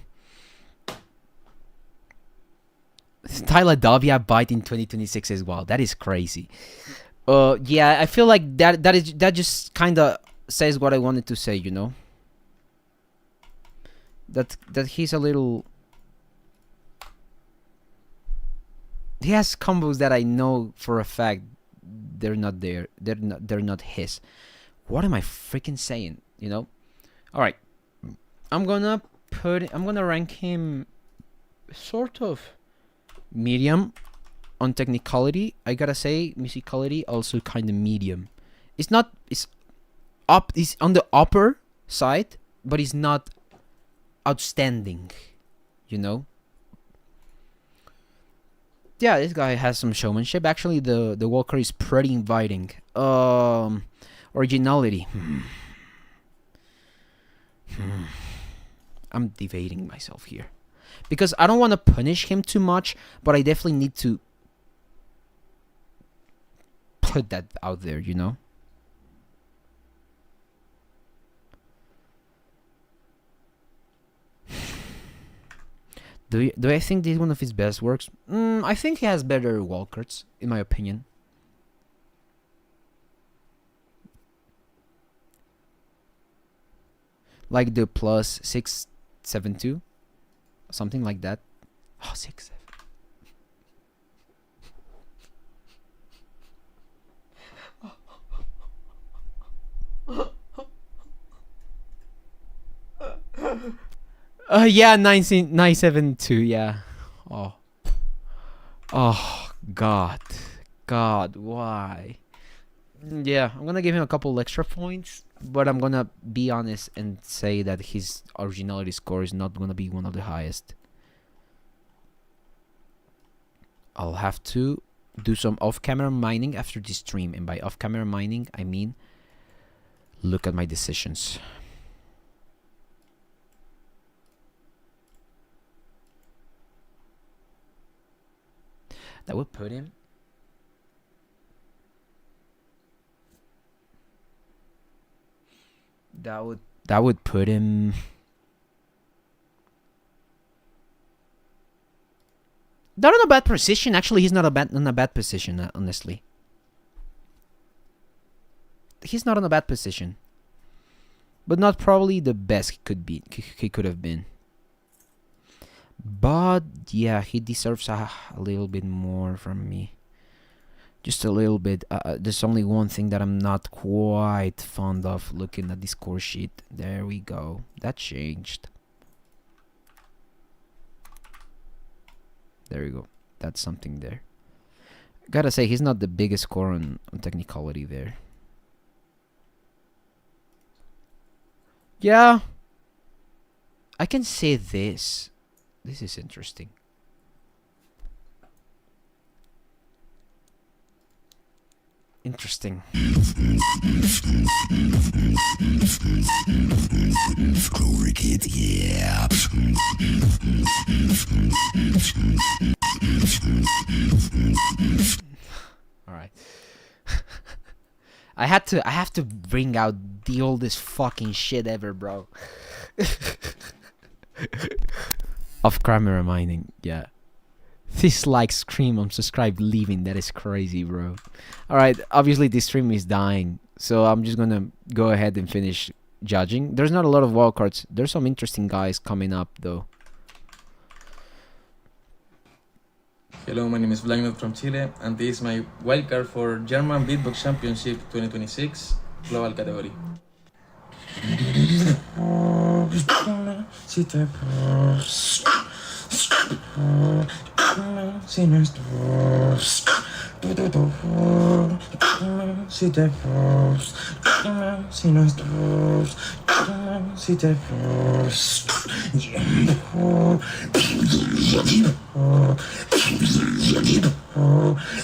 Tyler bite in 2026 as well. That is crazy. Yeah, I feel like that just kind of says what I wanted to say. You know. That he's a little. He has combos that I know for a fact they're not there. They're not his. What am I freaking saying? You know? All right. I'm gonna rank him sort of medium on technicality. I gotta say musicality also kind of medium. It's on the upper side, but it's not outstanding. You know? Yeah, this guy has some showmanship. Actually, the Walker is pretty inviting. Originality. I'm debating myself here. Because I don't want to punish him too much, but I definitely need to put that out there, you know? Do I think this is one of his best works? I think he has better wildcards, in my opinion. Like the plus 672, something like that. Oh, 6, 7. Yeah, 972. Yeah. Oh, God, why? Yeah, I'm gonna give him a couple extra points, but I'm gonna be honest and say that his originality score is not gonna be one of the highest. I'll have to do some off-camera mining after this stream, and by off-camera mining, I mean look at my decisions. That would put him. That would put him. Not in a bad position. Actually, he's not in a bad position. Honestly, he's not in a bad position, but not probably the best he could have been. But yeah, he deserves a little bit more from me. Just a little bit. There's only one thing that I'm not quite fond of looking at the score sheet. There we go. That changed. There you go. That's something there. Gotta say, he's not the biggest score on technicality there. Yeah. I can say this. This is interesting. Interesting. All right. I have to bring out the oldest fucking shit ever, bro. Off camera mining, yeah. Dislike, scream, unsubscribe, leaving. That is crazy, bro. Alright, obviously this stream is dying, so I'm just gonna go ahead and finish judging. There's not a lot of wildcards. There's some interesting guys coming up, though. Hello, my name is Vladimir from Chile, and this is my wildcard for German Beatbox Championship 2026 global category.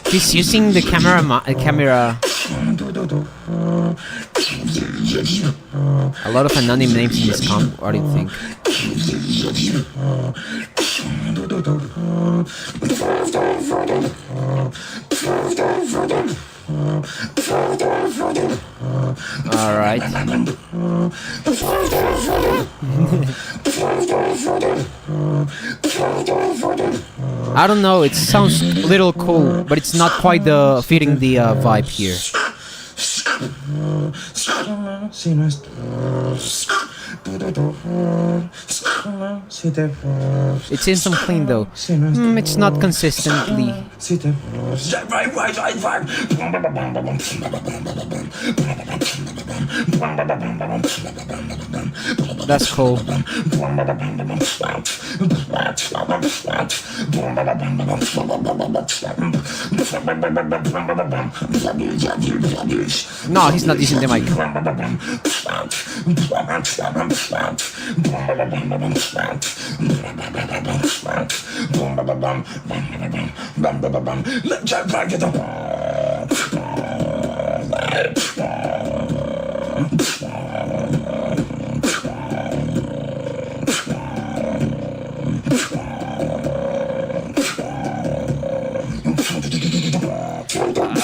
He's using the camera. A lot of anonymous names in this comp. What do you think? Alright. I don't know, it sounds a little cool, but it's not quite fitting the vibe here. It's in some clean though. It's not consistently. That's cool. No, he's not using the mic.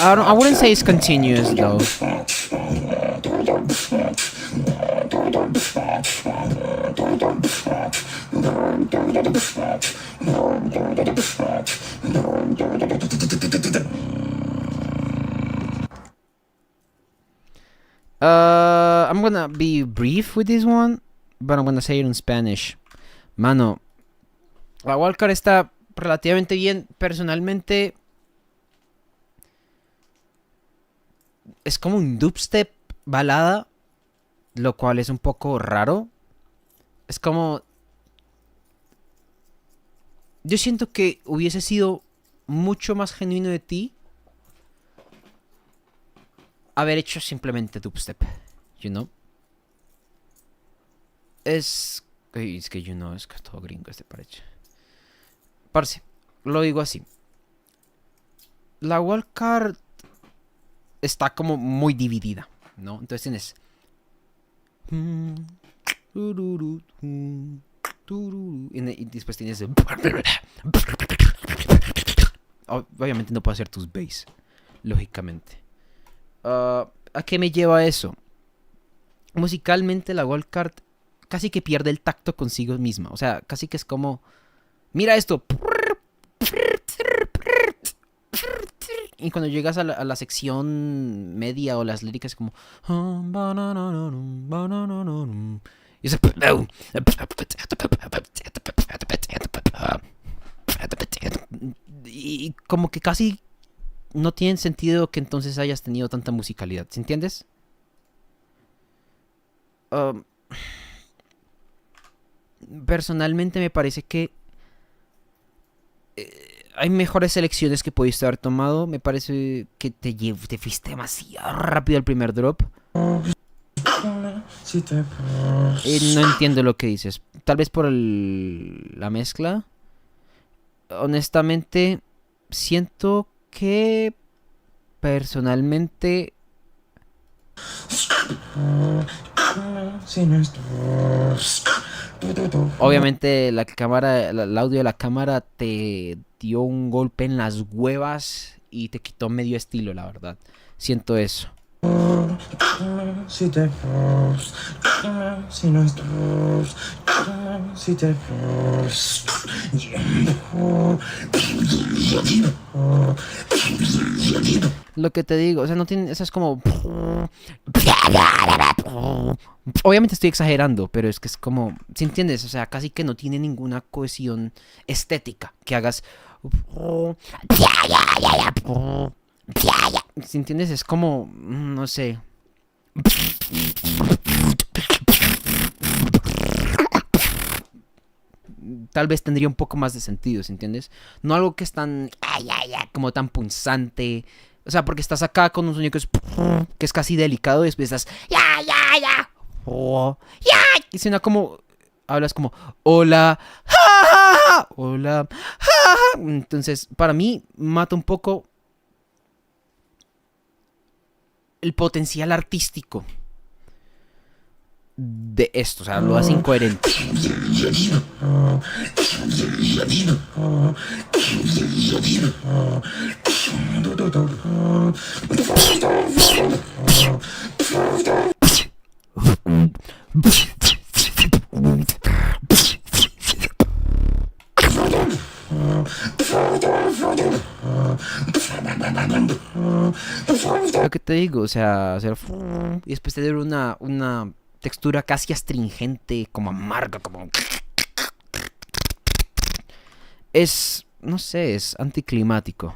I wouldn't say it's continuous though. I'm gonna be brief with this one, but I'm gonna say it in Spanish. Mano, la wildcard está relativamente bien. Personalmente, es como un dubstep balada, lo cual es un poco raro. Es como... Yo siento que hubiese sido mucho más genuino de ti haber hecho simplemente dubstep, you know. Es que es que todo gringo este parche. Parce, lo digo así. La wildcard está como muy dividida, ¿no? Entonces tienes... Y después tienes... Obviamente no puedo hacer tus bass, lógicamente. ¿A qué me lleva eso? Musicalmente la wildcard casi que pierde el tacto consigo misma. O sea, casi que es como... Mira esto. Y cuando llegas a la sección media o las líricas es como... Y, y como que casi no tiene sentido que entonces hayas tenido tanta musicalidad. ¿Sí entiendes? Personalmente me parece que hay mejores selecciones que pudiste haber tomado. Me parece que te fuiste demasiado rápido al primer drop. No entiendo lo que dices. Tal vez por la mezcla. Honestamente, siento que personalmente... Obviamente el audio de la cámara te dio un golpe en las huevas y te quitó medio estilo, la verdad. Siento eso. Lo que te digo, o sea, no tiene, eso es como... Obviamente estoy exagerando, pero es que es como... ¿Sí entiendes? O sea, casi que no tiene ninguna cohesión estética que hagas... ¿Sí entiendes? Es como... No sé... Tal vez tendría un poco más de sentido, ¿sí entiendes? No algo que es tan... como tan punzante. O sea, porque estás acá con un sonido que es casi delicado y después estás... Y suena como... Hablas como... Hola. Hola. Entonces, para mí, mata un poco... el potencial artístico de esto, o sea, lo hace incoherente. Lo que te digo, o sea, y después tener una textura casi astringente, como amarga, como... Es, no sé, es anticlimático.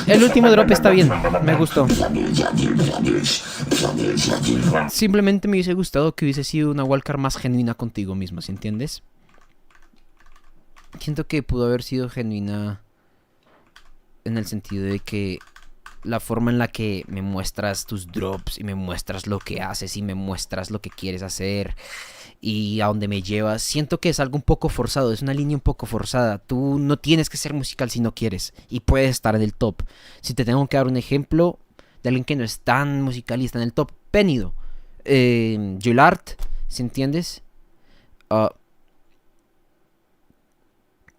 El último drop está bien, me gustó. Simplemente me hubiese gustado que hubiese sido una wildcard más genuina contigo mismo, ¿sí entiendes? Siento que pudo haber sido genuina en el sentido de que la forma en la que me muestras tus drops y me muestras lo que haces y me muestras lo que quieres hacer y a dónde me llevas, siento que es algo un poco forzado, es una línea un poco forzada. Tú no tienes que ser musical si no quieres y puedes estar en el top. Si te tengo que dar un ejemplo de alguien que no es tan musical y está en el top, Tido, Julard, ¿sí entiendes?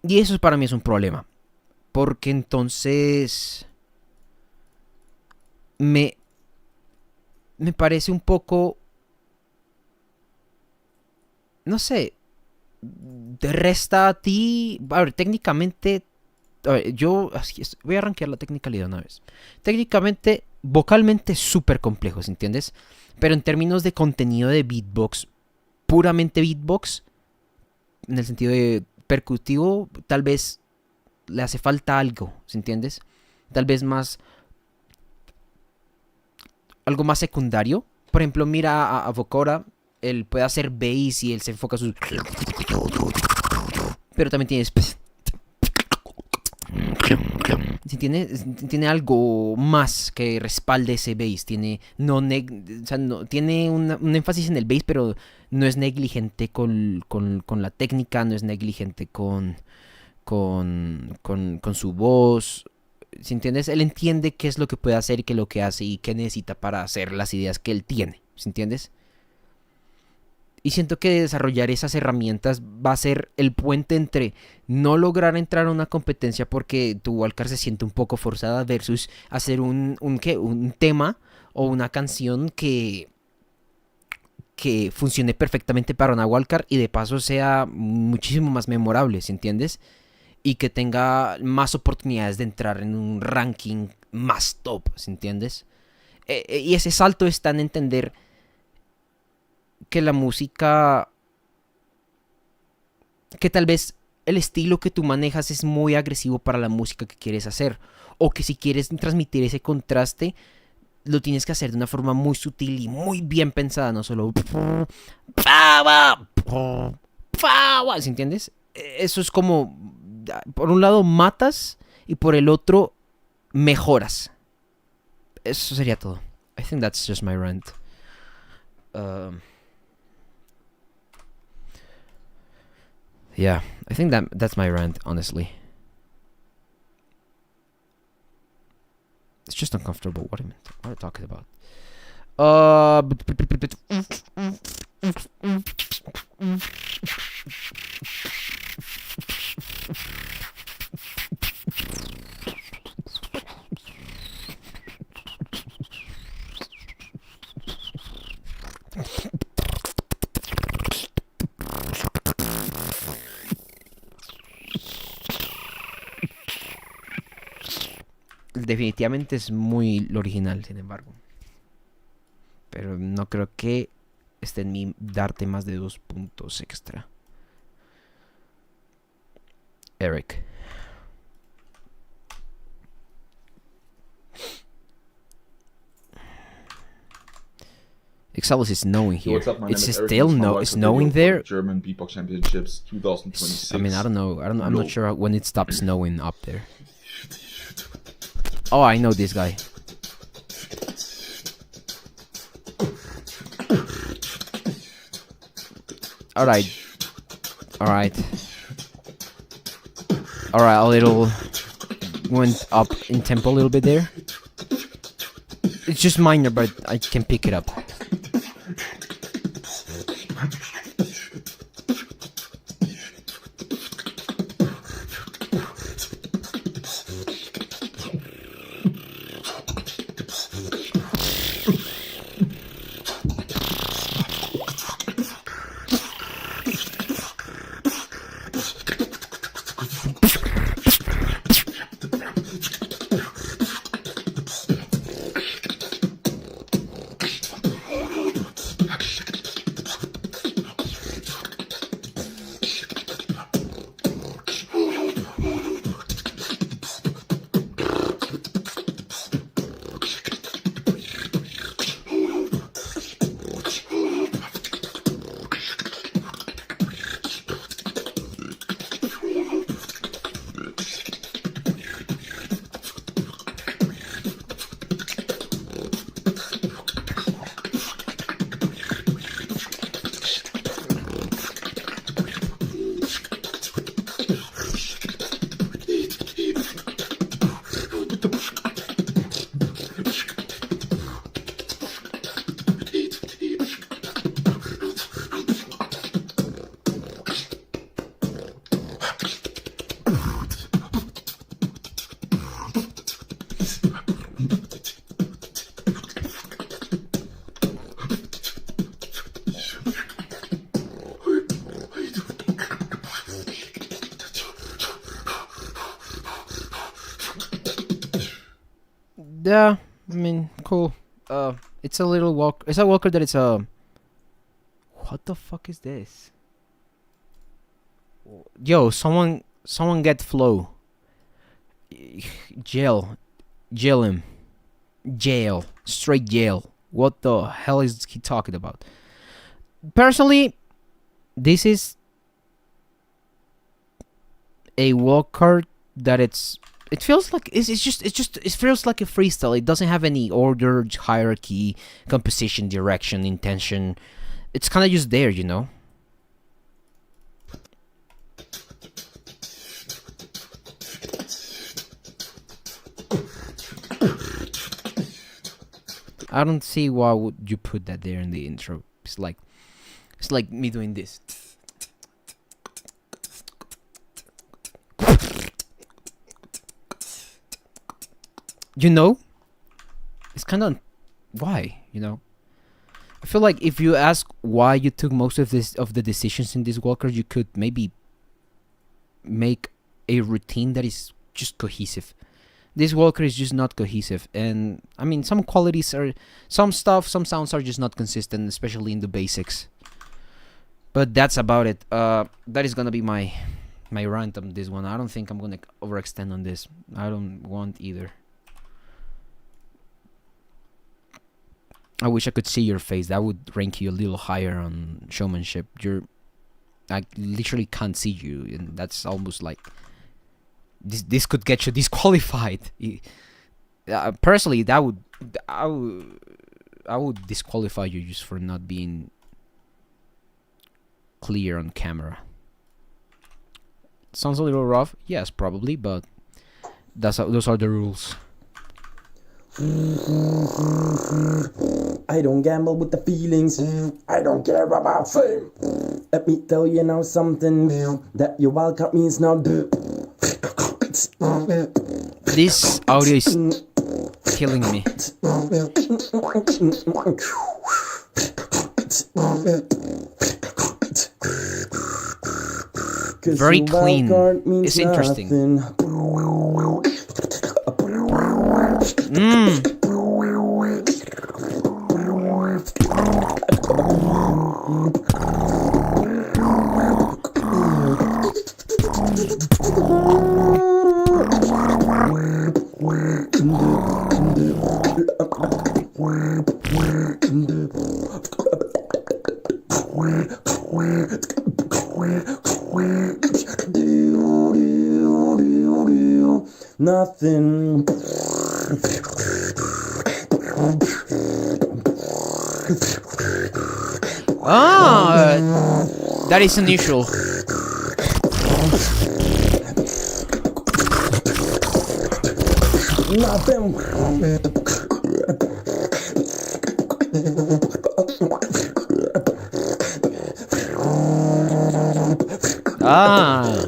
Y eso para mí es un problema, porque entonces me parece un poco, no sé, te resta a ti. A ver, técnicamente, a ver, yo voy a rankear la tecnicalidad una vez. Técnicamente, vocalmente súper complejo, ¿sí entiendes? Pero en términos de contenido de beatbox, puramente beatbox, en el sentido de percutivo, tal vez le hace falta algo, ¿sí entiendes? Tal vez más, algo más secundario. Por ejemplo, mira a Vocora, él puede hacer bass y él se enfoca a sus... Pero también tiene... Tiene algo más que respalde ese bass. Tiene, tiene un énfasis en el bass, pero no es negligente con la técnica, no es negligente con su voz. ¿Sí entiendes? Él entiende qué es lo que puede hacer y qué es lo que hace y qué necesita para hacer las ideas que él tiene. ¿Sí entiendes? Y siento que desarrollar esas herramientas va a ser el puente entre no lograr entrar a una competencia porque tu wildcard se siente un poco forzada versus hacer un tema o una canción que funcione perfectamente para una wildcard y de paso sea muchísimo más memorable, ¿sí entiendes? Y que tenga más oportunidades de entrar en un ranking más top, ¿sí entiendes? Y ese salto está en entender que la música, que tal vez el estilo que tú manejas es muy agresivo para la música que quieres hacer, o que si quieres transmitir ese contraste lo tienes que hacer de una forma muy sutil y muy bien pensada, no solo ¿sí entiendes? Eso es como, por un lado matas y por el otro mejoras. Eso sería todo. I think that's just my rant. Yeah, I think that's my rant, honestly. It's just uncomfortable. What am I talking about? Definitivamente es muy original, sin embargo. Pero no creo que esté en mí darte más de 2 puntos extra. Eric. Exalus is snowing here. What's up, my It's name is Eric, still this is my no wife snowing for there. German Beatbox Championships 2026. I mean, I don't know. I'm not sure when it stops snowing up there. Oh, I know this guy. Alright. Alright. Alright, a little went up in tempo a little bit there. It's just minor, but I can pick it up. Yeah, I mean, cool. It's a little walk. It's a walker that it's a. What the fuck is this? Yo, someone get Flow. Jail him. Jail, straight jail. What the hell is he talking about? Personally, this is a walker that it feels like it feels like a freestyle. It doesn't have any order, hierarchy, composition, direction, intention. It's kind of just there, you know. I don't see why would you put that there in the intro. It's like me doing this. You know, it's kind of why, you know. I feel like if you ask why you took most of the decisions in this walker, you could maybe make a routine that is just cohesive. This walker is just not cohesive, and I mean some sounds are just not consistent, especially in the basics. But that's about it. That is gonna be my rant on this one. I don't think I'm gonna overextend on this. I don't want either. I wish I could see your face. That would rank you a little higher on showmanship. I literally can't see you, and that's almost like this could get you disqualified. Personally, I would disqualify you just for not being clear on camera. Sounds a little rough, yes, probably, but those are the rules. I don't gamble with the feelings. I don't care about fame. Let me tell you now something that your wildcard means now. This audio is killing me. Very clean. It's interesting. Nothing. That is unusual. Nothing. Ah.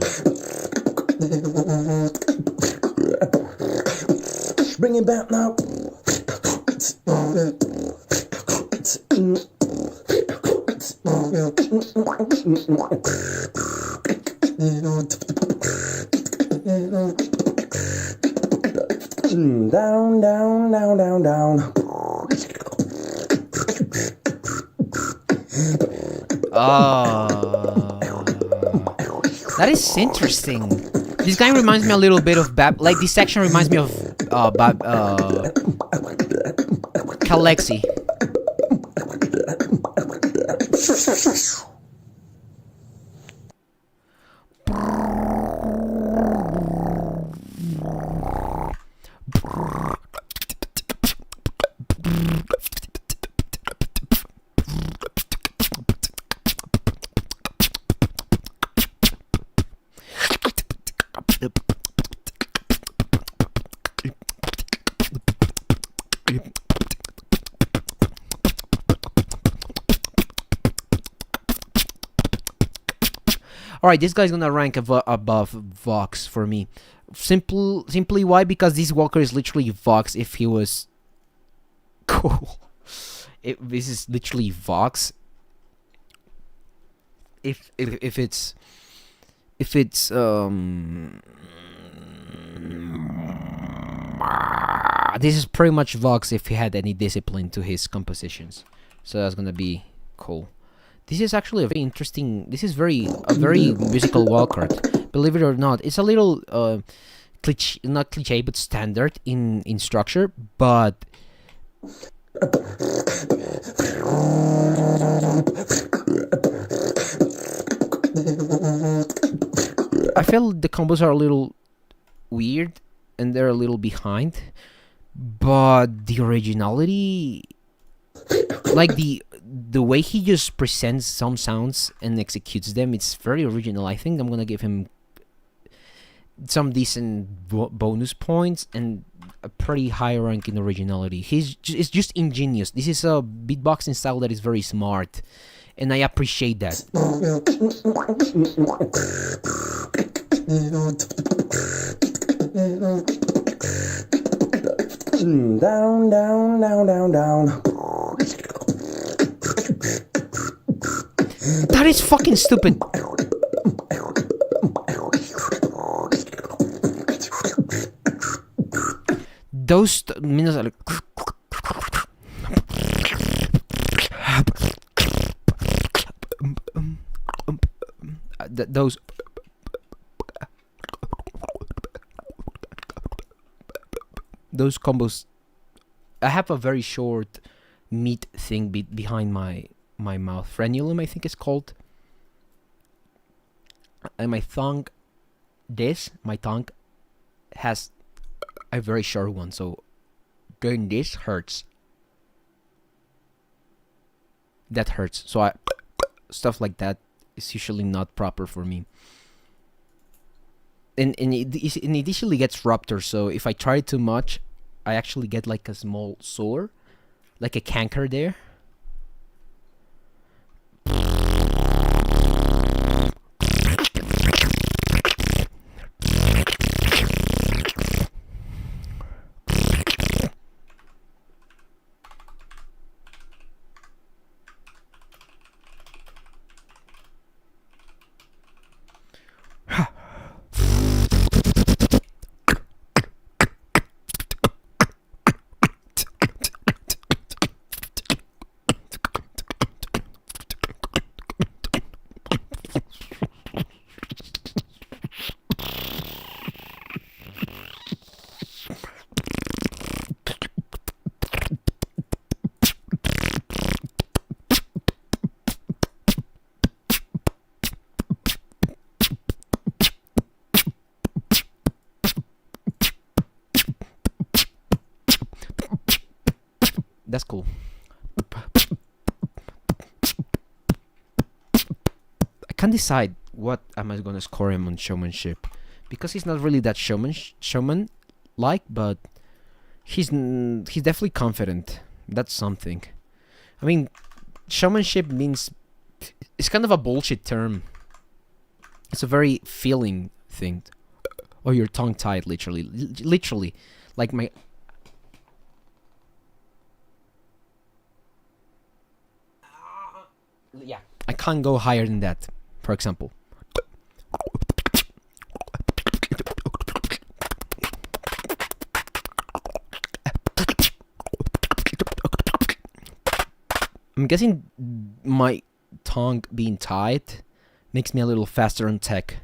Bring it back now. Down, down, down, down, down. That is interesting. This guy reminds me a little bit of like this section reminds me of Kalexi. Alright, this guy's gonna rank above Vox for me. Simply why? Because this Walker is literally Vox if he was cool. This is literally Vox. If it's this is pretty much Vox if he had any discipline to his compositions. So that's gonna be cool. This is actually a very interesting. This is a very musical wildcard. Believe it or not, it's a little not cliche, but standard in structure. But I feel the combos are a little weird and they're a little behind. But the originality, like the way he just presents some sounds and executes them, it's very original. I think I'm gonna give him some decent bonus points and a pretty high rank in originality. It's just ingenious. This is a beatboxing style that is very smart, and I appreciate that. Down, down, down, down, down. That is fucking stupid. Those minutes are like those combos. I have a very short meat thing behind my mouth. Frenulum, I think it's called. And my tongue has a very short one, so doing this hurts. That hurts. So stuff like that is usually not proper for me. And it initially gets rupture, so if I try too much, I actually get like a small sore, like a canker there. That's cool. I can't decide what am I gonna score him on showmanship, because he's not really that showman like, but he's definitely confident. That's something. I mean, showmanship means... It's kind of a bullshit term. It's a very feeling thing. Oh, you're tongue-tied, literally. Literally. Like my... Yeah. I can't go higher than that, for example. I'm guessing my tongue being tied makes me a little faster on tech.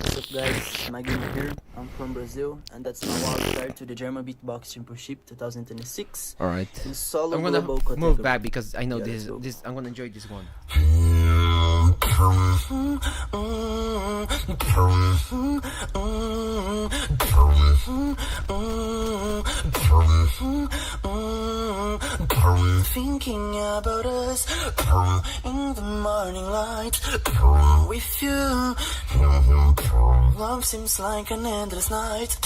What's up guys, Maggie here. I'm from Brazil and that's my wildcard to the German Beatbox Championship 2026. Alright. In solo I'm gonna global move category. back because I know Yeah, this. let's go. I'm gonna enjoy this one. Thinking about us in the morning light with you. Love seems like an endless night.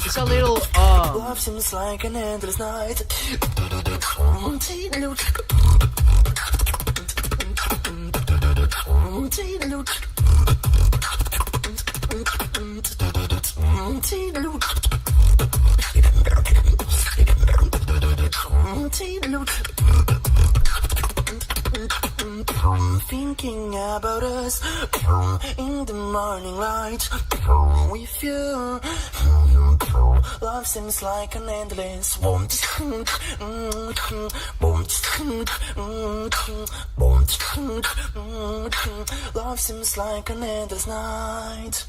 It's a little Love seems like an endless night. Thinking about us in the morning light with you. Love seems like an endless love seems like an endless night.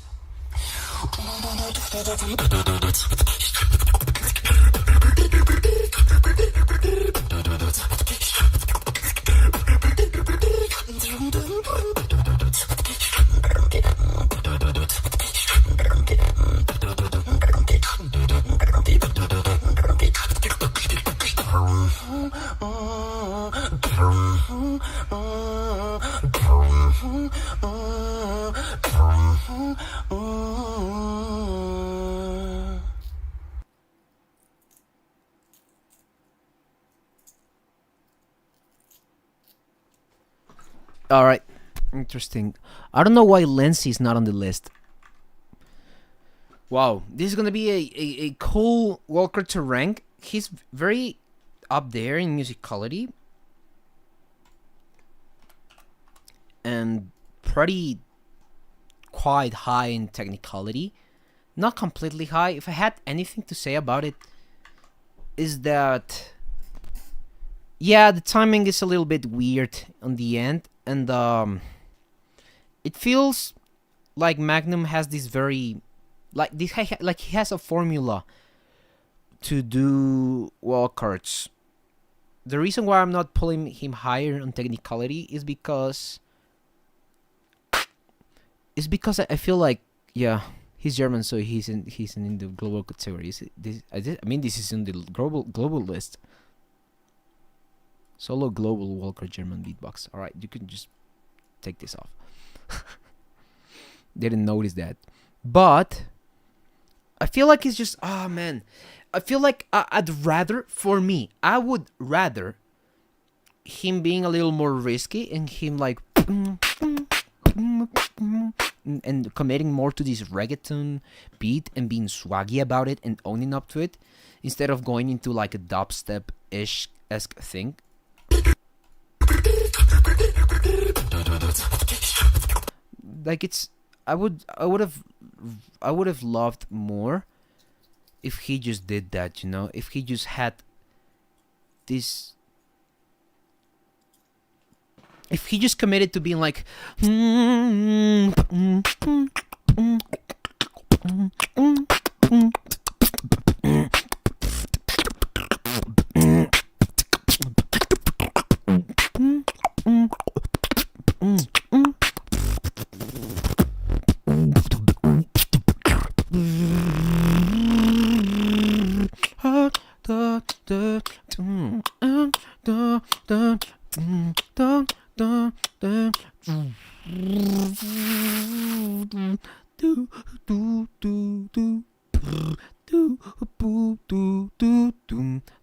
Alright. Interesting. I don't know why Lency is not on the list. Wow. This is gonna be a cool walker to rank. He's very up there in musicality. And pretty quite high in technicality. Not completely high. If I had anything to say about it, is that... Yeah, the timing is a little bit weird on the end. And it feels like Magnum has this very... Like he has a formula to do wildcards. The reason why I'm not pulling him higher on technicality is because... I feel like, yeah, he's German, so he's in the global category. I mean, this is in the global list. Solo global Walker German beatbox. All right, you can just take this off. Didn't notice that, but I feel like it's just man. I feel like I would rather him being a little more risky and him like and committing more to this reggaeton beat and being swaggy about it and owning up to it instead of going into like a dubstep-ish-esque thing. Like I would have loved more if he just did that, you know, if he just had this, if he just committed to being like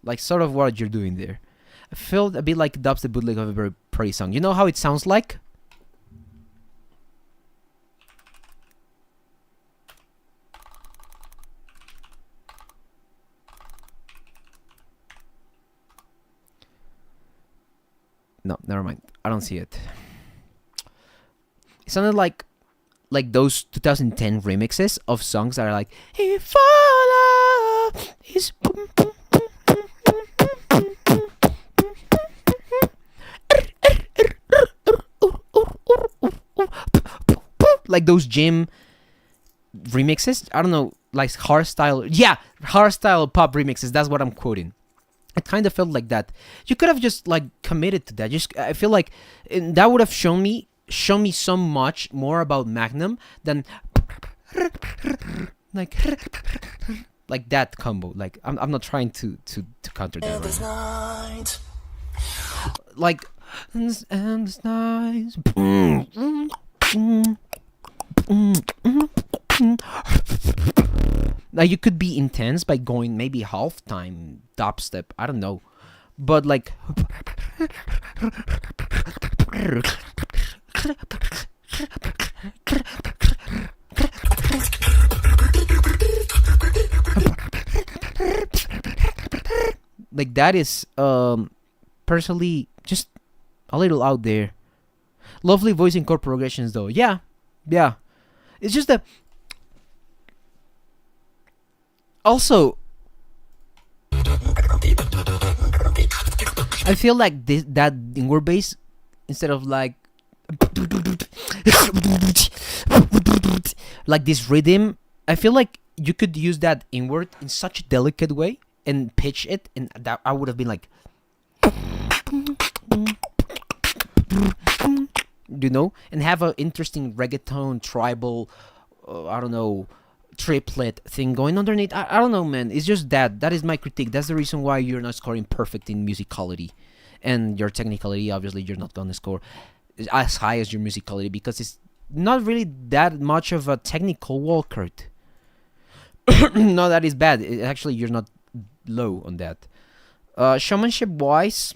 Like sort of what you're doing there. I felt a bit like dubstep bootleg of a very pretty song. You know how it sounds like? No, never mind. I don't see it. It sounded like those 2010 remixes of songs that are like, if all love is like those gym remixes. I don't know, like hardstyle. Yeah, hardstyle pop remixes. That's what I'm quoting. It kind of felt like that. You could have just like committed to that. Just I feel like that would have shown me so much more about Magnum than like that combo. Like I'm not trying to counter that right now. Like endless nights. Like you could be intense by going maybe halftime dubstep. I don't know, but like like that is personally just a little out there. Lovely voice and chord progressions though. Yeah. It's just that also I feel like that inward bass instead of like this rhythm, I feel like you could use that inward in such a delicate way and pitch it, and that I would have been like, you know, and have an interesting reggaeton tribal, I don't know, triplet thing going underneath. I don't know, man. It's just that is my critique. That's the reason why you're not scoring perfect in musicality, and your technicality. Obviously, you're not gonna score as high as your musicality because it's not really that much of a technical wildcard. No, that is bad. Actually, you're not low on that. Showmanship wise,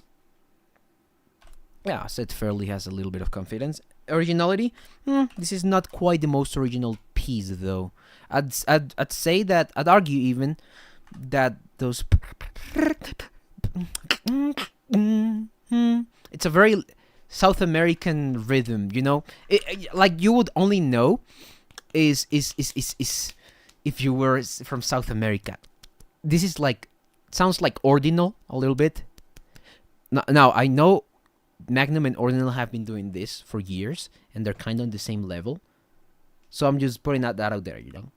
yeah, Zed fairly has a little bit of confidence. Originality, this is not quite the most original piece though. I'd say that, I'd argue even that those it's a very South American rhythm, you know. Like you would only know is if you were from South America. This is like, sounds like Ordinal a little bit. Now I know Magnum and Ordinal have been doing this for years, and they're kind of on the same level. So I'm just putting that out there, you know.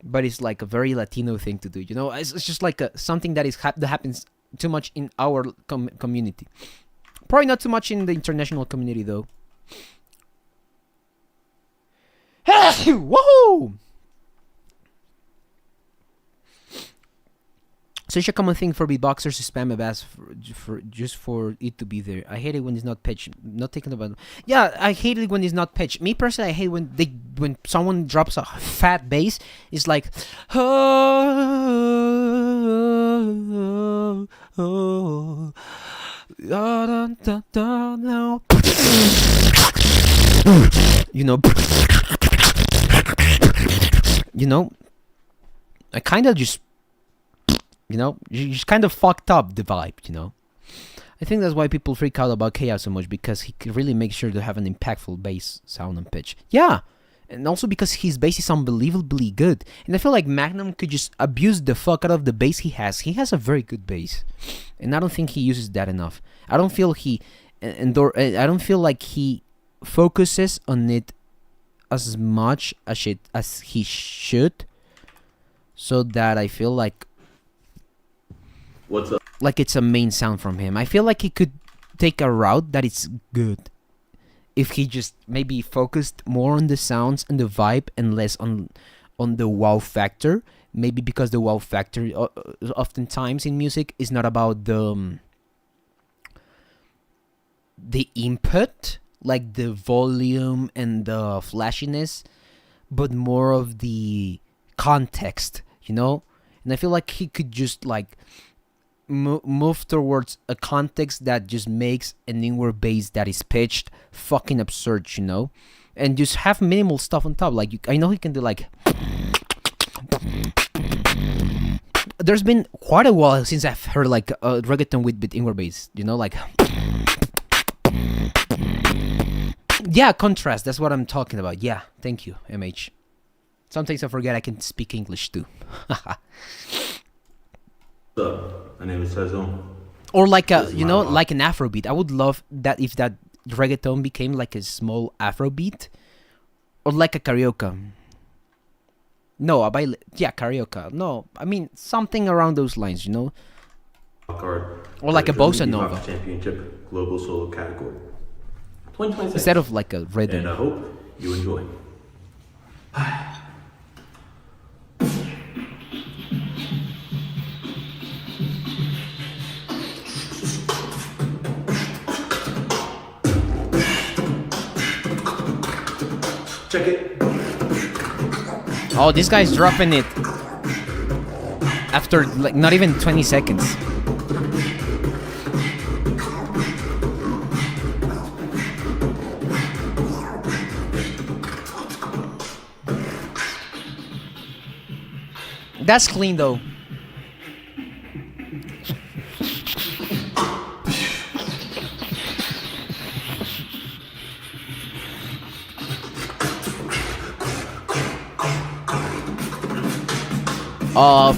But it's like a very Latino thing to do, you know. It's just like something that that happens too much in our community. Probably not too much in the international community, though. Whoa! Such a common thing for beatboxers to spam a bass for just for it to be there. I hate it when it's not pitched. Not taken about. Yeah, I hate it when it's not pitched. Me personally, I hate when someone drops a fat bass. It's like, oh, you know, I kind of just. You know, you just kind of fucked up the vibe, you know. I think that's why people freak out about Chaos so much, because he could really make sure to have an impactful bass sound and pitch. Yeah, and also because his bass is unbelievably good. And I feel like Magnum could just abuse the fuck out of the bass he has. He has a very good bass, and I don't think he uses that enough. I don't feel I don't feel like he focuses on it as much as he should. So that I feel like. What's up? Like it's a main sound from him. I feel like he could take a route that is good if he just maybe focused more on the sounds and the vibe and less on the wow factor. Maybe because the wow factor oftentimes in music is not about the the input, like the volume and the flashiness, but more of the context, you know? And I feel like he could just like move towards a context that just makes an inward bass that is pitched fucking absurd, you know? And just have minimal stuff on top. Like, I know he can do like... There's been quite a while since I've heard like a reggaeton with inward bass, you know? Like... Yeah, contrast, that's what I'm talking about. Yeah, thank you, MH. Sometimes I forget I can speak English too. My name is SzNaJdeR. Or like a, you know, like an Afrobeat. I would love that if that reggaeton became like a small Afrobeat. Or like a karaoke. No, yeah, karaoke. No, I mean something around those lines, you know. Acar. Or like a bossa nova. Championship global solo category. 2026. Instead of like a rhythm. And I hope you enjoy. Check it. Oh, this guy's dropping it after like not even 20 seconds. That's clean though.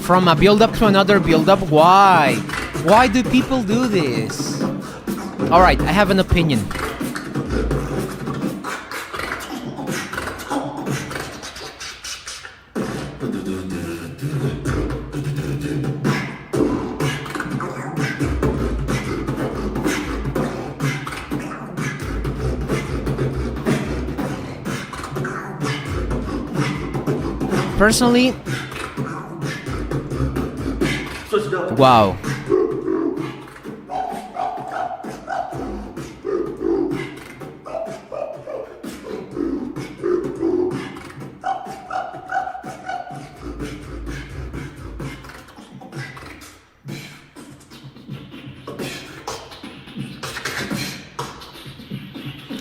From a build-up to another build-up? Why? Why do people do this? Alright, I have an opinion. Personally, wow.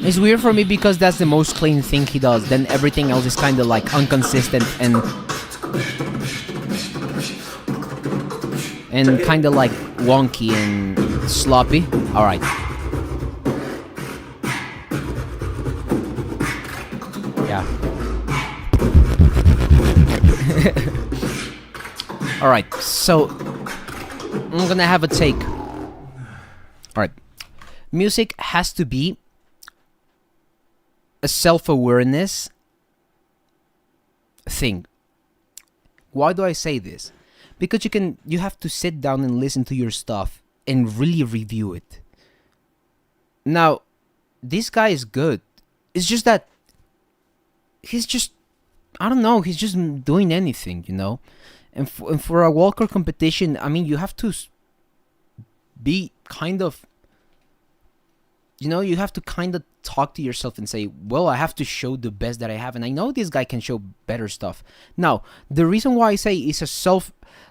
It's weird for me because that's the most clean thing he does. Then everything else is kind of like inconsistent and kind of like wonky and sloppy. All right. Yeah. All right. So I'm gonna have a take. All right. Music has to be a self-awareness thing. Why do I say this? Because you have to sit down and listen to your stuff and really review it. Now, this guy is good. It's just that he's just, I don't know, he's just doing anything, you know? And for a Walker competition, I mean, you have to be kind of, you know, you have to kind of talk to yourself and say, well, I have to show the best that I have. And I know this guy can show better stuff. Now, the reason why I say it's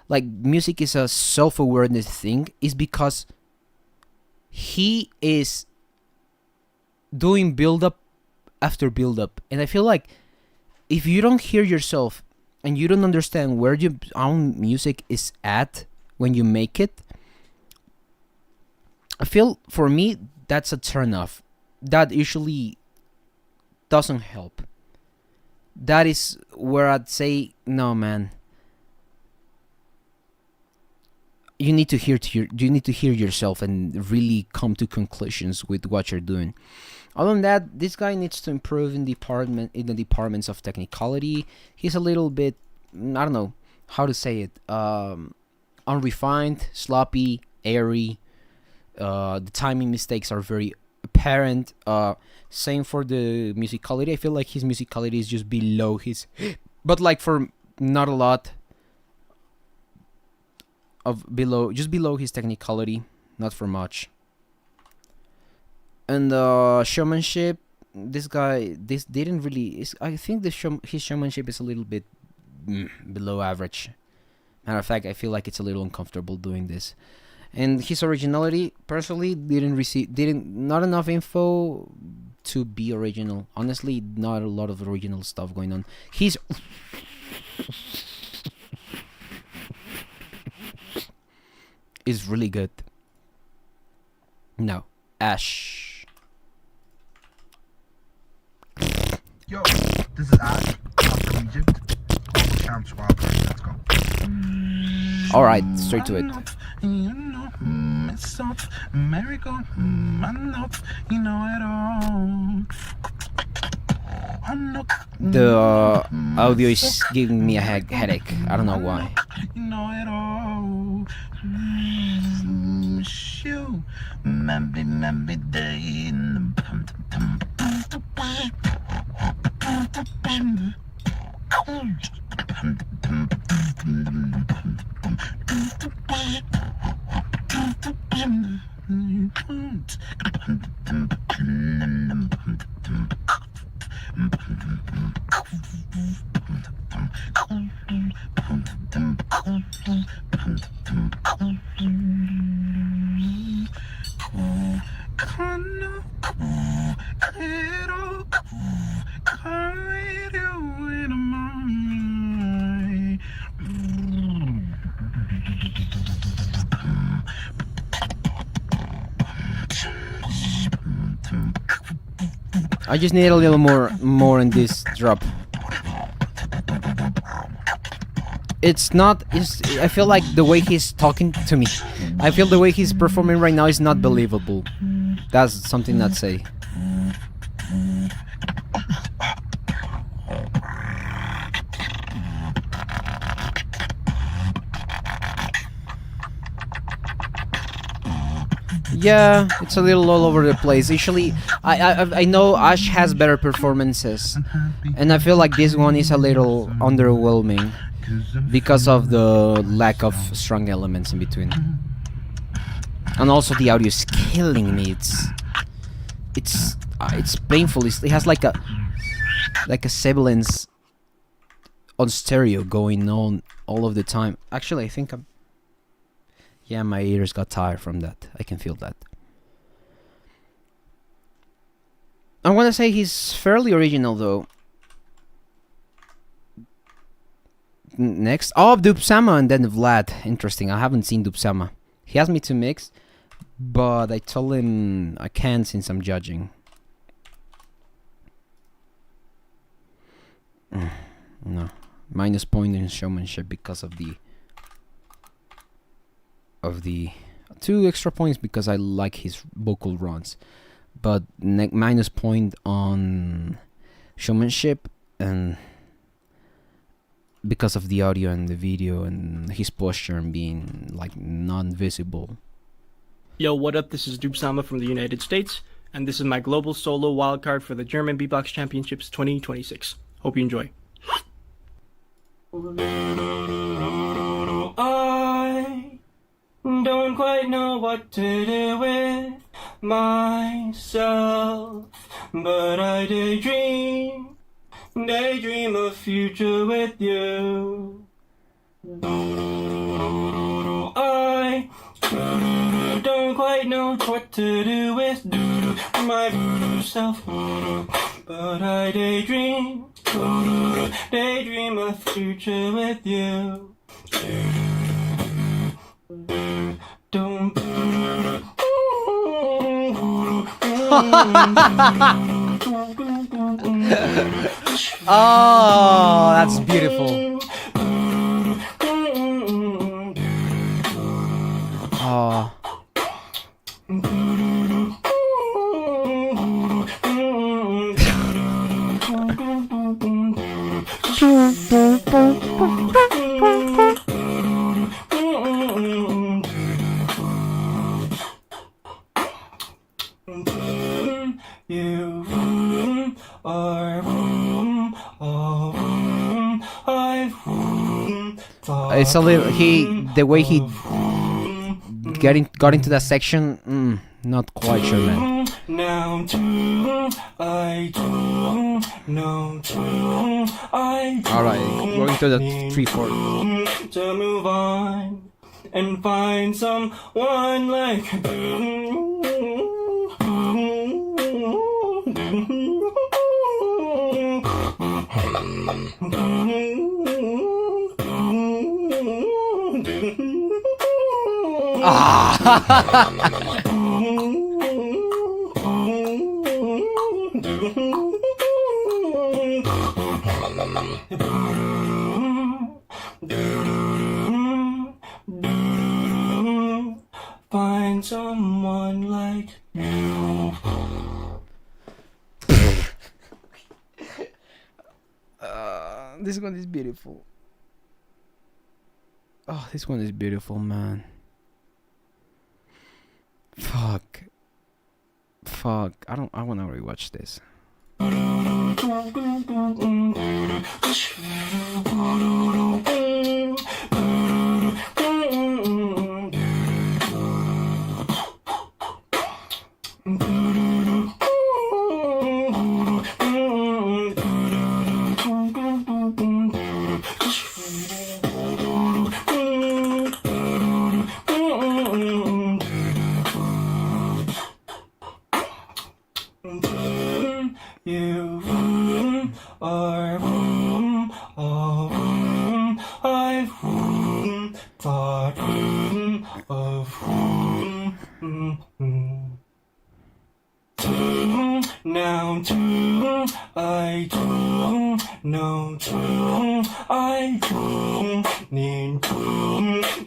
music is a self-awareness thing is because he is doing build-up after build-up. And I feel like if you don't hear yourself and you don't understand where your own music is at when you make it, I feel, for me, that's a turn-off. That usually doesn't help. That is where I'd say, no, man. You need to hear yourself and really come to conclusions with what you're doing. Other than that, this guy needs to improve in the departments of technicality. He's a little bit, I don't know how to say it, unrefined, sloppy, airy. The timing mistakes are very apparent. Same for the musicality. I feel like his musicality is just below his, but like for not a lot of below, just below his technicality, not for much. And showmanship, this didn't really. I think his showmanship is a little bit below average. Matter of fact, I feel like it's a little uncomfortable doing this. And his originality, personally, not enough info to be original. Honestly, not a lot of original stuff going on. He's is really good. No, Ash. Yo, this is Ash. I'm from Egypt. Global champs, WILDCARDS. Let's go. Alright, straight to it. You know, it's off. America, I know, you know it all. The audio is giving me a headache. I don't know why. You know it all. Shoot, maybe day in I just need a little more in this drop. I feel like the way he's talking to me, I feel the way he's performing right now is not believable. That's something I'd say. Yeah, it's a little all over the place. Usually, I know Ash has better performances, and I feel like this one is a little underwhelming because of the lack of strong elements in between. And also the audio is killing me. It's painful. It has like a sibilance on stereo going on all of the time. Actually, I think yeah, my ears got tired from that. I can feel that. I'm gonna say he's fairly original though. Next, Dupsama and then Vlad. Interesting. I haven't seen Dupsama. He asked me to mix, but I told him I can't since I'm judging. No, minus point in showmanship because of the 2 extra points because I like his vocal runs, but minus point on showmanship and because of the audio and the video and his posture and being like non-visible. Yo, what up? This is Dupsama from the United States, and this is my global solo wildcard for the German Beatbox Championships 2026. Hope you enjoy. I don't quite know what to do with myself, but I daydream a future with you. I don't quite know what to do with myself, but I daydream a future with you. Don't. Oh, that's beautiful. Oh. It's a little the way he got into that section. Not quite sure, man. Now I do know I do. Alright, going to the 3/4. To move on and find someone like find someone like you. This one is beautiful. Oh, this one is beautiful, man. Fuck. I wanna rewatch this.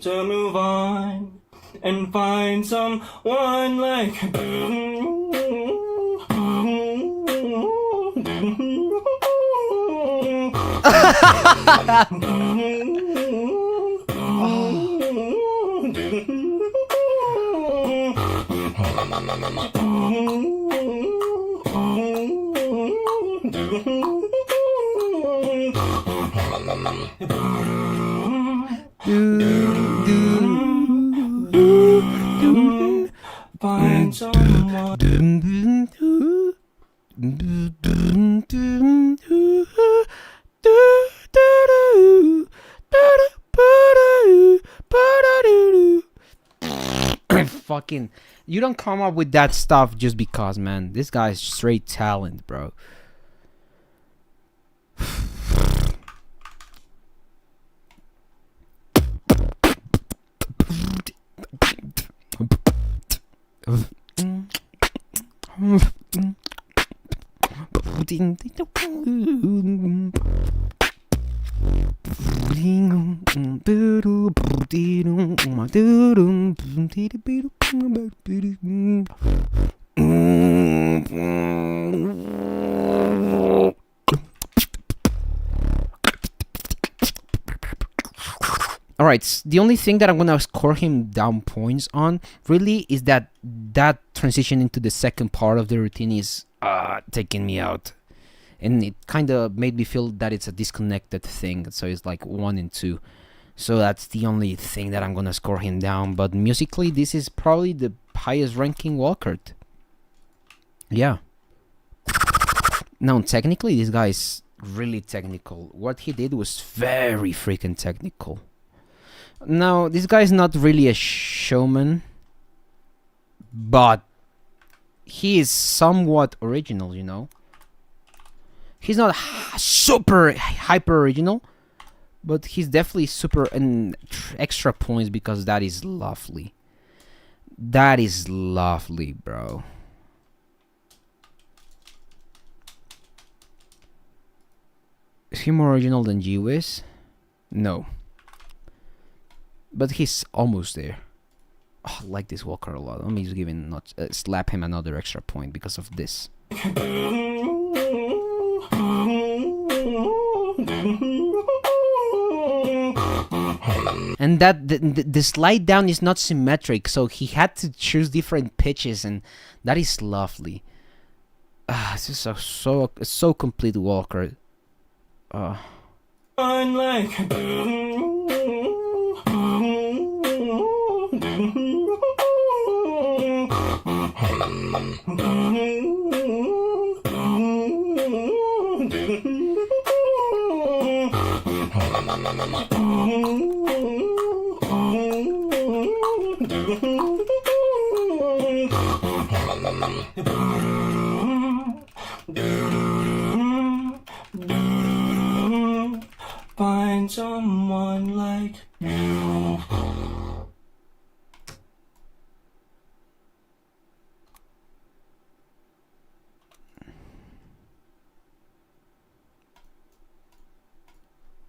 To move on and find someone like find someone. Fucking, you don't come up with that stuff just because, man. This guy's straight talent, bro. Alright, the only thing that I'm gonna score him down points on really is that transition into the second part of the routine is taking me out. And it kind of made me feel that it's a disconnected thing. So it's like 1 and 2. So that's the only thing that I'm gonna score him down. But musically, this is probably the highest ranking wildcard. Yeah. Now, technically, this guy is really technical. What he did was very freaking technical. Now, this guy is not really a showman, but he is somewhat original, you know? He's not super hyper original, but he's definitely super and extra points because that is lovely. That is lovely, bro. Is he more original than G-Wizz? No. But he's almost there. Oh, I like this Walker a lot. Let me just give him slap him another extra point because of this. And that the slide down is not symmetric, so he had to choose different pitches, and that is lovely. This is so complete Walker. Find someone like you.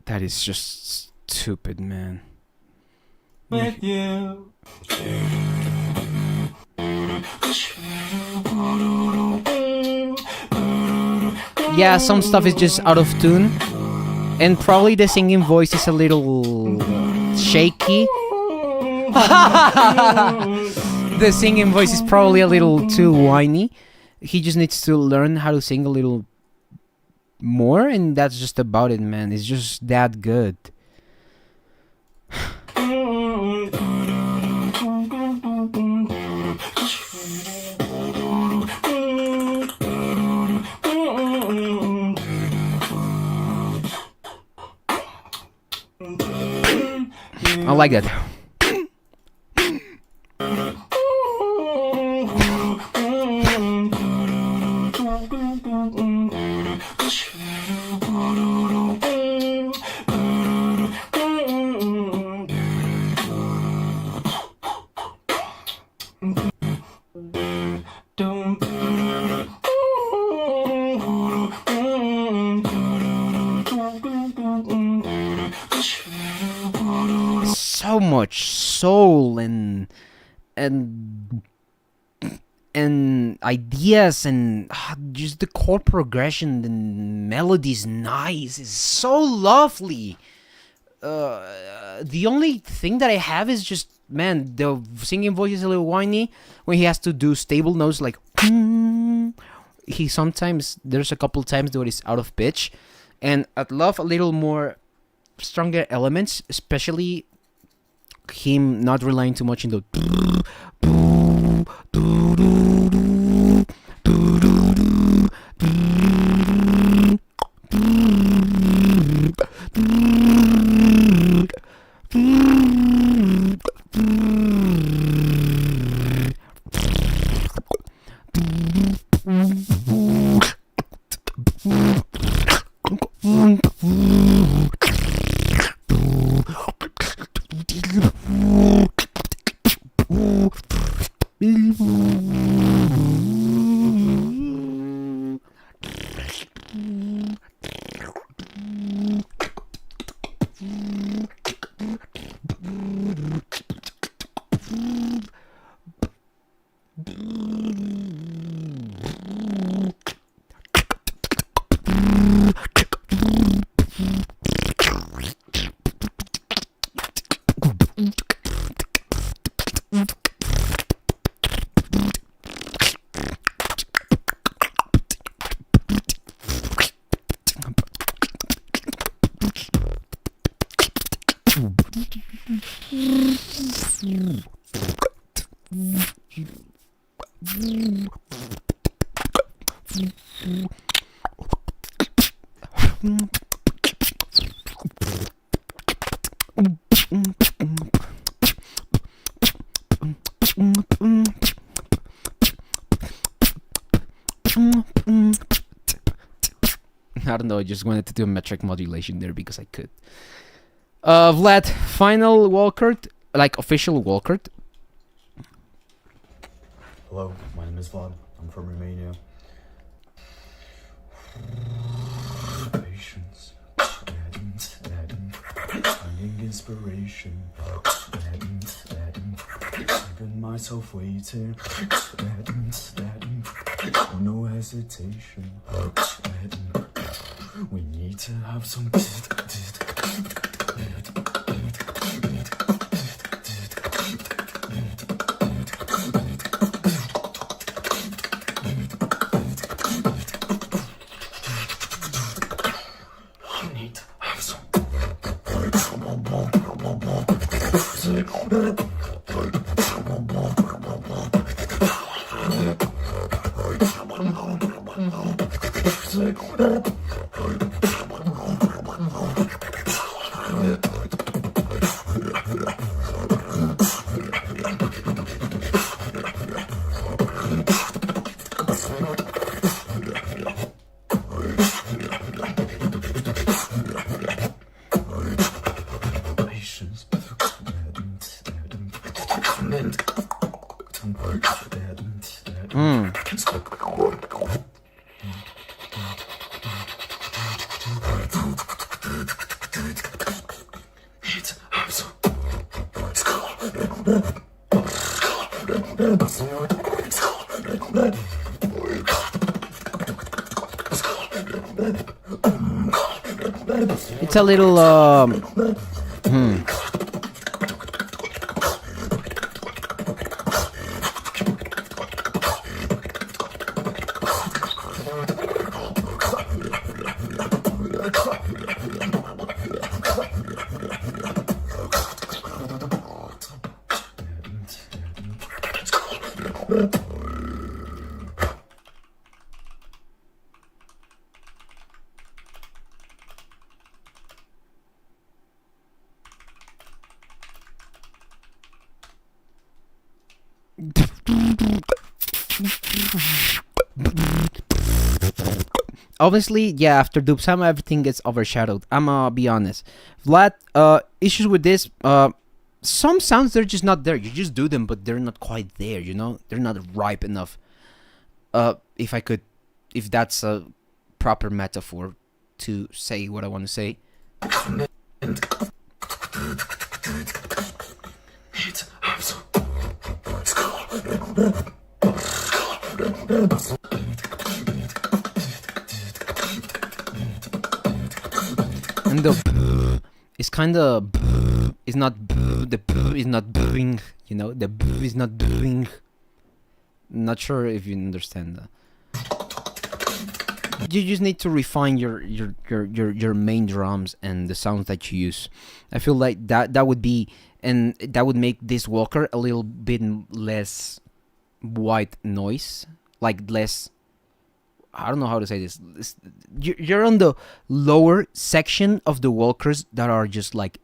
That is just stupid, man. With you. Yeah, some stuff is just out of tune. And probably the singing voice is a little shaky. The singing voice is probably a little too whiny. He just needs to learn how to sing a little more, and that's just about it, man. It's just that good. I like that. So much soul and ideas and just the chord progression and melodies nice. It's so lovely. The only thing that I have is just, man, the singing voice is a little whiny when he has to do stable notes like he sometimes, there's a couple times where it's out of pitch, and I'd love a little more stronger elements, especially him not relying too much in the I don't know, I just wanted to do a metric modulation there because I could. Vlad, final wildcard, like official wildcard. Hello, my name is Vlad. I'm from Romania. Patience, finding inspiration. Keeping myself waiting. No hesitation. We need to have some. It's a little obviously, yeah, after Dubsama everything gets overshadowed. I'ma be honest. Vlad, issues with this, some sounds they're just not there. You just do them, but they're not quite there, you know? They're not ripe enough. If that's a proper metaphor to say what I want to say. And the is kind of is not the is not booing, you know, the is not booing. Not sure if you understand that. You just need to refine your main drums and the sounds that you use. I feel like that would be, and that would make this Walker a little bit less white noise, like less. I don't know how to say this. You're on the lower section of the Walkers that are just like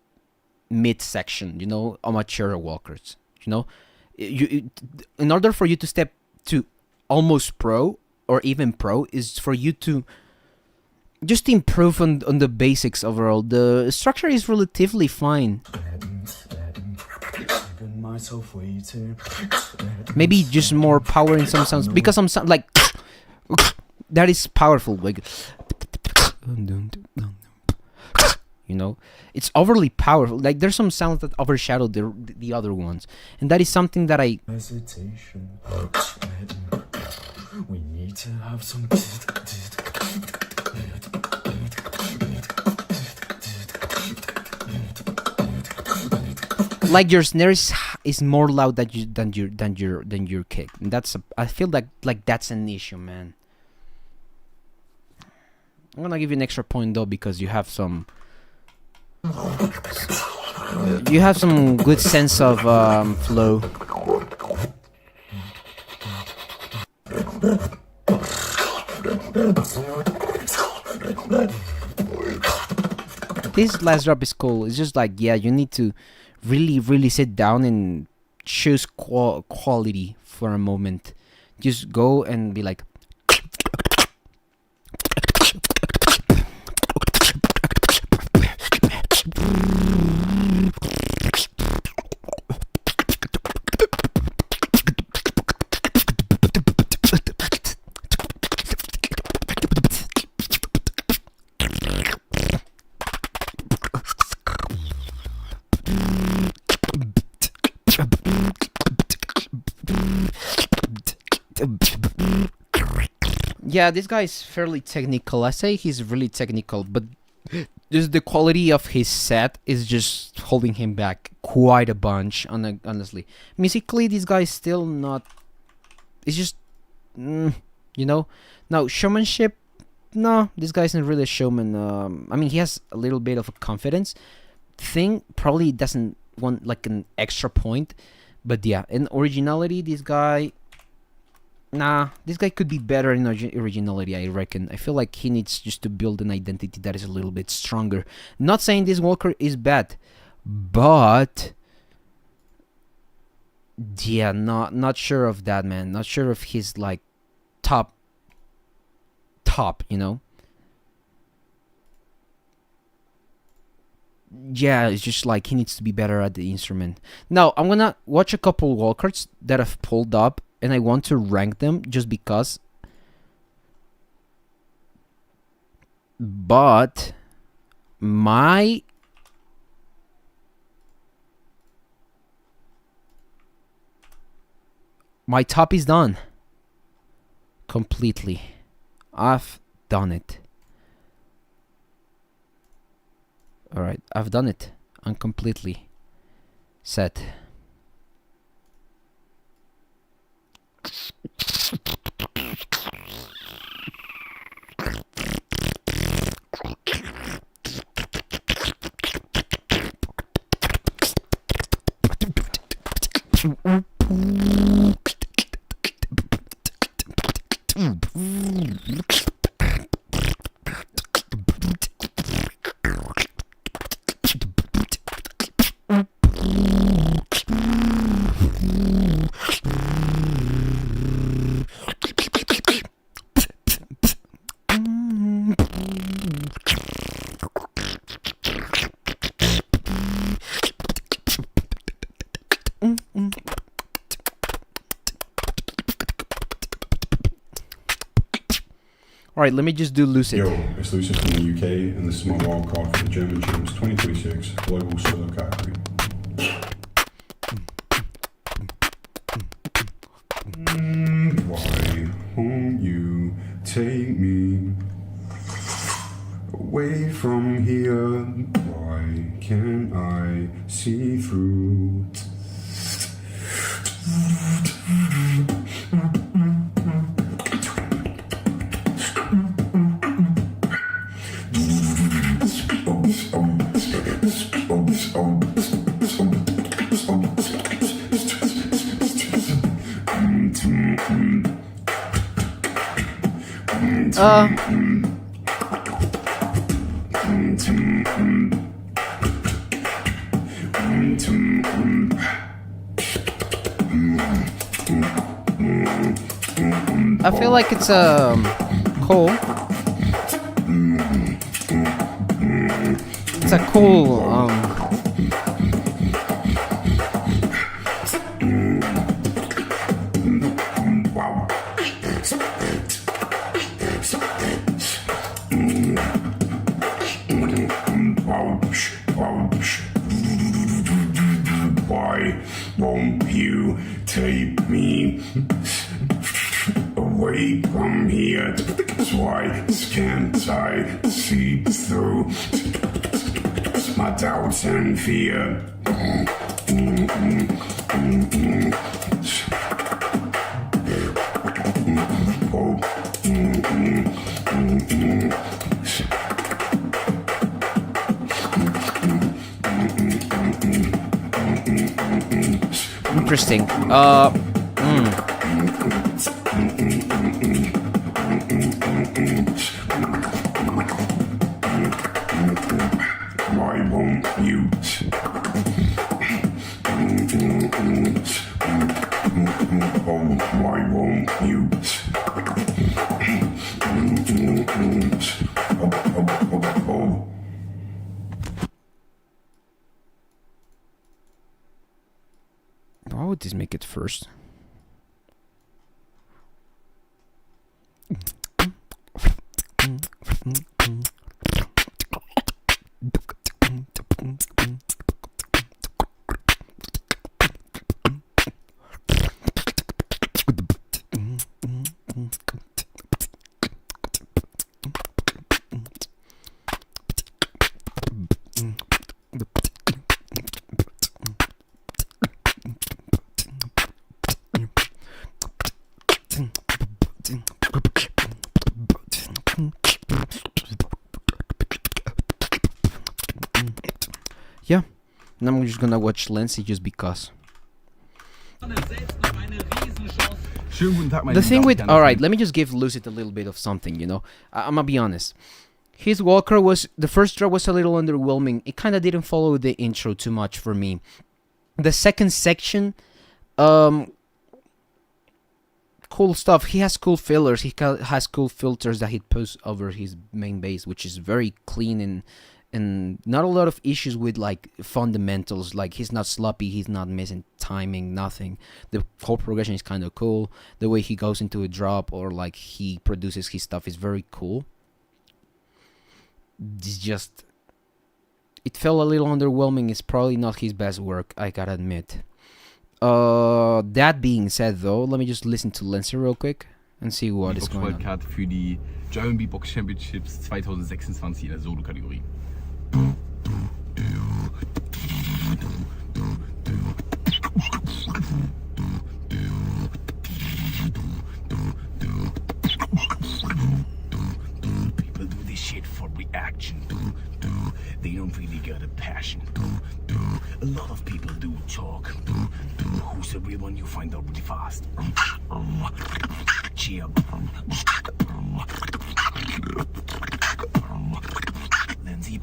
mid section, you know, amateur Walkers. You know, in order for you to step to almost pro or even pro is for you to just improve on the basics overall. The structure is relatively fine. Maybe just more power in some sounds, because some sound like that is powerful, like, you know, it's overly powerful. Like there's some sounds that overshadow the other ones, and that is something that I we need to have some like your snare is more loud than your kick, and that's I feel like that's an issue, man. I'm gonna give you an extra point though, because you have some good sense of flow. This last drop is cool. It's just like, yeah, you need to really sit down and choose quality for a moment. Just go and be like, yeah, this guy is fairly technical. I say he's really technical, but just the quality of his set is just holding him back quite a bunch, honestly. Musically, this guy is still not... It's just... you know? Now, showmanship... No, this guy isn't really a showman. I mean, he has a little bit of a confidence thing. Probably doesn't want, like, an extra point. But yeah, in originality, this guy... Nah, this guy could be better in originality, I reckon. I feel like he needs just to build an identity that is a little bit stronger. Not saying this Walker is bad, but yeah, not sure of that, man. Not sure if he's like top, you know. Yeah, it's just like he needs to be better at the instrument. Now, I'm gonna watch a couple wildcards that I've pulled up, and I want to rank them just because. But my top is done. Completely. I've done it. Alright, I've done it. I'm completely set. Alright, let me just do Lucid. Yo, it's Lucid from the UK, and this is my wild card for the German Champs 2026 Global Solo category. Why won't you take me away from here? Why can't I see through? I feel like it's cool. It's a cool Why won't you take me away from here? Why can't I see through my doubts and fear? Interesting. Why won't you? Why won't you? Why would this make it first? Yeah, and I'm just gonna watch Lancy just because. The thing with, alright, let me just give Lucid a little bit of something, you know. I'm gonna be honest. His Walker was, the first drop was a little underwhelming. It kind of didn't follow the intro too much for me. The second section, cool stuff. He has cool fillers. He has cool filters that he puts over his main base, which is very clean and not a lot of issues with like fundamentals. Like he's not sloppy, he's not missing timing, nothing. The whole progression is kind of cool. The way he goes into a drop or like he produces his stuff is very cool. It's just, it felt a little underwhelming. It's probably not his best work, I gotta admit. That being said though, let me just listen to Lancer real quick and see what is going on. Wildcard für die German Beatbox Championships 2026 in der Solo-Kategorie. People do this shit for reaction. They don't really got a passion. A lot of people do talk. Who's the real one? You find out really fast. Cheer. Lindsay.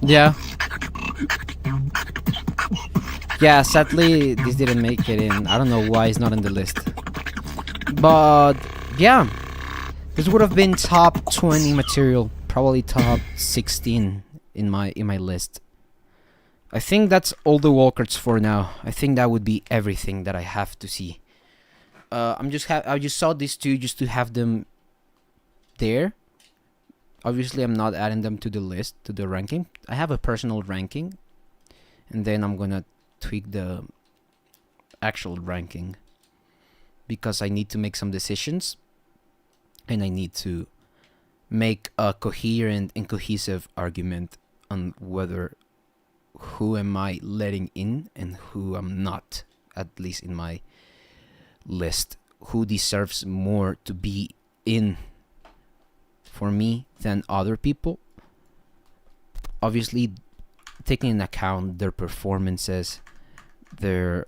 Yeah. Yeah, sadly, this didn't make it in. I don't know why it's not on the list. But, yeah. This would have been top 20 material. Probably top 16 in my list. I think that's all the Walkers for now. I think that would be everything that I have to see. I just saw these two just to have them there. Obviously, I'm not adding them to the list, to the ranking. I have a personal ranking. And then I'm gonna tweak the actual ranking. Because I need to make some decisions. And I need to make a coherent and cohesive argument on whether who am I letting in and who I'm not. At least in my list. Who deserves more to be in for me than other people. Obviously, taking into account their performances, their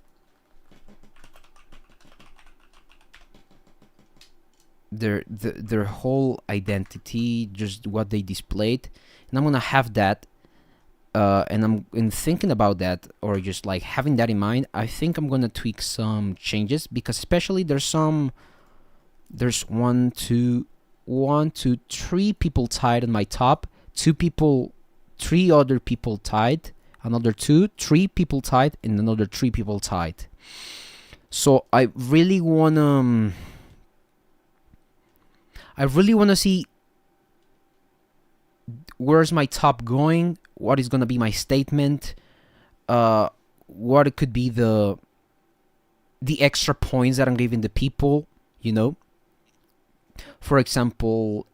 whole identity, just what they displayed, and I'm gonna have that. And I'm in thinking about that, or just like having that in mind. I think I'm gonna tweak some changes because, especially, there's 3 people tied in my top, 3 other people tied, another 2, 3 people tied, and another 3 people tied. So I really wanna see where's my top going, what is gonna be my statement, what it could be the extra points that I'm giving the people, you know. For example,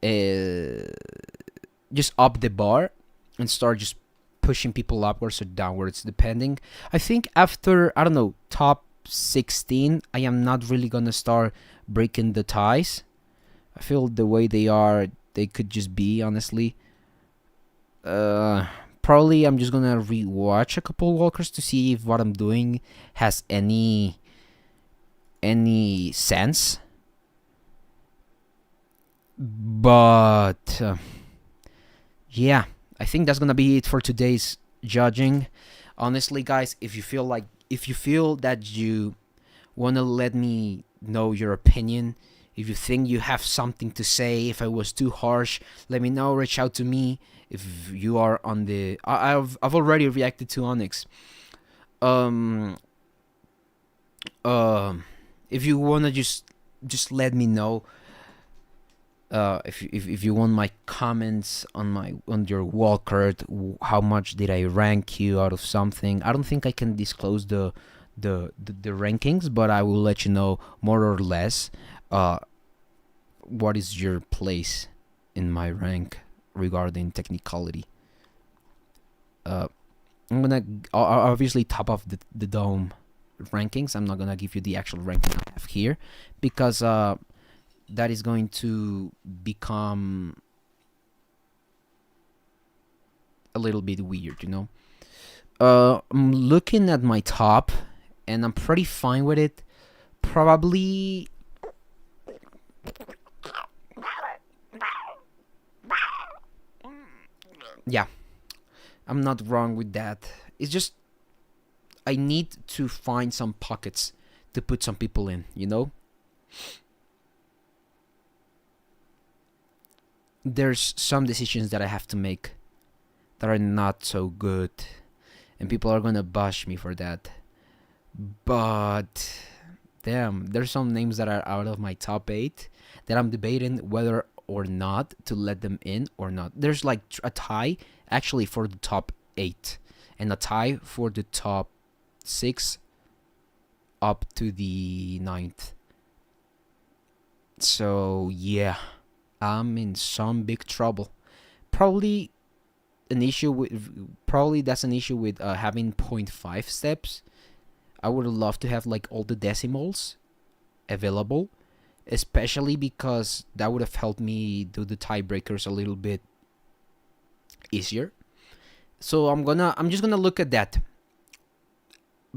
just up the bar and start just pushing people upwards or downwards, depending. I think after, I don't know, top 16, I am not really gonna start breaking the ties. I feel the way they are, they could just be, honestly. Probably I'm just gonna rewatch a couple Walkers to see if what I'm doing has any sense. But yeah, I think that's gonna be it for today's judging. Honestly, guys, if you feel that you wanna let me know your opinion, if you think you have something to say, if I was too harsh, let me know. Reach out to me. If you are on the, I've already reacted to Onyx. If you wanna just let me know. If you want my comments on your wall card, how much did I rank you out of something? I don't think I can disclose the rankings, but I will let you know more or less what is your place in my rank regarding technicality. I'm gonna obviously top off the dome rankings. I'm not gonna give you the actual ranking I have here because that is going to become a little bit weird, you know. I'm looking at my top and I'm pretty fine with it. Probably yeah, I'm not wrong with that. It's just I need to find some pockets to put some people in, you know. There's some decisions that I have to make that are not so good, and people are gonna bash me for that. But damn, there's some names that are out of my top 8 that I'm debating whether or not to let them in or not. There's like a tie actually for the top 8 and a tie for the top 6 up to the 9th. So yeah, I'm in some big trouble. Probably that's an issue with having 0.5 steps. I would love to have like all the decimals available, especially because that would have helped me do the tiebreakers a little bit easier. So I'm just gonna look at that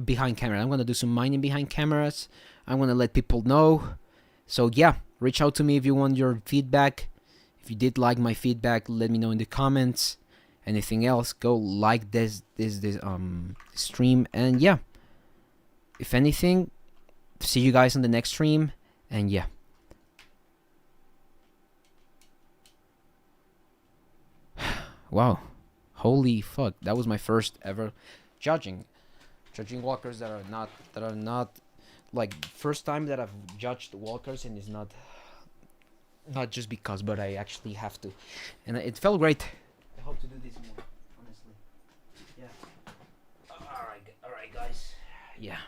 behind camera. I'm gonna do some mining behind cameras. I'm gonna let people know. So yeah, reach out to me if you want your feedback. If you did like my feedback, let me know in the comments. Anything else, go like this stream. And yeah, if anything, see you guys on the next stream. And yeah, wow, holy fuck, that was my first ever judging walkers that are not like first time that I've judged walkers, and it's not just because, but I actually have to, and it felt great. I hope to do this more, honestly. Yeah. All right, guys. Yeah.